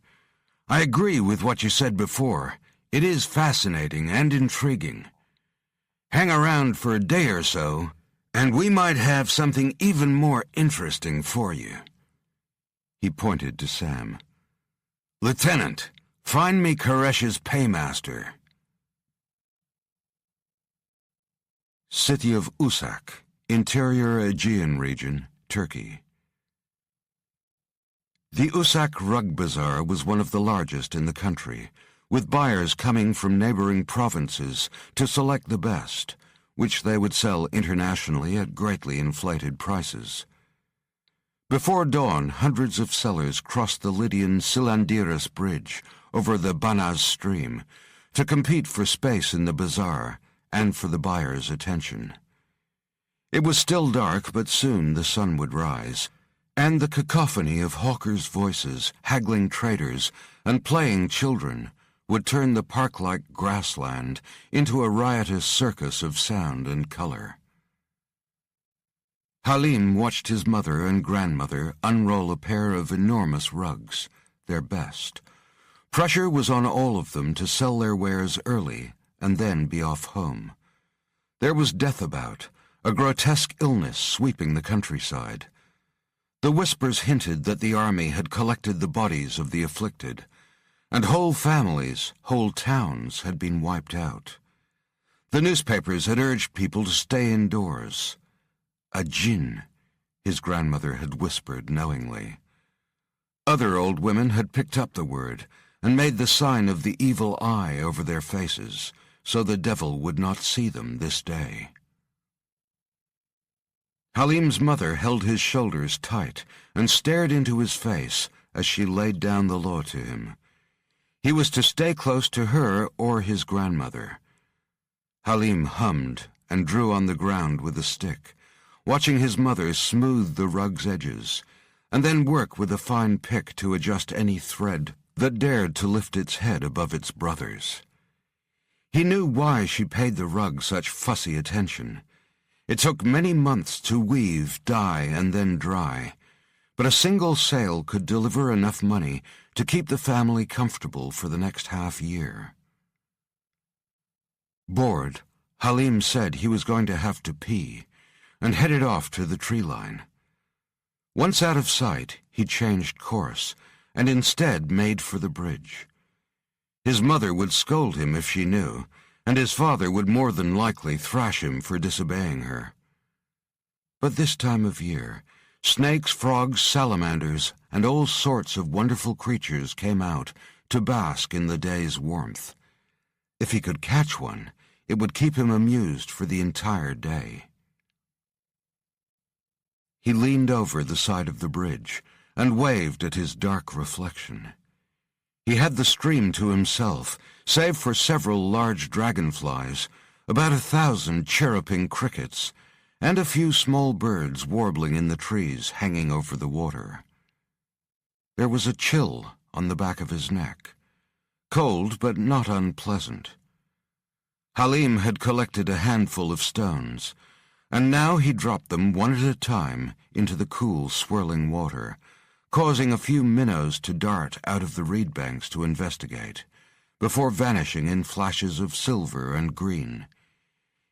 I agree with what you said before. It is fascinating and intriguing. Hang around for a day or so, and we might have something even more interesting for you. He pointed to Sam. Lieutenant, find me Koresh's paymaster. City of Usak, Interior Aegean region, Turkey. The Usak Rug Bazaar was one of the largest in the country, with buyers coming from neighboring provinces to select the best, which they would sell internationally at greatly inflated prices. Before dawn, hundreds of sellers crossed the Lydian Silandiras Bridge over the Banaz stream to compete for space in the bazaar and for the buyers' attention. It was still dark, but soon the sun would rise, and the cacophony of hawkers' voices, haggling traders, and playing children would turn the park-like grassland into a riotous circus of sound and color. Halim watched his mother and grandmother unroll a pair of enormous rugs, their best. Pressure was on all of them to sell their wares early and then be off home. There was death about, a grotesque illness sweeping the countryside. The whispers hinted that the army had collected the bodies of the afflicted, and whole families, whole towns had been wiped out. The newspapers had urged people to stay indoors. A jinn, his grandmother had whispered knowingly. Other old women had picked up the word and made the sign of the evil eye over their faces, so the devil would not see them this day. Halim's mother held his shoulders tight and stared into his face as she laid down the law to him. He was to stay close to her or his grandmother. Halim hummed and drew on the ground with a stick, watching his mother smooth the rug's edges, and then work with a fine pick to adjust any thread that dared to lift its head above its brothers. He knew why she paid the rug such fussy attention. It took many months to weave, dye, and then dry, but a single sale could deliver enough money to keep the family comfortable for the next half-year. Bored, Halim said he was going to have to pee, and headed off to the tree line. Once out of sight, he changed course, and instead made for the bridge. His mother would scold him if she knew, and his father would more than likely thrash him for disobeying her. But this time of year, snakes, frogs, salamanders, and all sorts of wonderful creatures came out to bask in the day's warmth. If he could catch one, it would keep him amused for the entire day. He leaned over the side of the bridge and waved at his dark reflection. He had the stream to himself, save for several large dragonflies, about 1,000 chirruping crickets, and a few small birds warbling in the trees hanging over the water. There was a chill on the back of his neck, cold but not unpleasant. Halim had collected a handful of stones, and now he dropped them one at a time into the cool, swirling water, causing a few minnows to dart out of the reed banks to investigate, before vanishing in flashes of silver and green.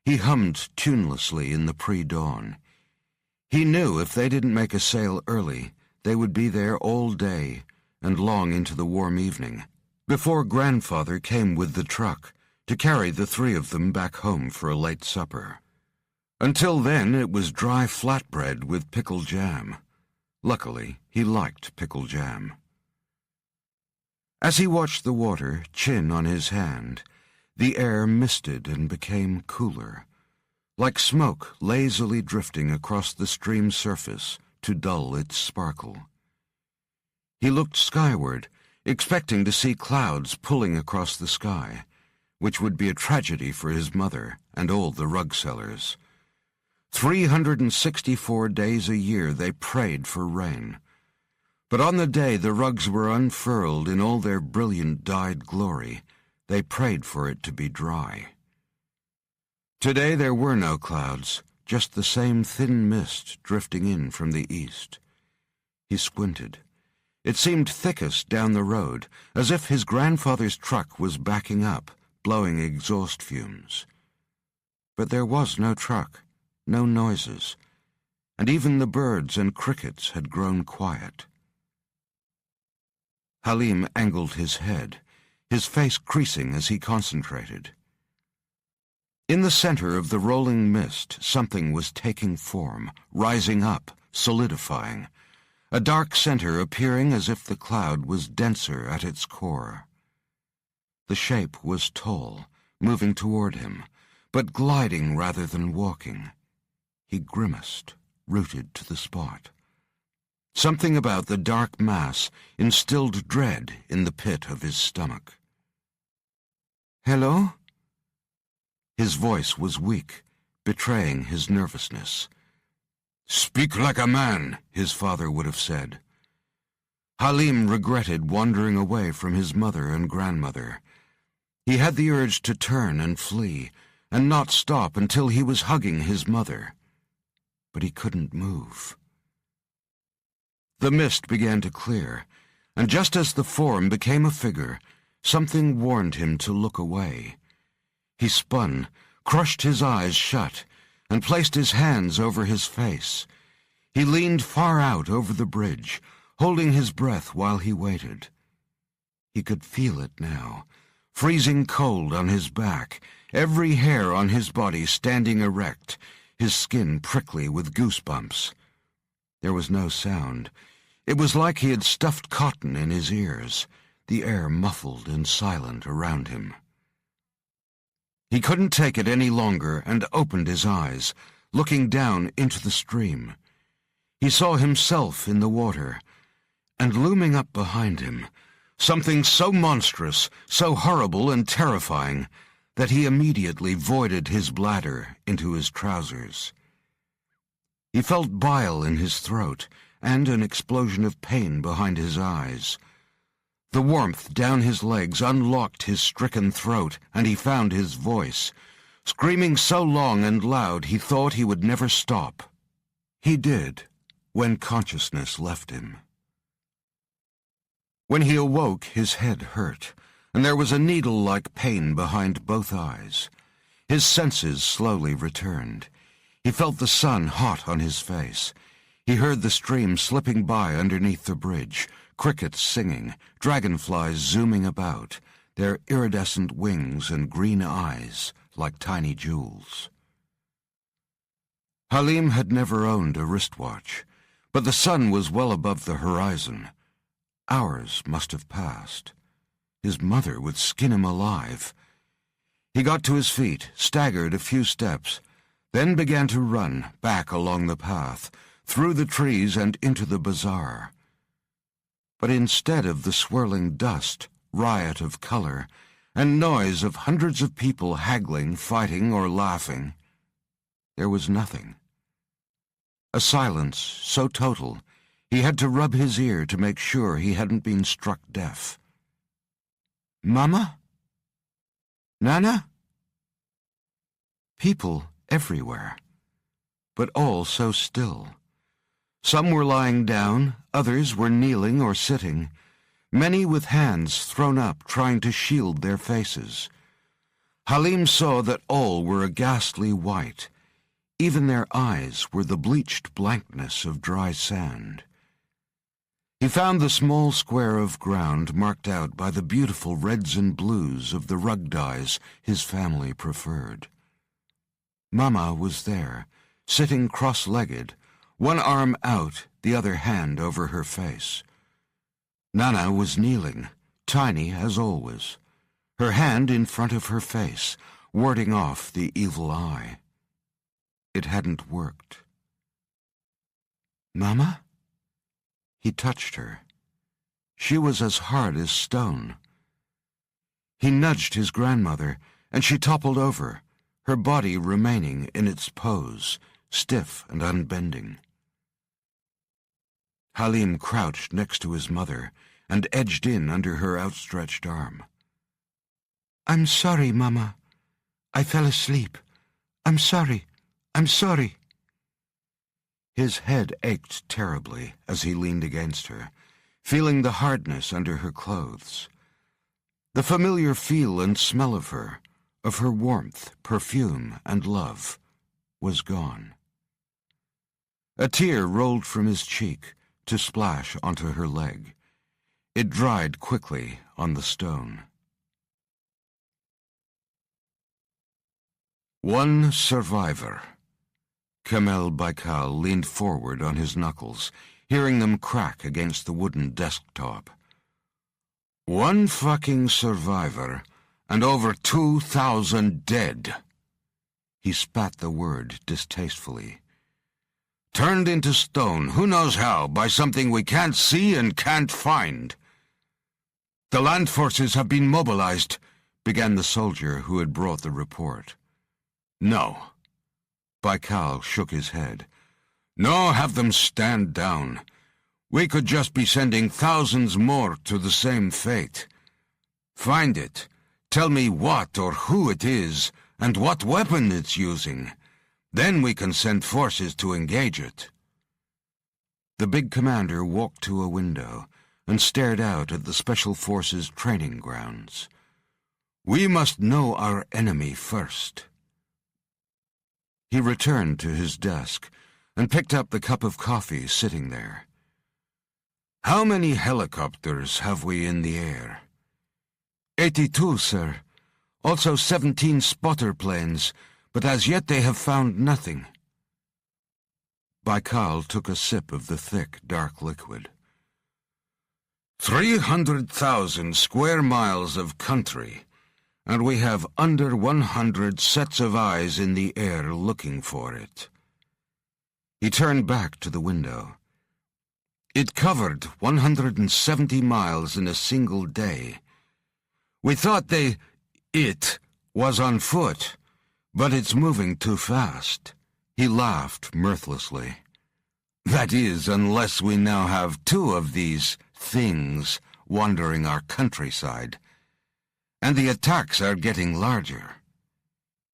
He hummed tunelessly in the pre-dawn. He knew if they didn't make a sale early, they would be there all day and long into the warm evening, before Grandfather came with the truck to carry the three of them back home for a late supper. Until then, it was dry flatbread with pickle jam. Luckily, he liked pickle jam. As he watched the water, chin on his hand, the air misted and became cooler, like smoke lazily drifting across the stream's surface to dull its sparkle. He looked skyward, expecting to see clouds pulling across the sky, which would be a tragedy for his mother and all the rug sellers. 364 days a year they prayed for rain. But on the day the rugs were unfurled in all their brilliant dyed glory, they prayed for it to be dry. Today there were no clouds, just the same thin mist drifting in from the east. He squinted. It seemed thickest down the road, as if his grandfather's truck was backing up, blowing exhaust fumes. But there was no truck, no noises, and even the birds and crickets had grown quiet. Halim angled his head, his face creasing as he concentrated. In the center of the rolling mist, something was taking form, rising up, solidifying, a dark center appearing as if the cloud was denser at its core. The shape was tall, moving toward him, but gliding rather than walking. He grimaced, rooted to the spot. Something about the dark mass instilled dread in the pit of his stomach. "Hello?" His voice was weak, betraying his nervousness. "Speak like a man," his father would have said. Halim regretted wandering away from his mother and grandmother. He had the urge to turn and flee, and not stop until he was hugging his mother. But he couldn't move. The mist began to clear, and just as the form became a figure, something warned him to look away. He spun, crushed his eyes shut, and placed his hands over his face. He leaned far out over the bridge, holding his breath while he waited. He could feel it now, freezing cold on his back, every hair on his body standing erect, his skin prickly with goosebumps. There was no sound. It was like he had stuffed cotton in his ears, the air muffled and silent around him. He couldn't take it any longer and opened his eyes, looking down into the stream. He saw himself in the water, and looming up behind him, something so monstrous, so horrible and terrifying, that he immediately voided his bladder into his trousers. He felt bile in his throat and an explosion of pain behind his eyes. The warmth down his legs unlocked his stricken throat, and he found his voice, screaming so long and loud he thought he would never stop. He did, when consciousness left him. When he awoke, his head hurt, and there was a needle-like pain behind both eyes. His senses slowly returned. He felt the sun hot on his face. He heard the stream slipping by underneath the bridge, crickets singing, dragonflies zooming about, their iridescent wings and green eyes like tiny jewels. Halim had never owned a wristwatch, but the sun was well above the horizon. Hours must have passed. His mother would skin him alive. He got to his feet, staggered a few steps, then began to run back along the path, through the trees and into the bazaar. But instead of the swirling dust, riot of color, and noise of hundreds of people haggling, fighting, or laughing, there was nothing. A silence so total, he had to rub his ear to make sure he hadn't been struck deaf. "Mama? Nana?" People everywhere, but all so still. Some were lying down, others were kneeling or sitting, many with hands thrown up trying to shield their faces. Halim saw that all were a ghastly white. Even their eyes were the bleached blankness of dry sand. He found the small square of ground marked out by the beautiful reds and blues of the rug dyes his family preferred. Mama was there, sitting cross-legged, one arm out, the other hand over her face. Nana was kneeling, tiny as always, her hand in front of her face, warding off the evil eye. It hadn't worked. "Mama?" He touched her. She was as hard as stone. He nudged his grandmother, and she toppled over, her body remaining in its pose, stiff and unbending. Halim crouched next to his mother and edged in under her outstretched arm. "I'm sorry, Mama. I fell asleep. I'm sorry. I'm sorry." His head ached terribly as he leaned against her, feeling the hardness under her clothes. The familiar feel and smell of her warmth, perfume, and love, was gone. A tear rolled from his cheek to splash onto her leg. It dried quickly on the stone. One survivor. Kamel Baikal leaned forward on his knuckles, hearing them crack against the wooden desktop. One fucking survivor, and over 2,000 dead. He spat the word distastefully. Turned into stone, who knows how, by something we can't see and can't find. The land forces have been mobilized, began the soldier who had brought the report. No. Baikal shook his head. No, have them stand down. We could just be sending thousands more to the same fate. Find it. Tell me what or who it is, and what weapon it's using. Then we can send forces to engage it. The big commander walked to a window and stared out at the Special Forces training grounds. We must know our enemy first. He returned to his desk and picked up the cup of coffee sitting there. How many helicopters have we in the air? 82, sir. Also 17 spotter planes, but as yet they have found nothing. Baikal took a sip of the thick, dark liquid. 300,000 square miles of country, and we have under 100 sets of eyes in the air looking for it. He turned back to the window. It covered 170 miles in a single day. We thought it was on foot, but it's moving too fast. He laughed mirthlessly. That is, unless we now have 2 of these things wandering our countryside. And the attacks are getting larger.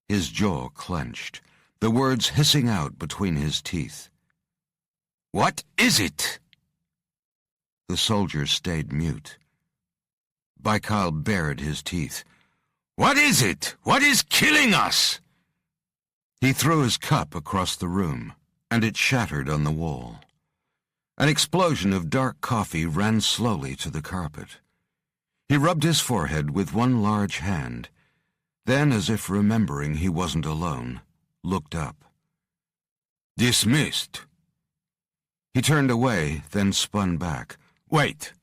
His jaw clenched, the words hissing out between his teeth. What is it? The soldier stayed mute. Baikal bared his teeth. What is it? What is killing us? He threw his cup across the room, and it shattered on the wall. An explosion of dark coffee ran slowly to the carpet. He rubbed his forehead with one large hand, then, as if remembering he wasn't alone, looked up. Dismissed. He turned away, then spun back. Wait.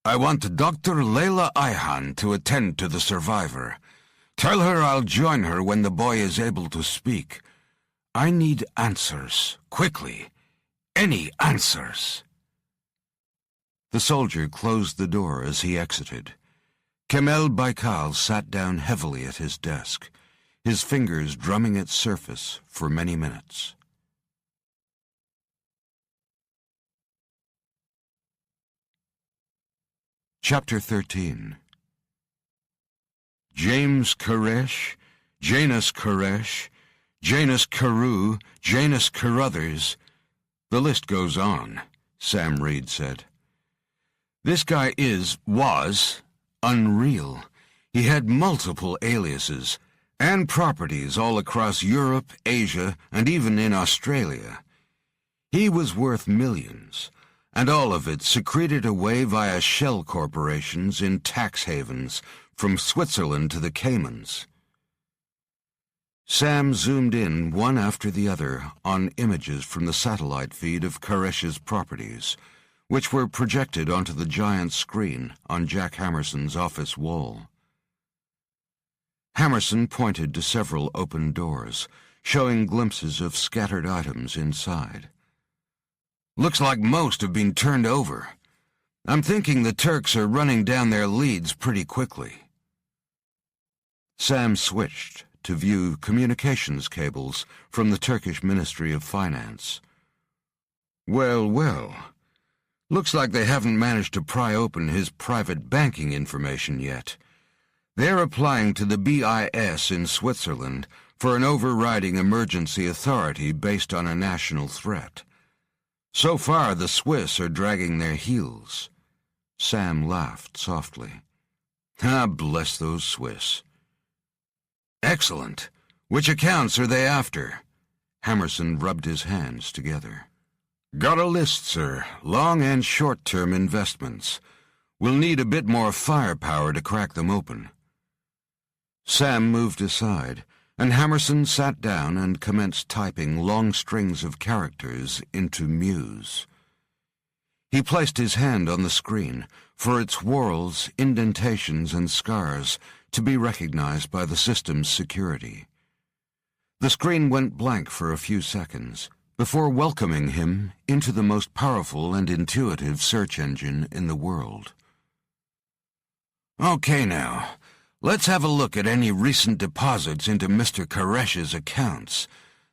I want Dr. Layla Ayhan to attend to the survivor. Tell her I'll join her when the boy is able to speak. I need answers, quickly. Any answers. The soldier closed the door as he exited. Kamel Baikal sat down heavily at his desk, his fingers drumming its surface for many minutes. Chapter 13. James Koresh, Janus Koresh, Janus Carew, Janus Carruthers. The list goes on, Sam Reed said. This guy was unreal. He had multiple aliases and properties all across Europe, Asia, and even in Australia. He was worth millions, and all of it secreted away via shell corporations in tax havens, from Switzerland to the Caymans. Sam zoomed in one after the other on images from the satellite feed of Koresh's properties, which were projected onto the giant screen on Jack Hammerson's office wall. Hammerson pointed to several open doors, showing glimpses of scattered items inside. "Looks like most have been turned over. I'm thinking the Turks are running down their leads pretty quickly." Sam switched to view communications cables from the Turkish Ministry of Finance. "Well, well. Looks like they haven't managed to pry open his private banking information yet. They're applying to the BIS in Switzerland for an overriding emergency authority based on a national threat. So far, the Swiss are dragging their heels." Sam laughed softly. "Ah, bless those Swiss." "Excellent. Which accounts are they after?" Hammerson rubbed his hands together. "Got a list, sir. Long and short-term investments. We'll need a bit more firepower to crack them open." Sam moved aside, and Hammerson sat down and commenced typing long strings of characters into Muse. He placed his hand on the screen for its whorls, indentations, and scars to be recognized by the system's security. The screen went blank for a few seconds before welcoming him into the most powerful and intuitive search engine in the world. "Okay now, let's have a look at any recent deposits into Mr. Koresh's accounts,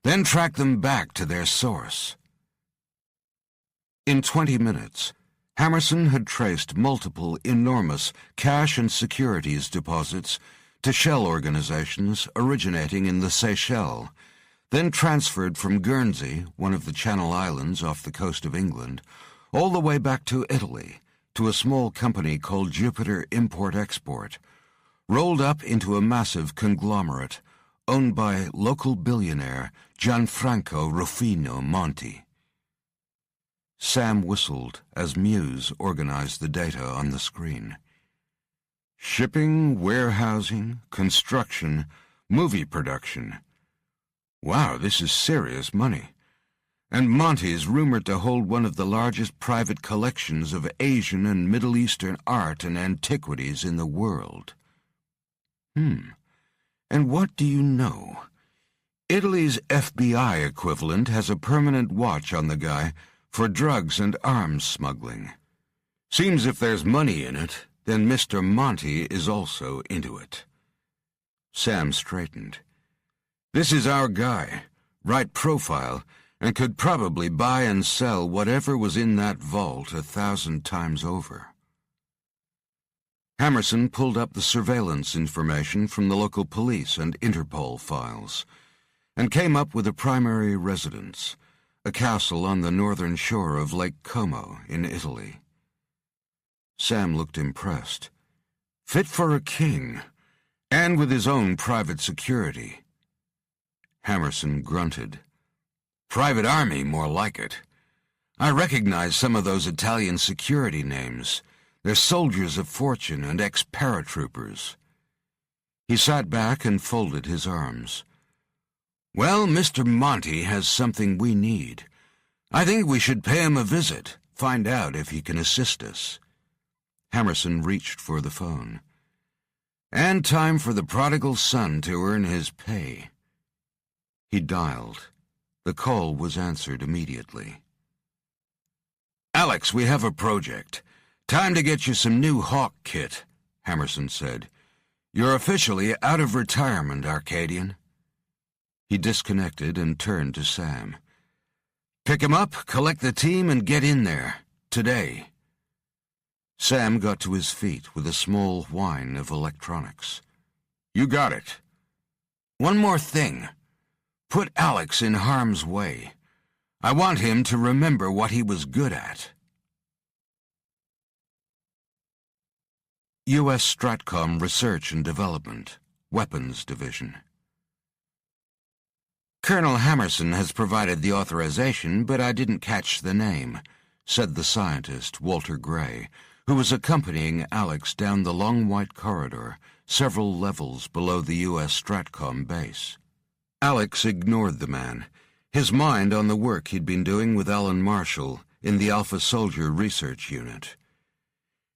then track them back to their source." In 20 minutes, Hammerson had traced multiple enormous cash and securities deposits to shell organizations originating in the Seychelles, then transferred from Guernsey, one of the Channel Islands off the coast of England, all the way back to Italy, to a small company called Jupiter Import-Export, rolled up into a massive conglomerate owned by local billionaire Gianfranco Rufino Monti. Sam whistled as Muse organized the data on the screen. Shipping, warehousing, construction, movie production. Wow, this is serious money. And Monty's rumored to hold one of the largest private collections of Asian and Middle Eastern art and antiquities in the world. And what do you know? Italy's FBI equivalent has a permanent watch on the guy for drugs and arms smuggling. Seems if there's money in it, then Mr. Monty is also into it. Sam straightened. This is our guy, right profile, and could probably buy and sell whatever was in that vault 1,000 times over. Hammerson pulled up the surveillance information from the local police and Interpol files, and came up with a primary residence, a castle on the northern shore of Lake Como in Italy. Sam looked impressed. Fit for a king, and with his own private security. Hammerson grunted. Private army, more like it. I recognize some of those Italian security names. They're soldiers of fortune and ex-paratroopers. He sat back and folded his arms. Well, Mr. Monty has something we need. I think we should pay him a visit, find out if he can assist us. Hammerson reached for the phone. And time for the prodigal son to earn his pay. He dialed. The call was answered immediately. Alex, we have a project. Time to get you some new Hawk kit, Hammerson said. You're officially out of retirement, Arcadian. He disconnected and turned to Sam. Pick him up, collect the team, and get in there. Today. Sam got to his feet with a small whine of electronics. You got it. One more thing. Put Alex in harm's way. I want him to remember what he was good at. U.S. Stratcom Research and Development, Weapons Division. Colonel Hammerson has provided the authorization, but I didn't catch the name. said the scientist, Walter Gray, who was accompanying Alex down the long white corridor, several levels below the U.S. Stratcom base. Alex ignored the man, his mind on the work he'd been doing with Alan Marshall in the Alpha Soldier Research Unit.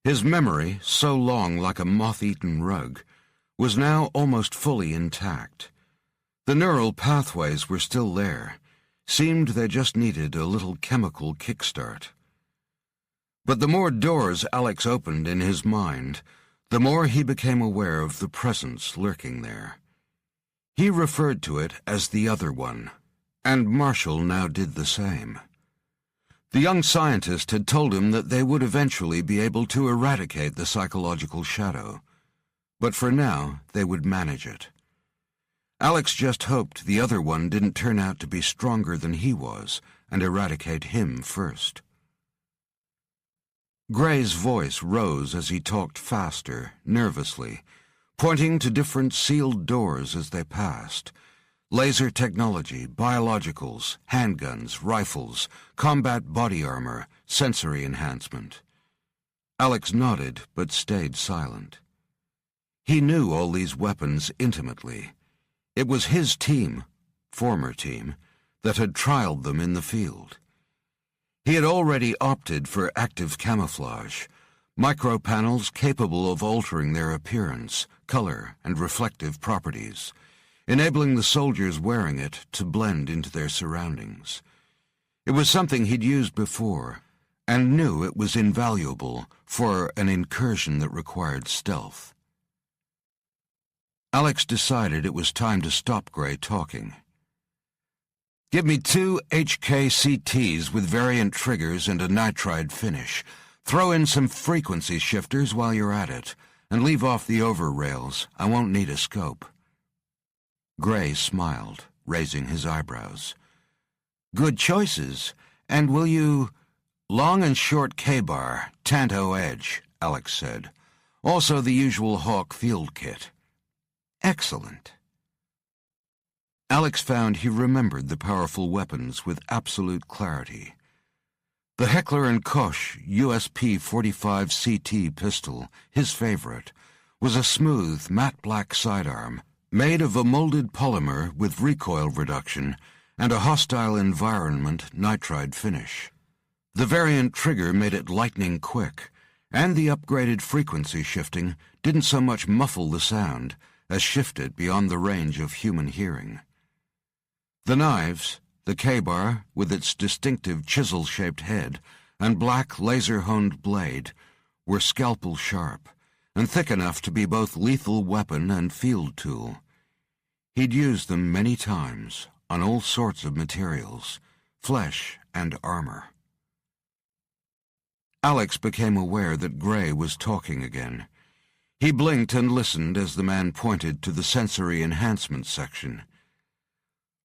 His memory, so long like a moth-eaten rug, was now almost fully intact. The neural pathways were still there. Seemed they just needed a little chemical kickstart. But the more doors Alex opened in his mind, the more he became aware of the presence lurking there. He referred to it as the Other One, and Marshall now did the same. The young scientist had told him that they would eventually be able to eradicate the psychological shadow, but for now they would manage it. Alex just hoped the Other One didn't turn out to be stronger than he was and eradicate him first. Gray's voice rose as he talked faster, nervously, pointing to different sealed doors as they passed. Laser technology, biologicals, handguns, rifles, combat body armor, sensory enhancement. Alex nodded but stayed silent. He knew all these weapons intimately. It was his team, former team, that had trialed them in the field. He had already opted for active camouflage, micropanels capable of altering their appearance, color, and reflective properties, enabling the soldiers wearing it to blend into their surroundings. It was something he'd used before, and knew it was invaluable for an incursion that required stealth. Alex decided it was time to stop Gray talking. "Give me 2 HKCTs with variant triggers and a nitride finish. Throw in some frequency shifters while you're at it, and leave off the over-rails. I won't need a scope." Gray smiled, raising his eyebrows. "Good choices. And will you—" "Long and short K-bar, Tanto Edge," Alex said. "Also the usual Hawk field kit." "Excellent." Alex found he remembered the powerful weapons with absolute clarity. The Heckler & Koch USP-45 CT pistol, his favorite, was a smooth, matte black sidearm, made of a molded polymer with recoil reduction and a hostile environment nitride finish. The variant trigger made it lightning quick, and the upgraded frequency shifting didn't so much muffle the sound as shift it beyond the range of human hearing. The knives, the K-bar with its distinctive chisel-shaped head and black laser-honed blade, were scalpel-sharp and thick enough to be both lethal weapon and field tool. He'd used them many times on all sorts of materials, flesh and armor. Alex became aware that Gray was talking again. He blinked and listened as the man pointed to the sensory enhancement section.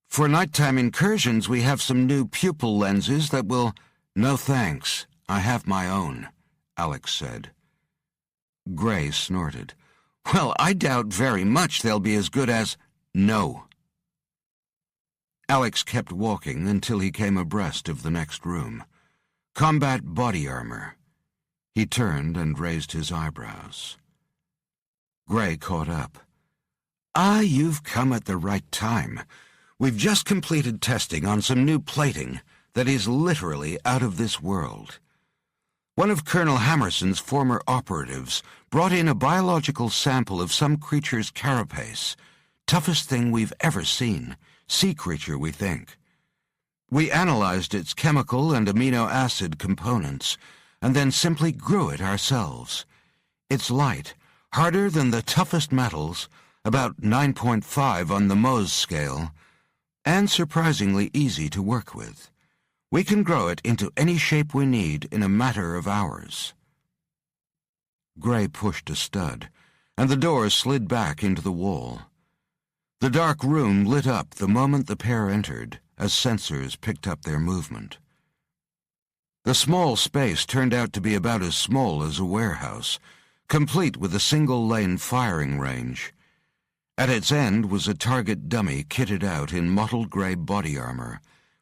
"For nighttime incursions, we have some new pupil lenses that will—" "No thanks. I have my own," Alex said. Gray snorted. "Well, I doubt very much they'll be as good as—" "No." Alex kept walking until he came abreast of the next room. Combat body armor. He turned and raised his eyebrows. Gray caught up. "You've come at the right time. We've just completed testing on some new plating that is literally out of this world. One of Colonel Hammerson's former operatives brought in a biological sample of some creature's carapace. Toughest thing we've ever seen. Sea creature, we think. We analyzed its chemical and amino acid components, and then simply grew it ourselves. It's light, harder than the toughest metals, about 9.5 on the Mohs scale, and surprisingly easy to work with. We can grow it into any shape we need in a matter of hours." Gray pushed a stud, and the door slid back into the wall. The dark room lit up the moment the pair entered, as sensors picked up their movement. The small space turned out to be about as small as a warehouse, complete with a single-lane firing range. At its end was a target dummy kitted out in mottled gray body armor,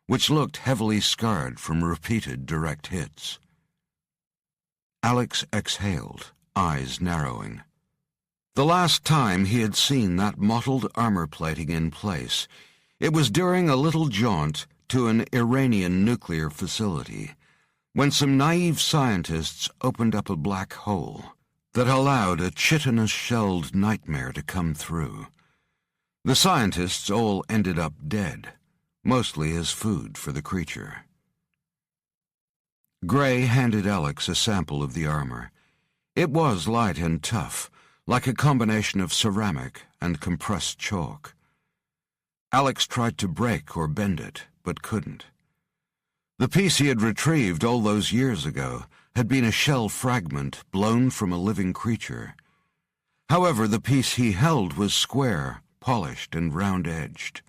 which looked heavily scarred from repeated direct hits. Alex exhaled, eyes narrowing. The last time he had seen that mottled armor plating in place, it was during a little jaunt to an Iranian nuclear facility, when some naive scientists opened up a black hole that allowed a chitinous-shelled nightmare to come through. The scientists all ended up dead, mostly as food for the creature. Gray handed Alex a sample of the armor. It was light and tough, like a combination of ceramic and compressed chalk. Alex tried to break or bend it, but couldn't. The piece he had retrieved all those years ago had been a shell fragment blown from a living creature. However, the piece he held was square, polished, and round-edged.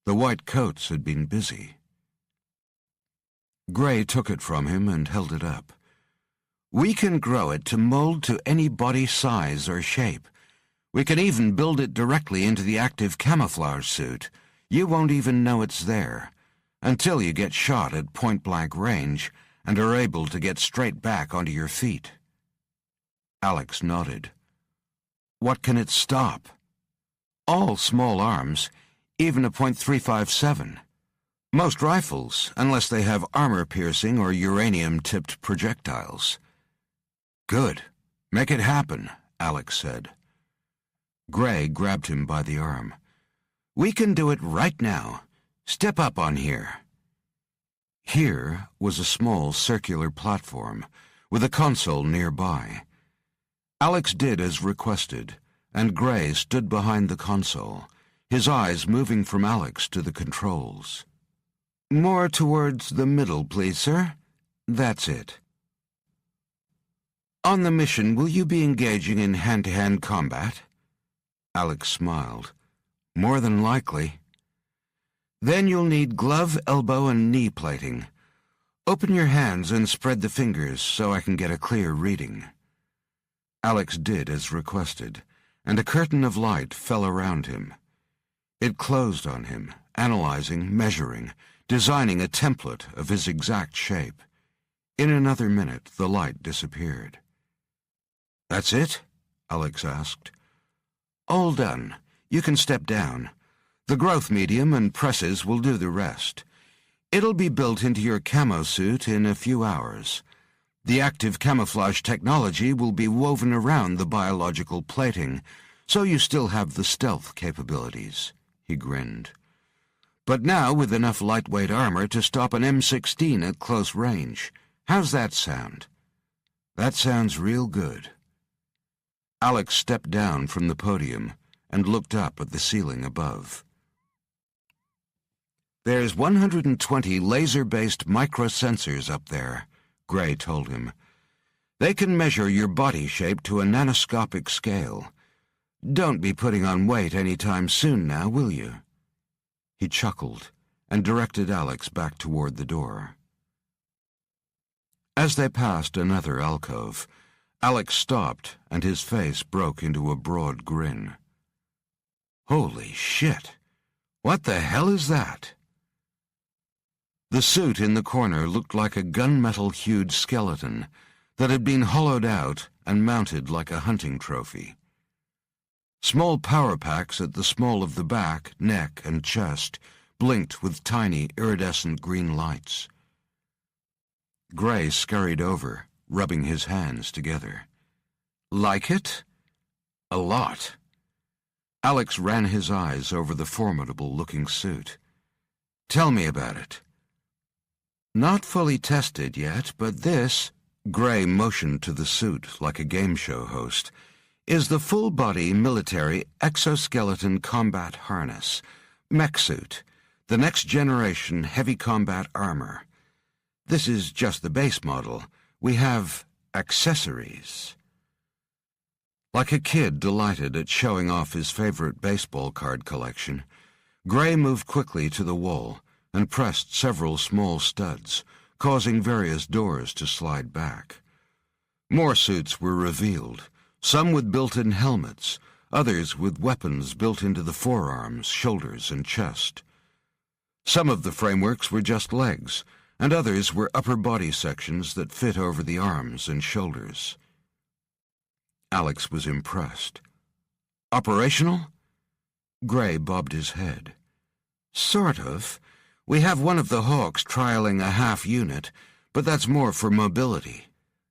The white coats had been busy. Gray took it from him and held it up. "We can grow it to mold to any body size or shape. We can even build it directly into the active camouflage suit. You won't even know it's there, until you get shot at point-blank range and are able to get straight back onto your feet." Alex nodded. "What can it stop?" "All small arms, even a .357. Most rifles, unless they have armor-piercing or uranium-tipped projectiles." "Good. Make it happen," Alex said. Gray grabbed him by the arm. "We can do it right now. Step up on here." Here was a small circular platform, with a console nearby. Alex did as requested, and Gray stood behind the console, his eyes moving from Alex to the controls. "More towards the middle, please, sir. That's it. On the mission, will you be engaging in hand-to-hand combat?" Alex smiled. "More than likely." "Then you'll need glove, elbow, and knee plating. Open your hands and spread the fingers so I can get a clear reading." Alex did as requested, and a curtain of light fell around him. It closed on him, analyzing, measuring, designing a template of his exact shape. In another minute, the light disappeared. "That's it?" Alex asked. "All done. You can step down. The growth medium and presses will do the rest. It'll be built into your camo suit in a few hours. The active camouflage technology will be woven around the biological plating, so you still have the stealth capabilities." He grinned. "But now with enough lightweight armor to stop an M16 at close range. How's that sound?" "That sounds real good." Alex stepped down from the podium and looked up at the ceiling above. "There's 120 laser-based microsensors up there," Gray told him. "They can measure your body shape to a nanoscopic scale. Don't be putting on weight any time soon now, will you?" He chuckled and directed Alex back toward the door. As they passed another alcove, Alex stopped and his face broke into a broad grin. "Holy shit! What the hell is that?" The suit in the corner looked like a gunmetal-hued skeleton that had been hollowed out and mounted like a hunting trophy. Small power packs at the small of the back, neck, and chest blinked with tiny iridescent green lights. Gray scurried over, rubbing his hands together. "Like it?" "A lot." Alex ran his eyes over the formidable-looking suit. "Tell me about it." "Not fully tested yet, but this," Gray motioned to the suit like a game show host, "is the full-body military exoskeleton combat harness, mech suit, the next-generation heavy combat armor. This is just the base model. We have accessories." Like a kid delighted at showing off his favorite baseball card collection, Gray moved quickly to the wall and pressed several small studs, causing various doors to slide back. More suits were revealed, some with built-in helmets, others with weapons built into the forearms, shoulders, and chest. Some of the frameworks were just legs, and others were upper body sections that fit over the arms and shoulders. Alex was impressed. Operational? Gray bobbed his head. Sort of. We have one of the Hawks trialing a half unit, but that's more for mobility.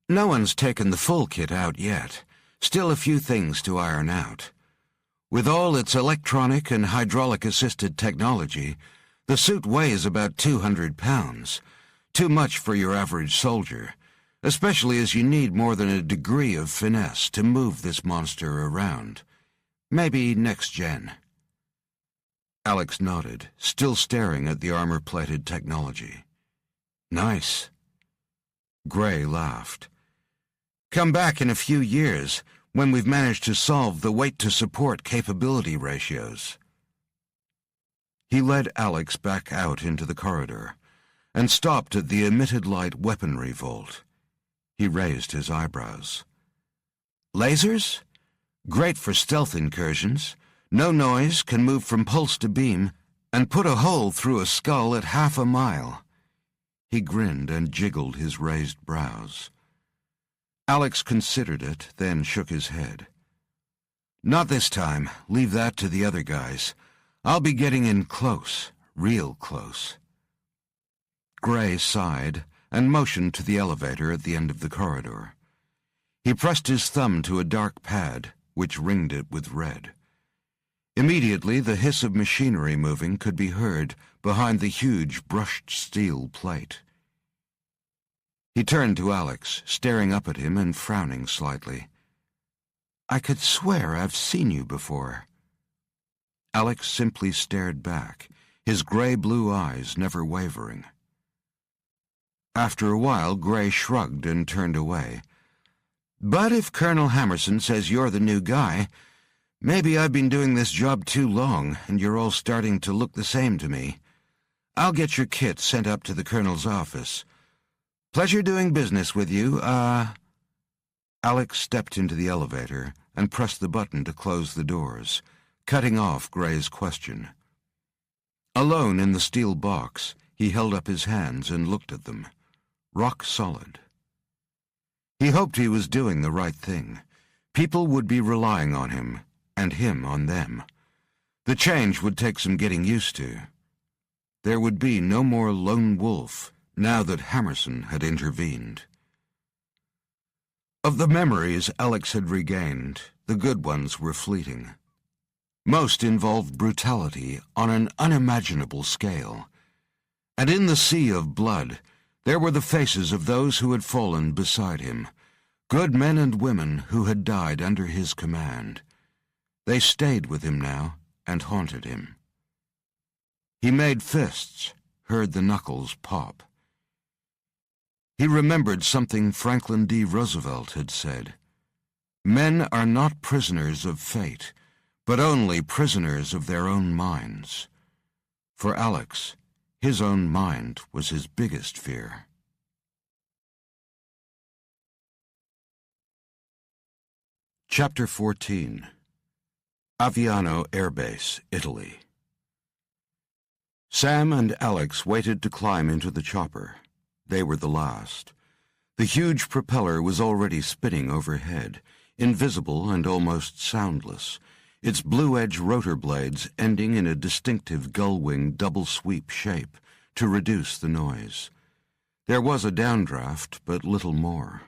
No one's taken the full kit out yet. Still a few things to iron out. With all its electronic and hydraulic-assisted technology, the suit weighs about 200 pounds. Too much for your average soldier, especially as you need more than a degree of finesse to move this monster around. Maybe next gen. Alex nodded, still staring at the armor-plated technology. Nice. Gray laughed. Come back in a few years, when we've managed to solve the weight-to-support capability ratios. He led Alex back out into the corridor, and stopped at the emitted light weaponry vault. He raised his eyebrows. Lasers? Great for stealth incursions. No noise, can move from pulse to beam, and put a hole through a skull at half a mile. He grinned and jiggled his raised brows. Alex considered it, then shook his head. Not this time. Leave that to the other guys. I'll be getting in close, real close. Gray sighed and motioned to the elevator at the end of the corridor. He pressed his thumb to a dark pad, which ringed it with red. Immediately, the hiss of machinery moving could be heard behind the huge brushed steel plate. He turned to Alex, staring up at him and frowning slightly. I could swear I've seen you before. Alex simply stared back, his gray-blue eyes never wavering. After a while, Gray shrugged and turned away. But if Colonel Hammerson says you're the new guy, maybe I've been doing this job too long, and you're all starting to look the same to me. I'll get your kit sent up to the Colonel's office. Pleasure doing business with you, Alex stepped into the elevator and pressed the button to close the doors, cutting off Gray's question. Alone in the steel box, he held up his hands and looked at them, rock solid. He hoped he was doing the right thing. People would be relying on him, and him on them. The change would take some getting used to. There would be no more lone wolf now that Hammerson had intervened. Of the memories Alex had regained, the good ones were fleeting. Most involved brutality on an unimaginable scale. And in the sea of blood, there were the faces of those who had fallen beside him, good men and women who had died under his command. They stayed with him now and haunted him. He made fists, heard the knuckles pop. He remembered something Franklin D. Roosevelt had said. Men are not prisoners of fate, but only prisoners of their own minds. For Alex, his own mind was his biggest fear. Chapter 14. Aviano Air Base, Italy. Sam and Alex waited to climb into the chopper. They were the last. The huge propeller was already spinning overhead, invisible and almost soundless, its blue-edge rotor blades ending in a distinctive gull-wing double-sweep shape to reduce the noise. There was a downdraft, but little more.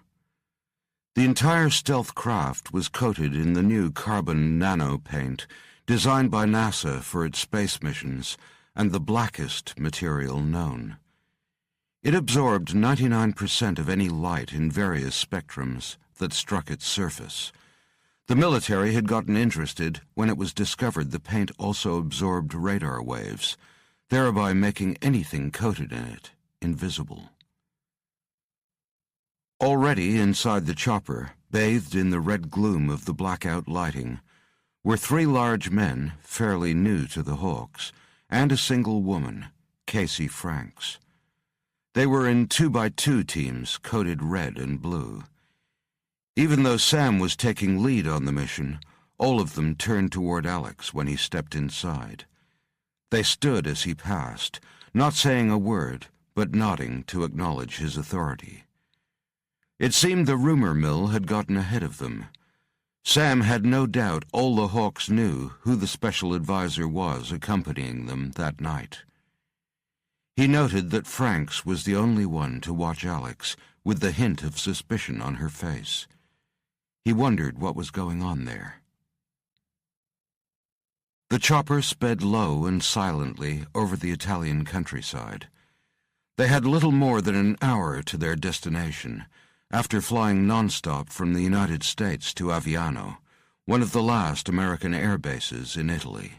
The entire stealth craft was coated in the new carbon nano paint designed by NASA for its space missions and the blackest material known. It absorbed 99% of any light in various spectrums that struck its surface. The military had gotten interested when it was discovered the paint also absorbed radar waves, thereby making anything coated in it invisible. Already inside the chopper, bathed in the red gloom of the blackout lighting, were 3 large men, fairly new to the Hawks, and a single woman, Casey Franks. They were in 2x2 teams coated red and blue. Even though Sam was taking lead on the mission, all of them turned toward Alex when he stepped inside. They stood as he passed, not saying a word, but nodding to acknowledge his authority. It seemed the rumor mill had gotten ahead of them. Sam had no doubt all the Hawks knew who the special advisor was accompanying them that night. He noted that Franks was the only one to watch Alex, with the hint of suspicion on her face. He wondered what was going on there. The chopper sped low and silently over the Italian countryside. They had little more than an hour to their destination, after flying nonstop from the United States to Aviano, one of the last American air bases in Italy.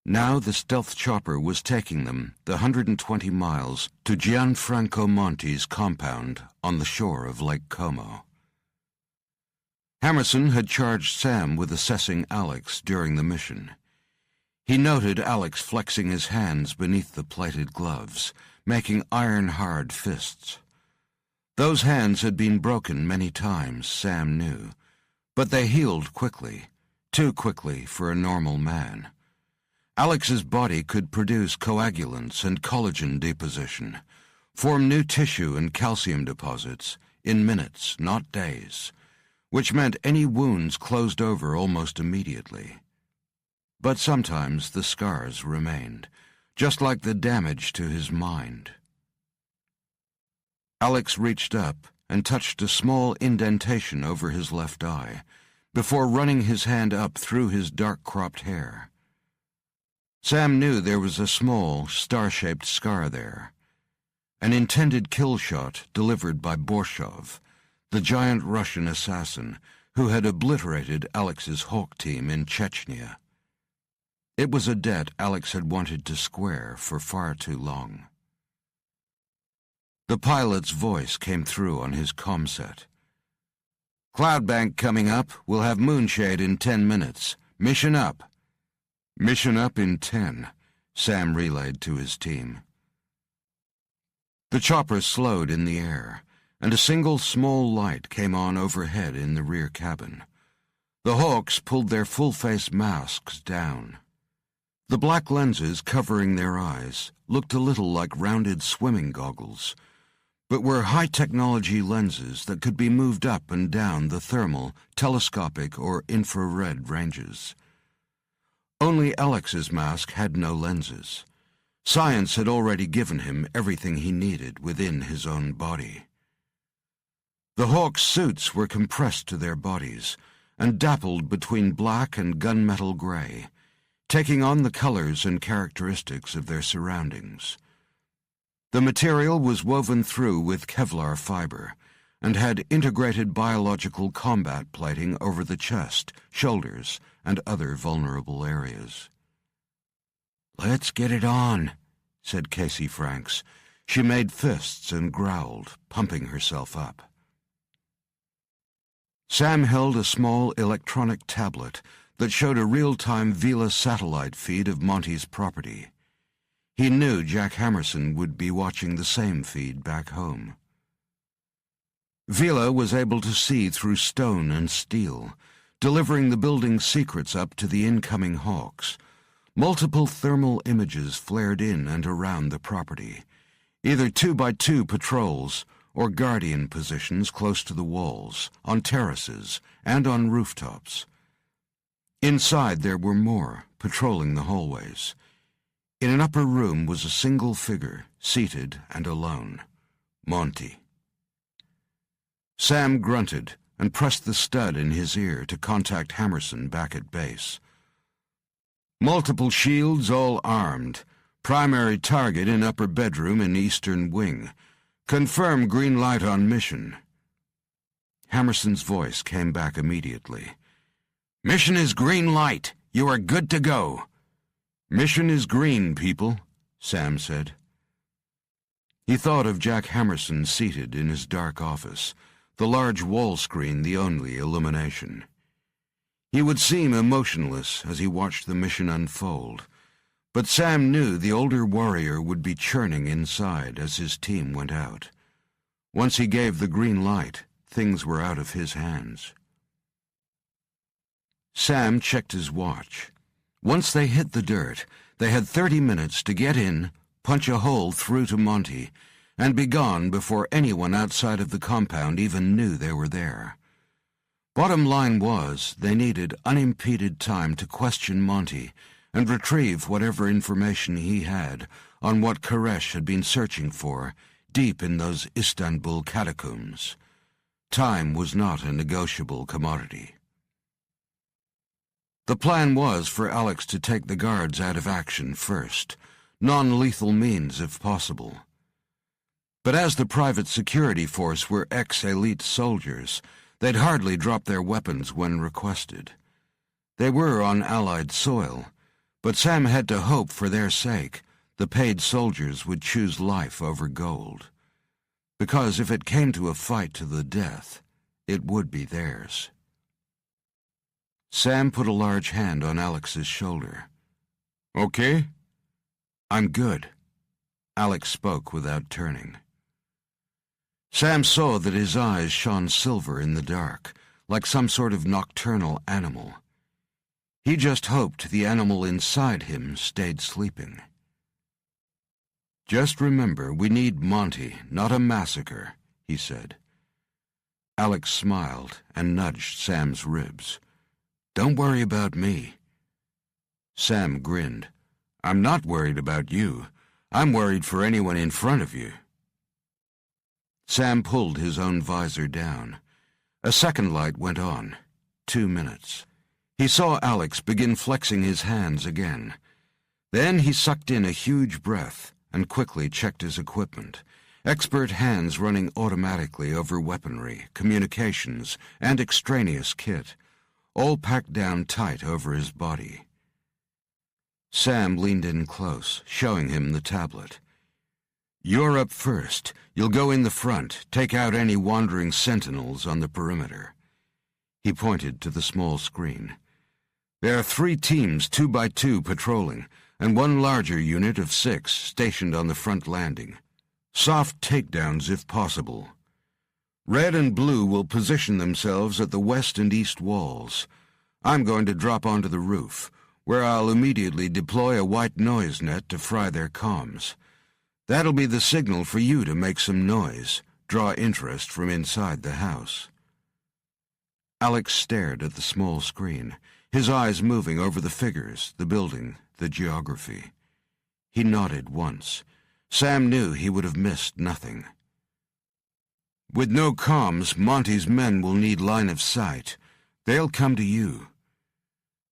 Now the stealth chopper was taking them the 120 miles to Gianfranco Monti's compound on the shore of Lake Como. Hammerson had charged Sam with assessing Alex during the mission. He noted Alex flexing his hands beneath the plated gloves, making iron-hard fists. Those hands had been broken many times, Sam knew, but they healed quickly, too quickly for a normal man. Alex's body could produce coagulants and collagen deposition, form new tissue and calcium deposits in minutes, not days, which meant any wounds closed over almost immediately. But sometimes the scars remained, just like the damage to his mind. Alex reached up and touched a small indentation over his left eye, before running his hand up through his dark-cropped hair. Sam knew there was a small, star-shaped scar there, an intended kill shot delivered by Borshov, the giant Russian assassin who had obliterated Alex's Hawk team in Chechnya. It was a debt Alex had wanted to square for far too long. The pilot's voice came through on his comset. "Cloudbank coming up. We'll have Moonshade in 10 minutes. Mission up." "Mission up in 10, Sam relayed to his team. The chopper slowed in the air, and a single small light came on overhead in the rear cabin. The Hawks pulled their full-face masks down. The black lenses covering their eyes looked a little like rounded swimming goggles, but were high-technology lenses that could be moved up and down the thermal, telescopic, or infrared ranges. Only Alex's mask had no lenses. Science had already given him everything he needed within his own body. The Hawks' suits were compressed to their bodies and dappled between black and gunmetal gray, taking on the colors and characteristics of their surroundings. The material was woven through with Kevlar fiber and had integrated biological combat plating over the chest, shoulders, and other vulnerable areas. "Let's get it on," said Casey Franks. She made fists and growled, pumping herself up. Sam held a small electronic tablet that showed a real-time Vela satellite feed of Monty's property. He knew Jack Hammerson would be watching the same feed back home. Vela was able to see through stone and steel, delivering the building's secrets up to the incoming Hawks. Multiple thermal images flared in and around the property, either 2x2 patrols or guardian positions close to the walls, on terraces, and on rooftops. Inside there were more, patrolling the hallways. In an upper room was a single figure, seated and alone. Monty. Sam grunted and pressed the stud in his ear to contact Hammerson back at base. "Multiple shields, all armed. Primary target in upper bedroom in eastern wing. Confirm green light on mission." Hammerson's voice came back immediately. "Mission is green light. You are good to go." "Mission is green, people," Sam said. He thought of Jack Hammerson seated in his dark office, the large wall screen the only illumination. He would seem emotionless as he watched the mission unfold, but Sam knew the older warrior would be churning inside as his team went out. Once he gave the green light, things were out of his hands. Sam checked his watch. Once they hit the dirt, They had 30 minutes to get in, punch a hole through to Monty, and be gone before anyone outside of the compound even knew they were there. Bottom line was, they needed unimpeded time to question Monty and retrieve whatever information he had on what Koresh had been searching for deep in those Istanbul catacombs. Time was not a negotiable commodity. The plan was for Alex to take the guards out of action first, non-lethal means if possible. But as the private security force were ex-elite soldiers, they'd hardly drop their weapons when requested. They were on Allied soil, but Sam had to hope for their sake the paid soldiers would choose life over gold. Because if it came to a fight to the death, it would be theirs. Sam put a large hand on Alex's shoulder. "Okay?" "I'm good." Alex spoke without turning. Sam saw that his eyes shone silver in the dark, like some sort of nocturnal animal. He just hoped the animal inside him stayed sleeping. "Just remember, we need Monty, not a massacre," he said. Alex smiled and nudged Sam's ribs. "Don't worry about me." Sam grinned. "I'm not worried about you. I'm worried for anyone in front of you." Sam pulled his own visor down. A second light went on. 2 minutes. He saw Alex begin flexing his hands again. Then he sucked in a huge breath and quickly checked his equipment, expert hands running automatically over weaponry, communications, and extraneous kit, all packed down tight over his body. Sam leaned in close, showing him the tablet. "You're up first. You'll go in the front, take out any wandering sentinels on the perimeter." He pointed to the small screen. "There are 3 teams 2 by 2 patrolling, and 1 larger unit of 6 stationed on the front landing. Soft takedowns if possible. Red and blue will position themselves at the west and east walls. I'm going to drop onto the roof, where I'll immediately deploy a white noise net to fry their comms. That'll be the signal for you to make some noise, draw interest from inside the house." Alex stared at the small screen, his eyes moving over the figures, the building, the geography. He nodded once. Sam knew he would have missed nothing. "With no comms, Monty's men will need line of sight. They'll come to you."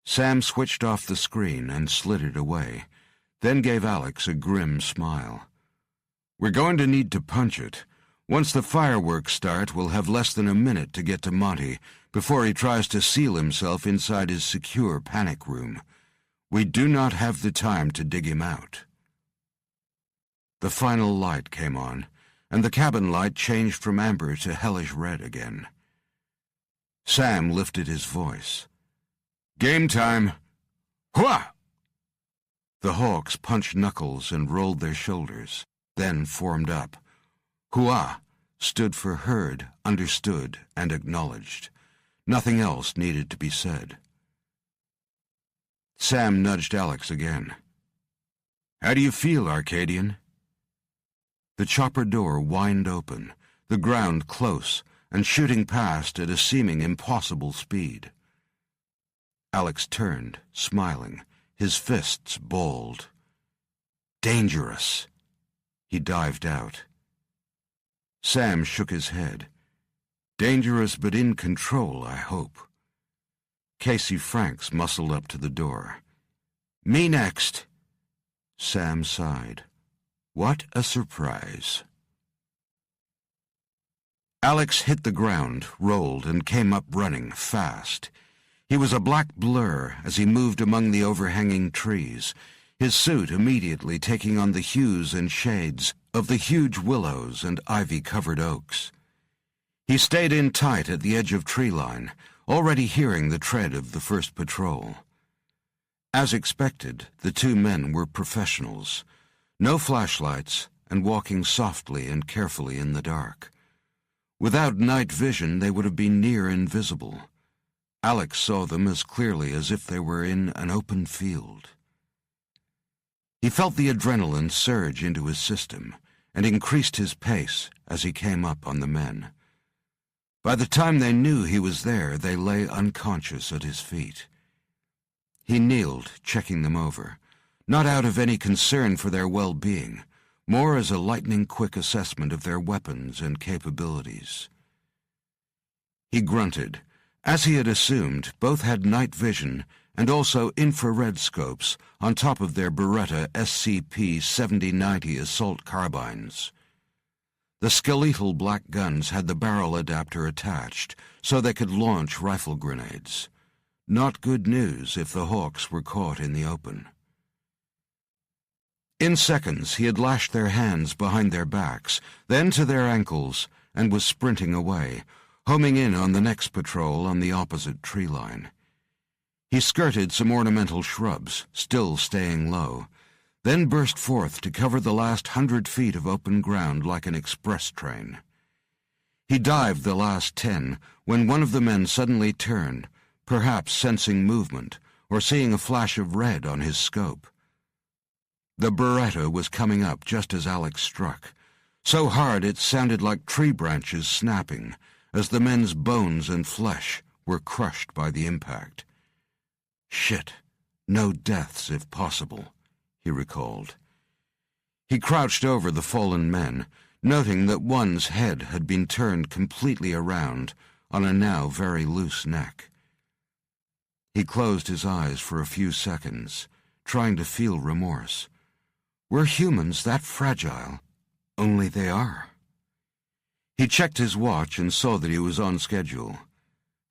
Sam switched off the screen and slid it away, then gave Alex a grim smile. "We're going to need to punch it. Once the fireworks start, we'll have less than a minute to get to Monty before he tries to seal himself inside his secure panic room. We do not have the time to dig him out." The final light came on, and the cabin light changed from amber to hellish red again. Sam lifted his voice. "Game time! Hua!" The Hawks punched knuckles and rolled their shoulders, then formed up. Hua stood for heard, understood, and acknowledged. Nothing else needed to be said. Sam nudged Alex again. "How do you feel, Arcadian?" The chopper door whined open, the ground close, and shooting past at a seeming impossible speed. Alex turned, smiling, his fists balled. "Dangerous." He dived out. Sam shook his head. "Dangerous but in control, I hope." Casey Franks muscled up to the door. "Me next." Sam sighed. What a surprise. Alex hit the ground, rolled, and came up running, fast. He was a black blur as he moved among the overhanging trees, his suit immediately taking on the hues and shades of the huge willows and ivy-covered oaks. He stayed in tight at the edge of tree line, already hearing the tread of the first patrol. As expected, the 2 men were professionals. No flashlights, and walking softly and carefully in the dark. Without night vision, they would have been near invisible. Alex saw them as clearly as if they were in an open field. He felt the adrenaline surge into his system and increased his pace as he came up on the men. By the time they knew he was there, they lay unconscious at his feet. He kneeled, checking them over, not out of any concern for their well-being, more as a lightning-quick assessment of their weapons and capabilities. He grunted. As he had assumed, both had night vision and also infrared scopes on top of their Beretta SCP-7090 assault carbines. The skeletal black guns had the barrel adapter attached, so they could launch rifle grenades. Not good news if the Hawks were caught in the open. In seconds, he had lashed their hands behind their backs, then to their ankles, and was sprinting away, homing in on the next patrol on the opposite tree line. He skirted some ornamental shrubs, still staying low, then burst forth to cover the last 100 feet of open ground like an express train. He dived the last 10 when one of the men suddenly turned, perhaps sensing movement or seeing a flash of red on his scope. The Beretta was coming up just as Alex struck, so hard it sounded like tree branches snapping as the men's bones and flesh were crushed by the impact. Shit, no deaths if possible, he recalled. He crouched over the fallen men, noting that one's head had been turned completely around on a now very loose neck. He closed his eyes for a few seconds, trying to feel remorse. Were humans that fragile? Only they are. He checked his watch and saw that he was on schedule.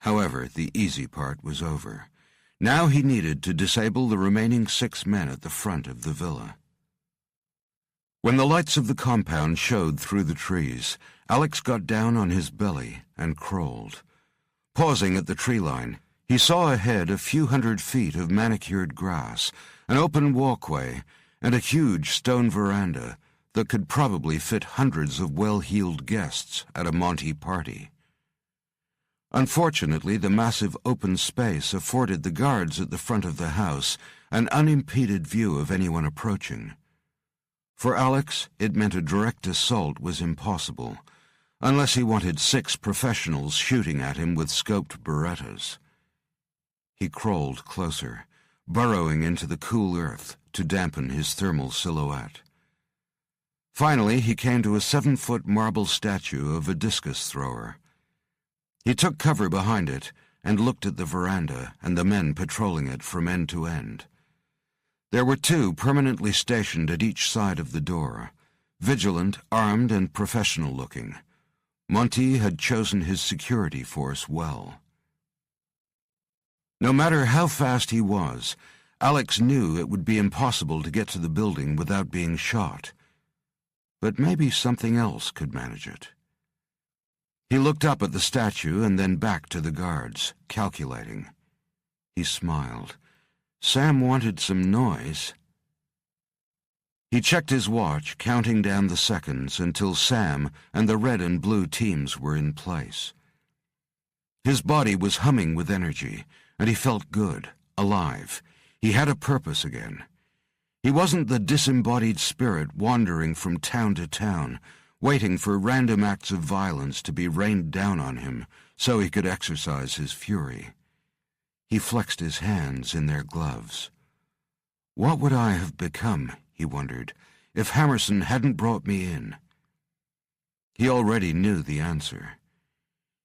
However, the easy part was over. Now he needed to disable the remaining 6 men at the front of the villa. When the lights of the compound showed through the trees, Alex got down on his belly and crawled. Pausing at the tree line, he saw ahead a few 100 feet of manicured grass, an open walkway, and a huge stone veranda that could probably fit hundreds of well-heeled guests at a Monty party. Unfortunately, the massive open space afforded the guards at the front of the house an unimpeded view of anyone approaching. For Alex, it meant a direct assault was impossible, unless he wanted 6 professionals shooting at him with scoped Berettas. He crawled closer, burrowing into the cool earth to dampen his thermal silhouette. Finally, he came to a 7-foot marble statue of a discus thrower. He took cover behind it and looked at the veranda and the men patrolling it from end to end. There were 2 permanently stationed at each side of the door, vigilant, armed, and professional-looking. Monty had chosen his security force well. No matter how fast he was, Alex knew it would be impossible to get to the building without being shot. But maybe something else could manage it. He looked up at the statue and then back to the guards, calculating. He smiled. Sam wanted some noise. He checked his watch, counting down the seconds until Sam and the red and blue teams were in place. His body was humming with energy, and he felt good, alive. He had a purpose again. He wasn't the disembodied spirit wandering from town to town, waiting for random acts of violence to be rained down on him so he could exercise his fury. He flexed his hands in their gloves. What would I have become, he wondered, if Hammerson hadn't brought me in? He already knew the answer.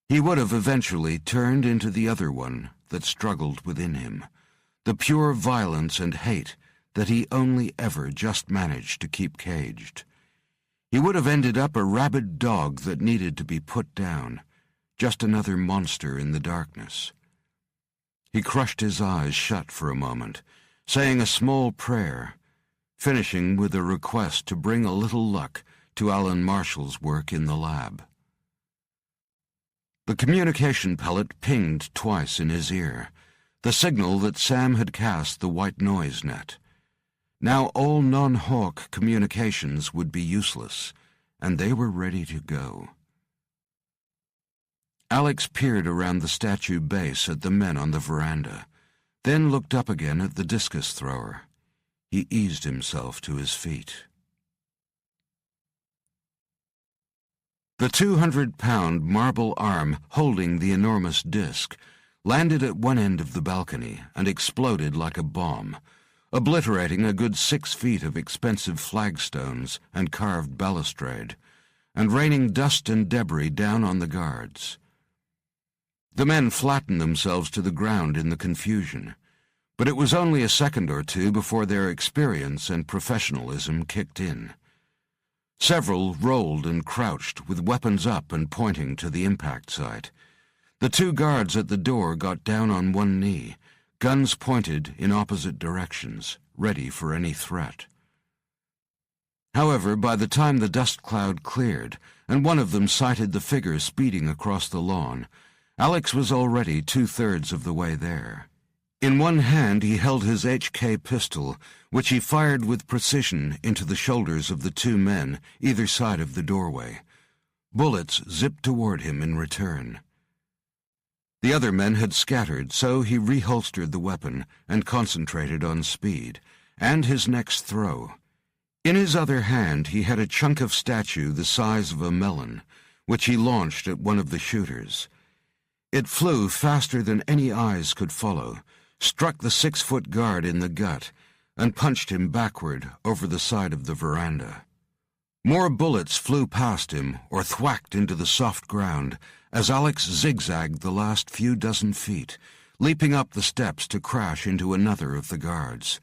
He would have eventually turned into the other one that struggled within him, the pure violence and hate that he only ever just managed to keep caged. He would have ended up a rabid dog that needed to be put down, just another monster in the darkness. He crushed his eyes shut for a moment, saying a small prayer, finishing with a request to bring a little luck to Alan Marshall's work in the lab. The communication pellet pinged twice in his ear, the signal that Sam had cast the white noise net. Now all non-Hawk communications would be useless, and they were ready to go. Alex peered around the statue base at the men on the veranda, then looked up again at the discus thrower. He eased himself to his feet. The 200-pound marble arm holding the enormous disc landed at one end of the balcony and exploded like a bomb, obliterating a good 6 feet of expensive flagstones and carved balustrade, and raining dust and debris down on the guards. The men flattened themselves to the ground in the confusion, but it was only a second or two before their experience and professionalism kicked in. Several rolled and crouched, with weapons up and pointing to the impact site. The 2 guards at the door got down on one knee, guns pointed in opposite directions, ready for any threat. However, by the time the dust cloud cleared and one of them sighted the figure speeding across the lawn, Alex was already 2/3 of the way there. In one hand he held his HK pistol, which he fired with precision into the shoulders of the 2 men either side of the doorway. Bullets zipped toward him in return. The other men had scattered, so he reholstered the weapon and concentrated on speed, and his next throw. In his other hand he had a chunk of statue the size of a melon, which he launched at one of the shooters. It flew faster than any eyes could follow, struck the 6-foot guard in the gut, and punched him backward over the side of the veranda. More bullets flew past him or thwacked into the soft ground as Alex zigzagged the last few dozen feet, leaping up the steps to crash into another of the guards.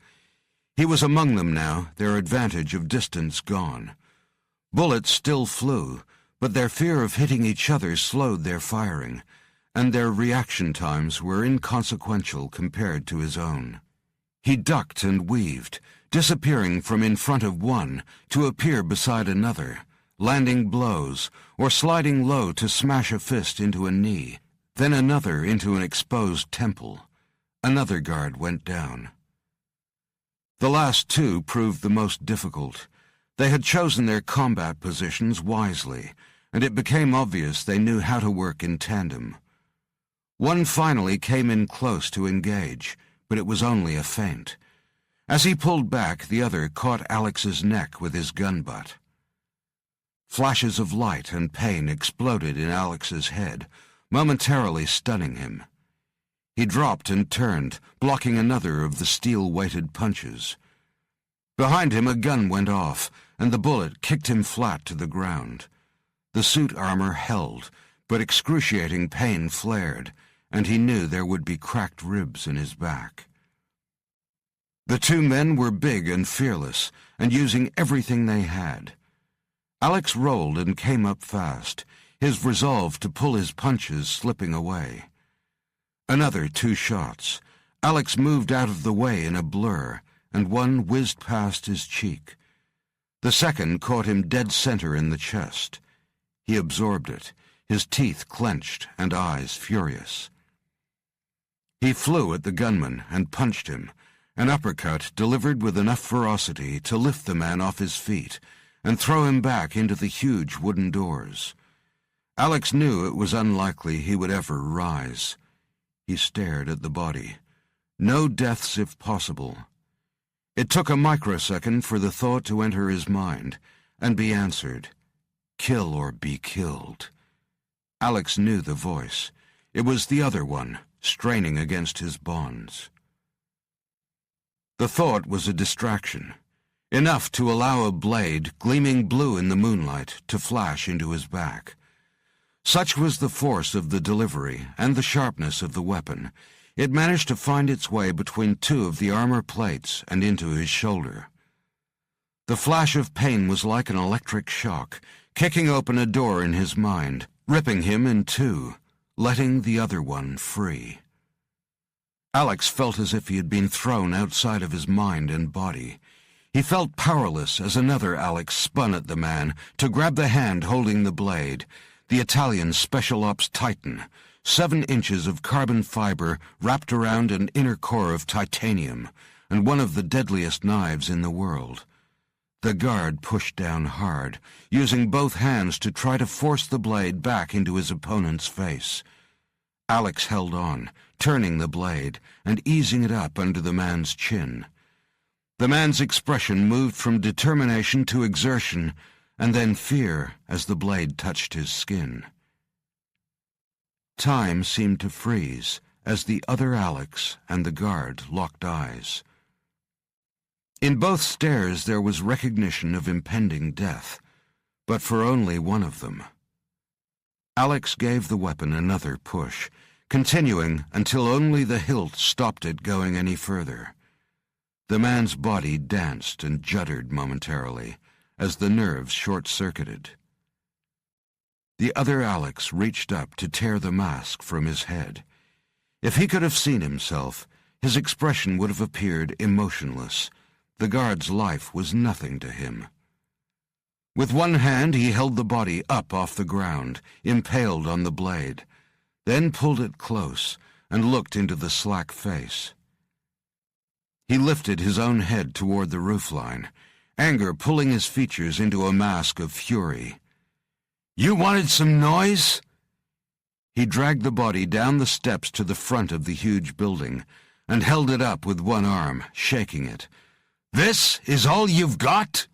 He was among them now, their advantage of distance gone. Bullets still flew, but their fear of hitting each other slowed their firing, and their reaction times were inconsequential compared to his own. He ducked and weaved, disappearing from in front of one to appear beside another, landing blows or sliding low to smash a fist into a knee, then another into an exposed temple. Another guard went down. The last 2 proved the most difficult. They had chosen their combat positions wisely, and it became obvious they knew how to work in tandem. One finally came in close to engage, but it was only a feint. As he pulled back, the other caught Alex's neck with his gun butt. Flashes of light and pain exploded in Alex's head, momentarily stunning him. He dropped and turned, blocking another of the steel-weighted punches. Behind him a gun went off, and the bullet kicked him flat to the ground. The suit armor held, but excruciating pain flared, and he knew there would be cracked ribs in his back. The 2 men were big and fearless, and using everything they had. Alex rolled and came up fast, his resolve to pull his punches slipping away. Another 2 shots. Alex moved out of the way in a blur, and one whizzed past his cheek. The second caught him dead center in the chest. He absorbed it, his teeth clenched and eyes furious. He flew at the gunman and punched him, an uppercut delivered with enough ferocity to lift the man off his feet and throw him back into the huge wooden doors. Alex knew it was unlikely he would ever rise. He stared at the body. No deaths if possible. It took a microsecond for the thought to enter his mind and be answered. Kill or be killed. Alex knew the voice. It was the other one, straining against his bonds. The thought was a distraction, enough to allow a blade, gleaming blue in the moonlight, to flash into his back. Such was the force of the delivery and the sharpness of the weapon, it managed to find its way between 2 of the armor plates and into his shoulder. The flash of pain was like an electric shock, kicking open a door in his mind, ripping him in 2, letting the other one free. Alex felt as if he had been thrown outside of his mind and body. He felt powerless as another Alex spun at the man to grab the hand holding the blade, the Italian Special Ops Titan, 7 inches of carbon fiber wrapped around an inner core of titanium, and one of the deadliest knives in the world. The guard pushed down hard, using both hands to try to force the blade back into his opponent's face. Alex held on, turning the blade and easing it up under the man's chin. The man's expression moved from determination to exertion, and then fear as the blade touched his skin. Time seemed to freeze as the other Alex and the guard locked eyes. In both stares there was recognition of impending death, but for only one of them. Alex gave the weapon another push, continuing until only the hilt stopped it going any further. The man's body danced and juddered momentarily as the nerves short-circuited. The other Alex reached up to tear the mask from his head. If he could have seen himself, his expression would have appeared emotionless. The guard's life was nothing to him. With one hand he held the body up off the ground, impaled on the blade, then pulled it close and looked into the slack face. He lifted his own head toward the roofline, anger pulling his features into a mask of fury. "You wanted some noise?" He dragged the body down the steps to the front of the huge building and held it up with one arm, shaking it. "This is all you've got?"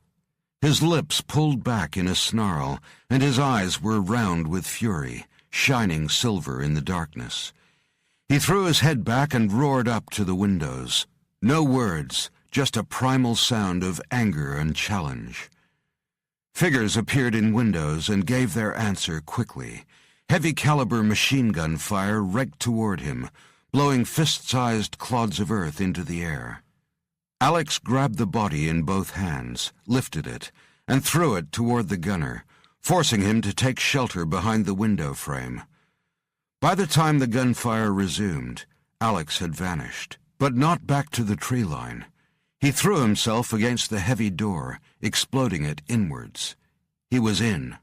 His lips pulled back in a snarl, and his eyes were round with fury, shining silver in the darkness. He threw his head back and roared up to the windows. No words, just a primal sound of anger and challenge. Figures appeared in windows and gave their answer quickly. Heavy-caliber machine gun fire raked toward him, blowing fist-sized clods of earth into the air. Alex grabbed the body in both hands, lifted it, and threw it toward the gunner, forcing him to take shelter behind the window frame. By the time the gunfire resumed, Alex had vanished, but not back to the tree line. He threw himself against the heavy door, exploding it inwards. He was in.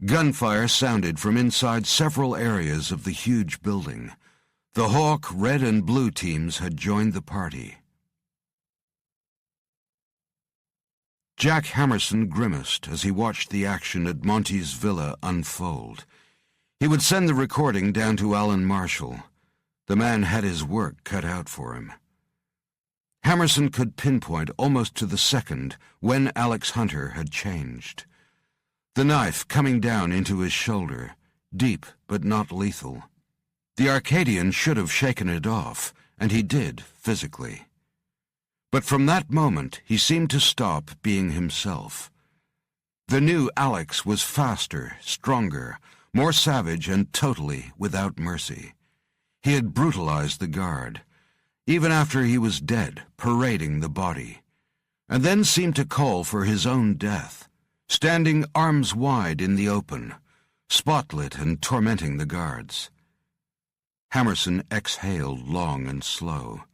Gunfire sounded from inside several areas of the huge building. The Hawk, Red, and Blue teams had joined the party. Jack Hammerson grimaced as he watched the action at Monty's villa unfold. He would send the recording down to Alan Marshall. The man had his work cut out for him. Hammerson could pinpoint almost to the second when Alex Hunter had changed. The knife coming down into his shoulder, deep but not lethal. The Arcadian should have shaken it off, and he did, physically. But from that moment, he seemed to stop being himself. The new Alex was faster, stronger, more savage, and totally without mercy. He had brutalized the guard, even after he was dead, parading the body, and then seemed to call for his own death, standing arms wide in the open, spotlit and tormenting the guards. Hammerson exhaled long and slow.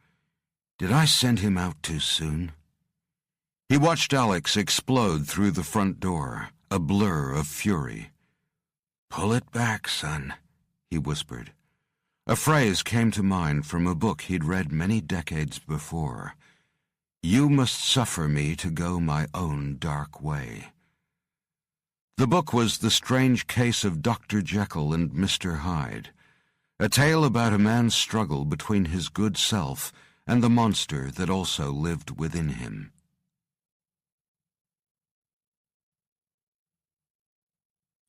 Did I send him out too soon? He watched Alex explode through the front door, a blur of fury. "Pull it back, son," he whispered. A phrase came to mind from a book he'd read many decades before. "You must suffer me to go my own dark way." The book was The Strange Case of Dr. Jekyll and Mr. Hyde, a tale about a man's struggle between his good self and the monster that also lived within him.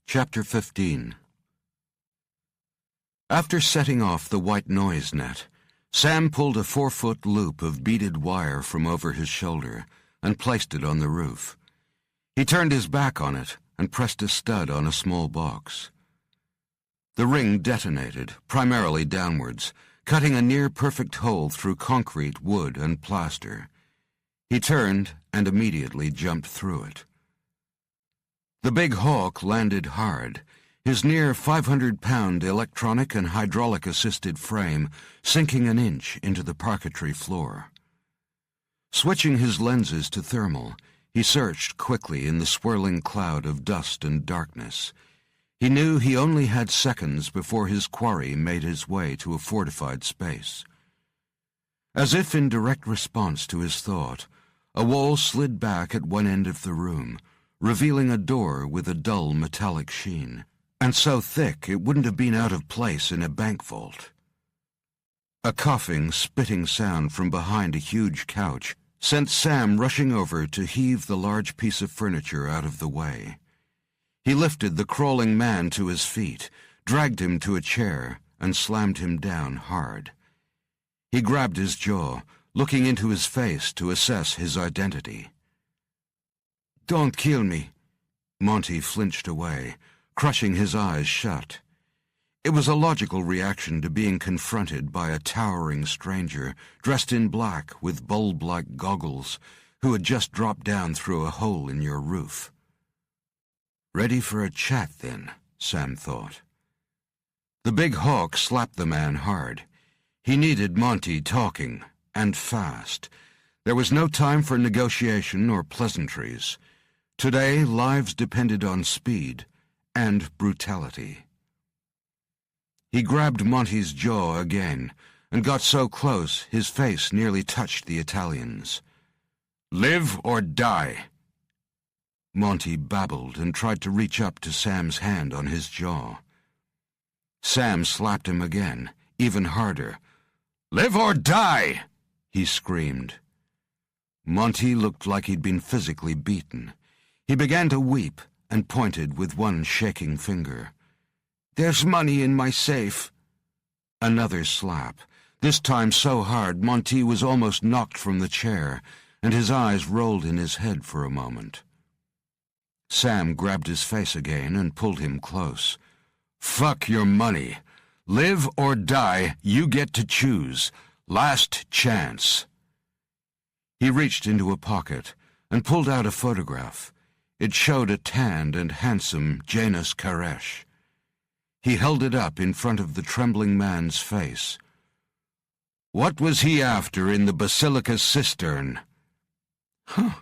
Chapter 15. After setting off the white noise net, Sam pulled a 4-foot loop of beaded wire from over his shoulder and placed it on the roof. He turned his back on it and pressed a stud on a small box. The ring detonated, primarily downwards, cutting a near-perfect hole through concrete, wood, and plaster. He turned and immediately jumped through it. The big Hawk landed hard, his near 500-pound electronic and hydraulic-assisted frame sinking an inch into the parquetry floor. Switching his lenses to thermal, he searched quickly in the swirling cloud of dust and darkness. He knew he only had seconds before his quarry made his way to a fortified space. As if in direct response to his thought, a wall slid back at one end of the room, revealing a door with a dull metallic sheen, and so thick it wouldn't have been out of place in a bank vault. A coughing, spitting sound from behind a huge couch sent Sam rushing over to heave the large piece of furniture out of the way. He lifted the crawling man to his feet, dragged him to a chair, and slammed him down hard. He grabbed his jaw, looking into his face to assess his identity. "Don't kill me." Monty flinched away, crushing his eyes shut. It was a logical reaction to being confronted by a towering stranger dressed in black with bulb-like goggles who had just dropped down through a hole in your roof. "Ready for a chat, then," Sam thought. The big hawk slapped the man hard. He needed Monty talking, and fast. There was no time for negotiation or pleasantries. Today, lives depended on speed and brutality. He grabbed Monty's jaw again, and got so close his face nearly touched the Italian's. "Live or die." Monty babbled and tried to reach up to Sam's hand on his jaw. Sam slapped him again, even harder. "Live or die!" he screamed. Monty looked like he'd been physically beaten. He began to weep and pointed with one shaking finger. "There's money in my safe." Another slap, this time so hard Monty was almost knocked from the chair, and his eyes rolled in his head for a moment. Sam grabbed his face again and pulled him close. "Fuck your money. Live or die, you get to choose. Last chance." He reached into a pocket and pulled out a photograph. It showed a tanned and handsome Janus Karesh. He held it up in front of the trembling man's face. "What was he after in the Basilica cistern?" "Huh."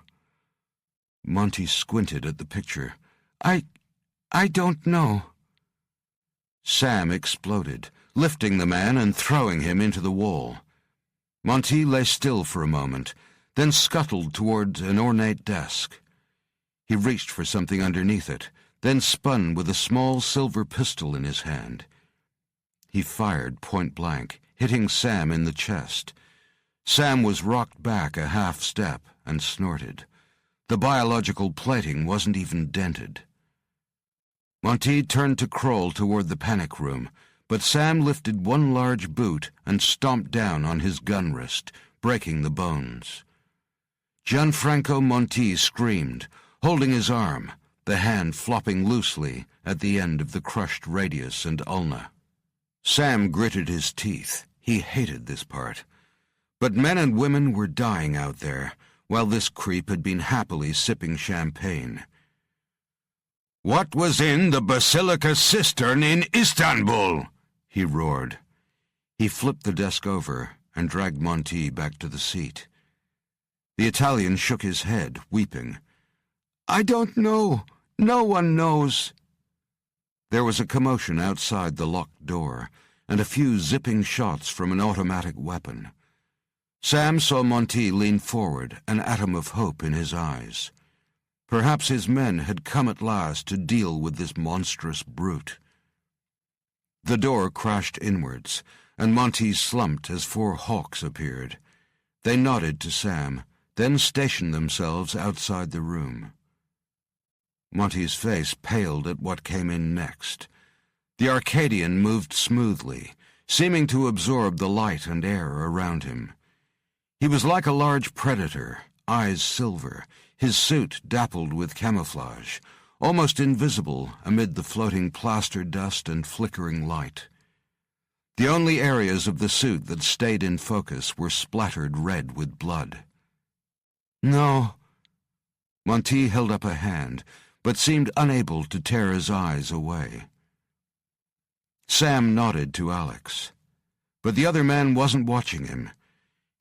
Monty squinted at the picture. I don't know." Sam exploded, lifting the man and throwing him into the wall. Monty lay still for a moment, then scuttled toward an ornate desk. He reached for something underneath it, then spun with a small silver pistol in his hand. He fired point blank, hitting Sam in the chest. Sam was rocked back a half step and snorted. The biological plating wasn't even dented. Monty turned to crawl toward the panic room, but Sam lifted one large boot and stomped down on his gun wrist, breaking the bones. Gianfranco Monti screamed, holding his arm, the hand flopping loosely at the end of the crushed radius and ulna. Sam gritted his teeth. He hated this part. But men and women were dying out there, while this creep had been happily sipping champagne. "What was in the Basilica cistern in Istanbul?" he roared. He flipped the desk over and dragged Monti back to the seat. The Italian shook his head, weeping. "I don't know. No one knows." There was a commotion outside the locked door, and a few zipping shots from an automatic weapon. Sam saw Monti lean forward, an atom of hope in his eyes. Perhaps his men had come at last to deal with this monstrous brute. The door crashed inwards, and Monti slumped as 4 hawks appeared. They nodded to Sam, then stationed themselves outside the room. Monty's face paled at what came in next. The Arcadian moved smoothly, seeming to absorb the light and air around him. He was like a large predator, eyes silver, his suit dappled with camouflage, almost invisible amid the floating plaster dust and flickering light. The only areas of the suit that stayed in focus were splattered red with blood. "No." Monti held up a hand, but seemed unable to tear his eyes away. Sam nodded to Alex. But the other man wasn't watching him.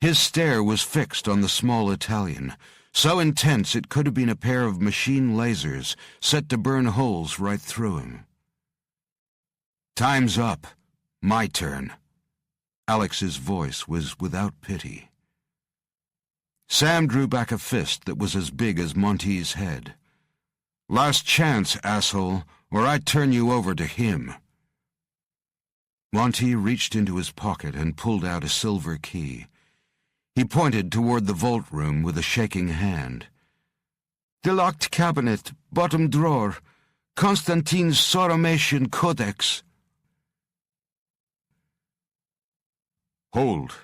His stare was fixed on the small Italian, so intense it could have been a pair of machine lasers set to burn holes right through him. "Time's up. My turn." Alex's voice was without pity. Sam drew back a fist that was as big as Monty's head. "Last chance, asshole, or I turn you over to him." Monty reached into his pocket and pulled out a silver key. He pointed toward the vault room with a shaking hand. "The locked cabinet, bottom drawer, Constantine's Soromatian Codex." "Hold."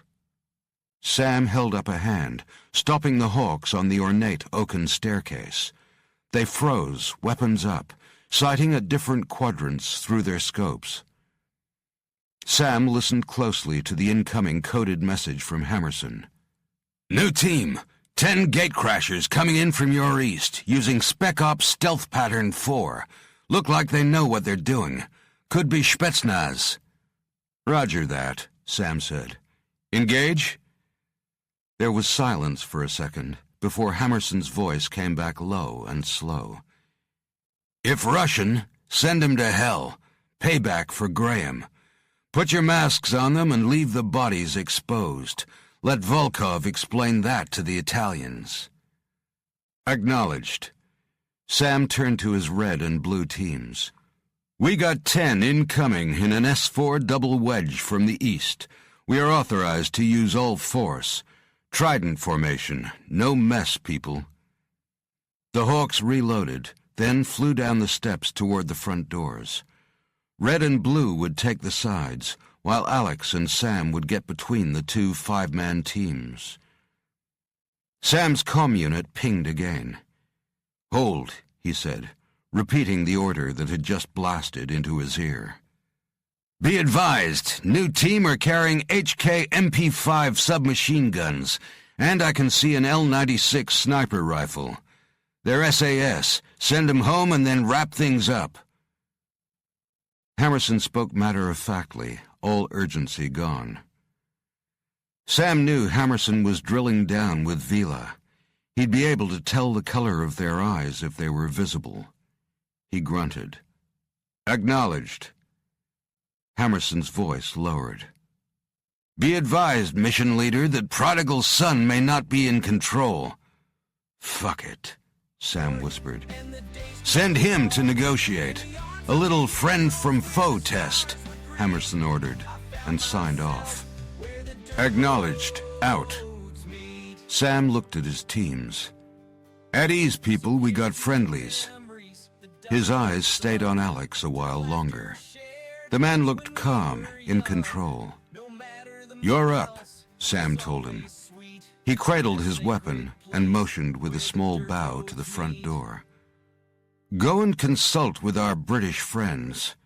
Sam held up a hand, stopping the hawks on the ornate oaken staircase. They froze, weapons up, sighting at different quadrants through their scopes. Sam listened closely to the incoming coded message from Hammerson. "New team, 10 gatecrashers coming in from your east, using Spec Ops Stealth Pattern 4. Look like they know what they're doing. Could be Spetsnaz." "Roger that," Sam said. "Engage?" There was silence for a second, before Hammerson's voice came back low and slow. "If Russian, send him to hell. Payback for Graham. Put your masks on them and leave the bodies exposed. Let Volkov explain that to the Italians." "Acknowledged." Sam turned to his red and blue teams. "We got 10 incoming in an S4 double wedge from the east. We are authorized to use all force. Trident formation. No mess, people." The Hawks reloaded, then flew down the steps toward the front doors. Red and blue would take the sides, while Alex and Sam would get between the two 5-man teams. Sam's comm unit pinged again. "Hold," he said, repeating the order that had just blasted into his ear. "Be advised, new team are carrying HK MP5 submachine guns, and I can see an L96 sniper rifle. They're SAS. Send them home and then wrap things up." Hammerson spoke matter-of-factly, all urgency gone. Sam knew Hammerson was drilling down with Vila. He'd be able to tell the color of their eyes if they were visible. He grunted. "Acknowledged." Hammerson's voice lowered. "Be advised, mission leader, that Prodigal Son may not be in control." "Fuck it," Sam whispered. "Send him to negotiate. A little friend from foe test," Hammerson ordered, and signed off. "Acknowledged. Out." Sam looked at his teams. "At ease, people, we got friendlies." His eyes stayed on Alex a while longer. The man looked calm, in control. "You're up," Sam told him. He cradled his weapon and motioned with a small bow to the front door. "Go and consult with our British friends,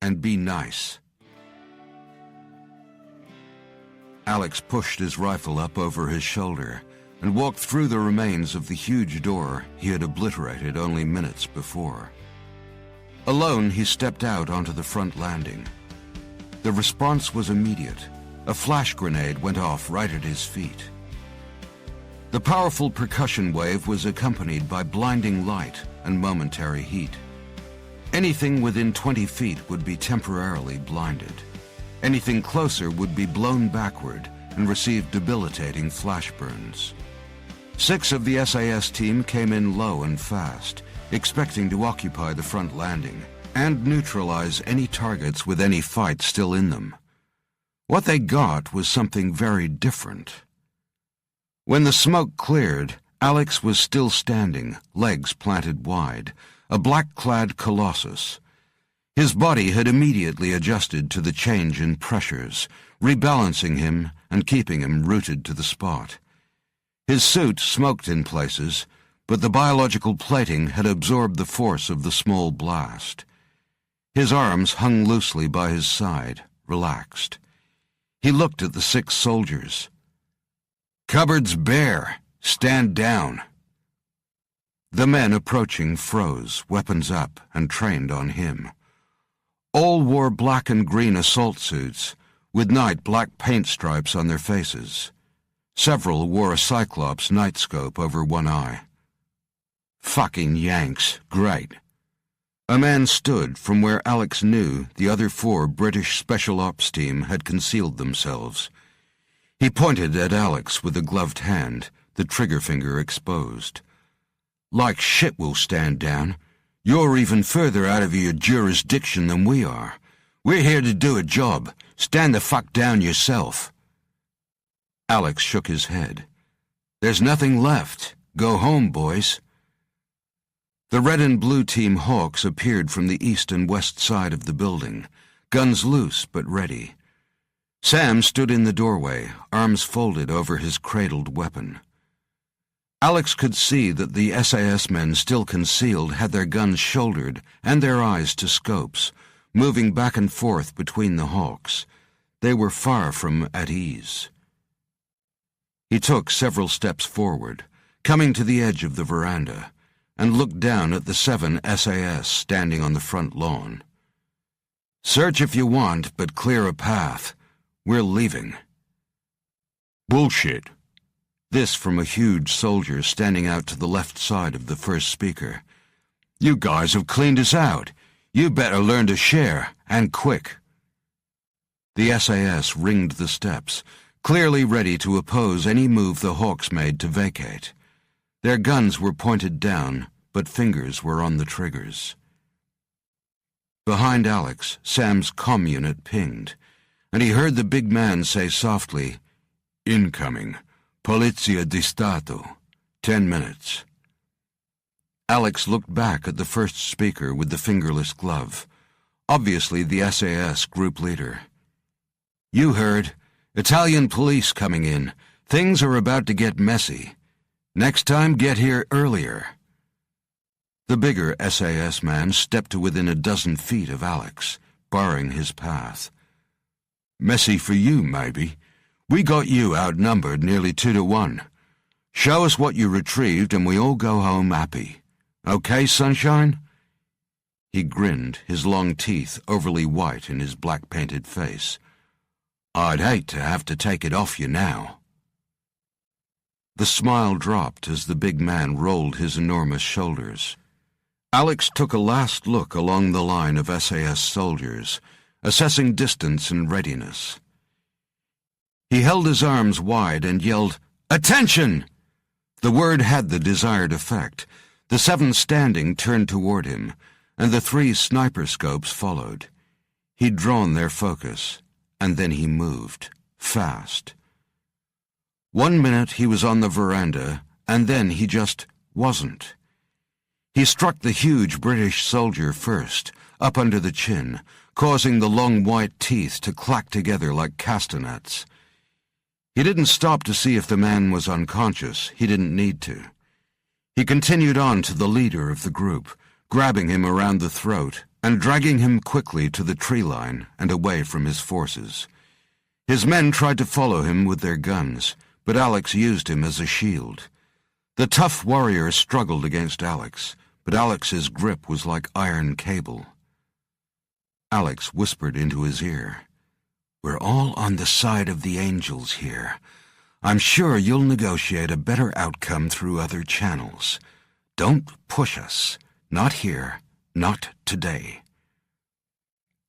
and be nice." Alex pushed his rifle up over his shoulder and walked through the remains of the huge door he had obliterated only minutes before. Alone, he stepped out onto the front landing. The response was immediate. A flash grenade went off right at his feet. The powerful percussion wave was accompanied by blinding light and momentary heat. Anything within 20 feet would be temporarily blinded. Anything closer would be blown backward and receive debilitating flash burns. 6 of the SAS team came in low and fast, expecting to occupy the front landing and neutralize any targets with any fight still in them. What they got was something very different. When the smoke cleared, Alex was still standing, legs planted wide, a black-clad colossus. His body had immediately adjusted to the change in pressures, rebalancing him and keeping him rooted to the spot. His suit smoked in places, but the biological plating had absorbed the force of the small blast. His arms hung loosely by his side, relaxed. He looked at the 6 soldiers. "Cupboard's bare. Stand down." The men approaching froze, weapons up, and trained on him. All wore black and green assault suits, with night black paint stripes on their faces. Several wore a Cyclops night scope over one eye. Fucking Yanks, great. A man stood from where Alex knew the other 4 British Special Ops team had concealed themselves. He pointed at Alex with a gloved hand, the trigger finger exposed. "Like shit we'll stand down. You're even further out of your jurisdiction than we are. We're here to do a job. Stand the fuck down yourself. Alex shook his head. There's nothing left. Go home, boys. The red and blue team Hawks appeared from the east and west side of the building, guns loose but ready. Sam stood in the doorway, arms folded over his cradled weapon. Alex could see that the SAS men still concealed had their guns shouldered and their eyes to scopes, moving back and forth between the Hawks. They were far from at ease. He took several steps forward, coming to the edge of the veranda, and looked down at the 7 SAS standing on the front lawn. Search if you want, but clear a path. We're leaving. Bullshit. This from a huge soldier standing out to the left side of the first speaker. You guys have cleaned us out. You better learn to share, and quick. The SAS ringed the steps, clearly ready to oppose any move the Hawks made to vacate. Their guns were pointed down, but fingers were on the triggers. Behind Alex, Sam's comm unit pinged, and he heard the big man say softly, "Incoming. Polizia di Stato. 10 minutes." Alex looked back at the first speaker with the fingerless glove, obviously the SAS group leader. "You heard. Italian police coming in. Things are about to get messy. Next time, get here earlier." The bigger SAS man stepped to within a dozen feet of Alex, barring his path. "Messy for you, maybe. We got you outnumbered nearly 2-1. Show us what you retrieved and we all go home happy. Okay, sunshine?" He grinned, his long teeth overly white in his black-painted face. "I'd hate to have to take it off you now." The smile dropped as the big man rolled his enormous shoulders. Alex took a last look along the line of SAS soldiers, assessing distance and readiness. He held his arms wide and yelled, "Attention!" The word had the desired effect. The 7 standing turned toward him, and the 3 sniper scopes followed. He'd drawn their focus, and then he moved, fast. 1 minute he was on the veranda, and then he just wasn't. He struck the huge British soldier first, up under the chin, causing the long white teeth to clack together like castanets. He didn't stop to see if the man was unconscious. He didn't need to. He continued on to the leader of the group, grabbing him around the throat and dragging him quickly to the tree line and away from his forces. His men tried to follow him with their guns, but Alex used him as a shield. The tough warrior struggled against Alex, but Alex's grip was like iron cable. Alex whispered into his ear, "We're all on the side of the angels here. I'm sure you'll negotiate a better outcome through other channels. Don't push us. Not here. Not today."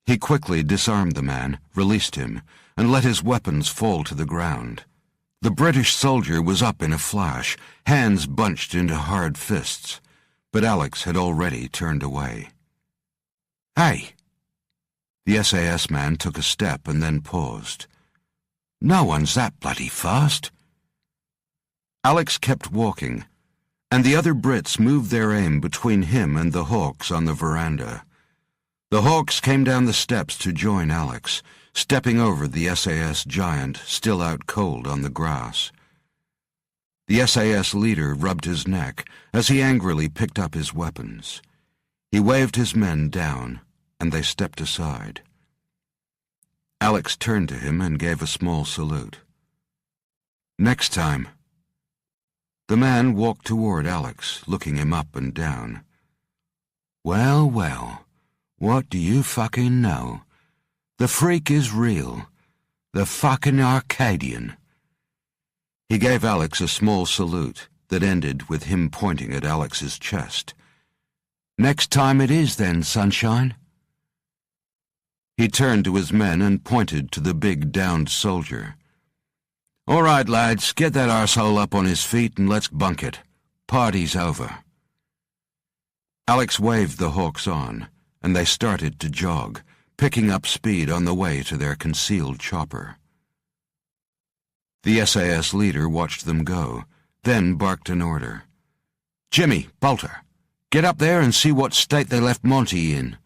He quickly disarmed the man, released him, and let his weapons fall to the ground. The British soldier was up in a flash, hands bunched into hard fists, but Alex had already turned away. "Hey!" The SAS man took a step and then paused. "No one's that bloody fast." Alex kept walking, and the other Brits moved their aim between him and the Hawks on the veranda. The Hawks came down the steps to join Alex, stepping over the SAS giant still out cold on the grass. The SAS leader rubbed his neck as he angrily picked up his weapons. He waved his men down, and they stepped aside. Alex turned to him and gave a small salute. "Next time." The man walked toward Alex, looking him up and down. "Well, well, what do you fucking know? The freak is real. The fucking Arcadian." He gave Alex a small salute that ended with him pointing at Alex's chest. "Next time it is then, sunshine." He turned to his men and pointed to the big downed soldier. "All right, lads, get that arsehole up on his feet and let's bunk it. Party's over." Alex waved the Hawks on, and they started to jog, picking up speed on the way to their concealed chopper. The SAS leader watched them go, then barked an order. "Jimmy, Bolter, get up there and see what state they left Monty in.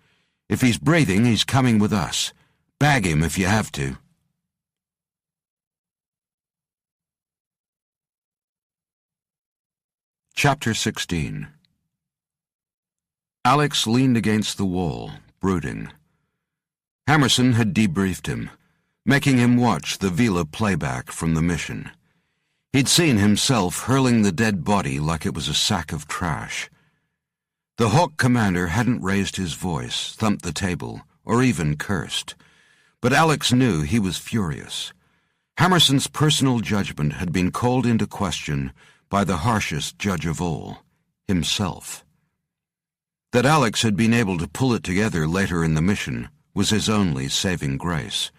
If he's breathing, he's coming with us. Bag him if you have to." Chapter 16. Alex leaned against the wall, brooding. Hammerson had debriefed him, making him watch the Vila playback from the mission. He'd seen himself hurling the dead body like it was a sack of trash. The Hawk commander hadn't raised his voice, thumped the table, or even cursed. But Alex knew he was furious. Hammerson's personal judgment had been called into question by the harshest judge of all, himself. That Alex had been able to pull it together later in the mission was his only saving grace.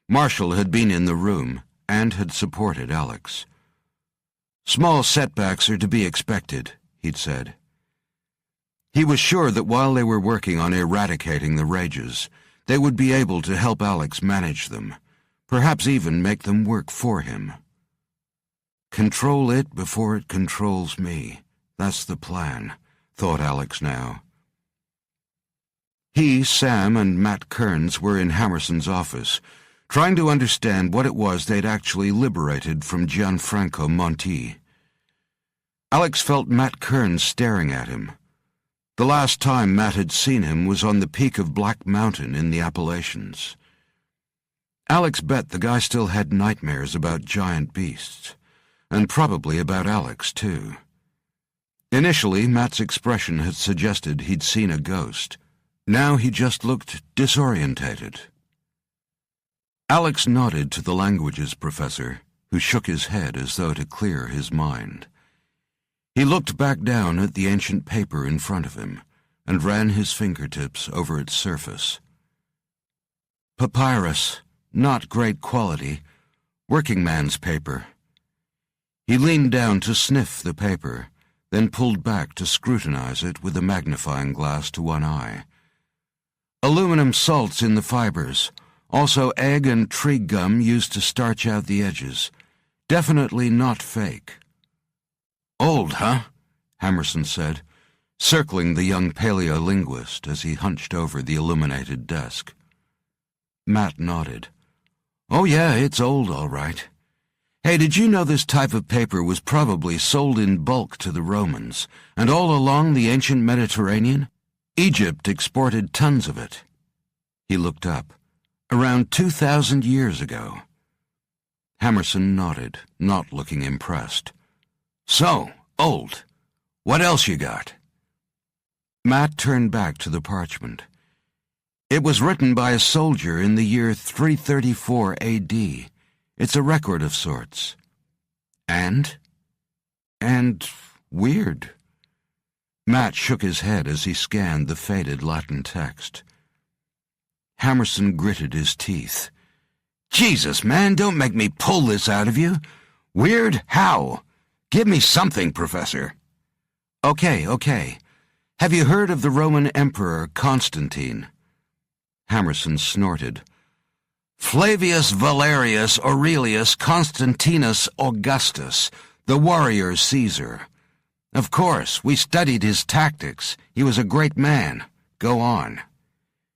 Marshall had been in the room and had supported Alex. "Small setbacks are to be expected," he'd said. He was sure that while they were working on eradicating the rages, they would be able to help Alex manage them, perhaps even make them work for him. Control it before it controls me. That's the plan, thought Alex now. He, Sam, and Matt Kearns were in Hammerson's office, trying to understand what it was they'd actually liberated from Gianfranco Monti. Alex felt Matt Kearns staring at him. The last time Matt had seen him was on the peak of Black Mountain in the Appalachians. Alex bet the guy still had nightmares about giant beasts, and probably about Alex, too. Initially, Matt's expression had suggested he'd seen a ghost. Now he just looked disorientated. Alex nodded to the languages professor, who shook his head as though to clear his mind. He looked back down at the ancient paper in front of him and ran his fingertips over its surface. Papyrus, not great quality, working man's paper. He leaned down to sniff the paper, then pulled back to scrutinize it with a magnifying glass to one eye. Aluminum salts in the fibers, also egg and tree gum used to starch out the edges. Definitely not fake. "Old, huh?" Hammerson said, circling the young paleolinguist as he hunched over the illuminated desk. Matt nodded. "Oh yeah, it's old, all right. Hey, did you know this type of paper was probably sold in bulk to the Romans, and all along the ancient Mediterranean? Egypt exported tons of it." He looked up. "Around 2,000 years ago." Hammerson nodded, not looking impressed. "So, old. What else you got?" Matt turned back to the parchment. "It was written by a soldier in the year 334 AD. It's a record of sorts." And weird." Matt shook his head as he scanned the faded Latin text. Hammerson gritted his teeth. "Jesus, man, don't make me pull this out of you. Weird? How? Give me something, Professor." Okay. Have you heard of the Roman Emperor Constantine?" Hammerson snorted. "Flavius Valerius Aurelius Constantinus Augustus, the warrior Caesar. Of course, we studied his tactics. He was a great man. Go on."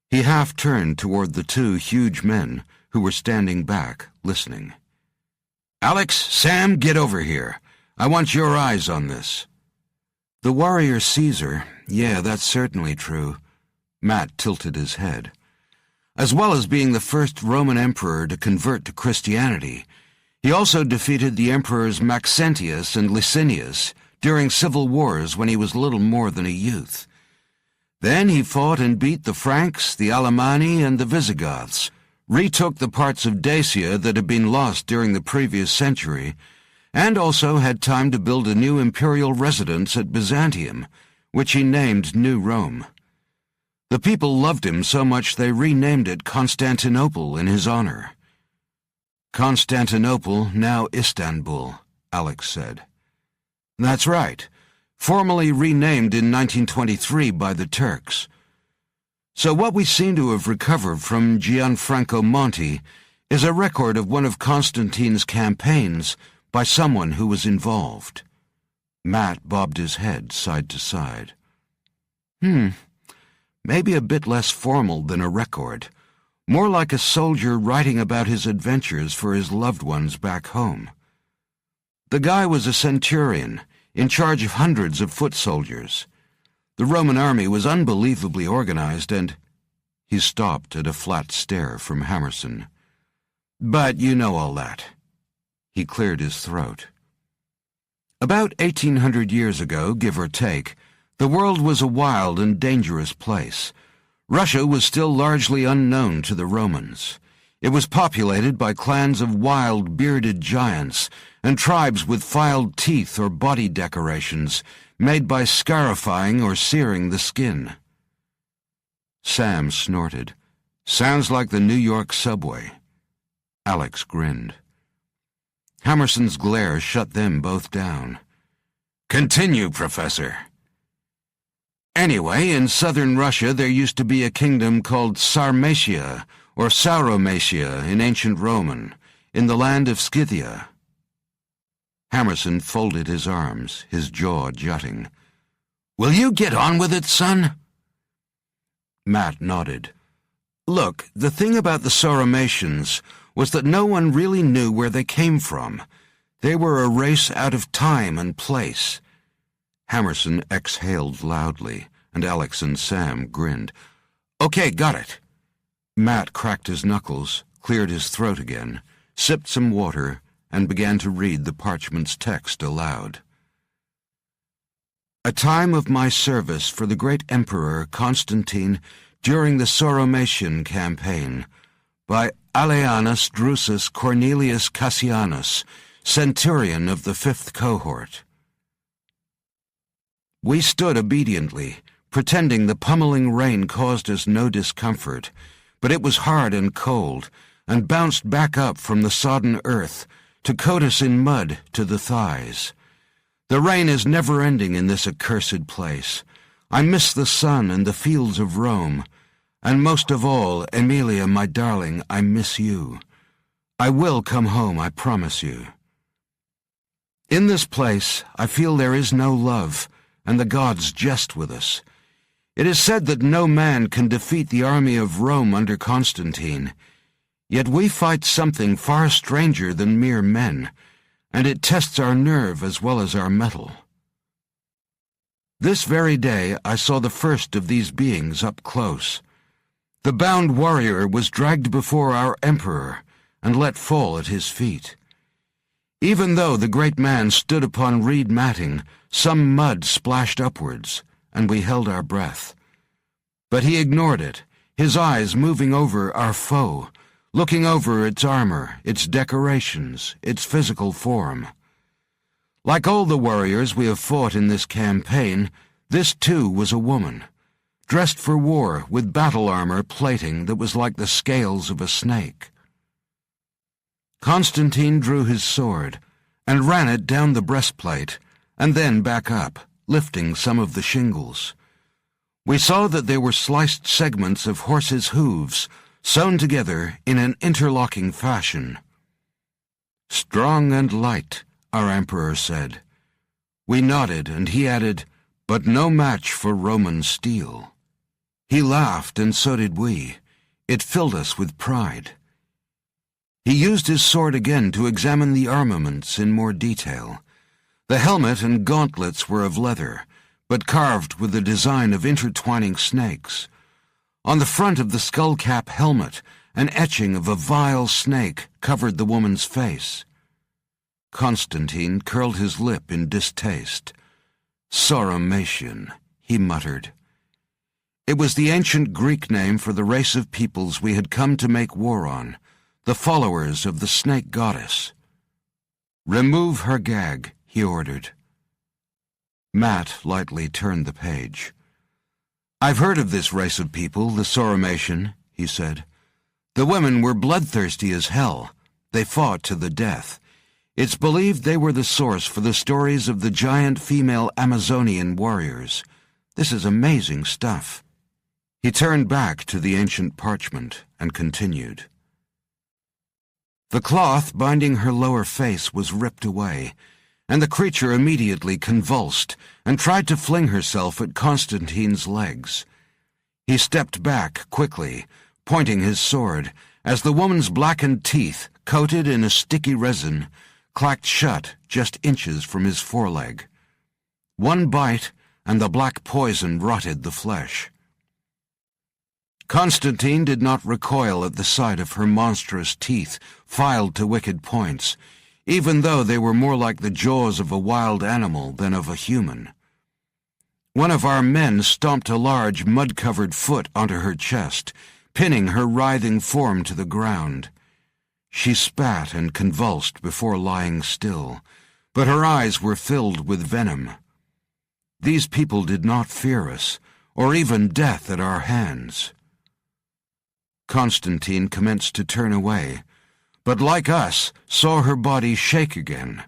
He half-turned toward the two huge men who were standing back, listening. "Alex, Sam, get over here. I want your eyes on this." "The warrior Caesar, yeah, that's certainly true." Matt tilted his head. "As well as being the first Roman emperor to convert to Christianity, he also defeated the emperors Maxentius and Licinius during civil wars when he was little more than a youth. Then he fought and beat the Franks, the Alemanni, and the Visigoths, retook the parts of Dacia that had been lost during the previous century, and also had time to build a new imperial residence at Byzantium, which he named New Rome. The people loved him so much they renamed it Constantinople in his honor." "Constantinople, now Istanbul," Alex said. "That's right. Formally renamed in 1923 by the Turks. So what we seem to have recovered from Gianfranco Monti is a record of one of Constantine's campaigns by someone who was involved. Matt bobbed his head side to side. Maybe a bit less formal than a record. More like a soldier writing about his adventures for his loved ones back home. The guy was a centurion, in charge of hundreds of foot soldiers. The Roman army was unbelievably organized and... He stopped at a flat stare from Hammerson. But you know all that. He cleared his throat. About 1800 years ago, give or take, the world was a wild and dangerous place. Russia was still largely unknown to the Romans. It was populated by clans of wild, bearded giants and tribes with filed teeth or body decorations made by scarifying or searing the skin. Sam snorted. Sounds like the New York subway. Alex grinned. Hammerson's glare shut them both down. Continue, Professor. Anyway, in southern Russia there used to be a kingdom called Sarmatia, or Sauromatia in ancient Roman, in the land of Scythia. Hammerson folded his arms, his jaw jutting. Will you get on with it, son? Matt nodded. Look, the thing about the Sauromatians was that no one really knew where they came from. They were a race out of time and place. Hammerson exhaled loudly, and Alex and Sam grinned. Okay, got it. Matt cracked his knuckles, cleared his throat again, sipped some water, and began to read the parchment's text aloud. A time of my service for the great Emperor Constantine during the Sauromatian campaign, by Aelianus Drusus Cornelius Cassianus, centurion of the 5th cohort. We stood obediently, pretending the pummeling rain caused us no discomfort, but it was hard and cold, and bounced back up from the sodden earth to coat us in mud to the thighs. The rain is never-ending in this accursed place. I miss the sun and the fields of Rome, and most of all, Emilia, my darling, I miss you. I will come home, I promise you. In this place, I feel there is no love, and the gods jest with us. It is said that no man can defeat the army of Rome under Constantine, yet we fight something far stranger than mere men, and it tests our nerve as well as our mettle. This very day I saw the first of these beings up close. The bound warrior was dragged before our emperor and let fall at his feet. Even though the great man stood upon reed matting, some mud splashed upwards, and we held our breath. But he ignored it, his eyes moving over our foe, looking over its armor, its decorations, its physical form. Like all the warriors we have fought in this campaign, this too was a woman, dressed for war with battle armor plating that was like the scales of a snake. Constantine drew his sword and ran it down the breastplate and then back up, lifting some of the shingles. We saw that they were sliced segments of horses' hooves sewn together in an interlocking fashion. Strong and light, our emperor said. We nodded, and he added, but no match for Roman steel. He laughed, and so did we. It filled us with pride. He used his sword again to examine the armaments in more detail. The helmet and gauntlets were of leather, but carved with the design of intertwining snakes. On the front of the skull-cap helmet, an etching of a vile snake covered the woman's face. Constantine curled his lip in distaste. Sauromatian, he muttered. It was the ancient Greek name for the race of peoples we had come to make war on, the followers of the snake goddess. Remove her gag, he ordered. Matt lightly turned the page. I've heard of this race of people, the Sauromatian, he said. The women were bloodthirsty as hell. They fought to the death. It's believed they were the source for the stories of the giant female Amazonian warriors. This is amazing stuff. He turned back to the ancient parchment and continued. The cloth binding her lower face was ripped away, and the creature immediately convulsed and tried to fling herself at Constantine's legs. He stepped back quickly, pointing his sword, as the woman's blackened teeth, coated in a sticky resin, clacked shut just inches from his foreleg. One bite, and the black poison rotted the flesh. Constantine did not recoil at the sight of her monstrous teeth filed to wicked points, even though they were more like the jaws of a wild animal than of a human. One of our men stomped a large mud-covered foot onto her chest, pinning her writhing form to the ground. She spat and convulsed before lying still, but her eyes were filled with venom. These people did not fear us, or even death at our hands. Constantine commenced to turn away, but like us, saw her body shake again,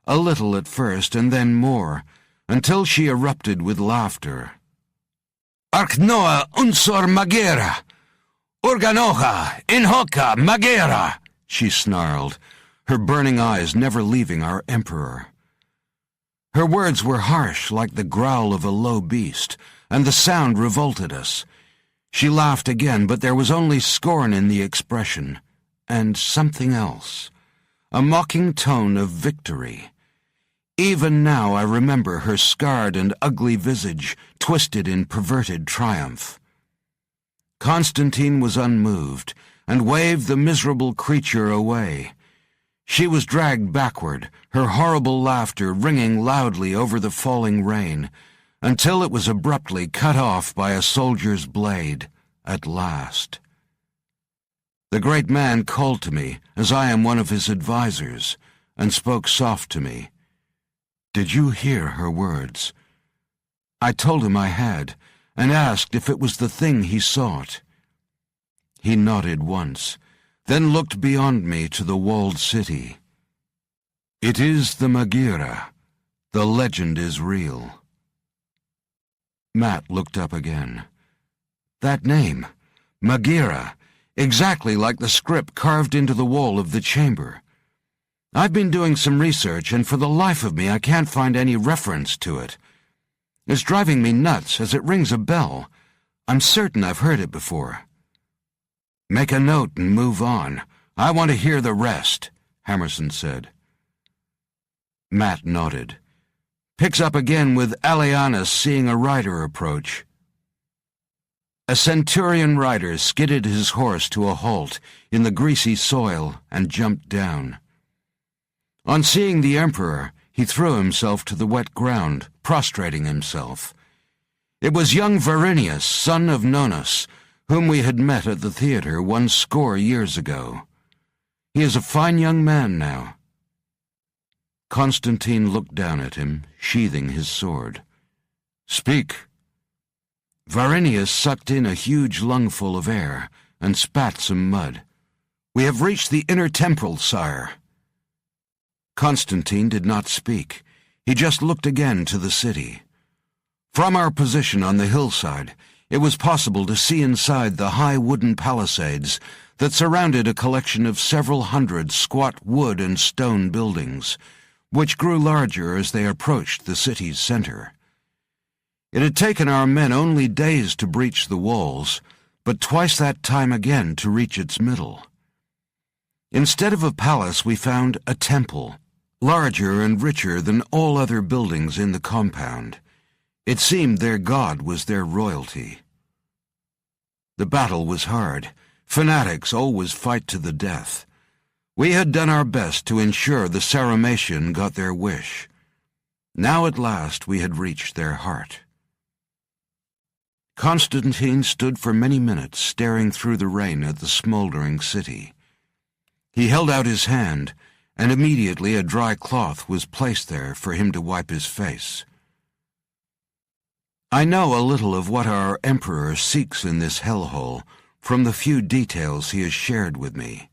a little at first and then more, until she erupted with laughter. "Arknoa unsor magera! Organoha inhoka magera!" she snarled, her burning eyes never leaving our emperor. Her words were harsh like the growl of a low beast, and the sound revolted us. She laughed again, but there was only scorn in the expression, and something else, a mocking tone of victory. Even now I remember her scarred and ugly visage twisted in perverted triumph. Constantine was unmoved, and waved the miserable creature away. She was dragged backward, her horrible laughter ringing loudly over the falling rain, until it was abruptly cut off by a soldier's blade, at last. The great man called to me, as I am one of his advisers, and spoke soft to me. "Did you hear her words?" I told him I had, and asked if it was the thing he sought. He nodded once, then looked beyond me to the walled city. "It is the Maghera. The legend is real." Matt looked up again. That name, Maghera, exactly like the script carved into the wall of the chamber. I've been doing some research, and for the life of me I can't find any reference to it. It's driving me nuts, as it rings a bell. I'm certain I've heard it before. "Make a note and move on. I want to hear the rest," Hammerson said. Matt nodded. Picks up again with Alianus seeing a rider approach. A centurion rider skidded his horse to a halt in the greasy soil and jumped down. On seeing the emperor, he threw himself to the wet ground, prostrating himself. It was young Varinius, son of Nonus, whom we had met at the theater 100 years ago. He is a fine young man now. Constantine looked down at him, sheathing his sword. "Speak." Varinius sucked in a huge lungful of air and spat some mud. "We have reached the inner temple, sire." Constantine did not speak. He just looked again to the city. From our position on the hillside, it was possible to see inside the high wooden palisades that surrounded a collection of several hundred squat wood and stone buildings, which grew larger as they approached the city's center. It had taken our men only days to breach the walls, but twice that time again to reach its middle. Instead of a palace, we found a temple, larger and richer than all other buildings in the compound. It seemed their god was their royalty. The battle was hard. Fanatics always fight to the death. We had done our best to ensure the Sarmatian got their wish. Now at last we had reached their heart. Constantine stood for many minutes staring through the rain at the smoldering city. He held out his hand, and immediately a dry cloth was placed there for him to wipe his face. I know a little of what our emperor seeks in this hellhole from the few details he has shared with me.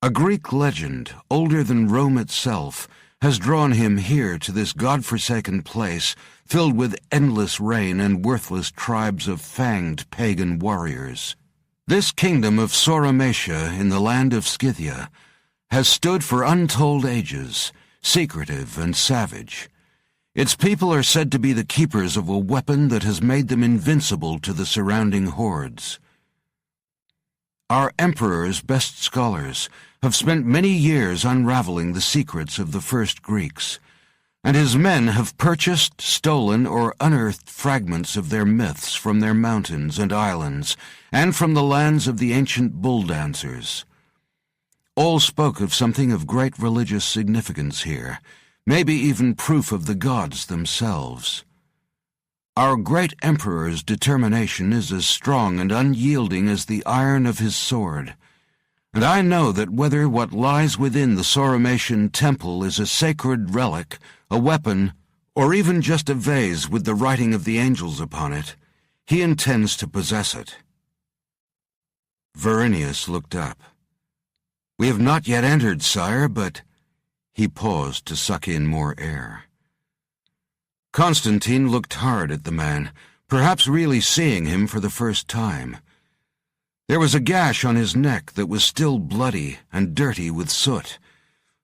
A Greek legend, older than Rome itself, has drawn him here to this god-forsaken place filled with endless rain and worthless tribes of fanged pagan warriors. This kingdom of Sauromatia in the land of Scythia has stood for untold ages, secretive and savage. Its people are said to be the keepers of a weapon that has made them invincible to the surrounding hordes. Our emperor's best scholars have spent many years unraveling the secrets of the first Greeks, and his men have purchased, stolen, or unearthed fragments of their myths from their mountains and islands, and from the lands of the ancient bull dancers. All spoke of something of great religious significance here, maybe even proof of the gods themselves. Our great emperor's determination is as strong and unyielding as the iron of his sword, and I know that whether what lies within the Sauromatian temple is a sacred relic, a weapon, or even just a vase with the writing of the angels upon it, he intends to possess it. Verinius looked up. "We have not yet entered, sire, but—" He paused to suck in more air. Constantine looked hard at the man, perhaps really seeing him for the first time. There was a gash on his neck that was still bloody and dirty with soot.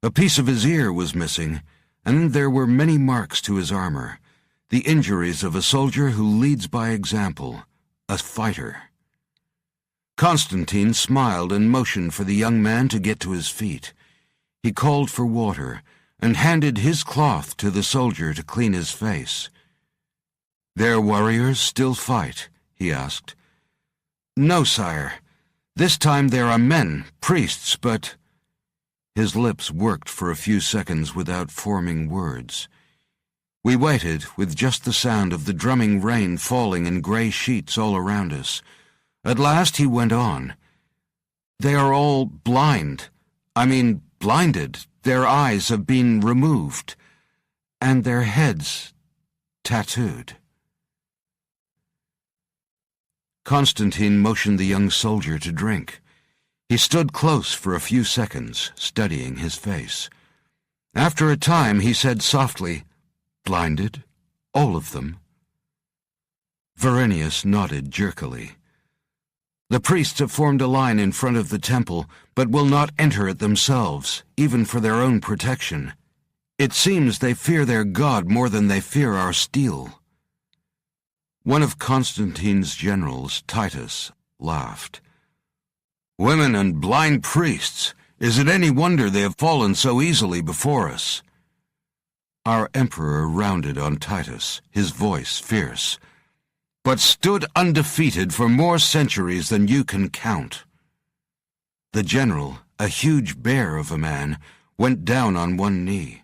A piece of his ear was missing, and there were many marks to his armor, the injuries of a soldier who leads by example, a fighter. Constantine smiled and motioned for the young man to get to his feet. He called for water and handed his cloth to the soldier to clean his face. "Their warriors still fight?" he asked. "No, sire. This time there are men, priests, but—" His lips worked for a few seconds without forming words. We waited with just the sound of the drumming rain falling in gray sheets all around us. At last he went on. "They are all blind. Blinded. Their eyes have been removed, and their heads tattooed." Constantine motioned the young soldier to drink. He stood close for a few seconds, studying his face. After a time he said softly, "Blinded? All of them?" Verinius nodded jerkily. "The priests have formed a line in front of the temple, but will not enter it themselves, even for their own protection. It seems they fear their god more than they fear our steel." One of Constantine's generals, Titus, laughed. "Women and blind priests! Is it any wonder they have fallen so easily before us?" Our emperor rounded on Titus, his voice fierce. "But stood undefeated for more centuries than you can count." The general, a huge bear of a man, went down on one knee.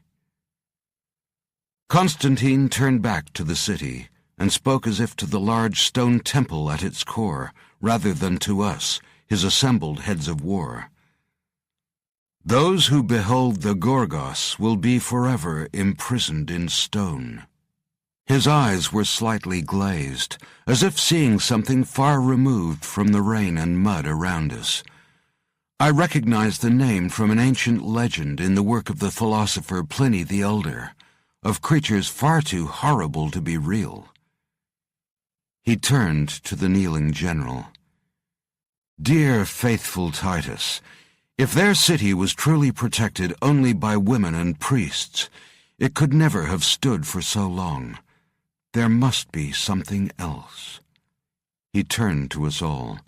Constantine turned back to the city and spoke as if to the large stone temple at its core, rather than to us, his assembled heads of war. "Those who behold the Gorgos will be forever imprisoned in stone." His eyes were slightly glazed, as if seeing something far removed from the rain and mud around us. I recognized the name from an ancient legend in the work of the philosopher Pliny the Elder, of creatures far too horrible to be real. He turned to the kneeling general. "Dear faithful Titus, if their city was truly protected only by women and priests, it could never have stood for so long. There must be something else." He turned to us all.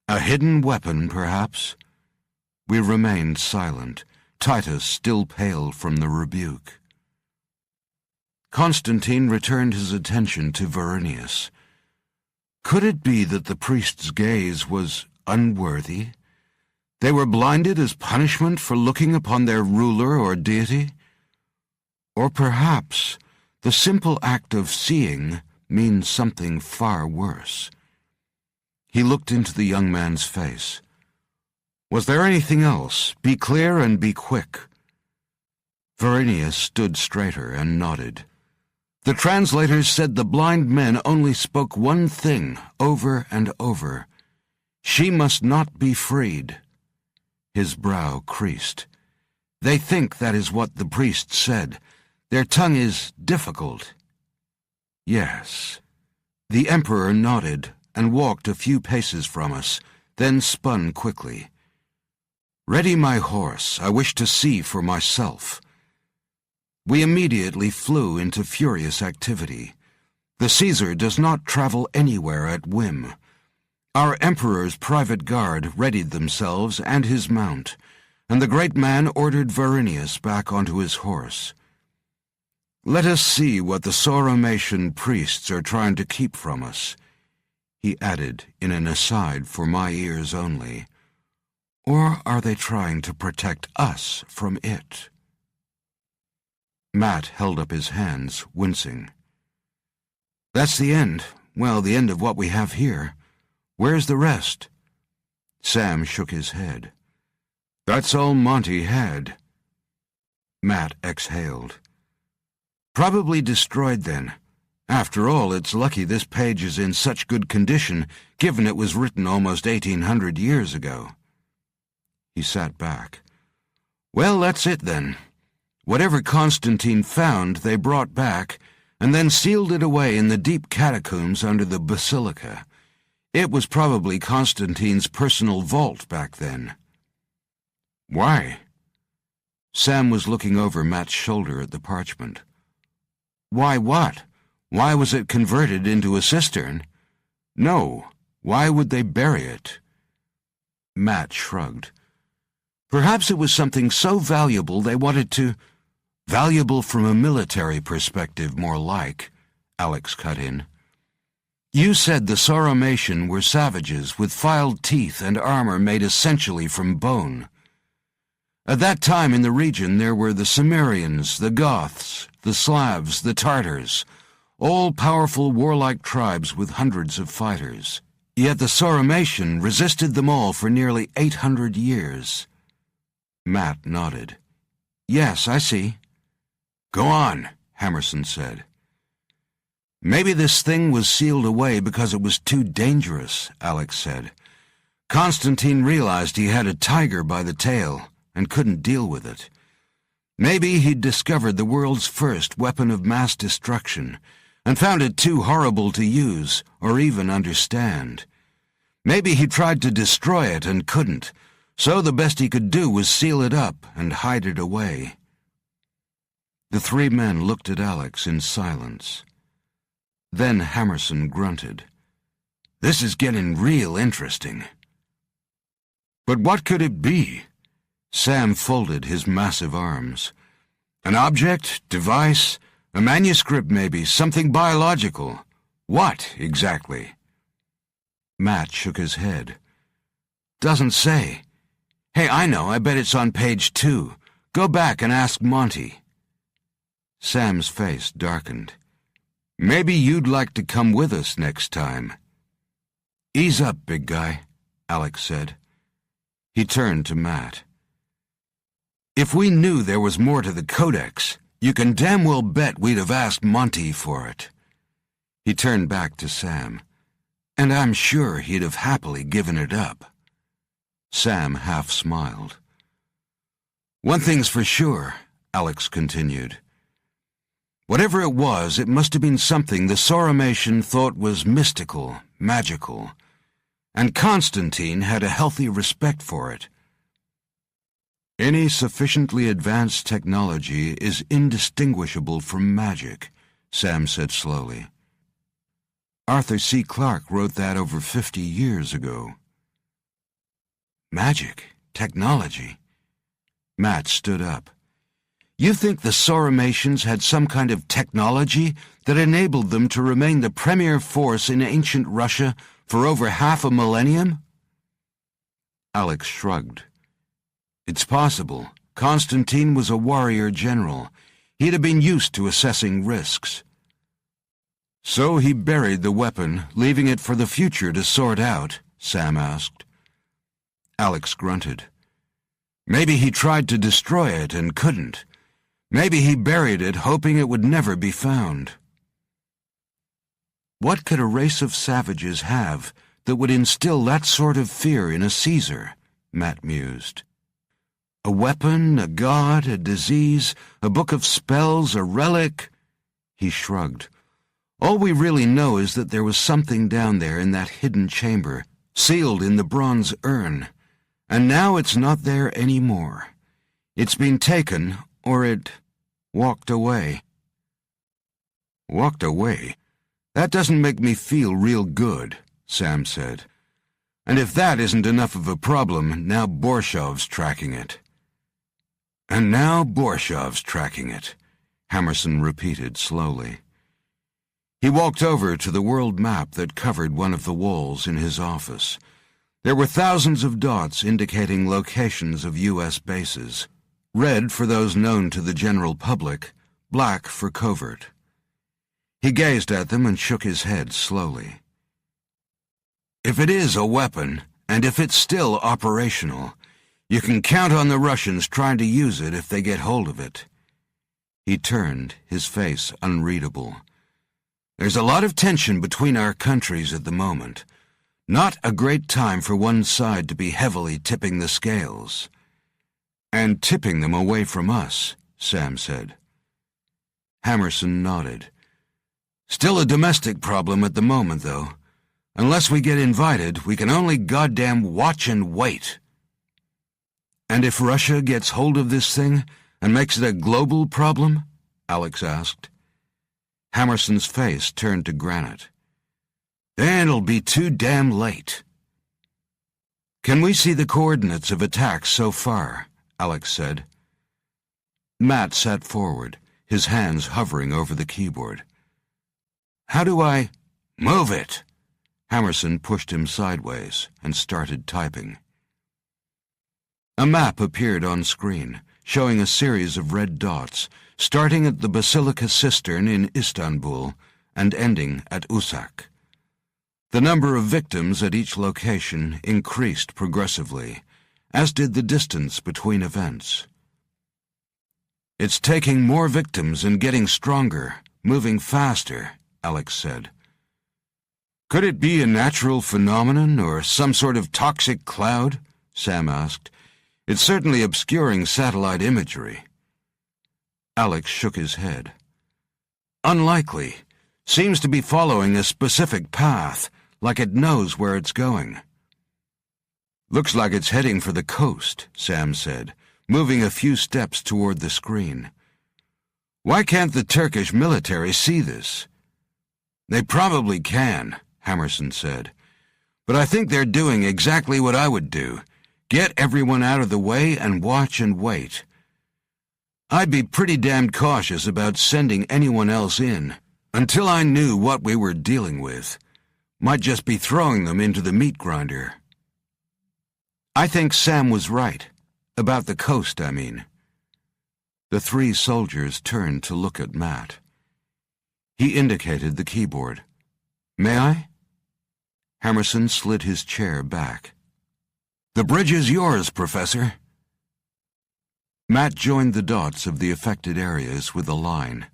"A hidden weapon, perhaps?" We remained silent, Titus still pale from the rebuke. Constantine returned his attention to Verinius. Could it be that the priest's gaze was unworthy? They were blinded as punishment for looking upon their ruler or deity? Or perhaps the simple act of seeing means something far worse. He looked into the young man's face. "Was there anything else? Be clear and be quick." Verinius stood straighter and nodded. "The translators said the blind men only spoke one thing over and over. She must not be freed." His brow creased. They think that is what the priest said. Their tongue is difficult. Yes. The Emperor nodded and walked a few paces from us, then spun quickly. Ready my horse, I wish to see for myself. We immediately flew into furious activity. The Caesar does not travel anywhere at whim. Our Emperor's private guard readied themselves and his mount, and the great man ordered Varinius back onto his horse. Let us see what the Sauramatian priests are trying to keep from us, he added in an aside for my ears only. Or are they trying to protect us from it? Matt held up his hands, wincing. That's the end. Well, the end of what we have here. Where's the rest? Sam shook his head. That's all Monty had. Matt exhaled. Probably destroyed then. After all, it's lucky this page is in such good condition, given it was written almost 1800 years ago. He sat back. Well, that's it then. Whatever Constantine found, they brought back, and then sealed it away in the deep catacombs under the basilica. It was probably Constantine's personal vault back then. Why? Sam was looking over Matt's shoulder at the parchment. Why what? Why was it converted into a cistern? No. Why would they bury it? Matt shrugged. Perhaps it was something so valuable they wanted to... Valuable from a military perspective, more like, Alex cut in. You said the Sauramatian were savages with filed teeth and armor made essentially from bone. At that time in the region there were the Cimmerians, the Goths, the Slavs, the Tartars, all powerful warlike tribes with hundreds of fighters. Yet the Sauramatian resisted them all for nearly 800 years. Matt nodded. Yes, I see. Go on, Hammerson said. Maybe this thing was sealed away because it was too dangerous, Alex said. Constantine realized he had a tiger by the tail and couldn't deal with it. Maybe he'd discovered the world's first weapon of mass destruction and found it too horrible to use or even understand. Maybe he tried to destroy it and couldn't, so the best he could do was seal it up and hide it away. The three men looked at Alex in silence. Then Hammerson grunted. This is getting real interesting. But what could it be? Sam folded his massive arms. An object, device, a manuscript maybe, something biological. What, exactly? Matt shook his head. Doesn't say. Hey, I know, I bet it's on page 2. Go back and ask Monty. Sam's face darkened. Maybe you'd like to come with us next time. Ease up, big guy, Alex said. He turned to Matt. If we knew there was more to the Codex, you can damn well bet we'd have asked Monty for it. He turned back to Sam. And I'm sure he'd have happily given it up. Sam half smiled. One thing's for sure, Alex continued. Whatever it was, it must have been something the Sauramatian thought was mystical, magical, and Constantine had a healthy respect for it. Any sufficiently advanced technology is indistinguishable from magic, Sam said slowly. Arthur C. Clarke wrote that over 50 years ago. Magic, technology. Matt stood up. You think the Sauramatians had some kind of technology that enabled them to remain the premier force in ancient Russia for over half a millennium? Alex shrugged. It's possible. Constantine was a warrior general. He'd have been used to assessing risks. So he buried the weapon, leaving it for the future to sort out, Sam asked. Alex grunted. Maybe he tried to destroy it and couldn't. Maybe he buried it, hoping it would never be found. What could a race of savages have that would instill that sort of fear in a Caesar? Matt mused. A weapon, a god, a disease, a book of spells, a relic? He shrugged. All we really know is that there was something down there in that hidden chamber, sealed in the bronze urn, and now it's not there anymore. It's been taken, or it walked away. Walked away? That doesn't make me feel real good, Sam said. And if that isn't enough of a problem, now Borshov's tracking it. And now Borshov's tracking it, Hammerson repeated slowly. He walked over to the world map that covered one of the walls in his office. There were thousands of dots indicating locations of U.S. bases. Red for those known to the general public, black for covert. He gazed at them and shook his head slowly. If it is a weapon, and if it's still operational, you can count on the Russians trying to use it if they get hold of it. He turned, his face unreadable. There's a lot of tension between our countries at the moment. Not a great time for one side to be heavily tipping the scales. And tipping them away from us, Sam said. Hammerson nodded. Still a domestic problem at the moment, though. Unless we get invited, we can only goddamn watch and wait. And if Russia gets hold of this thing and makes it a global problem? Alex asked. Hammerson's face turned to granite. Then it'll be too damn late. Can we see the coordinates of attacks so far? Alex said. Matt sat forward, his hands hovering over the keyboard. How do I... Move it! Hammerson pushed him sideways and started typing. A map appeared on screen, showing a series of red dots, starting at the Basilica Cistern in Istanbul and ending at Usak. The number of victims at each location increased progressively, as did the distance between events. It's taking more victims and getting stronger, moving faster, Alex said. Could it be a natural phenomenon or some sort of toxic cloud? Sam asked. It's certainly obscuring satellite imagery. Alex shook his head. Unlikely. Seems to be following a specific path, like it knows where it's going. Looks like it's heading for the coast, Sam said, moving a few steps toward the screen. Why can't the Turkish military see this? They probably can, Hammerson said. But I think they're doing exactly what I would do. Get everyone out of the way and watch and wait. I'd be pretty damned cautious about sending anyone else in, until I knew what we were dealing with. Might just be throwing them into the meat grinder. I think Sam was right. About the coast, I mean. The three soldiers turned to look at Matt. He indicated the keyboard. May I? Hammerson slid his chair back. The bridge is yours, Professor. Matt joined the dots of the affected areas with a line.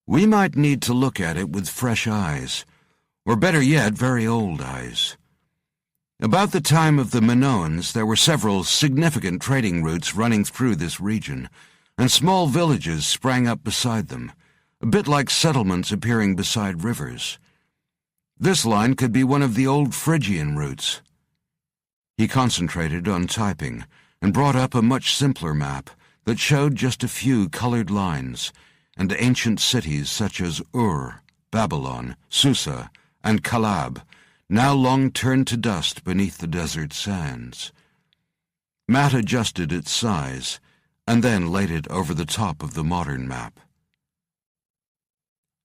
We might need to look at it with fresh eyes, or better yet, very old eyes. About the time of the Minoans, there were several significant trading routes running through this region, and small villages sprang up beside them, a bit like settlements appearing beside rivers. This line could be one of the old Phrygian routes. He concentrated on typing and brought up a much simpler map that showed just a few colored lines and ancient cities such as Ur, Babylon, Susa, and Kalab, now long turned to dust beneath the desert sands. Matt adjusted its size and then laid it over the top of the modern map.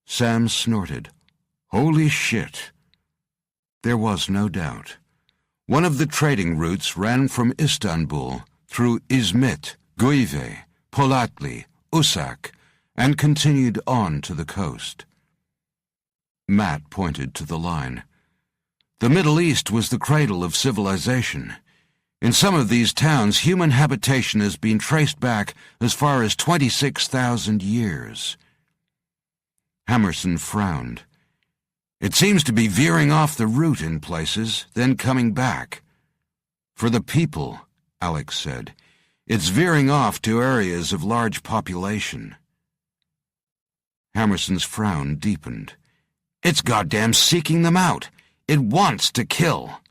Sam snorted. Holy shit! There was no doubt. One of the trading routes ran from Istanbul through Izmit, Guive, Polatli, Usak, and continued on to the coast. Matt pointed to the line. The Middle East was the cradle of civilization. In some of these towns, human habitation has been traced back as far as 26,000 years. Hammerson frowned. It seems to be veering off the route in places, then coming back. For the people, Alex said, It's veering off to areas of large population. Hammerson's frown deepened. It's goddamn seeking them out. It wants to kill.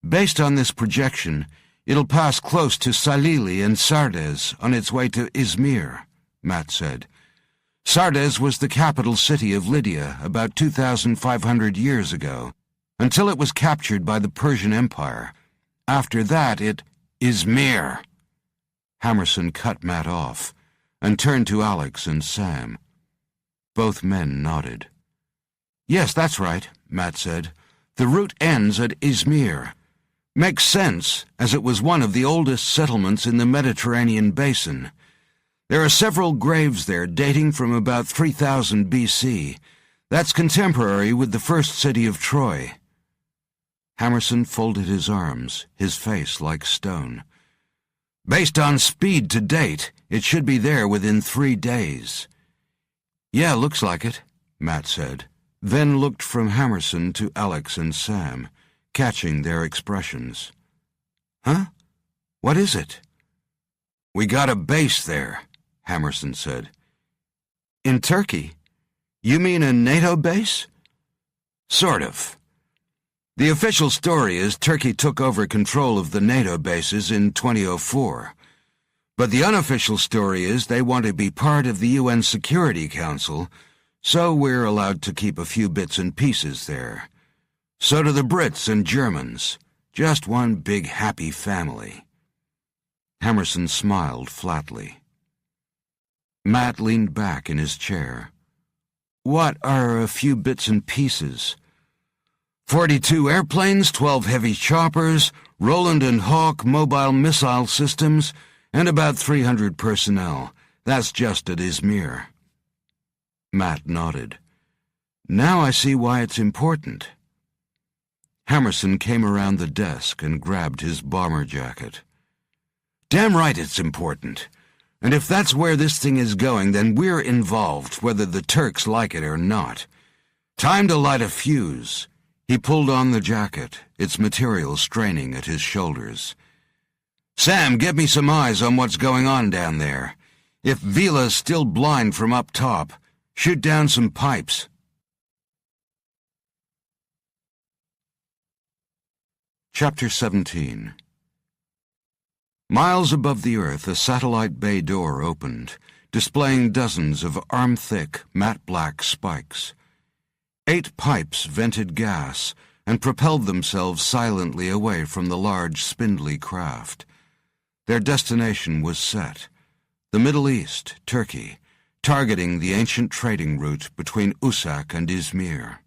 Based on this projection, it'll pass close to Salili and Sardes on its way to Izmir, Matt said. Sardes was the capital city of Lydia about 2,500 years ago, until it was captured by the Persian Empire. After that, Izmir. Hammerson cut Matt off and turned to Alex and Sam. Both men nodded. Yes, that's right, Matt said. The route ends at Izmir. Makes sense, as it was one of the oldest settlements in the Mediterranean basin. There are several graves there dating from about 3000 BC. That's contemporary with the first city of Troy. Hammerson folded his arms, his face like stone. Based on speed to date, it should be there within 3 days. Yeah, looks like it, Matt said, then looked from Hammerson to Alex and Sam, catching their expressions. Huh? What is it? We got a base there, Hammerson said. In Turkey? You mean a NATO base? Sort of. The official story is Turkey took over control of the NATO bases in 2004. But the unofficial story is they want to be part of the UN Security Council, so we're allowed to keep a few bits and pieces there. So do the Brits and Germans. Just one big happy family. Hammerson smiled flatly. Matt leaned back in his chair. What are a few bits and pieces? 42 airplanes, 12 heavy choppers, Roland and Hawk mobile missile systems, and about 300 personnel. That's just at Izmir. Matt nodded. Now I see why it's important. Hammerson came around the desk and grabbed his bomber jacket. Damn right it's important. And if that's where this thing is going, then we're involved, whether the Turks like it or not. Time to light a fuse. He pulled on the jacket, its material straining at his shoulders. Sam, get me some eyes on what's going on down there. If Vila's still blind from up top, shoot down some pipes. Chapter 17. Miles above the Earth, a satellite bay door opened, displaying dozens of arm-thick, matte-black spikes. 8 pipes vented gas and propelled themselves silently away from the large, spindly craft. Their destination was set, the Middle East, Turkey, targeting the ancient trading route between Usak and Izmir.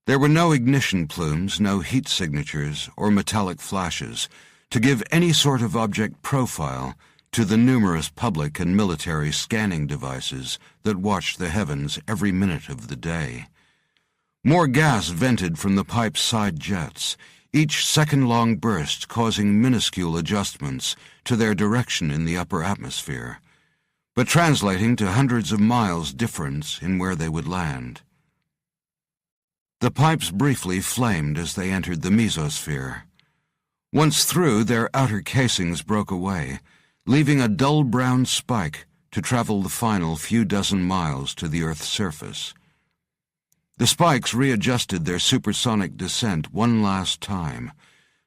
There were no ignition plumes, no heat signatures, or metallic flashes to give any sort of object profile to the numerous public and military scanning devices that watched the heavens every minute of the day. More gas vented from the pipe's side jets, each second-long burst causing minuscule adjustments to their direction in the upper atmosphere, but translating to hundreds of miles difference in where they would land. The pipes briefly flamed as they entered the mesosphere. Once through, their outer casings broke away, leaving a dull brown spike to travel the final few dozen miles to the Earth's surface. The spikes readjusted their supersonic descent one last time,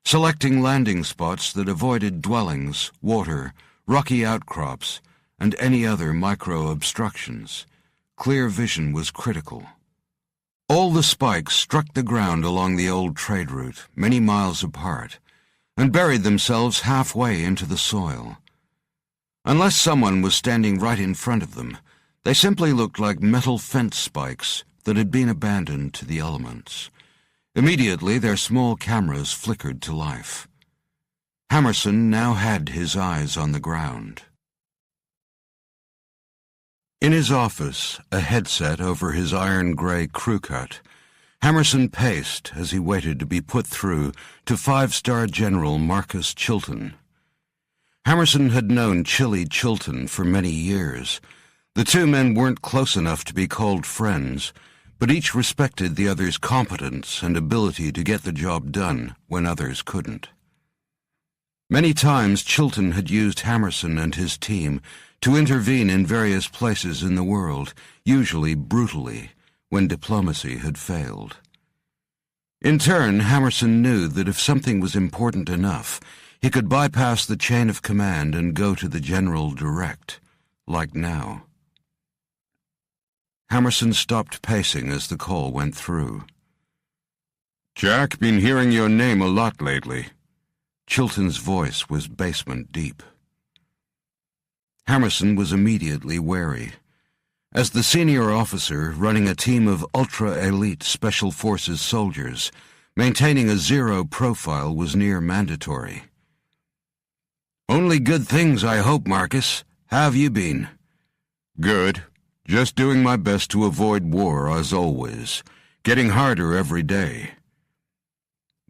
selecting landing spots that avoided dwellings, water, rocky outcrops, and any other micro-obstructions. Clear vision was critical. All the spikes struck the ground along the old trade route, many miles apart, and buried themselves halfway into the soil. Unless someone was standing right in front of them, they simply looked like metal fence spikes that had been abandoned to the elements. Immediately, their small cameras flickered to life. Hammerson now had his eyes on the ground. In his office, a headset over his iron-gray crew cut, Hammerson paced as he waited to be put through to 5-star General Marcus Chilton. Hammerson had known Chilly Chilton for many years. The two men weren't close enough to be called friends, but each respected the other's competence and ability to get the job done when others couldn't. Many times Chilton had used Hammerson and his team to intervene in various places in the world, usually brutally, when diplomacy had failed. In turn, Hammerson knew that if something was important enough, he could bypass the chain of command and go to the general direct, like now. Hammerson stopped pacing as the call went through. "Jack, been hearing your name a lot lately." Chilton's voice was basement deep. Hammerson was immediately wary. As the senior officer running a team of ultra-elite Special Forces soldiers, maintaining a zero profile was near mandatory. "Only good things, I hope, Marcus. How have you been?" "Good. Just doing my best to avoid war, as always. Getting harder every day."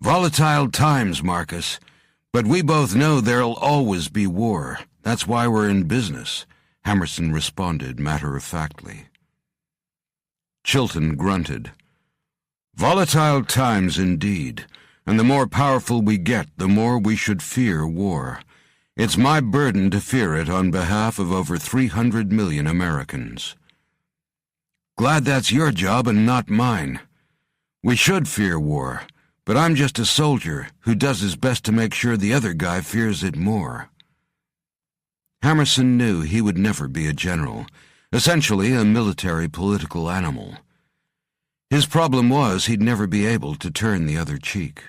"Volatile times, Marcus. But we both know there'll always be war. That's why we're in business," Hammerson responded matter-of-factly. Chilton grunted. "Volatile times indeed, and the more powerful we get, the more we should fear war. It's my burden to fear it on behalf of over 300 million Americans." "Glad that's your job and not mine. We should fear war, but I'm just a soldier who does his best to make sure the other guy fears it more." Hammerson knew he would never be a general, essentially a military political animal. His problem was he'd never be able to turn the other cheek.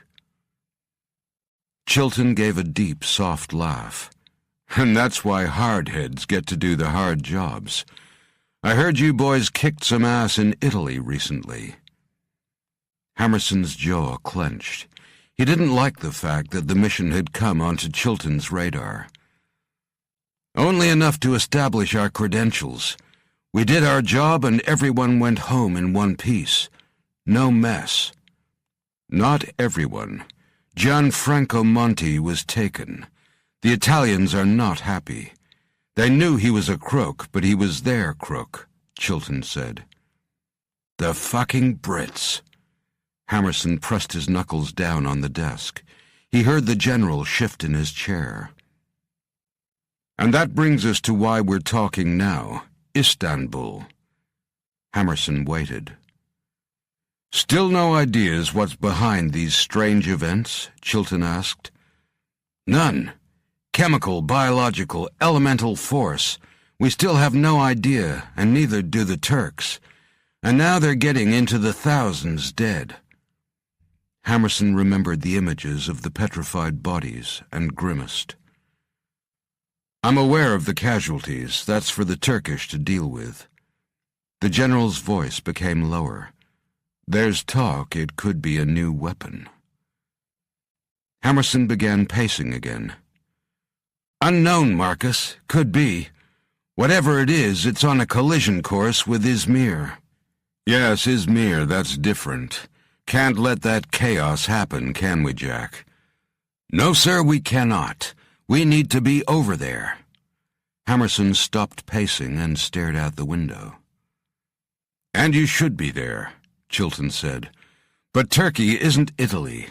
Chilton gave a deep, soft laugh. "And that's why hardheads get to do the hard jobs. I heard you boys kicked some ass in Italy recently." Hammerson's jaw clenched. He didn't like the fact that the mission had come onto Chilton's radar. "Only enough to establish our credentials. We did our job and everyone went home in one piece. No mess." "Not everyone. Gianfranco Monti was taken. The Italians are not happy. They knew he was a crook, but he was their crook," Chilton said. "The fucking Brits." Hammerson pressed his knuckles down on the desk. He heard the general shift in his chair. "And that brings us to why we're talking now, Istanbul." Hammerson waited. "Still no ideas what's behind these strange events?" Chilton asked. "None. Chemical, biological, elemental force. We still have no idea, and neither do the Turks. And now they're getting into the thousands dead." Hammerson remembered the images of the petrified bodies and grimaced. "I'm aware of the casualties. That's for the Turkish to deal with." The general's voice became lower. "There's talk it could be a new weapon." Hammerson began pacing again. "Unknown, Marcus. Could be. Whatever it is, it's on a collision course with Izmir." "Yes, Izmir, that's different. Can't let that chaos happen, can we, Jack?" "No, sir, we cannot. We need to be over there." Hammerson stopped pacing and stared out the window. "And you should be there," Chilton said. "But Turkey isn't Italy,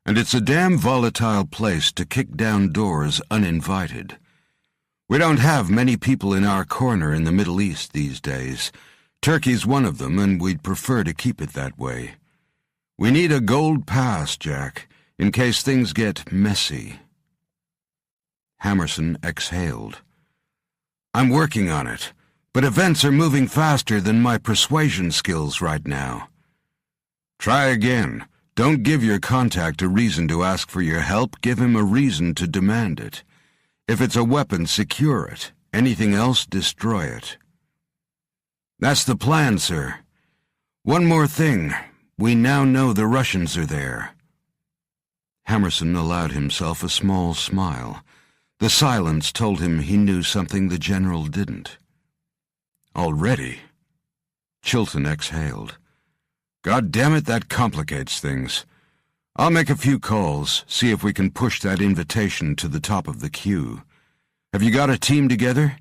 and it's a damn volatile place to kick down doors uninvited. We don't have many people in our corner in the Middle East these days. Turkey's one of them, and we'd prefer to keep it that way. We need a gold pass, Jack, in case things get messy." Hammerson exhaled. "I'm working on it, but events are moving faster than my persuasion skills right now." "Try again. Don't give your contact a reason to ask for your help. Give him a reason to demand it. If it's a weapon, secure it. Anything else, destroy it." "That's the plan, sir. One more thing. We now know the Russians are there." Hammerson allowed himself a small smile. The silence told him he knew something the general didn't. "Already?" Chilton exhaled. "God damn it, that complicates things. I'll make a few calls, see if we can push that invitation to the top of the queue. Have you got a team together?"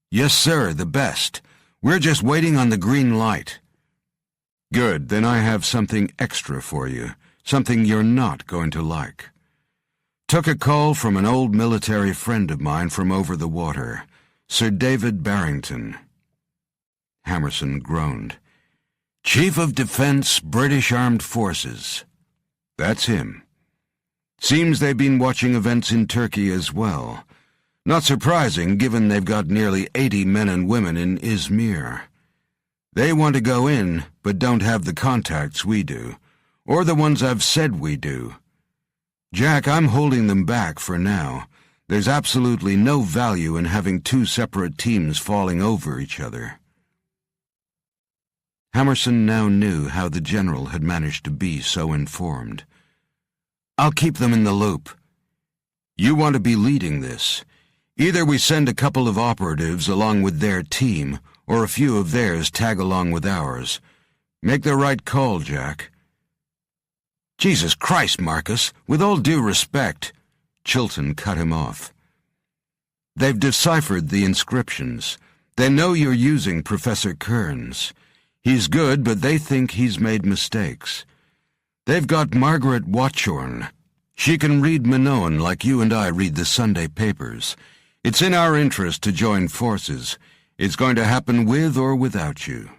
"Yes, sir, the best. We're just waiting on the green light." "Good, then I have something extra for you, something you're not going to like. Took a call from an old military friend of mine from over the water, Sir David Barrington. Hammerson groaned. Chief of Defense, British Armed Forces. That's him. Seems they've been watching events in Turkey as well. Not surprising, given they've got nearly 80 men and women in Izmir. They want to go in, but don't have the contacts we do, or the ones I've said we do. Jack, I'm holding them back for now. There's absolutely no value in having two separate teams falling over each other. Hammerson now knew how the general had managed to be so informed. I'll keep them in the loop. You want to be leading this. Either we send a couple of operatives along with their team, or a few of theirs tag along with ours. Make the right call, Jack. Jesus Christ, Marcus, with all due respect. Chilton cut him off. They've deciphered the inscriptions. They know you're using Professor Kearns. He's good, but they think he's made mistakes. They've got Margaret Watchorn. She can read Minoan like you and I read the Sunday papers. It's in our interest to join forces. It's going to happen with or without you.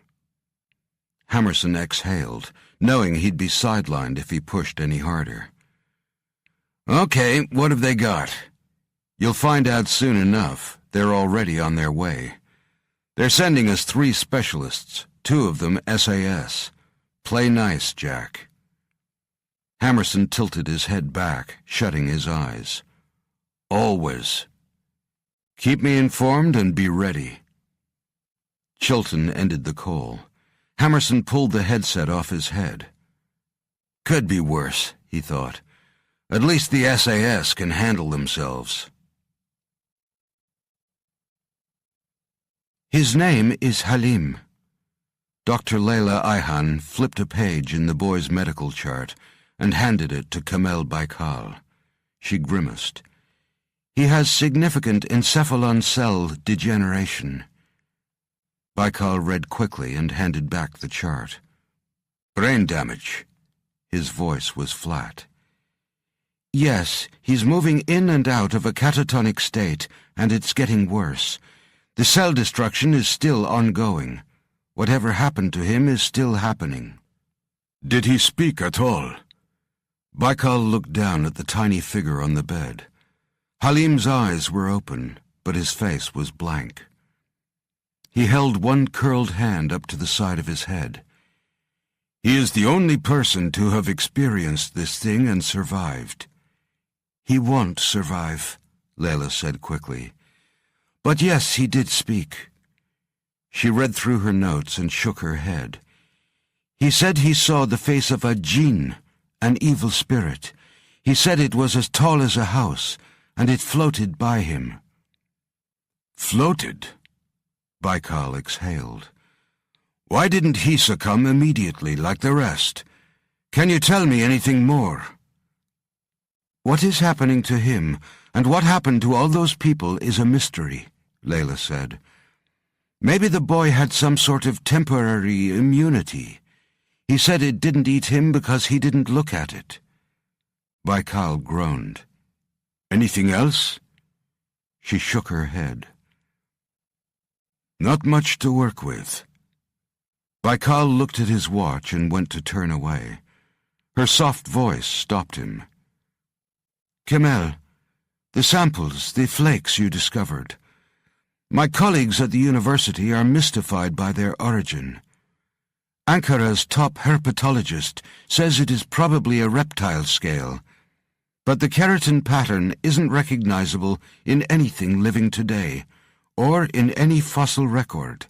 Hammerson exhaled, knowing he'd be sidelined if he pushed any harder. Okay, what have they got? You'll find out soon enough. They're already on their way. They're sending us 3 specialists, 2 of them SAS. Play nice, Jack. Hammerson tilted his head back, shutting his eyes. Always. Keep me informed and be ready. Chilton ended the call. Hammerson pulled the headset off his head. Could be worse, he thought. At least the SAS can handle themselves. His name is Halim. Dr. Leila Ayhan flipped a page in the boy's medical chart and handed it to Kamel Baikal. She grimaced. He has significant encephalon cell degeneration. Baikal read quickly and handed back the chart. Brain damage. His voice was flat. Yes, he's moving in and out of a catatonic state, and it's getting worse. The cell destruction is still ongoing. Whatever happened to him is still happening. Did he speak at all? Baikal looked down at the tiny figure on the bed. Halim's eyes were open, but his face was blank. He held one curled hand up to the side of his head. He is the only person to have experienced this thing and survived. He won't survive, Leila said quickly. But yes, he did speak. She read through her notes and shook her head. He said he saw the face of a jinn, an evil spirit. He said it was as tall as a house, and it floated by him. Floated? Baikal exhaled. Why didn't he succumb immediately like the rest? Can you tell me anything more? What is happening to him, and what happened to all those people is a mystery, Leila said. Maybe the boy had some sort of temporary immunity. He said it didn't eat him because he didn't look at it. Baikal groaned. Anything else? She shook her head. Not much to work with. Baikal looked at his watch and went to turn away. Her soft voice stopped him. Kamel, the samples, the flakes you discovered. My colleagues at the university are mystified by their origin. Ankara's top herpetologist says it is probably a reptile scale, but the keratin pattern isn't recognizable in anything living today, or in any fossil record.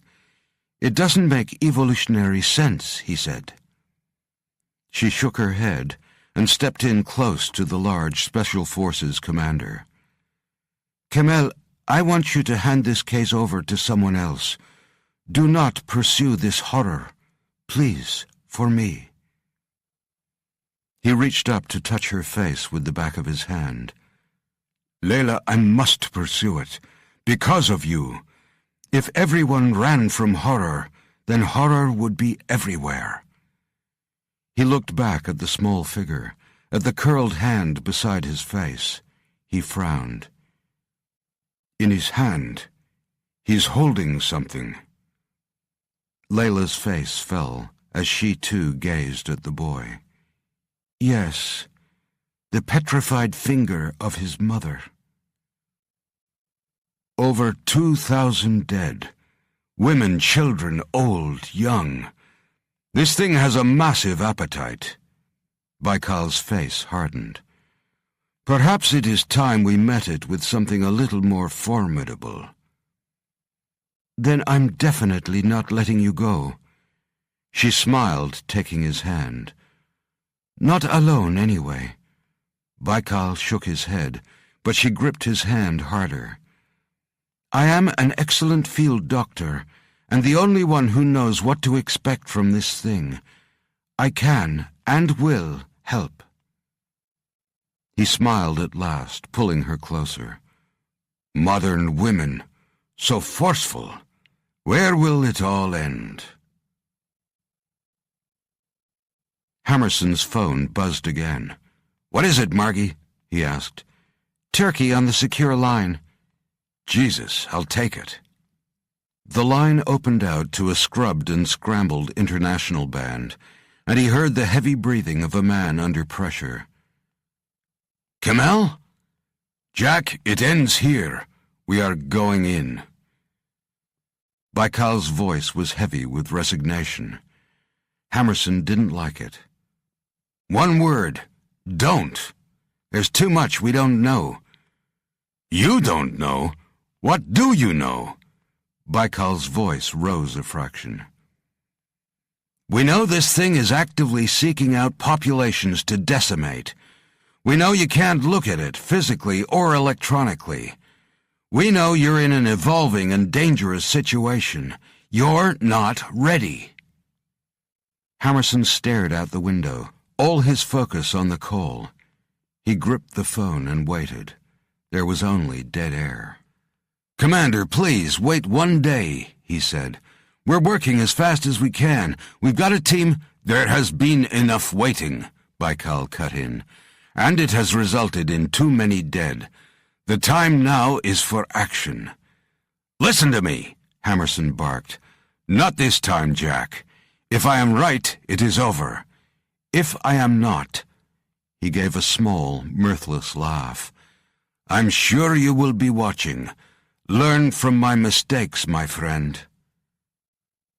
It doesn't make evolutionary sense, he said. She shook her head and stepped in close to the large Special Forces commander. Kamel, I want you to hand this case over to someone else. Do not pursue this horror. Please, for me. He reached up to touch her face with the back of his hand. Leila, I must pursue it. Because of you. If everyone ran from horror, then horror would be everywhere. He looked back at the small figure, at the curled hand beside his face. He frowned. In his hand, he's holding something. Layla's face fell as she too gazed at the boy. Yes, the petrified finger of his mother. Over 2,000 dead. Women, children, old, young. This thing has a massive appetite. Baikal's face hardened. Perhaps it is time we met it with something a little more formidable. Then I'm definitely not letting you go. She smiled, taking his hand. Not alone, anyway. Baikal shook his head, but she gripped his hand harder. I am an excellent field doctor, and the only one who knows what to expect from this thing. I can, and will, help. He smiled at last, pulling her closer. Modern women, so forceful. Where will it all end? Hammerson's phone buzzed again. What is it, Margie? He asked. Turkey on the secure line. Jesus, I'll take it. The line opened out to a scrubbed and scrambled international band, and he heard the heavy breathing of a man under pressure. Kamel? Jack, it ends here. We are going in. Baikal's voice was heavy with resignation. Hammerson didn't like it. One word. Don't. There's too much we don't know. You don't know? What do you know? Baikal's voice rose a fraction. We know this thing is actively seeking out populations to decimate. We know you can't look at it physically or electronically. We know you're in an evolving and dangerous situation. You're not ready. Hammerson stared out the window, all his focus on the call. He gripped the phone and waited. There was only dead air. Commander, please, wait 1 day, he said. We're working as fast as we can. We've got a team. There has been enough waiting, Baikal cut in, and it has resulted in too many dead. The time now is for action. Listen to me, Hammerson barked. Not this time, Jack. If I am right, it is over. If I am not, he gave a small, mirthless laugh. I'm sure you will be watching. Learn from my mistakes, my friend.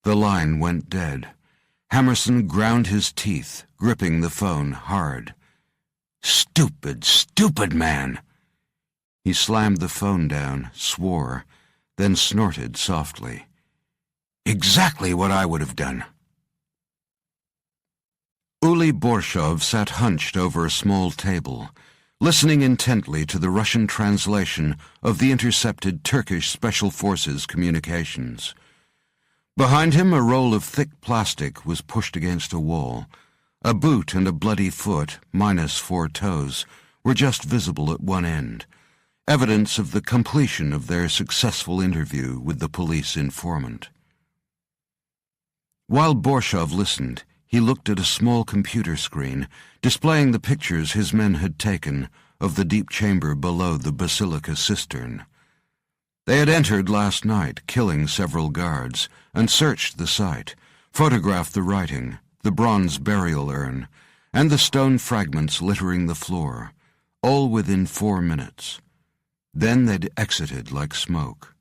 The line went dead. Hammerson ground his teeth, gripping the phone hard. Stupid, stupid man! He slammed the phone down, swore, then snorted softly. Exactly what I would have done. Uli Borshov sat hunched over a small table, listening intently to the Russian translation of the intercepted Turkish Special Forces communications. Behind him, a roll of thick plastic was pushed against a wall. A boot and a bloody foot, minus 4 toes, were just visible at one end, evidence of the completion of their successful interview with the police informant. While Borshov listened, he looked at a small computer screen displaying the pictures his men had taken of the deep chamber below the basilica cistern. They had entered last night, killing several guards, and searched the site, photographed the writing, the bronze burial urn, and the stone fragments littering the floor, all within 4 minutes. Then they'd exited like smoke.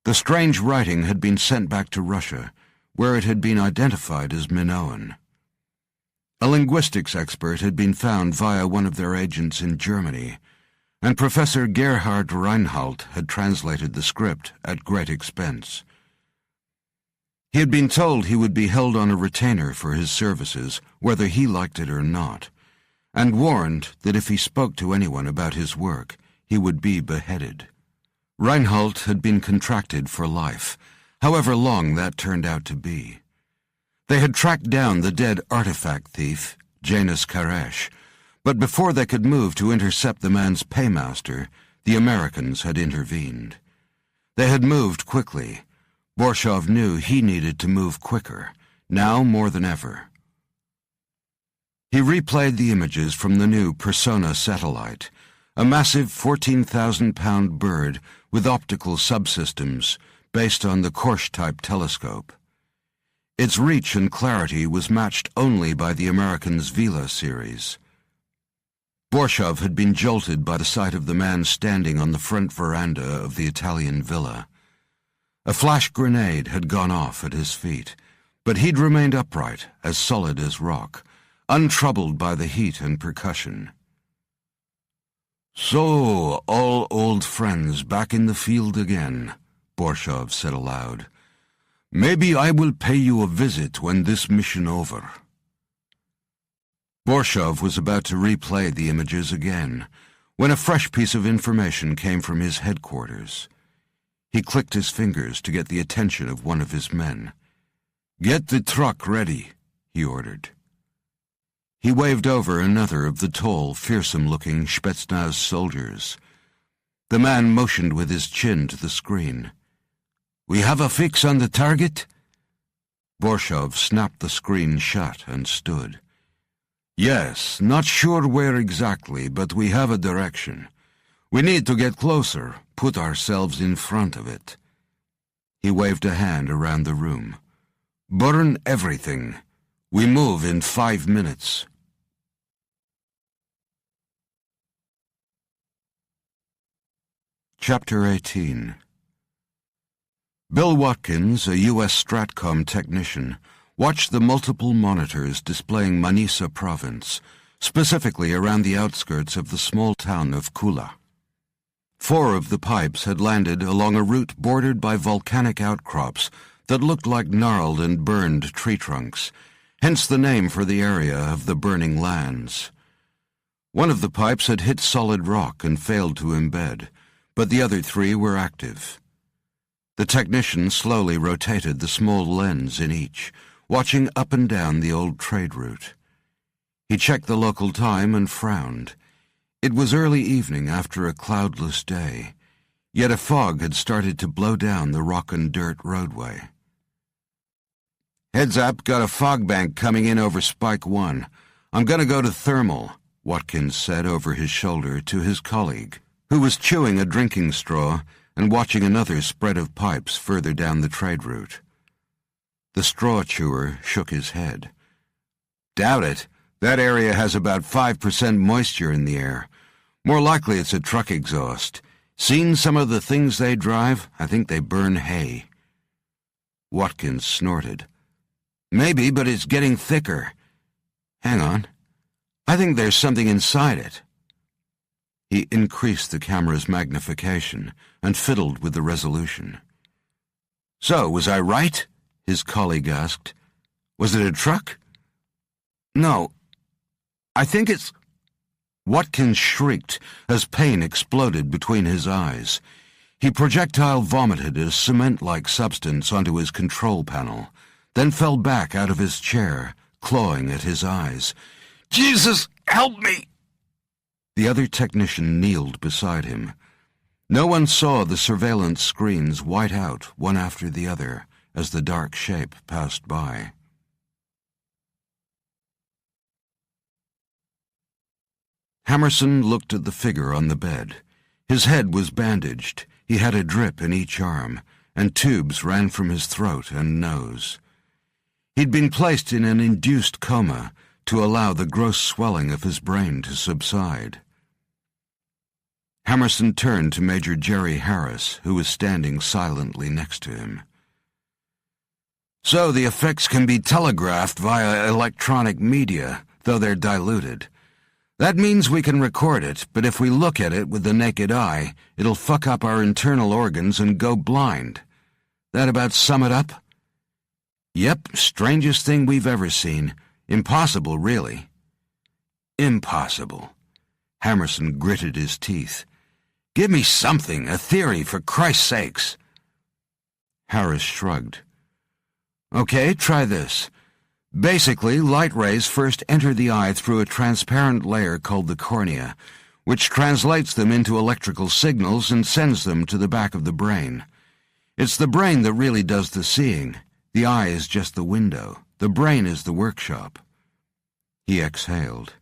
The strange writing had been sent back to Russia, where it had been identified as Minoan. A linguistics expert had been found via one of their agents in Germany, and Professor Gerhard Reinhardt had translated the script at great expense. He had been told he would be held on a retainer for his services, whether he liked it or not, and warned that if he spoke to anyone about his work, he would be beheaded. Reinhardt had been contracted for life, however long that turned out to be. They had tracked down the dead artifact thief, Janus Karesh, but before they could move to intercept the man's paymaster, the Americans had intervened. They had moved quickly. Borshov knew he needed to move quicker, now more than ever. He replayed the images from the new Persona satellite, a massive 14,000-pound bird with optical subsystems based on the Korsch-type telescope. Its reach and clarity was matched only by the Americans' Vela series. Borshov had been jolted by the sight of the man standing on the front veranda of the Italian villa. A flash grenade had gone off at his feet, but he'd remained upright, as solid as rock, untroubled by the heat and percussion. "So, all old friends back in the field again," Borshov said aloud. "Maybe I will pay you a visit when this mission over." Borshov was about to replay the images again, when a fresh piece of information came from his headquarters. He clicked his fingers to get the attention of one of his men. "Get the truck ready," he ordered. He waved over another of the tall, fearsome-looking Spetsnaz soldiers. The man motioned with his chin to the screen. "We have a fix on the target?" Borshov snapped the screen shut and stood. "Yes, not sure where exactly, but we have a direction. We need to get closer, put ourselves in front of it." He waved a hand around the room. "Burn everything. We move in 5 minutes." Chapter 18. Bill Watkins, a U.S. Stratcom technician, watched the multiple monitors displaying Manisa province, specifically around the outskirts of the small town of Kula. 4 of the pipes had landed along a route bordered by volcanic outcrops that looked like gnarled and burned tree trunks, hence the name for the area of the burning lands. One of the pipes had hit solid rock and failed to embed, but the other 3 were active. The technician slowly rotated the small lens in each, watching up and down the old trade route. He checked the local time and frowned. It was early evening after a cloudless day, yet a fog had started to blow down the rock and dirt roadway. "Heads up, got a fog bank coming in over Spike 1. I'm going to go to thermal," Watkins said over his shoulder to his colleague, who was chewing a drinking straw and watching another spread of pipes further down the trade route. The straw chewer shook his head. "Doubt it. That area has about 5% moisture in the air. More likely it's a truck exhaust. Seen some of the things they drive? I think they burn hay." Watkins snorted. "Maybe, but it's getting thicker. Hang on. I think there's something inside it." He increased the camera's magnification and fiddled with the resolution. "So, was I right?" his colleague asked. "Was it a truck?" "No. I think it's—" Watkins shrieked as pain exploded between his eyes. He projectile vomited a cement-like substance onto his control panel, then fell back out of his chair, clawing at his eyes. "Jesus, help me!" The other technician kneeled beside him. No one saw the surveillance screens white out one after the other as the dark shape passed by. Hammerson looked at the figure on the bed. His head was bandaged, he had a drip in each arm, and tubes ran from his throat and nose. He'd been placed in an induced coma to allow the gross swelling of his brain to subside. Hammerson turned to Major Jerry Harris, who was standing silently next to him. "So the effects can be telegraphed via electronic media, though they're diluted. That means we can record it, but if we look at it with the naked eye, it'll fuck up our internal organs and go blind. That about sum it up?" "Yep, strangest thing we've ever seen. Impossible, really." "Impossible." Hammerson gritted his teeth. "Give me something, a theory, for Christ's sakes." Harris shrugged. "Okay, try this. Basically, light rays first enter the eye through a transparent layer called the cornea, which translates them into electrical signals and sends them to the back of the brain. It's the brain that really does the seeing. The eye is just the window. The brain is the workshop." He exhaled.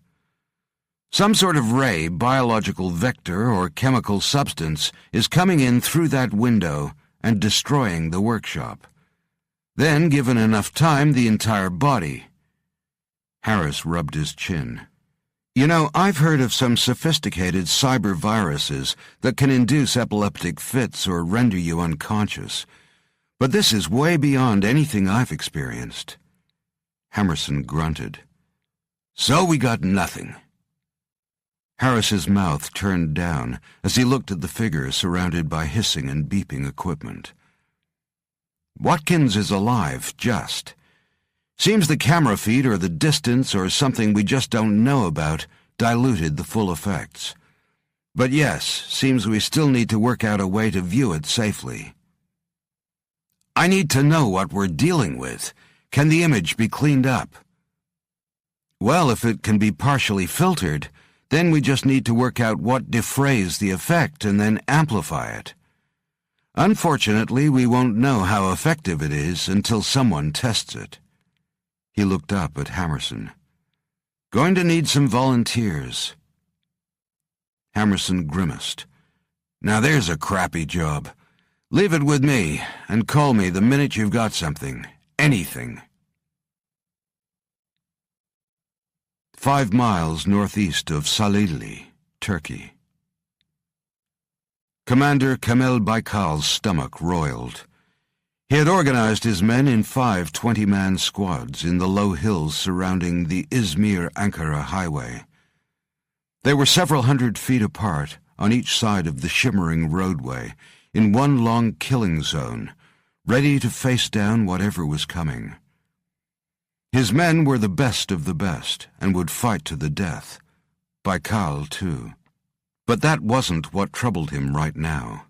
Some sort of ray, biological vector, or chemical substance is coming in through that window and destroying the workshop. Then, given enough time, the entire body. Harris rubbed his chin. You know, I've heard of some sophisticated cyber viruses that can induce epileptic fits or render you unconscious. But this is way beyond anything I've experienced. Hammerson grunted. So we got nothing. Harris's mouth turned down as he looked at the figure surrounded by hissing and beeping equipment. Watkins is alive, just. Seems the camera feed or the distance or something we just don't know about diluted the full effects. But yes, seems we still need to work out a way to view it safely. I need to know what we're dealing with. Can the image be cleaned up? Well, if it can be partially filtered, then we just need to work out what defrays the effect and then amplify it. Unfortunately, we won't know how effective it is until someone tests it. He looked up at Hammerson. Going to need some volunteers. Hammerson grimaced. Now there's a crappy job. Leave it with me, and call me the minute you've got something. Anything. 5 miles northeast of Salihli, Turkey. Commander Kamel Baykal's stomach roiled. He had organized his men in 5 20-man squads in the low hills surrounding the Izmir-Ankara highway. They were several hundred feet apart on each side of the shimmering roadway in one long killing zone, ready to face down whatever was coming. His men were the best of the best and would fight to the death. Baykal, too. But that wasn't what troubled him right now.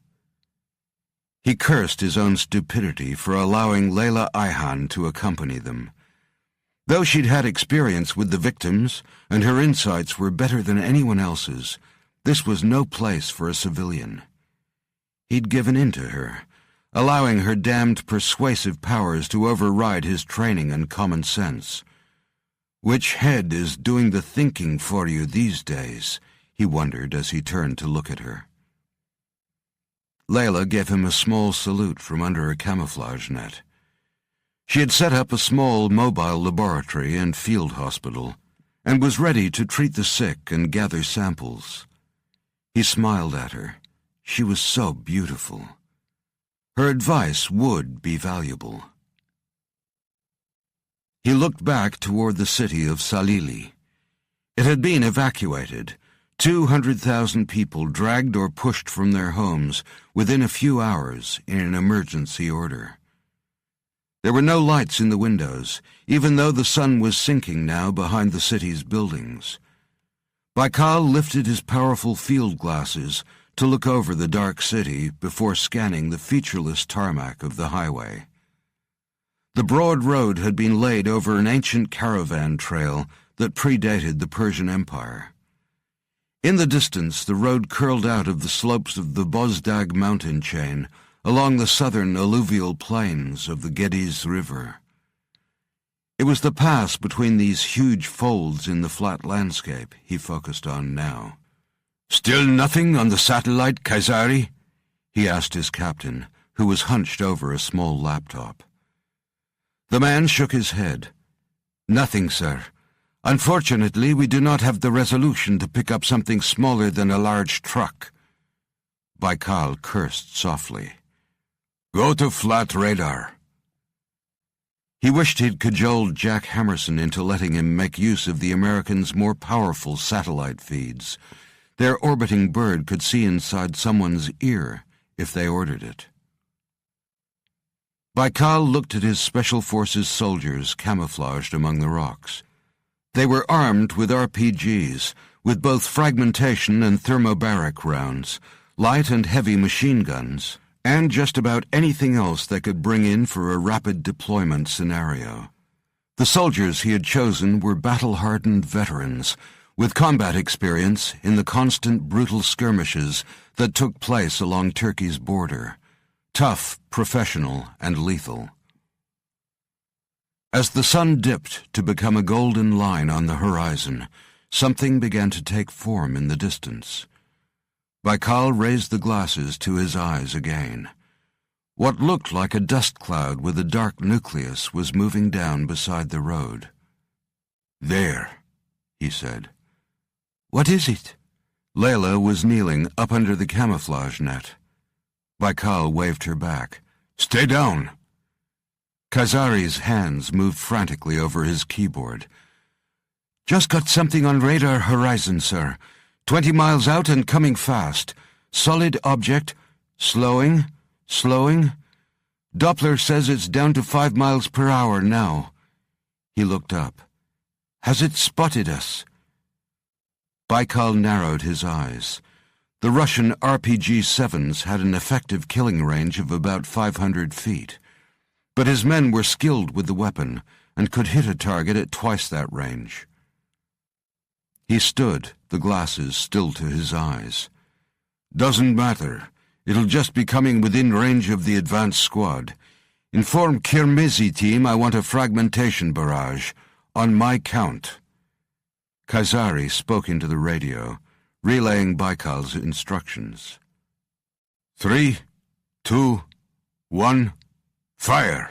He cursed his own stupidity for allowing Layla Ayhan to accompany them. Though she'd had experience with the victims and her insights were better than anyone else's, this was no place for a civilian. He'd given in to her, allowing her damned persuasive powers to override his training and common sense. Which head is doing the thinking for you these days? He wondered as he turned to look at her. Layla gave him a small salute from under a camouflage net. She had set up a small mobile laboratory and field hospital, and was ready to treat the sick and gather samples. He smiled at her. She was so beautiful. Her advice would be valuable. He looked back toward the city of Salihli. It had been evacuated. 200,000 people dragged or pushed from their homes within a few hours in an emergency order. There were no lights in the windows, even though the sun was sinking now behind the city's buildings. Baykal lifted his powerful field glasses to look over the dark city before scanning the featureless tarmac of the highway. The broad road had been laid over an ancient caravan trail that predated the Persian Empire. In the distance, the road curled out of the slopes of the Bozdag mountain chain along the southern alluvial plains of the Gediz River. It was the pass between these huge folds in the flat landscape he focused on now. "Still nothing on the satellite, Kaysari?" he asked his captain, who was hunched over a small laptop. The man shook his head. "Nothing, sir. Unfortunately, we do not have the resolution to pick up something smaller than a large truck." Baykal cursed softly. "Go to flat radar." He wished he'd cajoled Jack Hammerson into letting him make use of the Americans' more powerful satellite feeds. Their orbiting bird could see inside someone's ear if they ordered it. Baykal looked at his Special Forces soldiers camouflaged among the rocks. They were armed with RPGs, with both fragmentation and thermobaric rounds, light and heavy machine guns, and just about anything else they could bring in for a rapid deployment scenario. The soldiers he had chosen were battle-hardened veterans, with combat experience in the constant brutal skirmishes that took place along Turkey's border. Tough, professional, and lethal. As the sun dipped to become a golden line on the horizon, Something began to take form in the distance. Baikal raised the glasses to his eyes again. What looked like a dust cloud with a dark nucleus was moving down beside the road. "There," he said. "What is it?" Layla was kneeling up under the camouflage net. Baikal waved her back. "Stay down." Kazari's hands moved frantically over his keyboard. "Just got something on radar horizon, sir. 20 miles out and coming fast. Solid object. Slowing. Doppler says it's down to 5 miles per hour now." He looked up. "Has it spotted us?" Baikal narrowed his eyes. The Russian RPG-7s had an effective killing range of about 500 feet. But his men were skilled with the weapon and could hit a target at twice that range. He stood, the glasses still to his eyes. "Doesn't matter. It'll just be coming within range of the advance squad. Inform Kirmizi team I want a fragmentation barrage. On my count." Kazari spoke into the radio, relaying Baikal's instructions. 3, 2, 1, fire!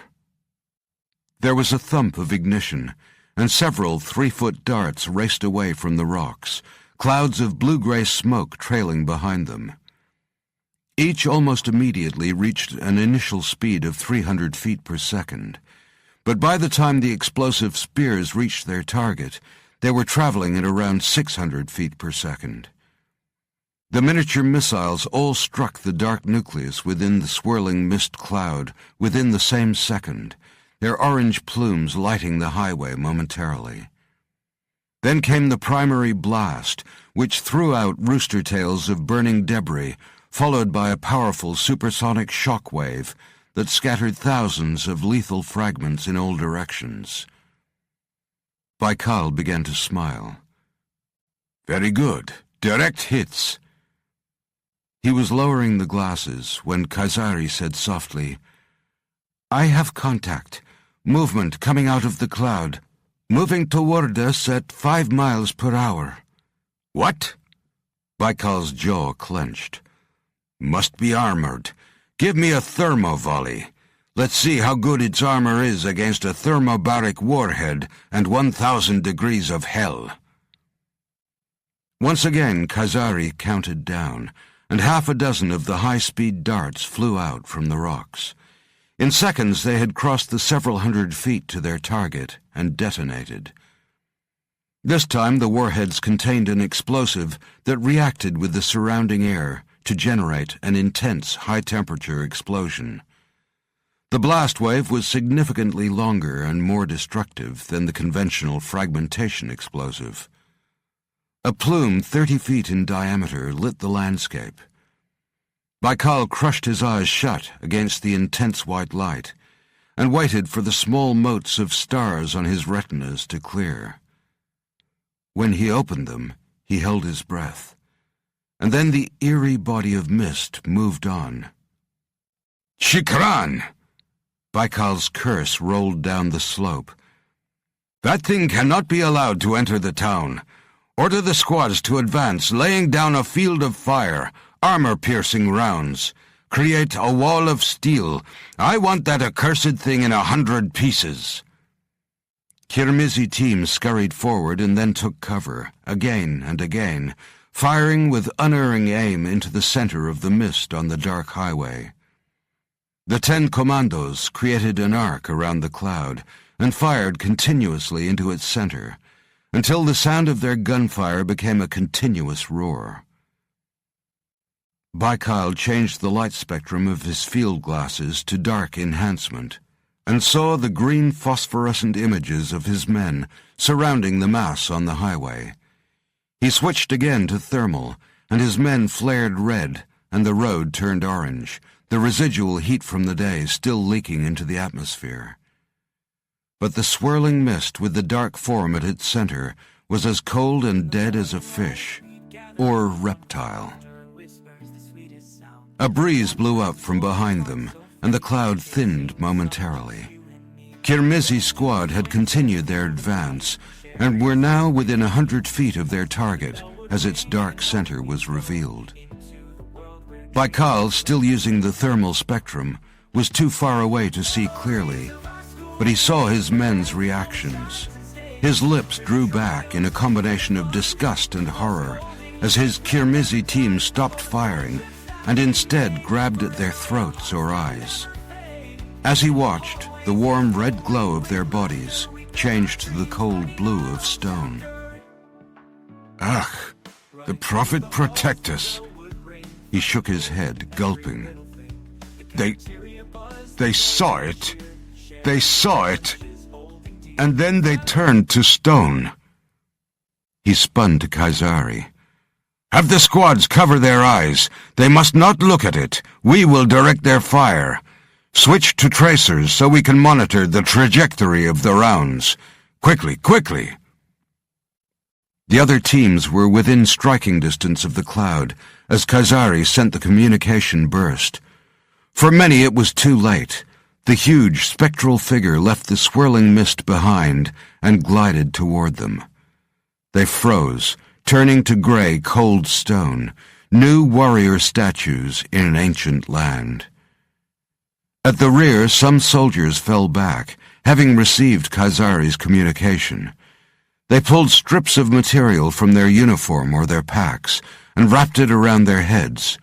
There was a thump of ignition, and several 3-foot darts raced away from the rocks, clouds of blue-gray smoke trailing behind them. Each almost immediately reached an initial speed of 300 feet per second, but by the time the explosive spears reached their target, they were traveling at around 600 feet per second. The miniature missiles all struck the dark nucleus within the swirling mist cloud within the same second, their orange plumes lighting the highway momentarily. Then came the primary blast, which threw out rooster tails of burning debris, followed by a powerful supersonic shock wave that scattered thousands of lethal fragments in all directions. Baikal began to smile. "Very good. Direct hits." He was lowering the glasses when Kazari said softly, "I have contact. Movement coming out of the cloud. Moving toward us at 5 miles per hour." "What?" Baikal's jaw clenched. "Must be armored. Give me a thermo volley. Let's see how good its armor is against a thermobaric warhead and 1,000 degrees of hell." Once again Kazari counted down, and half a dozen of the high-speed darts flew out from the rocks. In seconds they had crossed the several hundred feet to their target and detonated. This time the warheads contained an explosive that reacted with the surrounding air to generate an intense high-temperature explosion. The blast wave was significantly longer and more destructive than the conventional fragmentation explosive. A plume 30 feet in diameter lit the landscape. Baikal crushed his eyes shut against the intense white light and waited for the small motes of stars on his retinas to clear. When he opened them, he held his breath, and then the eerie body of mist moved on. "Shikran!" Baikal's curse rolled down the slope. "That thing cannot be allowed to enter the town. Order the squads to advance, laying down a field of fire, armor-piercing rounds. Create a wall of steel. I want that accursed thing in 100 pieces." Kirmizi team scurried forward and then took cover, again and again, firing with unerring aim into the center of the mist on the dark highway. The 10 commandos created an arc around the cloud and fired continuously into its center, until the sound of their gunfire became a continuous roar. Baikal changed the light spectrum of his field glasses to dark enhancement, and saw the green phosphorescent images of his men surrounding the mass on the highway. He switched again to thermal, and his men flared red, and the road turned orange, the residual heat from the day still leaking into the atmosphere. But the swirling mist with the dark form at its center was as cold and dead as a fish, or reptile. A breeze blew up from behind them, and the cloud thinned momentarily. Kirmizi's squad had continued their advance, and were now within 100 feet of their target as its dark center was revealed. Baikal, still using the thermal spectrum, was too far away to see clearly, but he saw his men's reactions. His lips drew back in a combination of disgust and horror as his Kirmizi team stopped firing and instead grabbed at their throats or eyes. As he watched, the warm red glow of their bodies changed to the cold blue of stone. Ugh, the Prophet protect us. He shook his head, gulping. They saw it. They saw it. And then they turned to stone. He spun to Kaisari. Have the squads cover their eyes. They must not look at it. We will direct their fire. Switch to tracers so we can monitor the trajectory of the rounds. Quickly, quickly. The other teams were within striking distance of the cloud as Kaisari sent the communication burst. For many it was too late. The huge spectral figure left the swirling mist behind and glided toward them. They froze, turning to gray, cold stone, new warrior statues in an ancient land. At the rear, some soldiers fell back, having received Kaisari's communication. They pulled strips of material from their uniform or their packs and wrapped it around their heads.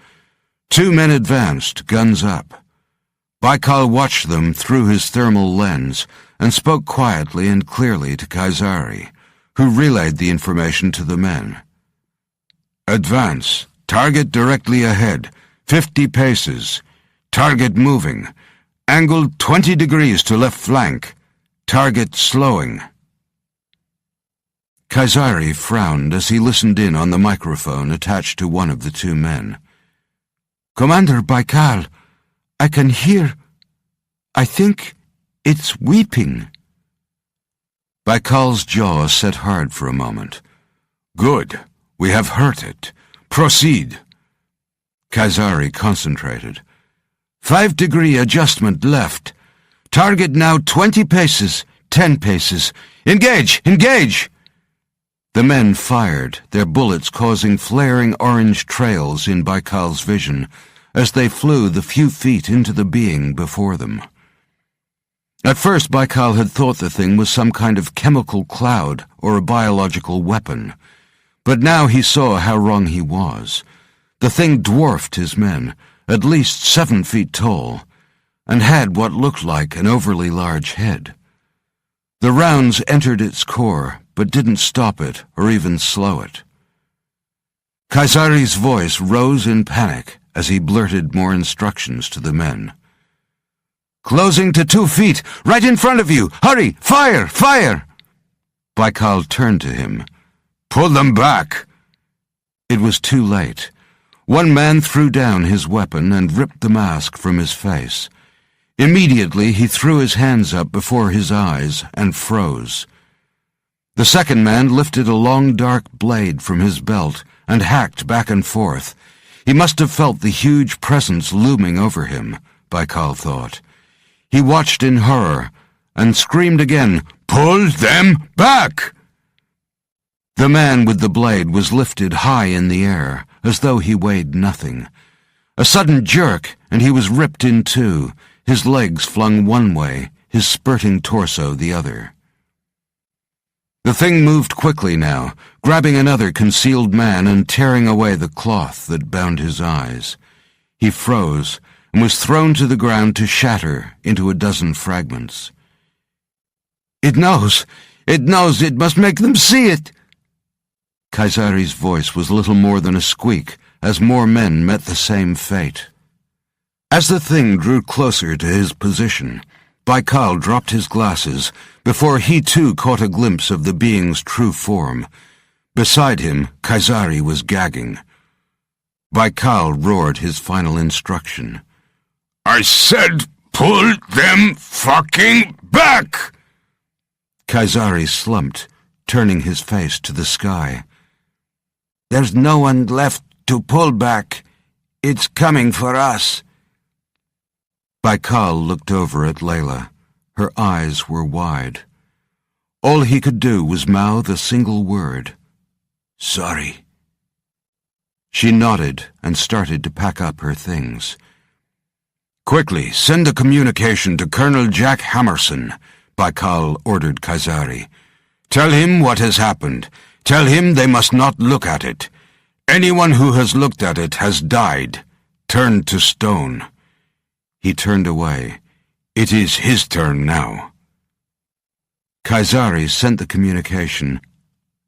2 men advanced, guns up. Baikal watched them through his thermal lens and spoke quietly and clearly to Kaisari, who relayed the information to the men. Advance. Target directly ahead. 50 paces. Target moving. Angle 20 degrees to left flank. Target slowing. Kaisari frowned as he listened in on the microphone attached to one of the 2 men. Commander Baikal, I can hear. I think it's weeping. Baikal's jaw set hard for a moment. Good. We have hurt it. Proceed. Kaisari concentrated. 5-degree adjustment left. Target now 20 paces, 10 paces. Engage! Engage! The men fired, their bullets causing flaring orange trails in Baikal's vision as they flew the few feet into the being before them. At first, Baikal had thought the thing was some kind of chemical cloud or a biological weapon, but now he saw how wrong he was. The thing dwarfed his men, at least 7 feet tall, and had what looked like an overly large head. The rounds entered its core, but didn't stop it or even slow it. Kaisari's voice rose in panic as he blurted more instructions to the men. Closing to 2 feet, right in front of you! Hurry! Fire! Fire! Baikal turned to him. Pull them back! It was too late. One man threw down his weapon and ripped the mask from his face. Immediately he threw his hands up before his eyes and froze. The second man lifted a long dark blade from his belt and hacked back and forth. He must have felt the huge presence looming over him, Baikal thought. He watched in horror and screamed again, "Pull them back!" The man with the blade was lifted high in the air, as though he weighed nothing. A sudden jerk, and he was ripped in two, his legs flung one way, his spurting torso the other. The thing moved quickly now, grabbing another concealed man and tearing away the cloth that bound his eyes. He froze and was thrown to the ground to shatter into a dozen fragments. It knows! It knows! It must make them see it! Kaisari's voice was little more than a squeak as more men met the same fate. As the thing drew closer to his position, Baikal dropped his glasses before he too caught a glimpse of the being's true form. Beside him, Kaisari was gagging. Baikal roared his final instruction. I said, pull them fucking back! Kaisari slumped, turning his face to the sky. There's no one left to pull back. It's coming for us. Baikal looked over at Layla. Her eyes were wide. All he could do was mouth a single word. "Sorry." She nodded and started to pack up her things. "Quickly, send a communication to Colonel Jack Hammerson," Baikal ordered Kaisari. "Tell him what has happened. Tell him they must not look at it. Anyone who has looked at it has died, turned to stone." He turned away. "It is his turn now." Kaisari sent the communication,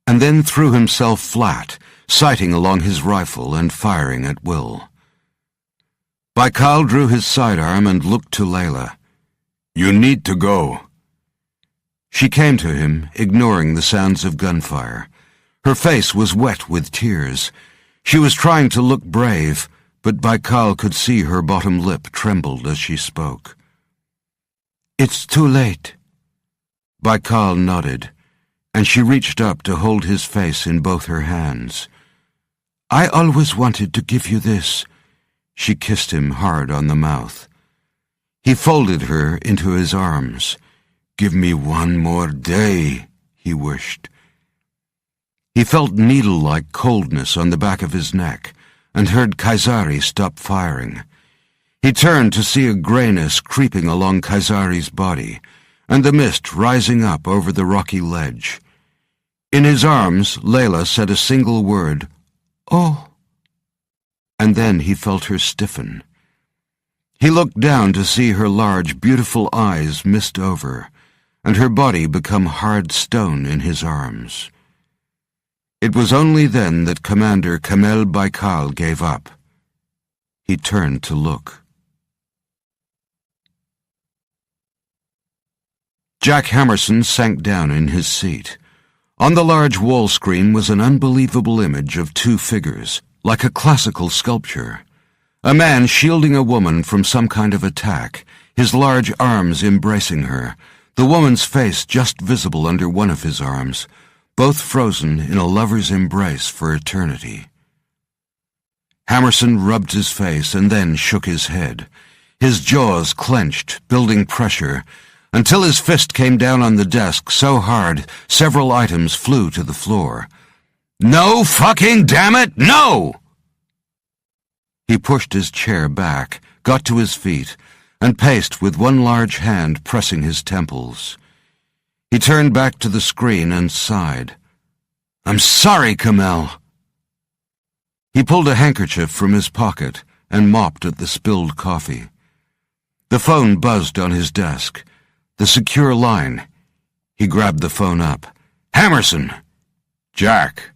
and then threw himself flat, sighting along his rifle and firing at will. Baikal drew his sidearm and looked to Layla. "You need to go." She came to him, ignoring the sounds of gunfire. Her face was wet with tears. She was trying to look brave, but Baikal could see her bottom lip trembled as she spoke. "It's too late." Baikal nodded, and she reached up to hold his face in both her hands. "I always wanted to give you this." She kissed him hard on the mouth. He folded her into his arms. "Give me one more day," he wished. He felt needle-like coldness on the back of his neck and heard Kaisari stop firing. He turned to see a grayness creeping along Kaisari's body and the mist rising up over the rocky ledge. In his arms, Layla said a single word, "Oh," and then he felt her stiffen. He looked down to see her large, beautiful eyes mist over, and her body become hard stone in his arms. It was only then that Commander Kamel Baikal gave up. He turned to look. Jack Hammerson sank down in his seat. On the large wall screen was an unbelievable image of two figures, like a classical sculpture. A man shielding a woman from some kind of attack, his large arms embracing her, the woman's face just visible under one of his arms, both frozen in a lover's embrace for eternity. Hammerson rubbed his face and then shook his head. His jaws clenched, building pressure, until his fist came down on the desk so hard several items flew to the floor. "No fucking damn it, no!" He pushed his chair back, got to his feet, and paced with one large hand pressing his temples. He turned back to the screen and sighed. "I'm sorry, Kamel." He pulled a handkerchief from his pocket and mopped at the spilled coffee. The phone buzzed on his desk. The secure line. He grabbed the phone up. "Hammerson!" "Jack."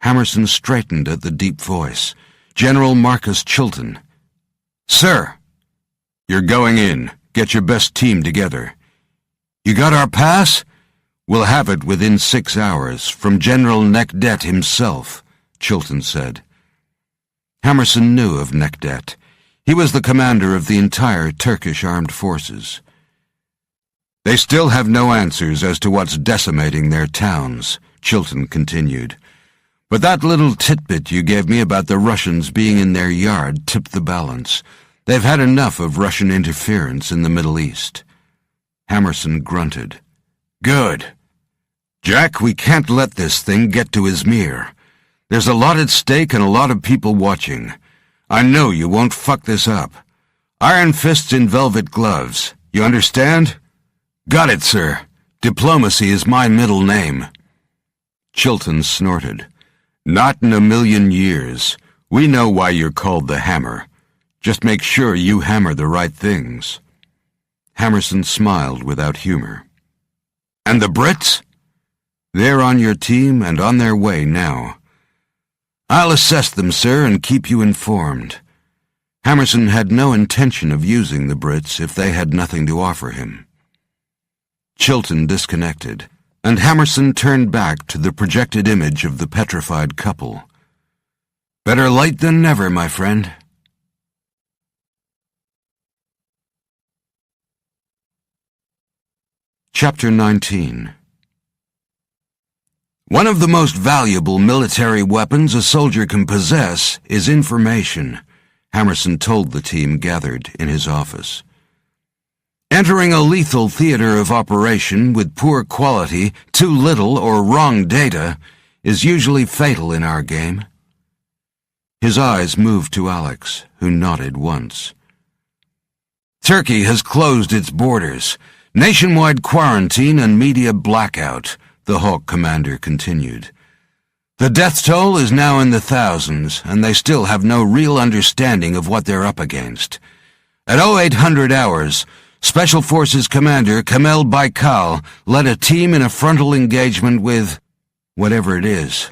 Hammerson straightened at the deep voice. "General Marcus Chilton." "Sir." "You're going in. Get your best team together." "You got our pass?" "We'll have it within 6 hours, from General Nekdet himself," Chilton said. Hammerson knew of Nekdet. He was the commander of the entire Turkish armed forces. "They still have no answers as to what's decimating their towns," Chilton continued. "But that little tidbit you gave me about the Russians being in their yard tipped the balance. They've had enough of Russian interference in the Middle East." Hammerson grunted. "Good. Jack, we can't let this thing get to Izmir. There's a lot at stake and a lot of people watching. I know you won't fuck this up. Iron fists in velvet gloves. You understand?" "Got it, sir. Diplomacy is my middle name." Chilton snorted. "Not in a million years. We know why you're called the Hammer. Just make sure you hammer the right things." Hammerson smiled without humor. "And the Brits?" "They're on your team and on their way now." "I'll assess them, sir, and keep you informed." Hammerson had no intention of using the Brits if they had nothing to offer him. Chilton disconnected, and Hammerson turned back to the projected image of the petrified couple. "Better late than never, my friend." Chapter 19. One of the most valuable military weapons a soldier can possess is information, Hammerson told the team gathered in his office. Entering a lethal theater of operation with poor quality, too little or wrong data is usually fatal in our game. His eyes moved to Alex, who nodded once. Turkey has closed its borders. Nationwide quarantine and media blackout, the Hawk commander continued. The death toll is now in the thousands, and they still have no real understanding of what they're up against. At 0800 hours, Special Forces Commander Kamel Baikal led a team in a frontal engagement with whatever it is.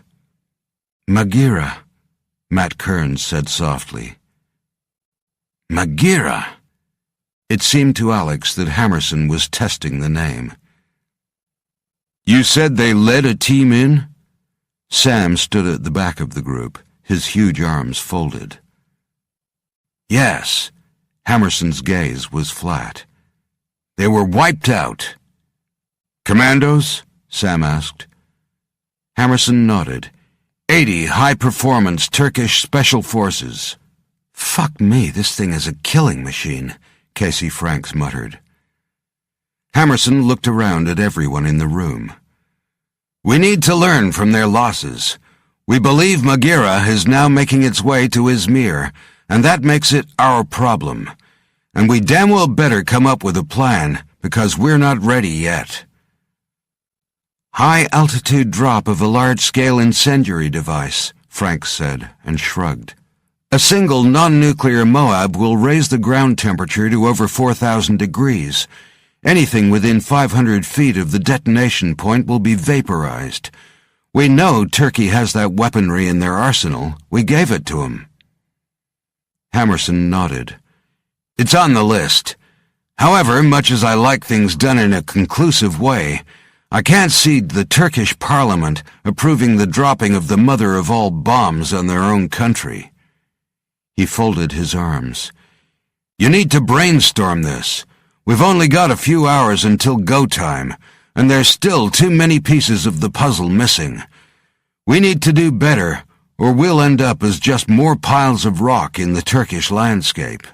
Maghera, Matt Kearns said softly. Maghera? It seemed to Alex that Hammerson was testing the name. You said they led a team in? Sam stood at the back of the group, his huge arms folded. Yes. Hammerson's gaze was flat. They were wiped out. Commandos? Sam asked. Hammerson nodded. 80 high-performance Turkish special forces. Fuck me, this thing is a killing machine, Casey Franks muttered. Hammerson looked around at everyone in the room. We need to learn from their losses. We believe Maghera is now making its way to Izmir, and that makes it our problem. And we damn well better come up with a plan, because we're not ready yet. High-altitude drop of a large-scale incendiary device, Franks said, and shrugged. A single non-nuclear MOAB will raise the ground temperature to over 4,000 degrees. Anything within 500 feet of the detonation point will be vaporized. We know Turkey has that weaponry in their arsenal. We gave it to them. Hammerson nodded. It's on the list. However, much as I like things done in a conclusive way, I can't see the Turkish parliament approving the dropping of the mother of all bombs on their own country. He folded his arms. You need to brainstorm this. We've only got a few hours until go time, and there's still too many pieces of the puzzle missing. We need to do better, or we'll end up as just more piles of rock in the Turkish landscape.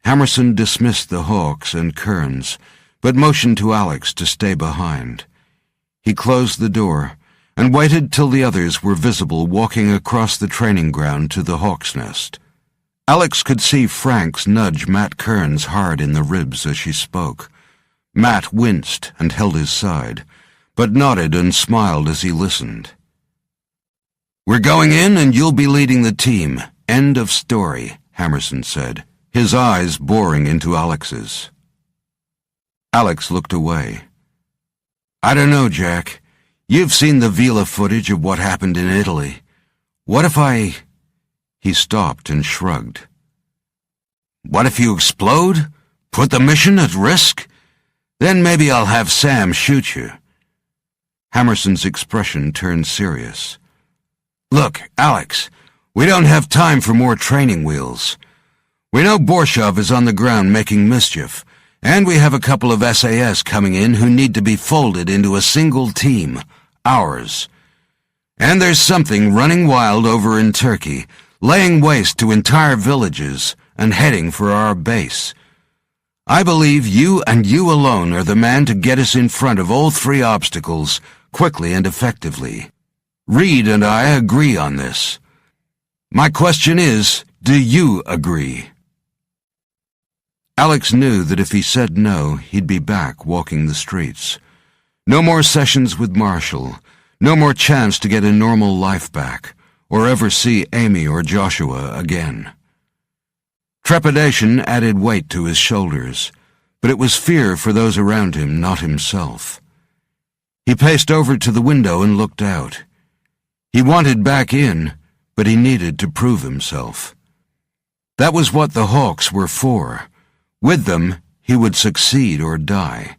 Hammerson dismissed the Hawks and Kearns, but motioned to Alex to stay behind. He closed the door and waited till the others were visible walking across the training ground to the Hawk's Nest. Alex could see Franks nudge Matt Kearns hard in the ribs as she spoke. Matt winced and held his side, but nodded and smiled as he listened. We're going in and you'll be leading the team. End of story, Hammerson said, his eyes boring into Alex's. Alex looked away. I don't know, Jack. You've seen the Vila footage of what happened in Italy. What if I... He stopped and shrugged. What if you explode? Put the mission at risk? Then maybe I'll have Sam shoot you. Hammerson's expression turned serious. Look, Alex, we don't have time for more training wheels. We know Borshov is on the ground making mischief, and we have a couple of SAS coming in who need to be folded into a single team, ours. And there's something running wild over in Turkey, laying waste to entire villages and heading for our base. I believe you and you alone are the man to get us in front of all three obstacles quickly and effectively. Reed and I agree on this. My question is, do you agree? Alex knew that if he said no, he'd be back walking the streets. No more sessions with Marshall, no more chance to get a normal life back, or ever see Amy or Joshua again. Trepidation added weight to his shoulders, but it was fear for those around him, not himself. He paced over to the window and looked out. He wanted back in, but he needed to prove himself. That was what the Hawks were for. With them, he would succeed or die.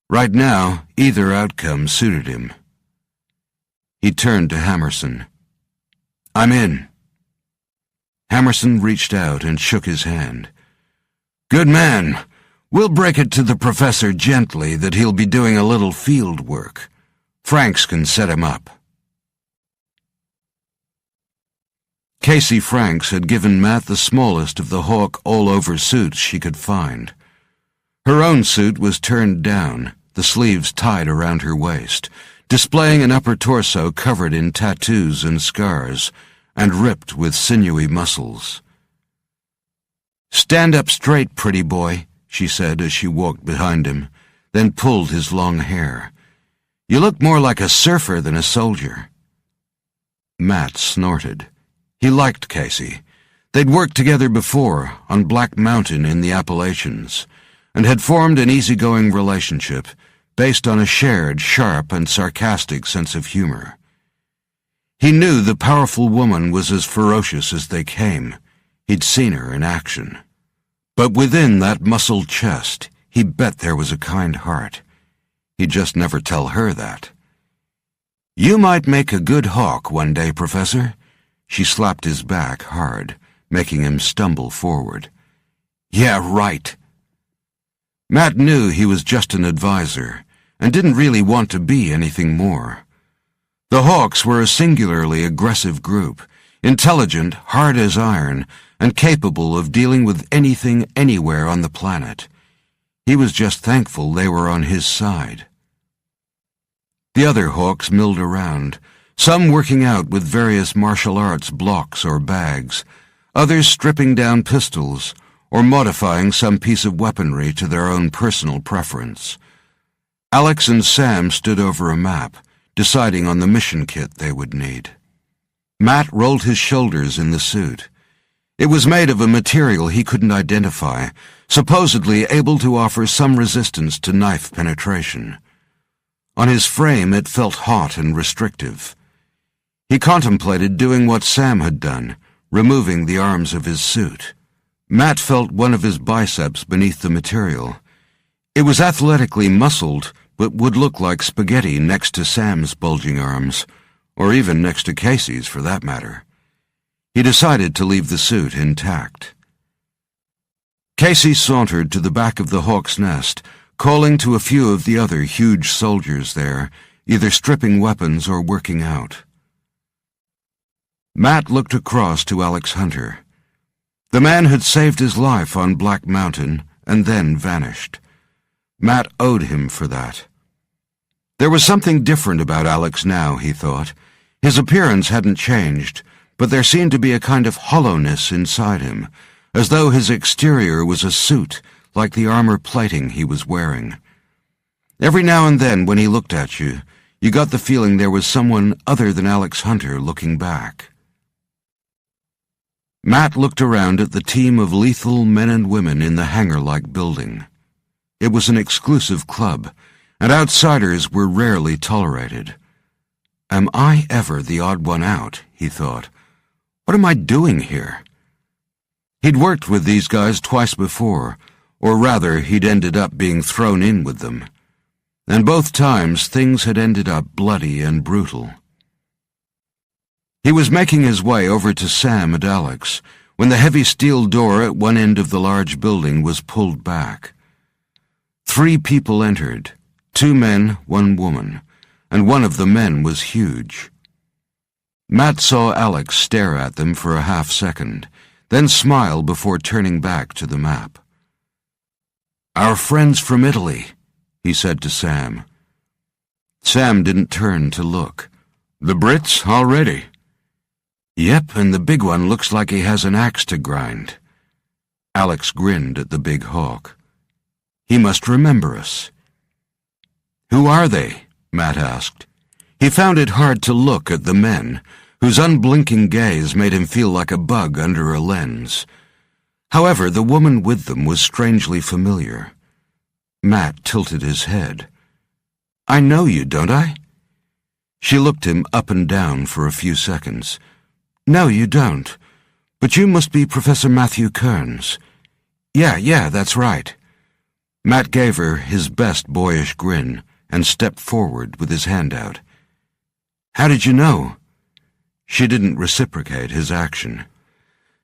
Right now, either outcome suited him. He turned to Hammerson. I'm in. Hammerson reached out and shook his hand. Good man. We'll break it to the professor gently that he'll be doing a little field work. Franks can set him up. Casey Franks had given Matt the smallest of the Hawk all-over suits she could find. Her own suit was turned down, the sleeves tied around her waist, displaying an upper torso covered in tattoos and scars, and ripped with sinewy muscles. "Stand up straight, pretty boy," she said as she walked behind him, then pulled his long hair. "You look more like a surfer than a soldier." Matt snorted. He liked Casey. They'd worked together before, on Black Mountain in the Appalachians, and had formed an easygoing relationship based on a shared, sharp, and sarcastic sense of humor. He knew the powerful woman was as ferocious as they came. He'd seen her in action. But within that muscled chest, he bet there was a kind heart. He'd just never tell her that. "You might make a good hawk one day, Professor." She slapped his back hard, making him stumble forward. "Yeah, right." Matt knew he was just an advisor, and didn't really want to be anything more. The Hawks were a singularly aggressive group, intelligent, hard as iron, and capable of dealing with anything anywhere on the planet. He was just thankful they were on his side. The other Hawks milled around, some working out with various martial arts blocks or bags, others stripping down pistols, or modifying some piece of weaponry to their own personal preference. Alex and Sam stood over a map, deciding on the mission kit they would need. Matt rolled his shoulders in the suit. It was made of a material he couldn't identify, supposedly able to offer some resistance to knife penetration. On his frame it felt hot and restrictive. He contemplated doing what Sam had done, removing the arms of his suit. Matt felt one of his biceps beneath the material. It was athletically muscled, but would look like spaghetti next to Sam's bulging arms, or even next to Casey's for that matter. He decided to leave the suit intact. Casey sauntered to the back of the Hawk's nest, calling to a few of the other huge soldiers there, either stripping weapons or working out. Matt looked across to Alex Hunter. The man had saved his life on Black Mountain and then vanished. Matt owed him for that. There was something different about Alex now, he thought. His appearance hadn't changed, but there seemed to be a kind of hollowness inside him, as though his exterior was a suit, like the armor plating he was wearing. Every now and then, when he looked at you, you got the feeling there was someone other than Alex Hunter looking back. Matt looked around at the team of lethal men and women in the hangar-like building. It was an exclusive club, and outsiders were rarely tolerated. Am I ever the odd one out, he thought. What am I doing here? He'd worked with these guys twice before, or rather, he'd ended up being thrown in with them. And both times things had ended up bloody and brutal. He was making his way over to Sam and Alex when the heavy steel door at one end of the large building was pulled back. 3 people entered, 2 men, 1 woman, and one of the men was huge. Matt saw Alex stare at them for a half-second, then smile before turning back to the map. "Our friends from Italy," he said to Sam. Sam didn't turn to look. "The Brits already?" "Yep, and the big one looks like he has an axe to grind." Alex grinned at the big hawk. "He must remember us." "Who are they?" Matt asked. He found it hard to look at the men, whose unblinking gaze made him feel like a bug under a lens. However, the woman with them was strangely familiar. Matt tilted his head. "I know you, don't I?" She looked him up and down for a few seconds. "No, you don't. But you must be Professor Matthew Kearns." Yeah, that's right." Matt gave her his best boyish grin and stepped forward with his hand out. "How did you know?" She didn't reciprocate his action.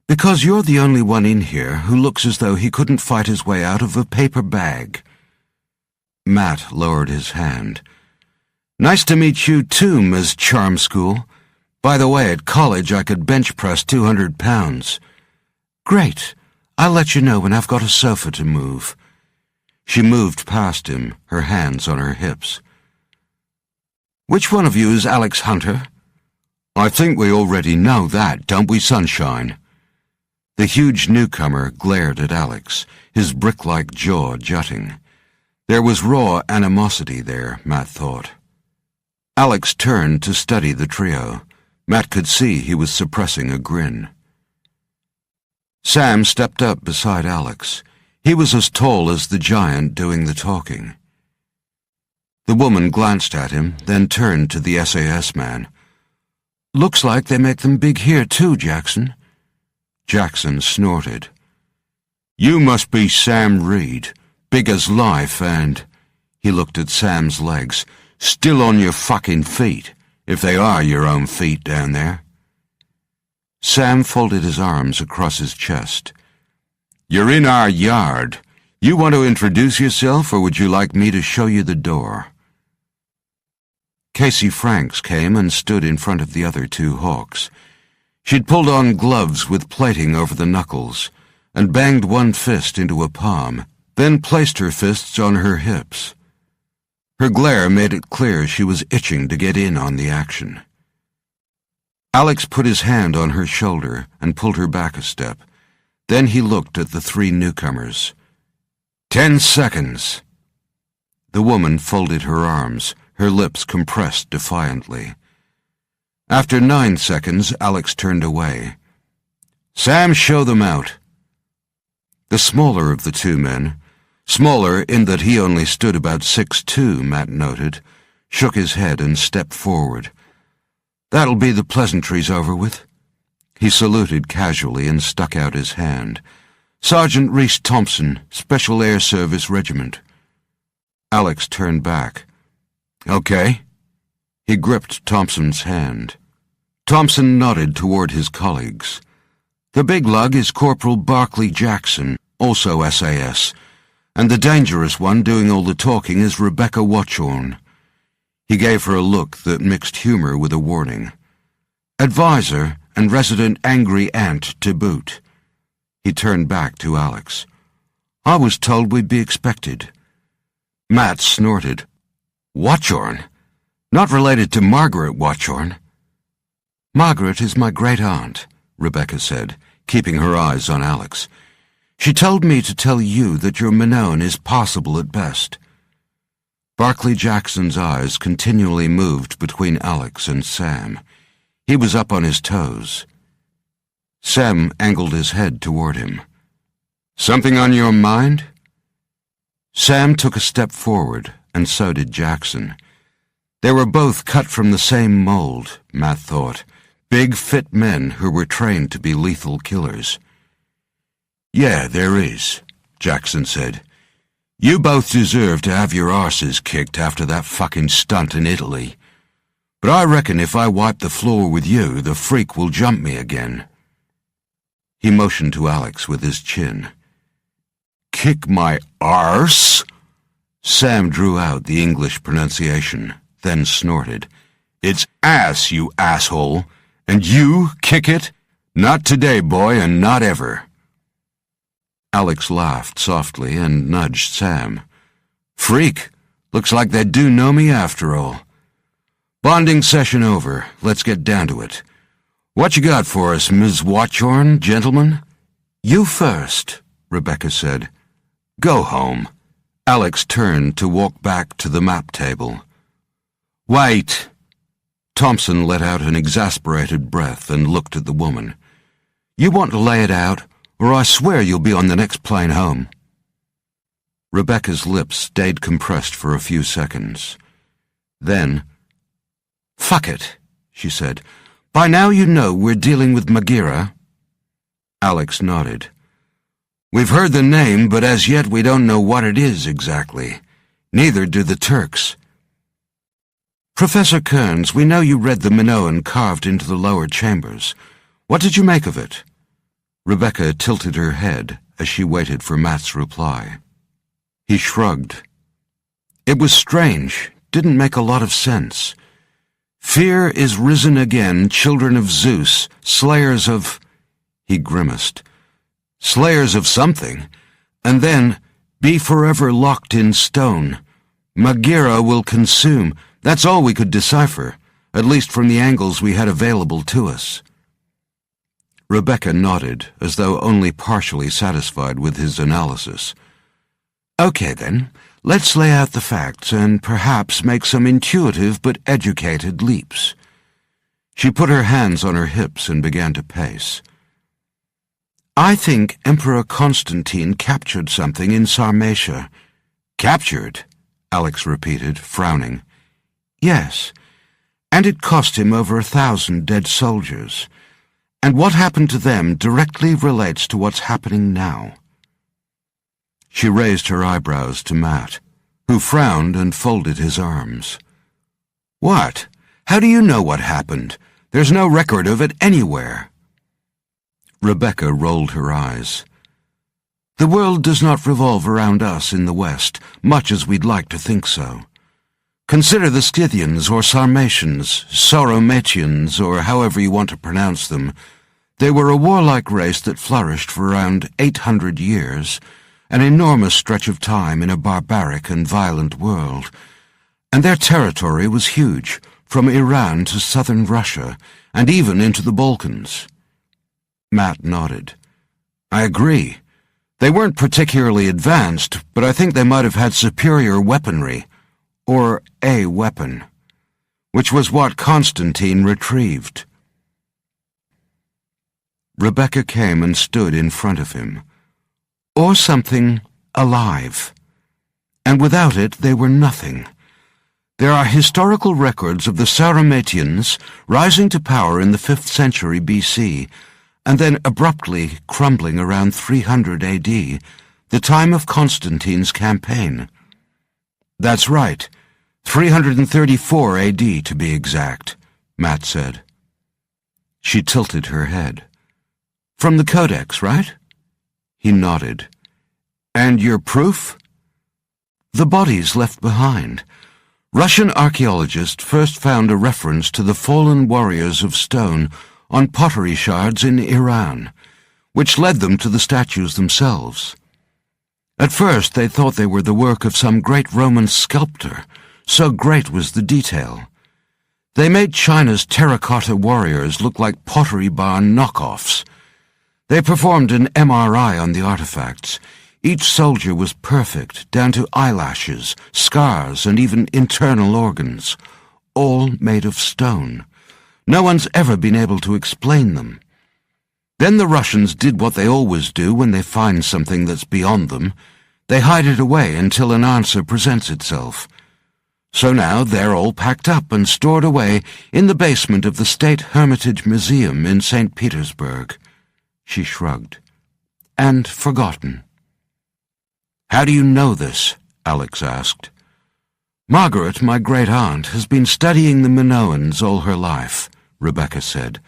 "Because you're the only one in here who looks as though he couldn't fight his way out of a paper bag." Matt lowered his hand. "Nice to meet you too, Ms. Charmschool. By the way, at college I could bench press 200 pounds. "Great. I'll let you know when I've got a sofa to move." She moved past him, her hands on her hips. "Which one of you is Alex Hunter?" "I think we already know that, don't we, Sunshine?" The huge newcomer glared at Alex, his brick-like jaw jutting. There was raw animosity there, Matt thought. Alex turned to study the trio. Matt could see he was suppressing a grin. Sam stepped up beside Alex. He was as tall as the giant doing the talking. The woman glanced at him, then turned to the SAS man. "Looks like they make them big here too, Jackson." Jackson snorted. "You must be Sam Reed, big as life and—" He looked at Sam's legs. "Still on your fucking feet, if they are your own feet down there." Sam folded his arms across his chest. "You're in our yard. You want to introduce yourself, or would you like me to show you the door?" Casey Franks came and stood in front of the other two hawks. She'd pulled on gloves with plating over the knuckles, and banged one fist into a palm, then placed her fists on her hips. Her glare made it clear she was itching to get in on the action. Alex put his hand on her shoulder and pulled her back a step. Then he looked at the three newcomers. 10 seconds. The woman folded her arms, her lips compressed defiantly. After 9 seconds, Alex turned away. "Sam, show them out." The smaller of the two men, smaller in that he only stood about 6'2", Matt noted, shook his head and stepped forward. "That'll be the pleasantries over with." He saluted casually and stuck out his hand. "Sergeant Reese Thompson, Special Air Service Regiment." Alex turned back. "Okay." He gripped Thompson's hand. Thompson nodded toward his colleagues. "The big lug is Corporal Barclay Jackson, also SAS, and the dangerous one doing all the talking is Rebecca Watchorn." He gave her a look that mixed humor with a warning. "Advisor and resident angry ant to boot." He turned back to Alex. "I was told we'd be expected." Matt snorted. "Watchorn? Not related to Margaret Watchorn?" "Margaret is my great-aunt," Rebecca said, keeping her eyes on Alex. "She told me to tell you that your Minoan is possible at best." Barclay Jackson's eyes continually moved between Alex and Sam. He was up on his toes. Sam angled his head toward him. "Something on your mind?" Sam took a step forward, and so did Jackson. They were both cut from the same mold, Matt thought, big, fit men who were trained to be lethal killers. "Yeah, there is," Jackson said. "You both deserve to have your arses kicked after that fucking stunt in Italy. But I reckon if I wipe the floor with you, the freak will jump me again." He motioned to Alex with his chin. "Kick my arse?" Sam drew out the English pronunciation, then snorted. "It's ass, you asshole. And you kick it? Not today, boy, and not ever." Alex laughed softly and nudged Sam. "Freak. Looks like they do know me after all. Bonding session over. Let's get down to it. What you got for us, Ms. Watchorn, gentlemen?" "You first," Rebecca said. "Go home." Alex turned to walk back to the map table. "Wait." Thompson let out an exasperated breath and looked at the woman. "You want to lay it out, or I swear you'll be on the next plane home." Rebecca's lips stayed compressed for a few seconds. Then, "Fuck it," she said. "By now you know we're dealing with Magira." Alex nodded. "We've heard the name, but as yet we don't know what it is exactly. Neither do the Turks." "Professor Kearns, we know you read the Minoan carved into the lower chambers. What did you make of it?" Rebecca tilted her head as she waited for Matt's reply. He shrugged. "It was strange, didn't make a lot of sense. Fear is risen again, children of Zeus, slayers of—" He grimaced. "Slayers of something. And then, Be forever locked in stone. Maghera will consume. That's all we could decipher, at least from the angles we had available to us. Rebecca nodded, as though only partially satisfied with his analysis. Okay then, let's lay out the facts and perhaps make some intuitive but educated leaps. She put her hands on her hips and began to pace. I think Emperor Constantine captured something in Sarmatia. Captured? Alex repeated, frowning. Yes, and it cost him over 1,000 dead soldiers. And what happened to them directly relates to what's happening now. She raised her eyebrows to Matt, who frowned and folded his arms. What? How do you know what happened? There's no record of it anywhere. Rebecca rolled her eyes. The world does not revolve around us in the West, much as we'd like to think so. Consider the Scythians or Sarmatians, Sauromachians, or however you want to pronounce them. They were a warlike race that flourished for around 800 years, an enormous stretch of time in a barbaric and violent world. And their territory was huge, from Iran to southern Russia, and even into the Balkans. Matt nodded. I agree. They weren't particularly advanced, but I think they might have had superior weaponry. Or a weapon, which was what Constantine retrieved. Rebecca came and stood in front of him. Or something alive. And without it, they were nothing. There are historical records of the Sauromatians rising to power in the 5th century BC, and then abruptly crumbling around 300 AD, the time of Constantine's campaign. That's right. 334 AD, to be exact, Matt said. She tilted her head. From the Codex, right? He nodded. And your proof? The bodies left behind. Russian archaeologists first found a reference to the fallen warriors of stone on pottery shards in Iran, which led them to the statues themselves. At first they thought they were the work of some great Roman sculptor, so great was the detail. They made China's terracotta warriors look like Pottery Barn knockoffs. They performed an MRI on the artifacts. Each soldier was perfect, down to eyelashes, scars, and even internal organs, all made of stone. No one's ever been able to explain them. Then the Russians did what they always do when they find something that's beyond them. They hide it away until an answer presents itself. So now they're all packed up and stored away in the basement of the State Hermitage Museum in St. Petersburg. She shrugged. And forgotten. How do you know this? Alex asked. Margaret, my great-aunt, has been studying the Minoans all her life, Rebecca said.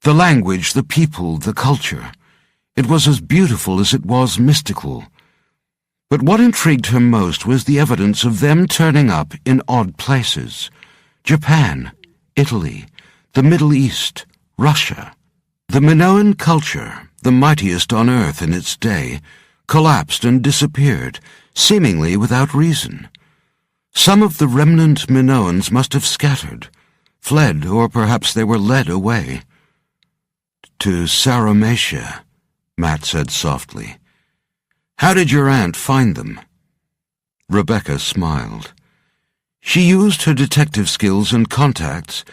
The language, the people, the culture. It was as beautiful as it was mystical. But what intrigued her most was the evidence of them turning up in odd places. Japan, Italy, the Middle East, Russia. The Minoan culture, the mightiest on earth in its day, collapsed and disappeared, seemingly without reason. Some of the remnant Minoans must have scattered, fled, or perhaps they were led away. To Sauromatia, Matt said softly. How did your aunt find them? Rebecca smiled. She used her detective skills and contacts,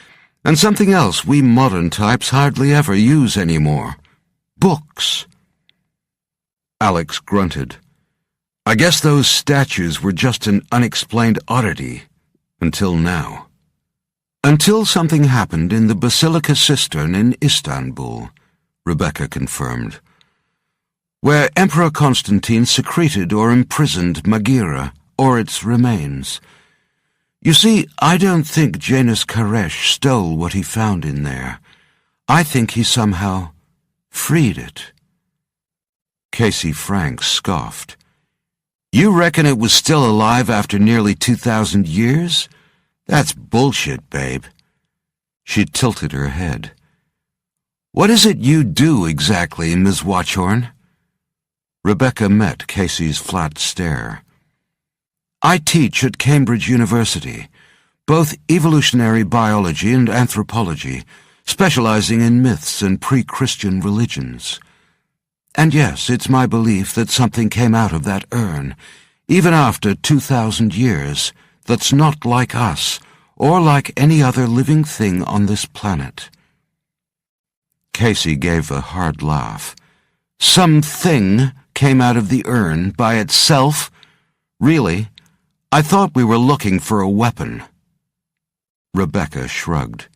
and something else we modern types hardly ever use anymore. Books. Alex grunted. I guess those statues were just an unexplained oddity, until now. Until something happened in the Basilica Cistern in Istanbul, Rebecca confirmed, where Emperor Constantine secreted or imprisoned Maghera, or its remains. You see, I don't think Janus Karesh stole what he found in there. I think he somehow freed it. Casey Franks scoffed. You reckon it was still alive after nearly 2,000 years? That's bullshit, babe. She tilted her head. What is it you do exactly, Ms. Watchorn? Rebecca met Casey's flat stare. "I teach at Cambridge University, both evolutionary biology and anthropology, specializing in myths and pre-Christian religions. And yes, it's my belief that something came out of that urn, even after 2,000 years, that's not like us, or like any other living thing on this planet." Casey gave a hard laugh. "Something came out of the urn by itself? Really? I thought we were looking for a weapon." Rebecca shrugged.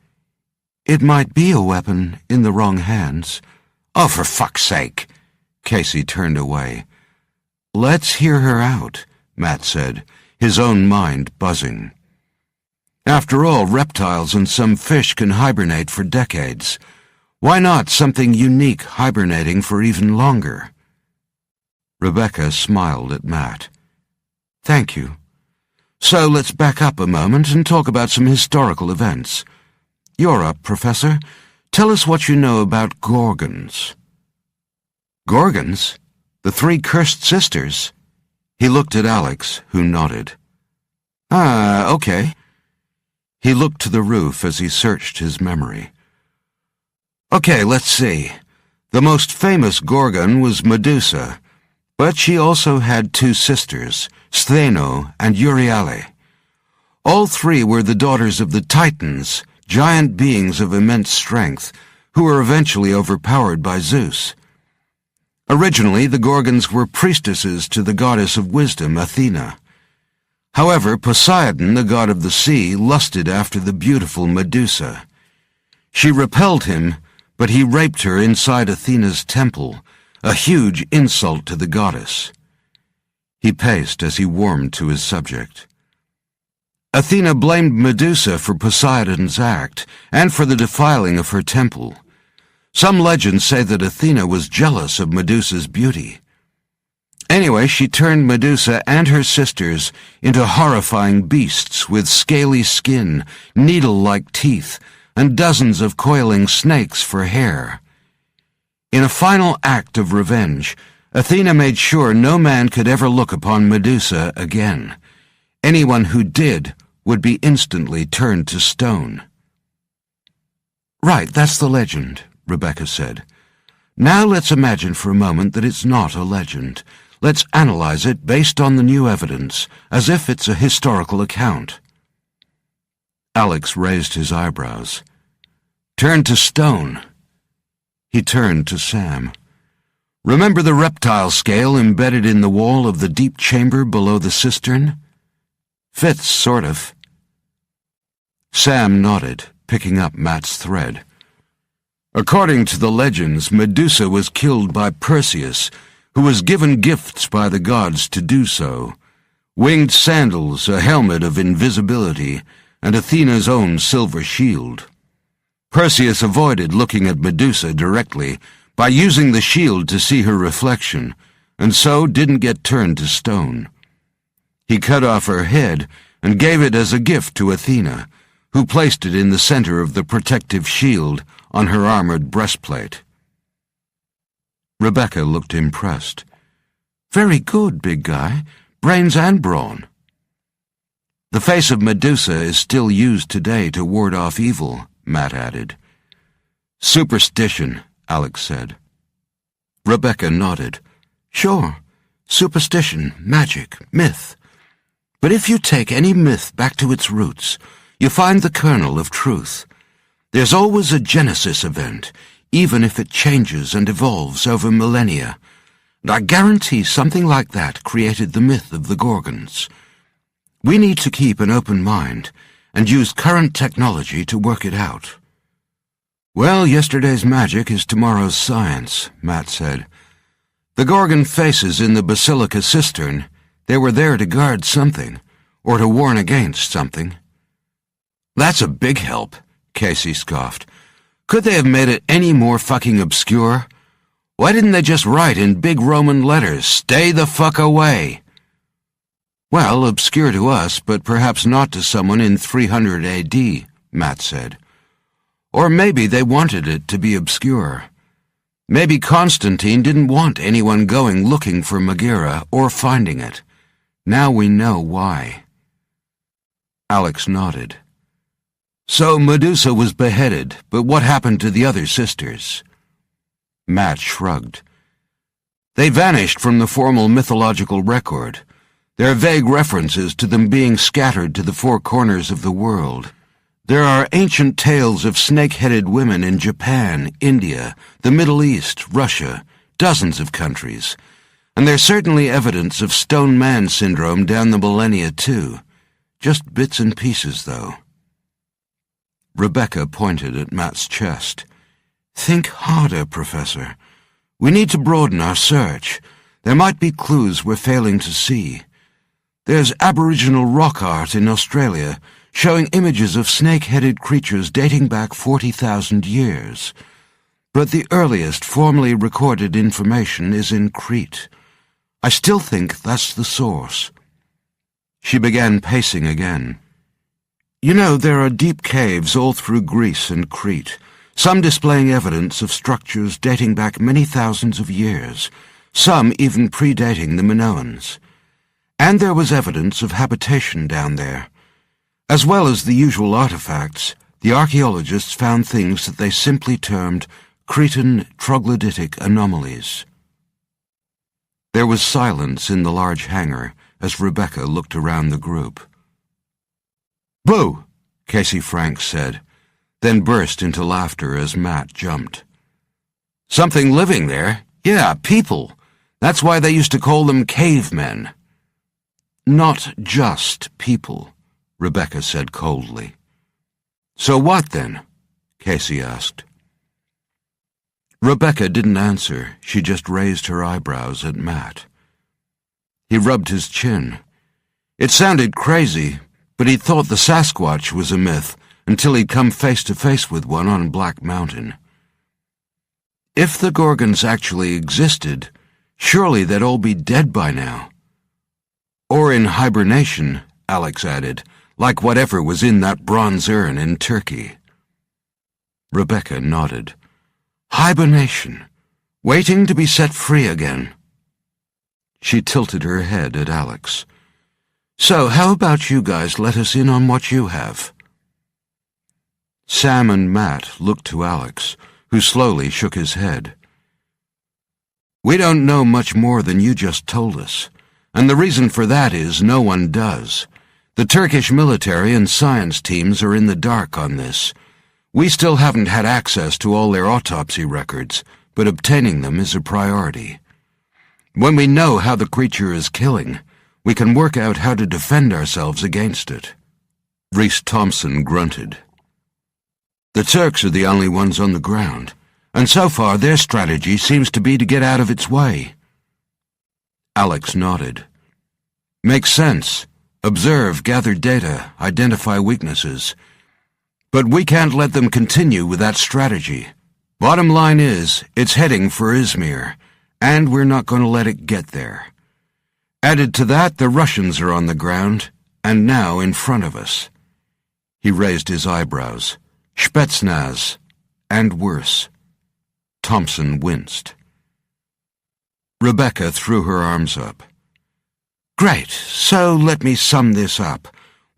"It might be a weapon in the wrong hands." "Oh, for fuck's sake!" Casey turned away. "Let's hear her out," Matt said, his own mind buzzing. "After all, reptiles and some fish can hibernate for decades. Why not something unique hibernating for even longer?" Rebecca smiled at Matt. "Thank you. So let's back up a moment and talk about some historical events. You're up, Professor. Tell us what you know about Gorgons." "Gorgons? The three cursed sisters?" He looked at Alex, who nodded. "Ah, okay." He looked to the roof as he searched his memory. "Okay, let's see. The most famous Gorgon was Medusa, but she also had two sisters, Stheno and Euryale. All three were the daughters of the Titans, giant beings of immense strength, who were eventually overpowered by Zeus. Originally, the Gorgons were priestesses to the goddess of wisdom, Athena. However, Poseidon, the god of the sea, lusted after the beautiful Medusa. She repelled him, but he raped her inside Athena's temple, a huge insult to the goddess. He paced as he warmed to his subject. Athena blamed Medusa for Poseidon's act and for the defiling of her temple. Some legends say that Athena was jealous of Medusa's beauty. Anyway, she turned Medusa and her sisters into horrifying beasts with scaly skin, needle-like teeth, and dozens of coiling snakes for hair. In a final act of revenge, Athena made sure no man could ever look upon Medusa again. Anyone who did would be instantly turned to stone. "Right, that's the legend," Rebecca said. "Now let's imagine for a moment that it's not a legend. Let's analyze it based on the new evidence, as if it's a historical account." Alex raised his eyebrows. "Turn to stone." He turned to Sam. "Remember the reptile scale embedded in the wall of the deep chamber below the cistern?" "Fits, sort of." Sam nodded, picking up Matt's thread. "According to the legends, Medusa was killed by Perseus, who was given gifts by the gods to do so. Winged sandals, a helmet of invisibility, and Athena's own silver shield. Perseus avoided looking at Medusa directly by using the shield to see her reflection, and so didn't get turned to stone. He cut off her head and gave it as a gift to Athena, who placed it in the center of the protective shield on her armored breastplate." Rebecca looked impressed. "Very good, big guy. Brains and brawn." "The face of Medusa is still used today to ward off evil," Matt added. "Superstition," Alex said. Rebecca nodded. "Sure. Superstition, magic, myth. But if you take any myth back to its roots, you find the kernel of truth. There's always a genesis event, even if it changes and evolves over millennia. And I guarantee something like that created the myth of the Gorgons. We need to keep an open mind and use current technology to work it out." "Well, yesterday's magic is tomorrow's science," Matt said. "The Gorgon faces in the Basilica cistern, they were there to guard something, or to warn against something." "That's a big help," Casey scoffed. "Could they have made it any more fucking obscure? Why didn't they just write in big Roman letters, 'Stay the fuck away'?" "Well, obscure to us, but perhaps not to someone in 300 AD, Matt said. "Or maybe they wanted it to be obscure. Maybe Constantine didn't want anyone going looking for Megaera or finding it. Now we know why. Alex nodded. So Medusa was beheaded, but what happened to the other sisters? Matt shrugged. They vanished from the formal mythological record. There are vague references to them being scattered to the four corners of the world. There are ancient tales of snake-headed women in Japan, India, the Middle East, Russia, dozens of countries. And there's certainly evidence of Stone Man syndrome down the millennia too. Just bits and pieces, though. Rebecca pointed at Matt's chest. Think harder, Professor. We need to broaden our search. There might be clues we're failing to see. There's Aboriginal rock art in Australia showing images of snake-headed creatures dating back 40,000 years. But the earliest formally recorded information is in Crete. I still think that's the source. She began pacing again. You know, there are deep caves all through Greece and Crete, some displaying evidence of structures dating back many thousands of years, some even predating the Minoans. And there was evidence of habitation down there. As well as the usual artifacts, the archaeologists found things that they simply termed Cretan troglodytic anomalies. There was silence in the large hangar as Rebecca looked around the group. "Boo!" Casey Franks said, then burst into laughter as Matt jumped. "Something living there? Yeah, people. That's why they used to call them cavemen." "Not just people," Rebecca said coldly. "So what then?" Casey asked. Rebecca didn't answer. She just raised her eyebrows at Matt. He rubbed his chin. It sounded crazy, but he'd thought the Sasquatch was a myth until he'd come face to face with one on Black Mountain. If the Gorgons actually existed, surely they'd all be dead by now. Or in hibernation, Alex added, like whatever was in that bronze urn in Turkey. Rebecca nodded. Hibernation, waiting to be set free again. She tilted her head at Alex. So how about you guys let us in on what you have? Sam and Matt looked to Alex, who slowly shook his head. We don't know much more than you just told us, and the reason for that is no one does. The Turkish military and science teams are in the dark on this. We still haven't had access to all their autopsy records, but obtaining them is a priority. When we know how the creature is killing, we can work out how to defend ourselves against it. Rhys Thompson grunted. The Turks are the only ones on the ground, and so far their strategy seems to be to get out of its way. Alex nodded. Makes sense. Observe, gather data, identify weaknesses. But we can't let them continue with that strategy. Bottom line is, it's heading for Izmir, and we're not going to let it get there. Added to that, the Russians are on the ground, and now in front of us. He raised his eyebrows. Spetsnaz, and worse. Thompson winced. Rebecca threw her arms up. Great, so let me sum this up.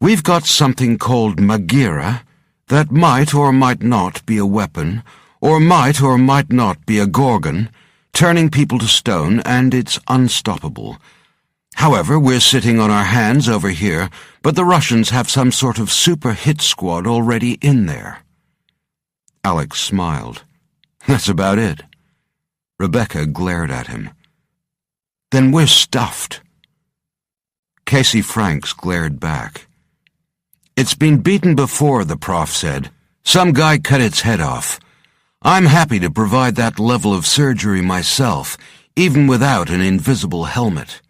We've got something called Megaera that might or might not be a weapon, or might not be a Gorgon, turning people to stone, and it's unstoppable. However, we're sitting on our hands over here, but the Russians have some sort of super hit squad already in there. Alex smiled. That's about it. Rebecca glared at him. Then we're stuffed. Casey Franks glared back. It's been beaten before, the prof said. Some guy cut its head off. I'm happy to provide that level of surgery myself, even without an invisible helmet.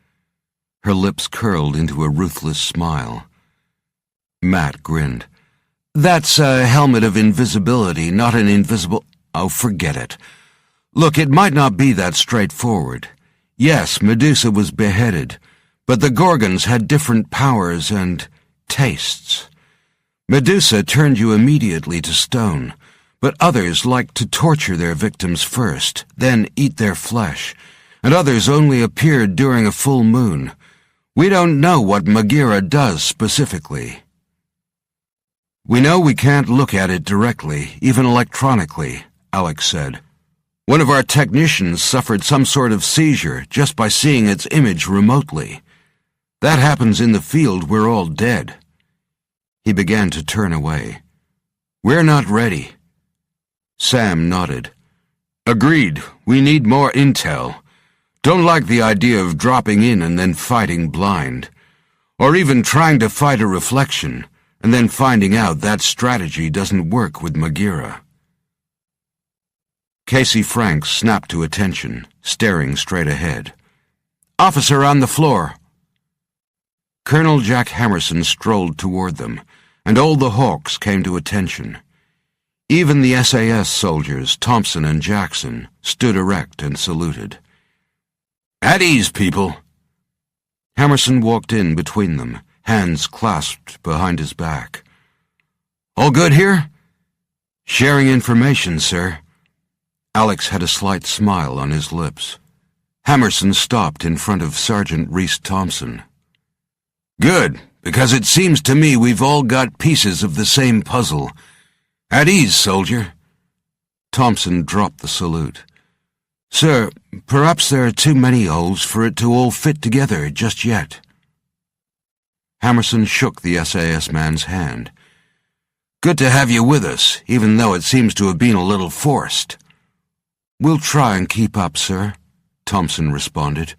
Her lips curled into a ruthless smile. Matt grinned. That's a helmet of invisibility, not an invisible... Oh, forget it. Look, it might not be that straightforward. Yes, Medusa was beheaded, but the Gorgons had different powers and tastes. Medusa turned you immediately to stone, But others like to torture their victims first, then eat their flesh, and others only appeared during a full moon. We don't know what Maghera does specifically. We know we can't look at it directly, even electronically, Alex said. One of our technicians suffered some sort of seizure just by seeing its image remotely. That happens in the field, we're all dead. He began to turn away. We're not ready. Sam nodded. Agreed, we need more intel. Don't like the idea of dropping in and then fighting blind. Or even trying to fight a reflection, and then finding out that strategy doesn't work with Maghera. Casey Franks snapped to attention, staring straight ahead. Officer on the floor. Colonel Jack Hammerson strolled toward them, and all the Hawks came to attention. Even the SAS soldiers, Thompson and Jackson, stood erect and saluted. At ease, people. Hammerson walked in between them, hands clasped behind his back. All good here? Sharing information, sir. Alex had a slight smile on his lips. Hammerson stopped in front of Sergeant Reese Thompson. Good, because it seems to me we've all got pieces of the same puzzle. At ease, soldier. Thompson dropped the salute. Sir, perhaps there are too many holes for it to all fit together just yet. Hammerson shook the SAS man's hand. Good to have you with us, even though it seems to have been a little forced. We'll try and keep up, sir, Thompson responded.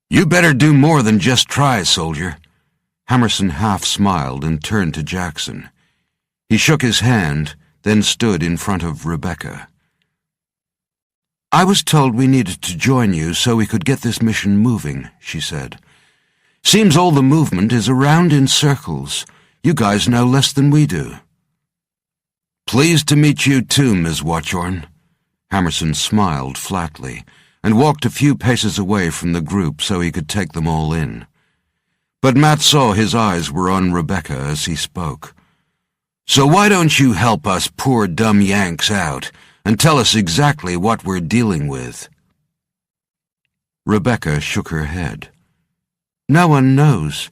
You better do more than just try, soldier. Hammerson half smiled and turned to Jackson. He shook his hand, then stood in front of Rebecca. I was told we needed to join you so we could get this mission moving, she said. Seems all the movement is around in circles. You guys know less than we do. Pleased to meet you too, Ms. Watchorn. Hammerson smiled flatly and walked a few paces away from the group so he could take them all in. But Matt saw his eyes were on Rebecca as he spoke. So why don't you help us poor dumb Yanks out and tell us exactly what we're dealing with? Rebecca shook her head. No one knows,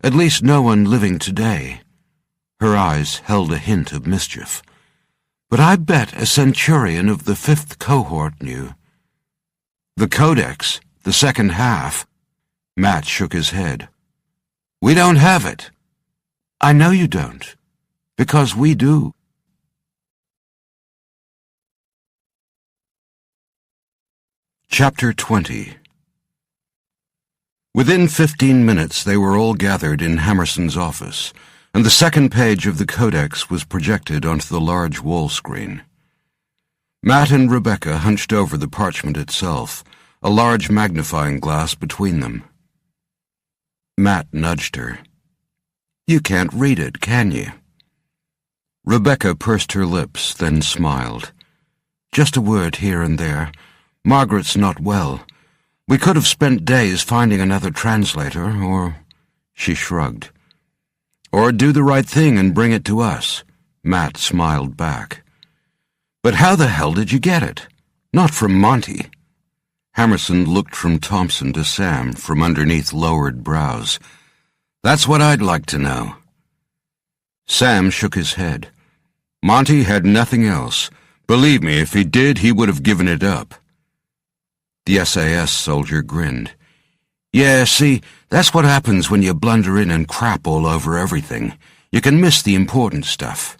at least no one living today. Her eyes held a hint of mischief. But I bet a Centurion of the 5th cohort knew. The Codex, the second half. Matt shook his head. We don't have it. I know you don't, because we do. Chapter 20. Within 15 minutes they were all gathered in Hammerson's office, and the second page of the Codex was projected onto the large wall screen. Matt and Rebecca hunched over the parchment itself, a large magnifying glass between them. Matt nudged her. You can't read it, can you? Rebecca pursed her lips, then smiled. Just a word here and there. Margaret's not well. We could have spent days finding another translator, or... She shrugged. Or do the right thing and bring it to us. Matt smiled back. But how the hell did you get it? Not from Monty. Hammerson looked from Thompson to Sam from underneath lowered brows. That's what I'd like to know. Sam shook his head. Monty had nothing else. Believe me, if he did, he would have given it up. The SAS soldier grinned. Yeah, see, that's what happens when you blunder in and crap all over everything. You can miss the important stuff.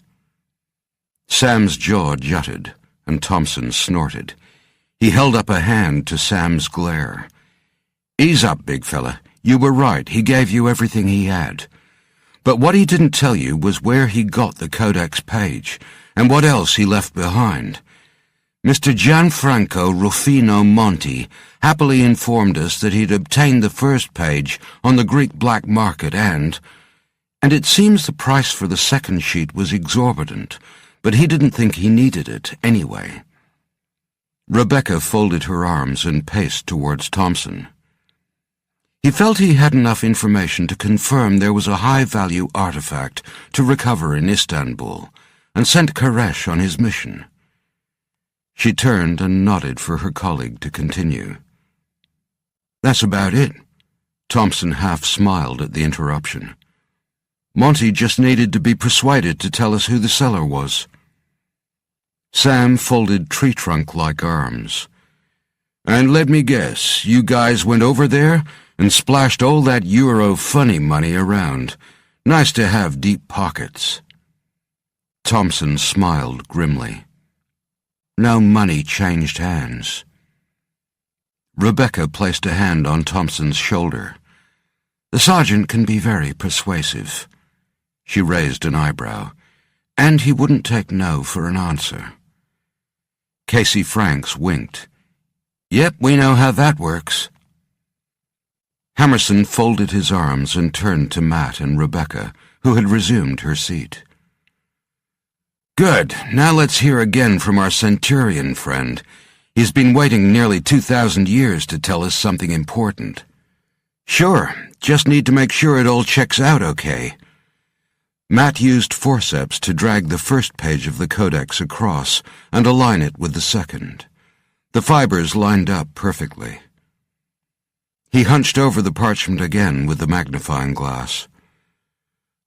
Sam's jaw jutted, and Thompson snorted. He held up a hand to Sam's glare. Ease up, big fella. You were right, he gave you everything he had. But what he didn't tell you was where he got the Codex page, and what else he left behind. Mr. Gianfranco Rufino Monti happily informed us that he'd obtained the first page on the Greek black market and it seems the price for the second sheet was exorbitant, but he didn't think he needed it anyway. Rebecca folded her arms and paced towards Thompson. He felt he had enough information to confirm there was a high-value artifact to recover in Istanbul, and sent Koresh on his mission. She turned and nodded for her colleague to continue. That's about it. Thompson half smiled at the interruption. Monty just needed to be persuaded to tell us who the seller was. Sam folded tree-trunk-like arms. And let me guess, you guys went over there and splashed all that Euro funny money around. Nice to have deep pockets. Thompson smiled grimly. No money changed hands. Rebecca placed a hand on Thompson's shoulder. The sergeant can be very persuasive. She raised an eyebrow, and he wouldn't take no for an answer. Casey Franks winked. Yep, we know how that works. Hammerson folded his arms and turned to Matt and Rebecca, who had resumed her seat. Good. Now let's hear again from our Centurion friend. He's been waiting nearly 2,000 years to tell us something important. Sure, just need to make sure it all checks out okay. Matt used forceps to drag the first page of the codex across and align it with the second. The fibers lined up perfectly. He hunched over the parchment again with the magnifying glass.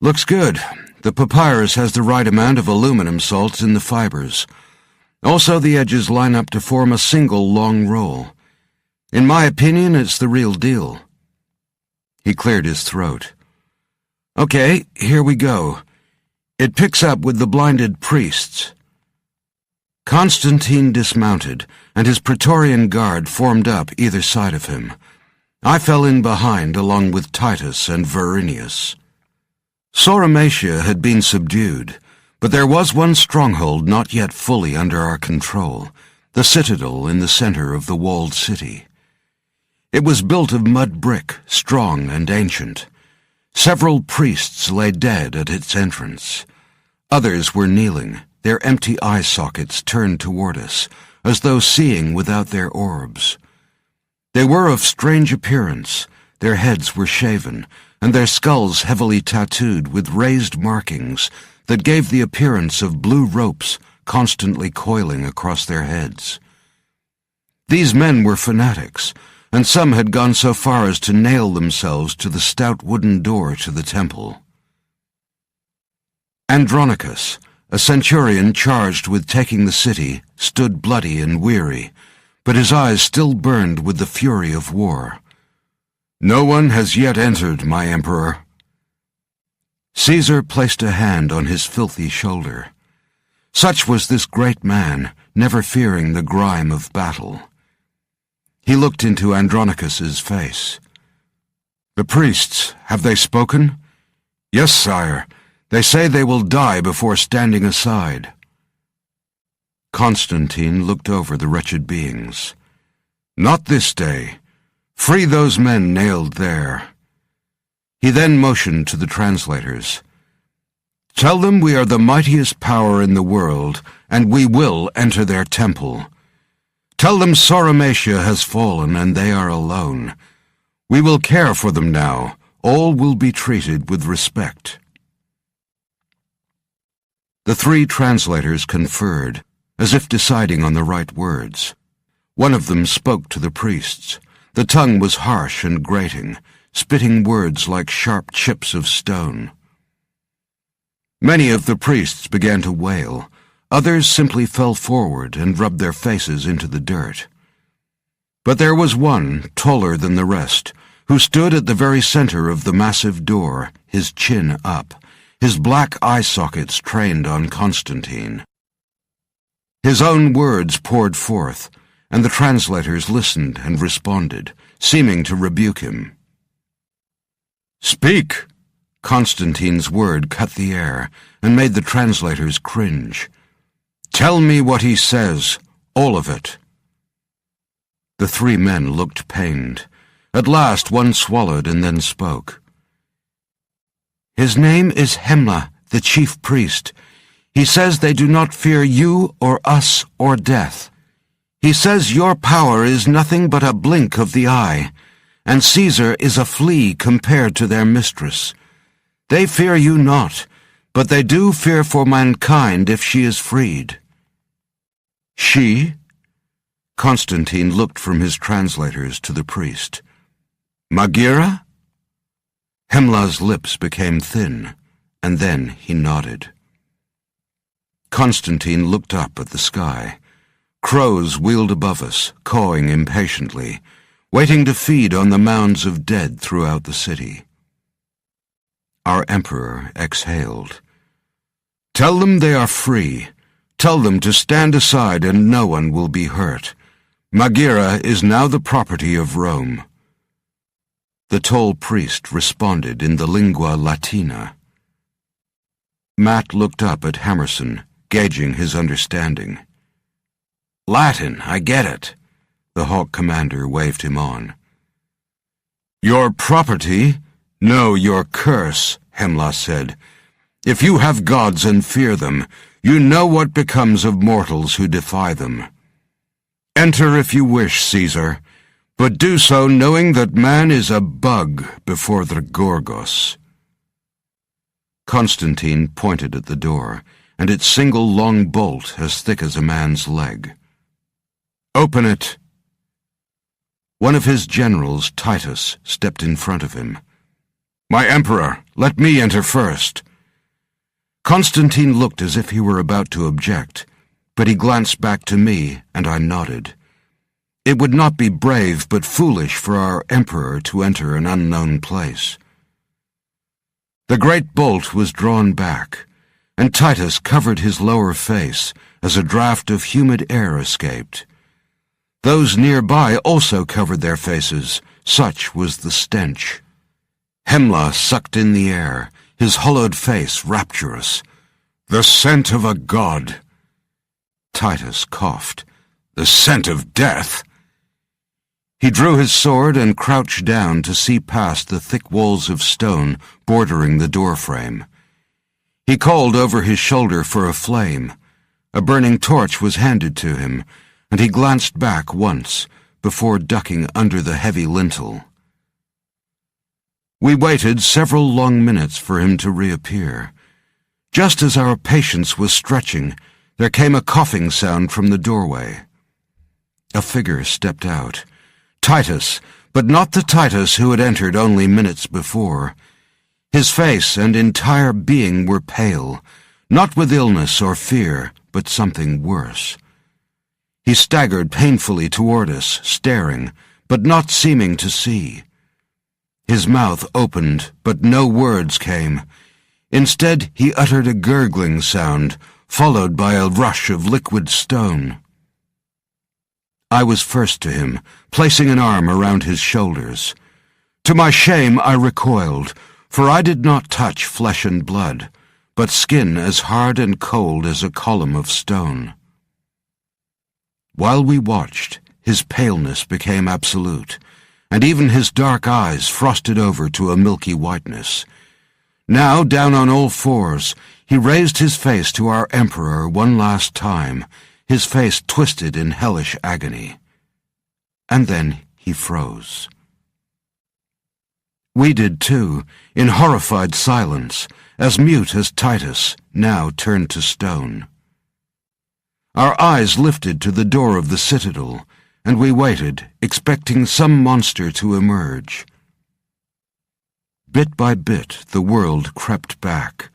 Looks good. The papyrus has the right amount of aluminum salts in the fibers. Also, the edges line up to form a single long roll. In my opinion, it's the real deal. He cleared his throat. Okay, here we go. It picks up with the blinded priests. Constantine dismounted, and his Praetorian guard formed up either side of him. I fell in behind along with Titus and Verinius. Sauromatia had been subdued, but there was one stronghold not yet fully under our control, the citadel in the center of the walled city. It was built of mud brick, strong and ancient. Several priests lay dead at its entrance. Others were kneeling, their empty eye sockets turned toward us, as though seeing without their orbs. They were of strange appearance. Their heads were shaven, and their skulls heavily tattooed with raised markings that gave the appearance of blue ropes constantly coiling across their heads. These men were fanatics, and some had gone so far as to nail themselves to the stout wooden door to the temple. Andronicus, a centurion charged with taking the city, stood bloody and weary, but his eyes still burned with the fury of war. No one has yet entered, my emperor. Caesar placed a hand on his filthy shoulder. Such was this great man, never fearing the grime of battle. He looked into Andronicus's face. The priests, have they spoken? Yes, sire. They say they will die before standing aside. Constantine looked over the wretched beings. Not this day. Free those men nailed there. He then motioned to the translators. Tell them we are the mightiest power in the world, and we will enter their temple. Tell them Sauromatia has fallen and they are alone. We will care for them now. All will be treated with respect. The three translators conferred, as if deciding on the right words. One of them spoke to the priests. The tongue was harsh and grating, spitting words like sharp chips of stone. Many of the priests began to wail. Others simply fell forward and rubbed their faces into the dirt. But there was one, taller than the rest, who stood at the very center of the massive door, his chin up, his black eye sockets trained on Constantine. His own words poured forth, and the translators listened and responded, seeming to rebuke him. Speak! Constantine's word cut the air and made the translators cringe. Tell me what he says, all of it. The three men looked pained. At last one swallowed and then spoke. His name is Hemla, the chief priest. He says they do not fear you or us or death. He says your power is nothing but a blink of the eye, and Caesar is a flea compared to their mistress. They fear you not, but they do fear for mankind if she is freed." "She?" Constantine looked from his translators to the priest. "Maghera?" Hemla's lips became thin, and then he nodded. Constantine looked up at the sky. Crows wheeled above us, cawing impatiently, waiting to feed on the mounds of dead throughout the city. Our emperor exhaled. "Tell them they are free. Tell them to stand aside and no one will be hurt. Maghera is now the property of Rome." The tall priest responded in the lingua latina. Matt looked up at Hammerson, gauging his understanding. "Latin, I get it." The Hawk commander waved him on. "Your property? No, your curse," Hemla said. "If you have gods and fear them, you know what becomes of mortals who defy them. Enter if you wish, Caesar, but do so knowing that man is a bug before the Gorgos." Constantine pointed at the door, and its single long bolt as thick as a man's leg. "Open it." One of his generals, Titus, stepped in front of him. "My emperor, let me enter first." Constantine looked as if he were about to object, but he glanced back to me, and I nodded. It would not be brave but foolish for our emperor to enter an unknown place. The great bolt was drawn back, and Titus covered his lower face as a draught of humid air escaped. Those nearby also covered their faces, such was the stench. Hemla sucked in the air, his hollowed face rapturous. "The scent of a god." Titus coughed. "The scent of death." He drew his sword and crouched down to see past the thick walls of stone bordering the doorframe. He called over his shoulder for a flame. A burning torch was handed to him, and he glanced back once before ducking under the heavy lintel. We waited several long minutes for him to reappear. Just as our patience was stretching, there came a coughing sound from the doorway. A figure stepped out. Titus, but not the Titus who had entered only minutes before. His face and entire being were pale, not with illness or fear, but something worse. He staggered painfully toward us, staring, but not seeming to see. His mouth opened, but no words came. Instead, he uttered a gurgling sound, followed by a rush of liquid stone. I was first to him, placing an arm around his shoulders. To my shame, I recoiled, for I did not touch flesh and blood, but skin as hard and cold as a column of stone. While we watched, his paleness became absolute, and even his dark eyes frosted over to a milky whiteness. Now, down on all fours, he raised his face to our emperor one last time, his face twisted in hellish agony. And then he froze. We did too, in horrified silence, as mute as Titus, now turned to stone. Our eyes lifted to the door of the citadel, and we waited, expecting some monster to emerge. Bit by bit, the world crept back,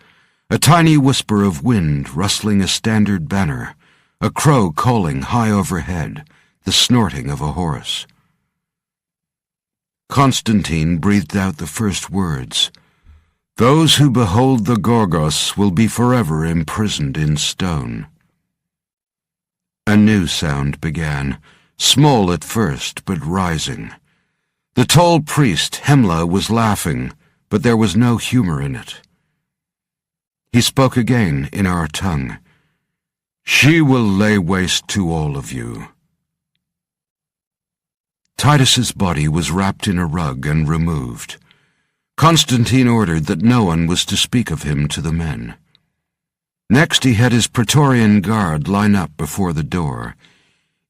a tiny whisper of wind rustling a standard banner, a crow calling high overhead, the snorting of a horse. Constantine breathed out the first words. "Those who behold the Gorgos will be forever imprisoned in stone." A new sound began, small at first, but rising. The tall priest, Hemla, was laughing, but there was no humor in it. He spoke again in our tongue. "She will lay waste to all of you." Titus's body was wrapped in a rug and removed. Constantine ordered that no one was to speak of him to the men. Next he had his Praetorian guard line up before the door.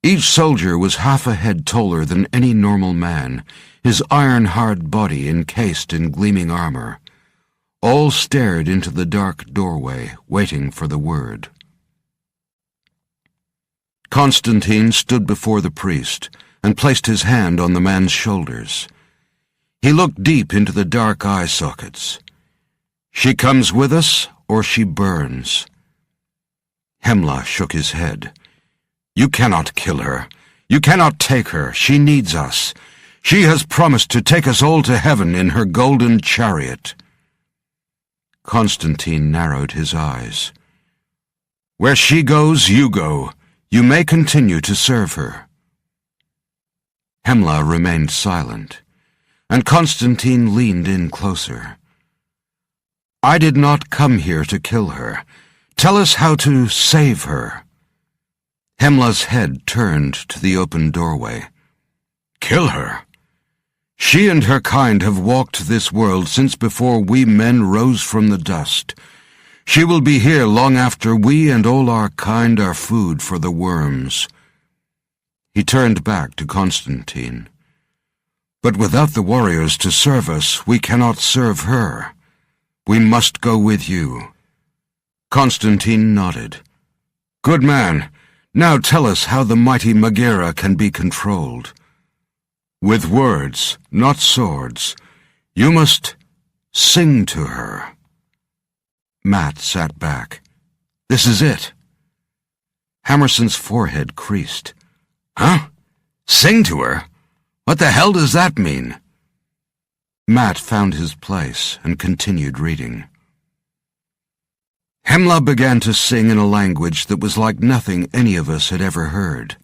Each soldier was half a head taller than any normal man, his iron-hard body encased in gleaming armor. All stared into the dark doorway, waiting for the word. Constantine stood before the priest and placed his hand on the man's shoulders. He looked deep into the dark eye sockets. "She comes with us, or she burns." Hemla shook his head. "You cannot kill her. You cannot take her. She needs us. She has promised to take us all to heaven in her golden chariot." Constantine narrowed his eyes. "Where she goes, you go. You may continue to serve her." Hemla remained silent, and Constantine leaned in closer. "I did not come here to kill her. Tell us how to save her." Hemla's head turned to the open doorway. "Kill her? She and her kind have walked this world since before we men rose from the dust. She will be here long after we and all our kind are food for the worms." He turned back to Constantine. "But without the warriors to serve us, we cannot serve her. We must go with you." Constantine nodded. "Good man. Now tell us how the mighty Megaera can be controlled." "With words, not swords. You must sing to her." Matt sat back. "This is it." Hammerson's forehead creased. "Huh? Sing to her? What the hell does that mean?" Matt found his place and continued reading. Hemla began to sing in a language that was like nothing any of us had ever heard.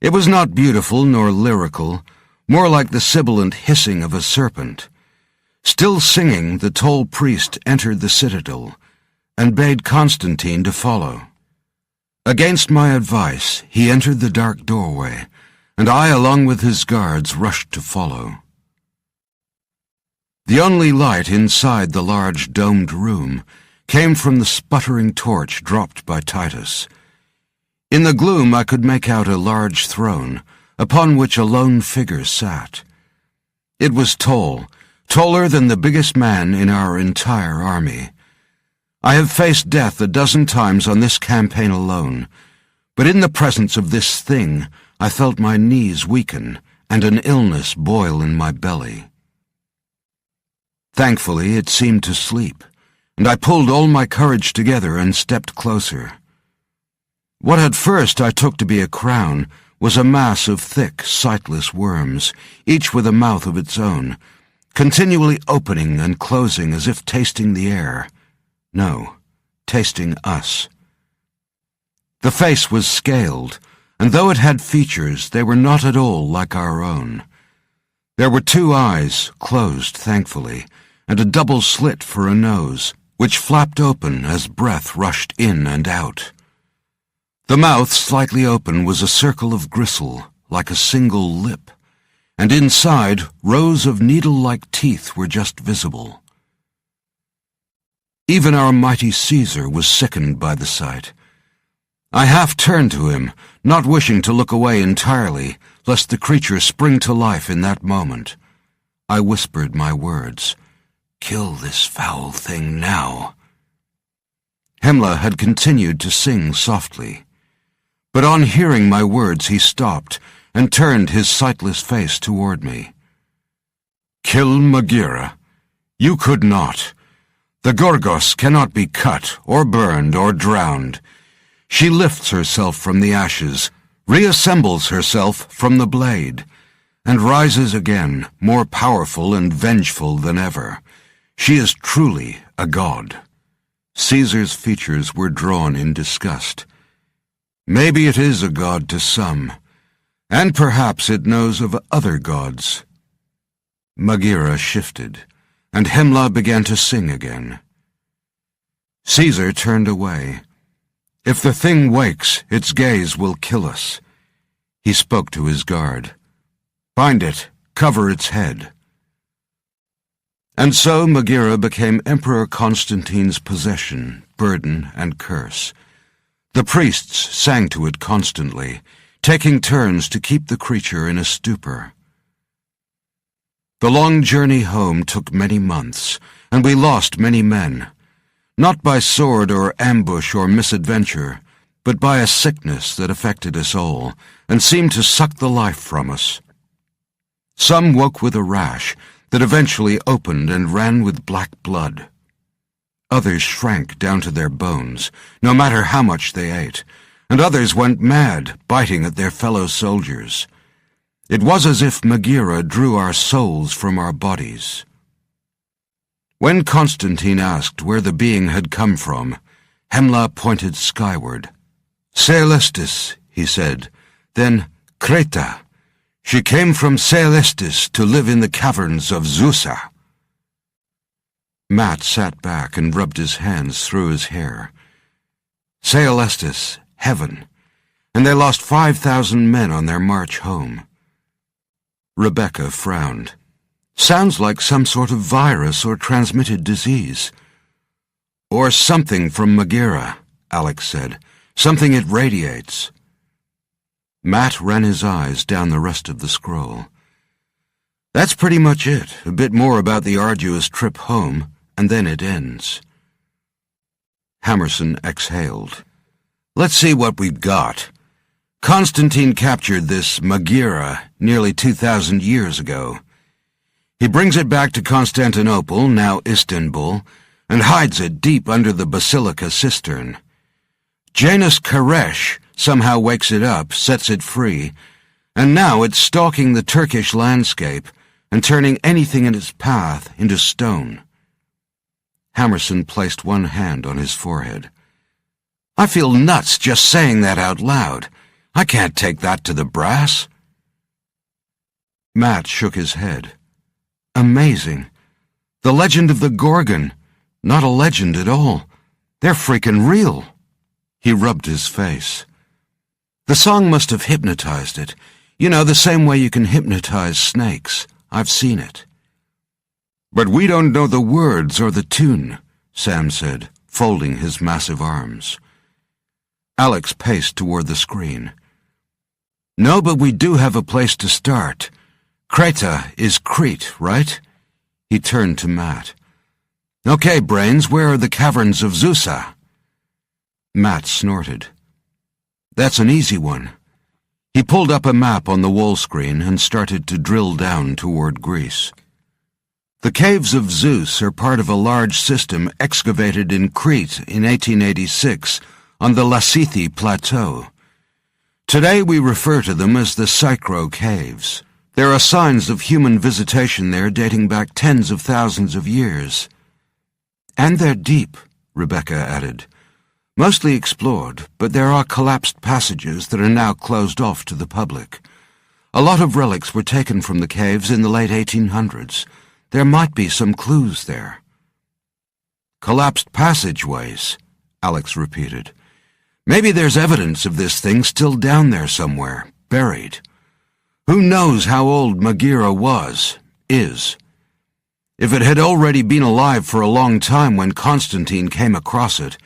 It was not beautiful nor lyrical, more like the sibilant hissing of a serpent. Still singing, the tall priest entered the citadel and bade Constantine to follow. Against my advice, he entered the dark doorway, and I, along with his guards, rushed to follow. The only light inside the large domed room came from the sputtering torch dropped by Titus. In the gloom I could make out a large throne, upon which a lone figure sat. It was tall, taller than the biggest man in our entire army. I have faced death a dozen times on this campaign alone, but in the presence of this thing I felt my knees weaken and an illness boil in my belly. Thankfully, it seemed to sleep, and I pulled all my courage together and stepped closer. What at first I took to be a crown was a mass of thick, sightless worms, each with a mouth of its own, continually opening and closing as if tasting the air. No, tasting us. The face was scaled, and though it had features, they were not at all like our own. There were 2 eyes, closed thankfully, and a double slit for a nose, which flapped open as breath rushed in and out. The mouth, slightly open, was a circle of gristle, like a single lip, and inside, rows of needle-like teeth were just visible. Even our mighty Caesar was sickened by the sight. I half turned to him, not wishing to look away entirely, lest the creature spring to life in that moment. I whispered my words. "Kill this foul thing now." Hemla had continued to sing softly, but on hearing my words he stopped and turned his sightless face toward me. "Kill Megaera? You could not. The Gorgos cannot be cut or burned or drowned. She lifts herself from the ashes, reassembles herself from the blade, and rises again, more powerful and vengeful than ever. She is truly a god." Caesar's features were drawn in disgust. "Maybe it is a god to some, and perhaps it knows of other gods." Megaera shifted, and Hemla began to sing again. Caesar turned away. "If the thing wakes, its gaze will kill us." He spoke to his guard. "Bind it, cover its head." And so Megaera became Emperor Constantine's possession, burden, and curse. The priests sang to it constantly, taking turns to keep the creature in a stupor. The long journey home took many months, and we lost many men, not by sword or ambush or misadventure, but by a sickness that affected us all and seemed to suck the life from us. Some woke with a rash that eventually opened and ran with black blood. Others shrank down to their bones, no matter how much they ate, and others went mad, biting at their fellow soldiers. It was as if Maghera drew our souls from our bodies. When Constantine asked where the being had come from, Hemla pointed skyward. Celestis, he said, then Creta. She came from Celestis to live in the caverns of Zusa. Matt sat back and rubbed his hands through his hair. Celestis, heaven, and they lost 5,000 men on their march home. Rebecca frowned. Sounds like some sort of virus or transmitted disease. Or something from Maghera, Alex said. Something it radiates. Matt ran his eyes down the rest of the scroll. That's pretty much it. A bit more about the arduous trip home, and then it ends. Hammerson exhaled. Let's see what we've got. Constantine captured this Maghera nearly 2,000 years ago. He brings it back to Constantinople, now Istanbul, and hides it deep under the basilica cistern. Janus Koresh somehow wakes it up, sets it free, and now it's stalking the Turkish landscape and turning anything in its path into stone. Hammerson placed one hand on his forehead. I feel nuts just saying that out loud. I can't take that to the brass. Matt shook his head. Amazing. The legend of the Gorgon. Not a legend at all. They're freaking real. He rubbed his face. The song must have hypnotized it. You know, the same way you can hypnotize snakes. I've seen it. But we don't know the words or the tune, Sam said, folding his massive arms. Alex paced toward the screen. No, but we do have a place to start. Creta is Crete, right? He turned to Matt. Okay, Brains, where are the caverns of Zusa? Matt snorted. That's an easy one. He pulled up a map on the wall screen and started to drill down toward Greece. The caves of Zeus are part of a large system excavated in Crete in 1886 on the Lassithi Plateau. Today we refer to them as the Psychro Caves. There are signs of human visitation there dating back tens of thousands of years. And they're deep, Rebecca added. Mostly explored, but there are collapsed passages that are now closed off to the public. A lot of relics were taken from the caves in the late 1800s. There might be some clues there. Collapsed passageways, Alex repeated. Maybe there's evidence of this thing still down there somewhere, buried. Who knows how old Maghera is. If it had already been alive for a long time when Constantine came across it,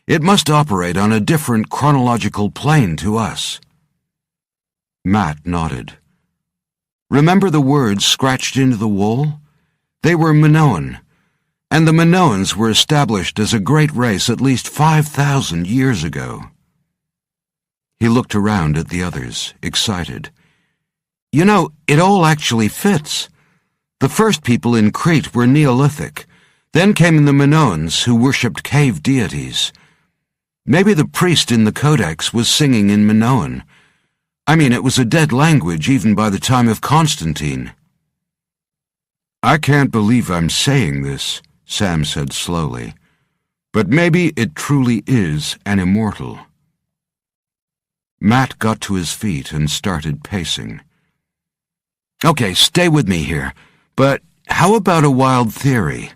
it must operate on a different chronological plane to us. Matt nodded. Remember the words scratched into the wall? They were Minoan, and the Minoans were established as a great race at least 5,000 years ago. He looked around at the others, excited. You know, it all actually fits. The first people in Crete were Neolithic. Then came the Minoans, who worshipped cave deities. Maybe the priest in the Codex was singing in Minoan. I mean, it was a dead language even by the time of Constantine. I can't believe I'm saying this, Sam said slowly, but maybe it truly is an immortal. Matt got to his feet and started pacing. Okay, stay with me here, but how about a wild theory?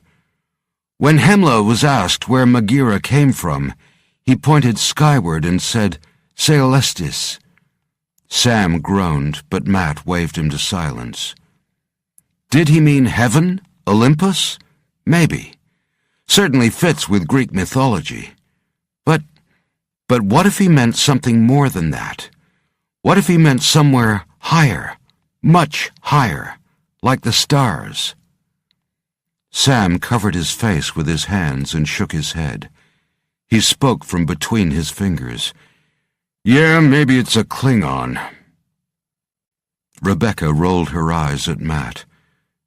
When Hemla was asked where Maghera came from, he pointed skyward and said, Celestis. Sam groaned, but Matt waved him to silence. Did he mean heaven? Olympus? Maybe. Certainly fits with Greek mythology. But what if he meant something more than that? What if he meant somewhere higher, much higher, like the stars. Sam covered his face with his hands and shook his head. He spoke from between his fingers. Yeah, maybe it's a Klingon. Rebecca rolled her eyes at Matt.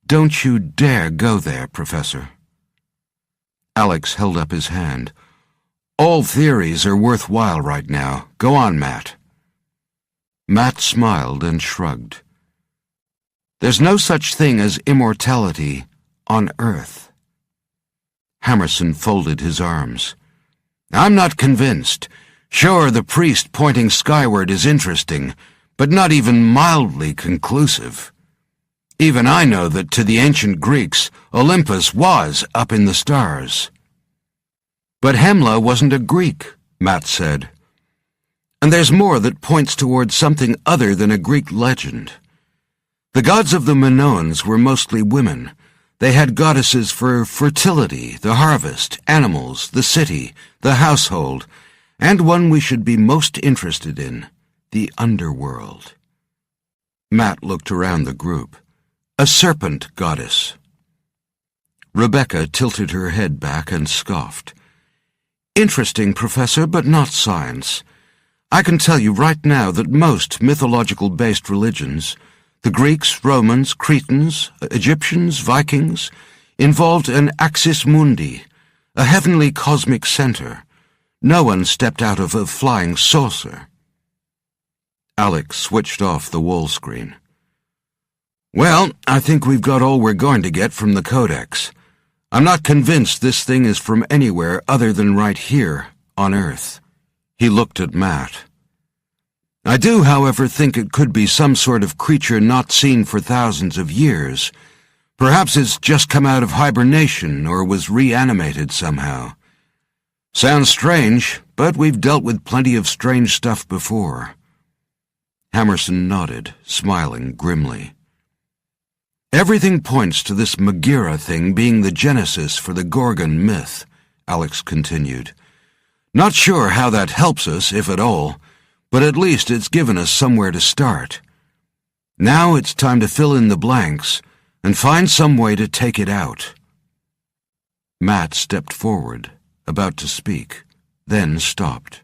Don't you dare go there, Professor. Alex held up his hand. All theories are worthwhile right now. Go on, Matt. Matt smiled and shrugged. There's no such thing as immortality on Earth. Hammerson folded his arms. I'm not convinced. Sure, the priest pointing skyward is interesting, but not even mildly conclusive. Even I know that to the ancient Greeks, Olympus was up in the stars. But Hemla wasn't a Greek, Matt said. And there's more that points towards something other than a Greek legend. The gods of the Minoans were mostly women. They had goddesses for fertility, the harvest, animals, the city, the household, and one we should be most interested in, the underworld. Matt looked around the group. A serpent goddess. Rebecca tilted her head back and scoffed. Interesting, Professor, but not science. I can tell you right now that most mythological-based religions, the Greeks, Romans, Cretans, Egyptians, Vikings, involved an axis mundi, a heavenly cosmic center. No one stepped out of a flying saucer. Alex switched off the wall screen. Well, I think we've got all we're going to get from the Codex. I'm not convinced this thing is from anywhere other than right here on Earth. He looked at Matt. I do, however, think it could be some sort of creature not seen for thousands of years. Perhaps it's just come out of hibernation or was reanimated somehow. Sounds strange, but we've dealt with plenty of strange stuff before. Hammerson nodded, smiling grimly. Everything points to this Megira thing being the genesis for the Gorgon myth, Alex continued. Not sure how that helps us, if at all, but at least it's given us somewhere to start. Now it's time to fill in the blanks and find some way to take it out. Matt stepped forward, about to speak, then stopped.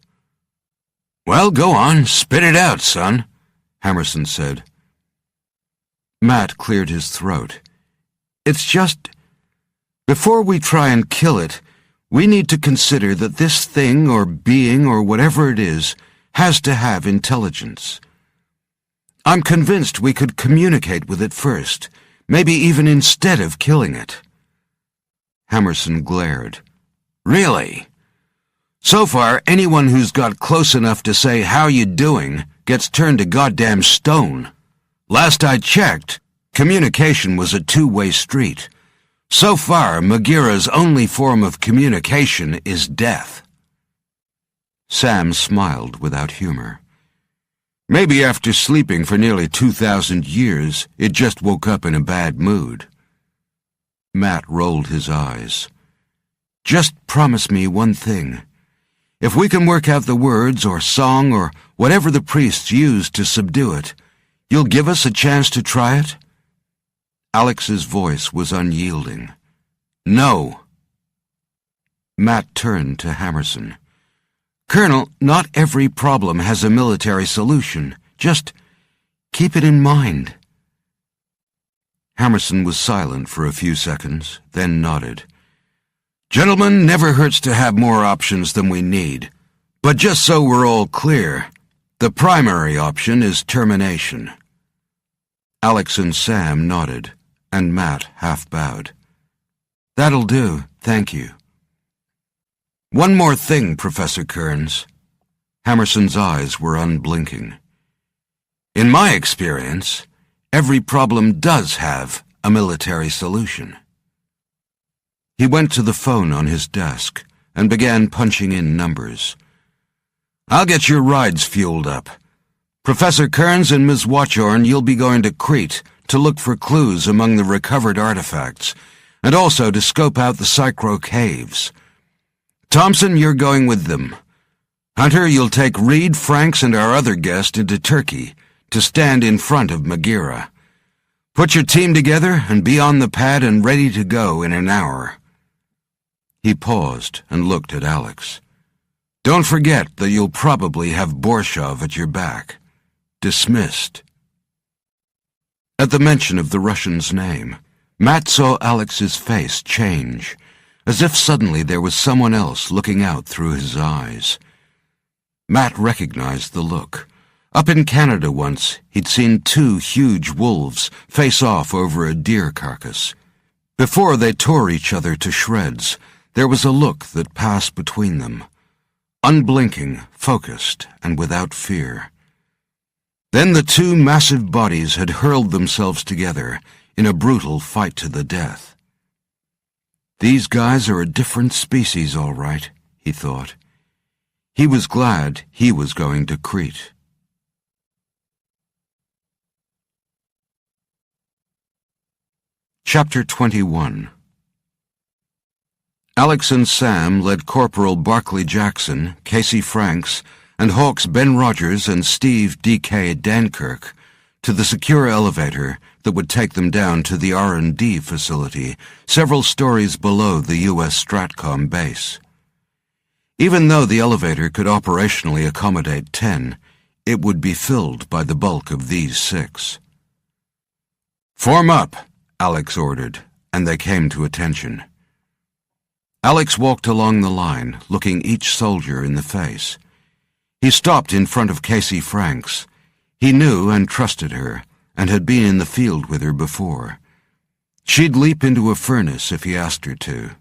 Well, go on, spit it out, son, Hammerson said. Matt cleared his throat. It's just, before we try and kill it, we need to consider that this thing or being or whatever it is has to have intelligence. I'm convinced we could communicate with it first, maybe even instead of killing it. Hammerson glared. Really? So far, anyone who's got close enough to say how you doing gets turned to goddamn stone. Last I checked, communication was a two-way street. So far, Megira's only form of communication is death. Sam smiled without humor. Maybe after sleeping for nearly 2,000 years, it just woke up in a bad mood. Matt rolled his eyes. Just promise me one thing. If we can work out the words or song or whatever the priests used to subdue it, you'll give us a chance to try it? Alex's voice was unyielding. No. Matt turned to Hammerson. Colonel, not every problem has a military solution. Just keep it in mind. Hammerson was silent for a few seconds, then nodded. Gentlemen, never hurts to have more options than we need. But just so we're all clear, the primary option is termination. Alex and Sam nodded, and Matt half bowed. That'll do, thank you. One more thing, Professor Kearns. Hammerson's eyes were unblinking. In my experience, every problem does have a military solution. He went to the phone on his desk and began punching in numbers. I'll get your rides fueled up. Professor Kearns and Ms. Watchorn, you'll be going to Crete to look for clues among the recovered artifacts, and also to scope out the Psychro caves. Thompson, you're going with them. Hunter, you'll take Reed, Franks, and our other guest into Turkey to stand in front of Megira. Put your team together and be on the pad and ready to go in an hour." He paused and looked at Alex. "Don't forget that you'll probably have Borshov at your back. Dismissed." At the mention of the Russian's name, Matt saw Alex's face change, as if suddenly there was someone else looking out through his eyes. Matt recognized the look. Up in Canada once, he'd seen two huge wolves face off over a deer carcass. Before they tore each other to shreds, there was a look that passed between them. Unblinking, focused, and without fear. Then the two massive bodies had hurled themselves together in a brutal fight to the death. "These guys are a different species, all right," he thought. He was glad he was going to Crete. Chapter 21. Alex and Sam led Corporal Barclay Jackson, Casey Franks, and Hawks Ben Rogers and Steve D.K. Dankirk to the secure elevator that would take them down to the R&D facility several stories below the U.S. Stratcom base. Even though the elevator could operationally accommodate 10, it would be filled by the bulk of these 6. "Form up," Alex ordered, and they came to attention. Alex walked along the line, looking each soldier in the face. He stopped in front of Casey Franks. He knew and trusted her, and had been in the field with her before. She'd leap into a furnace if he asked her to.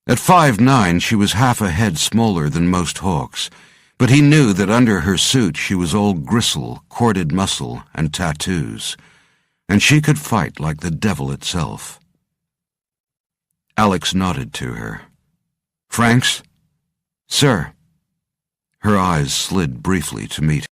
At 5'9", she was half a head smaller than most Hawks, but he knew that under her suit she was all gristle, corded muscle, and tattoos, and she could fight like the devil itself. Alex nodded to her. "Franks?" "Sir." Her eyes slid briefly to meet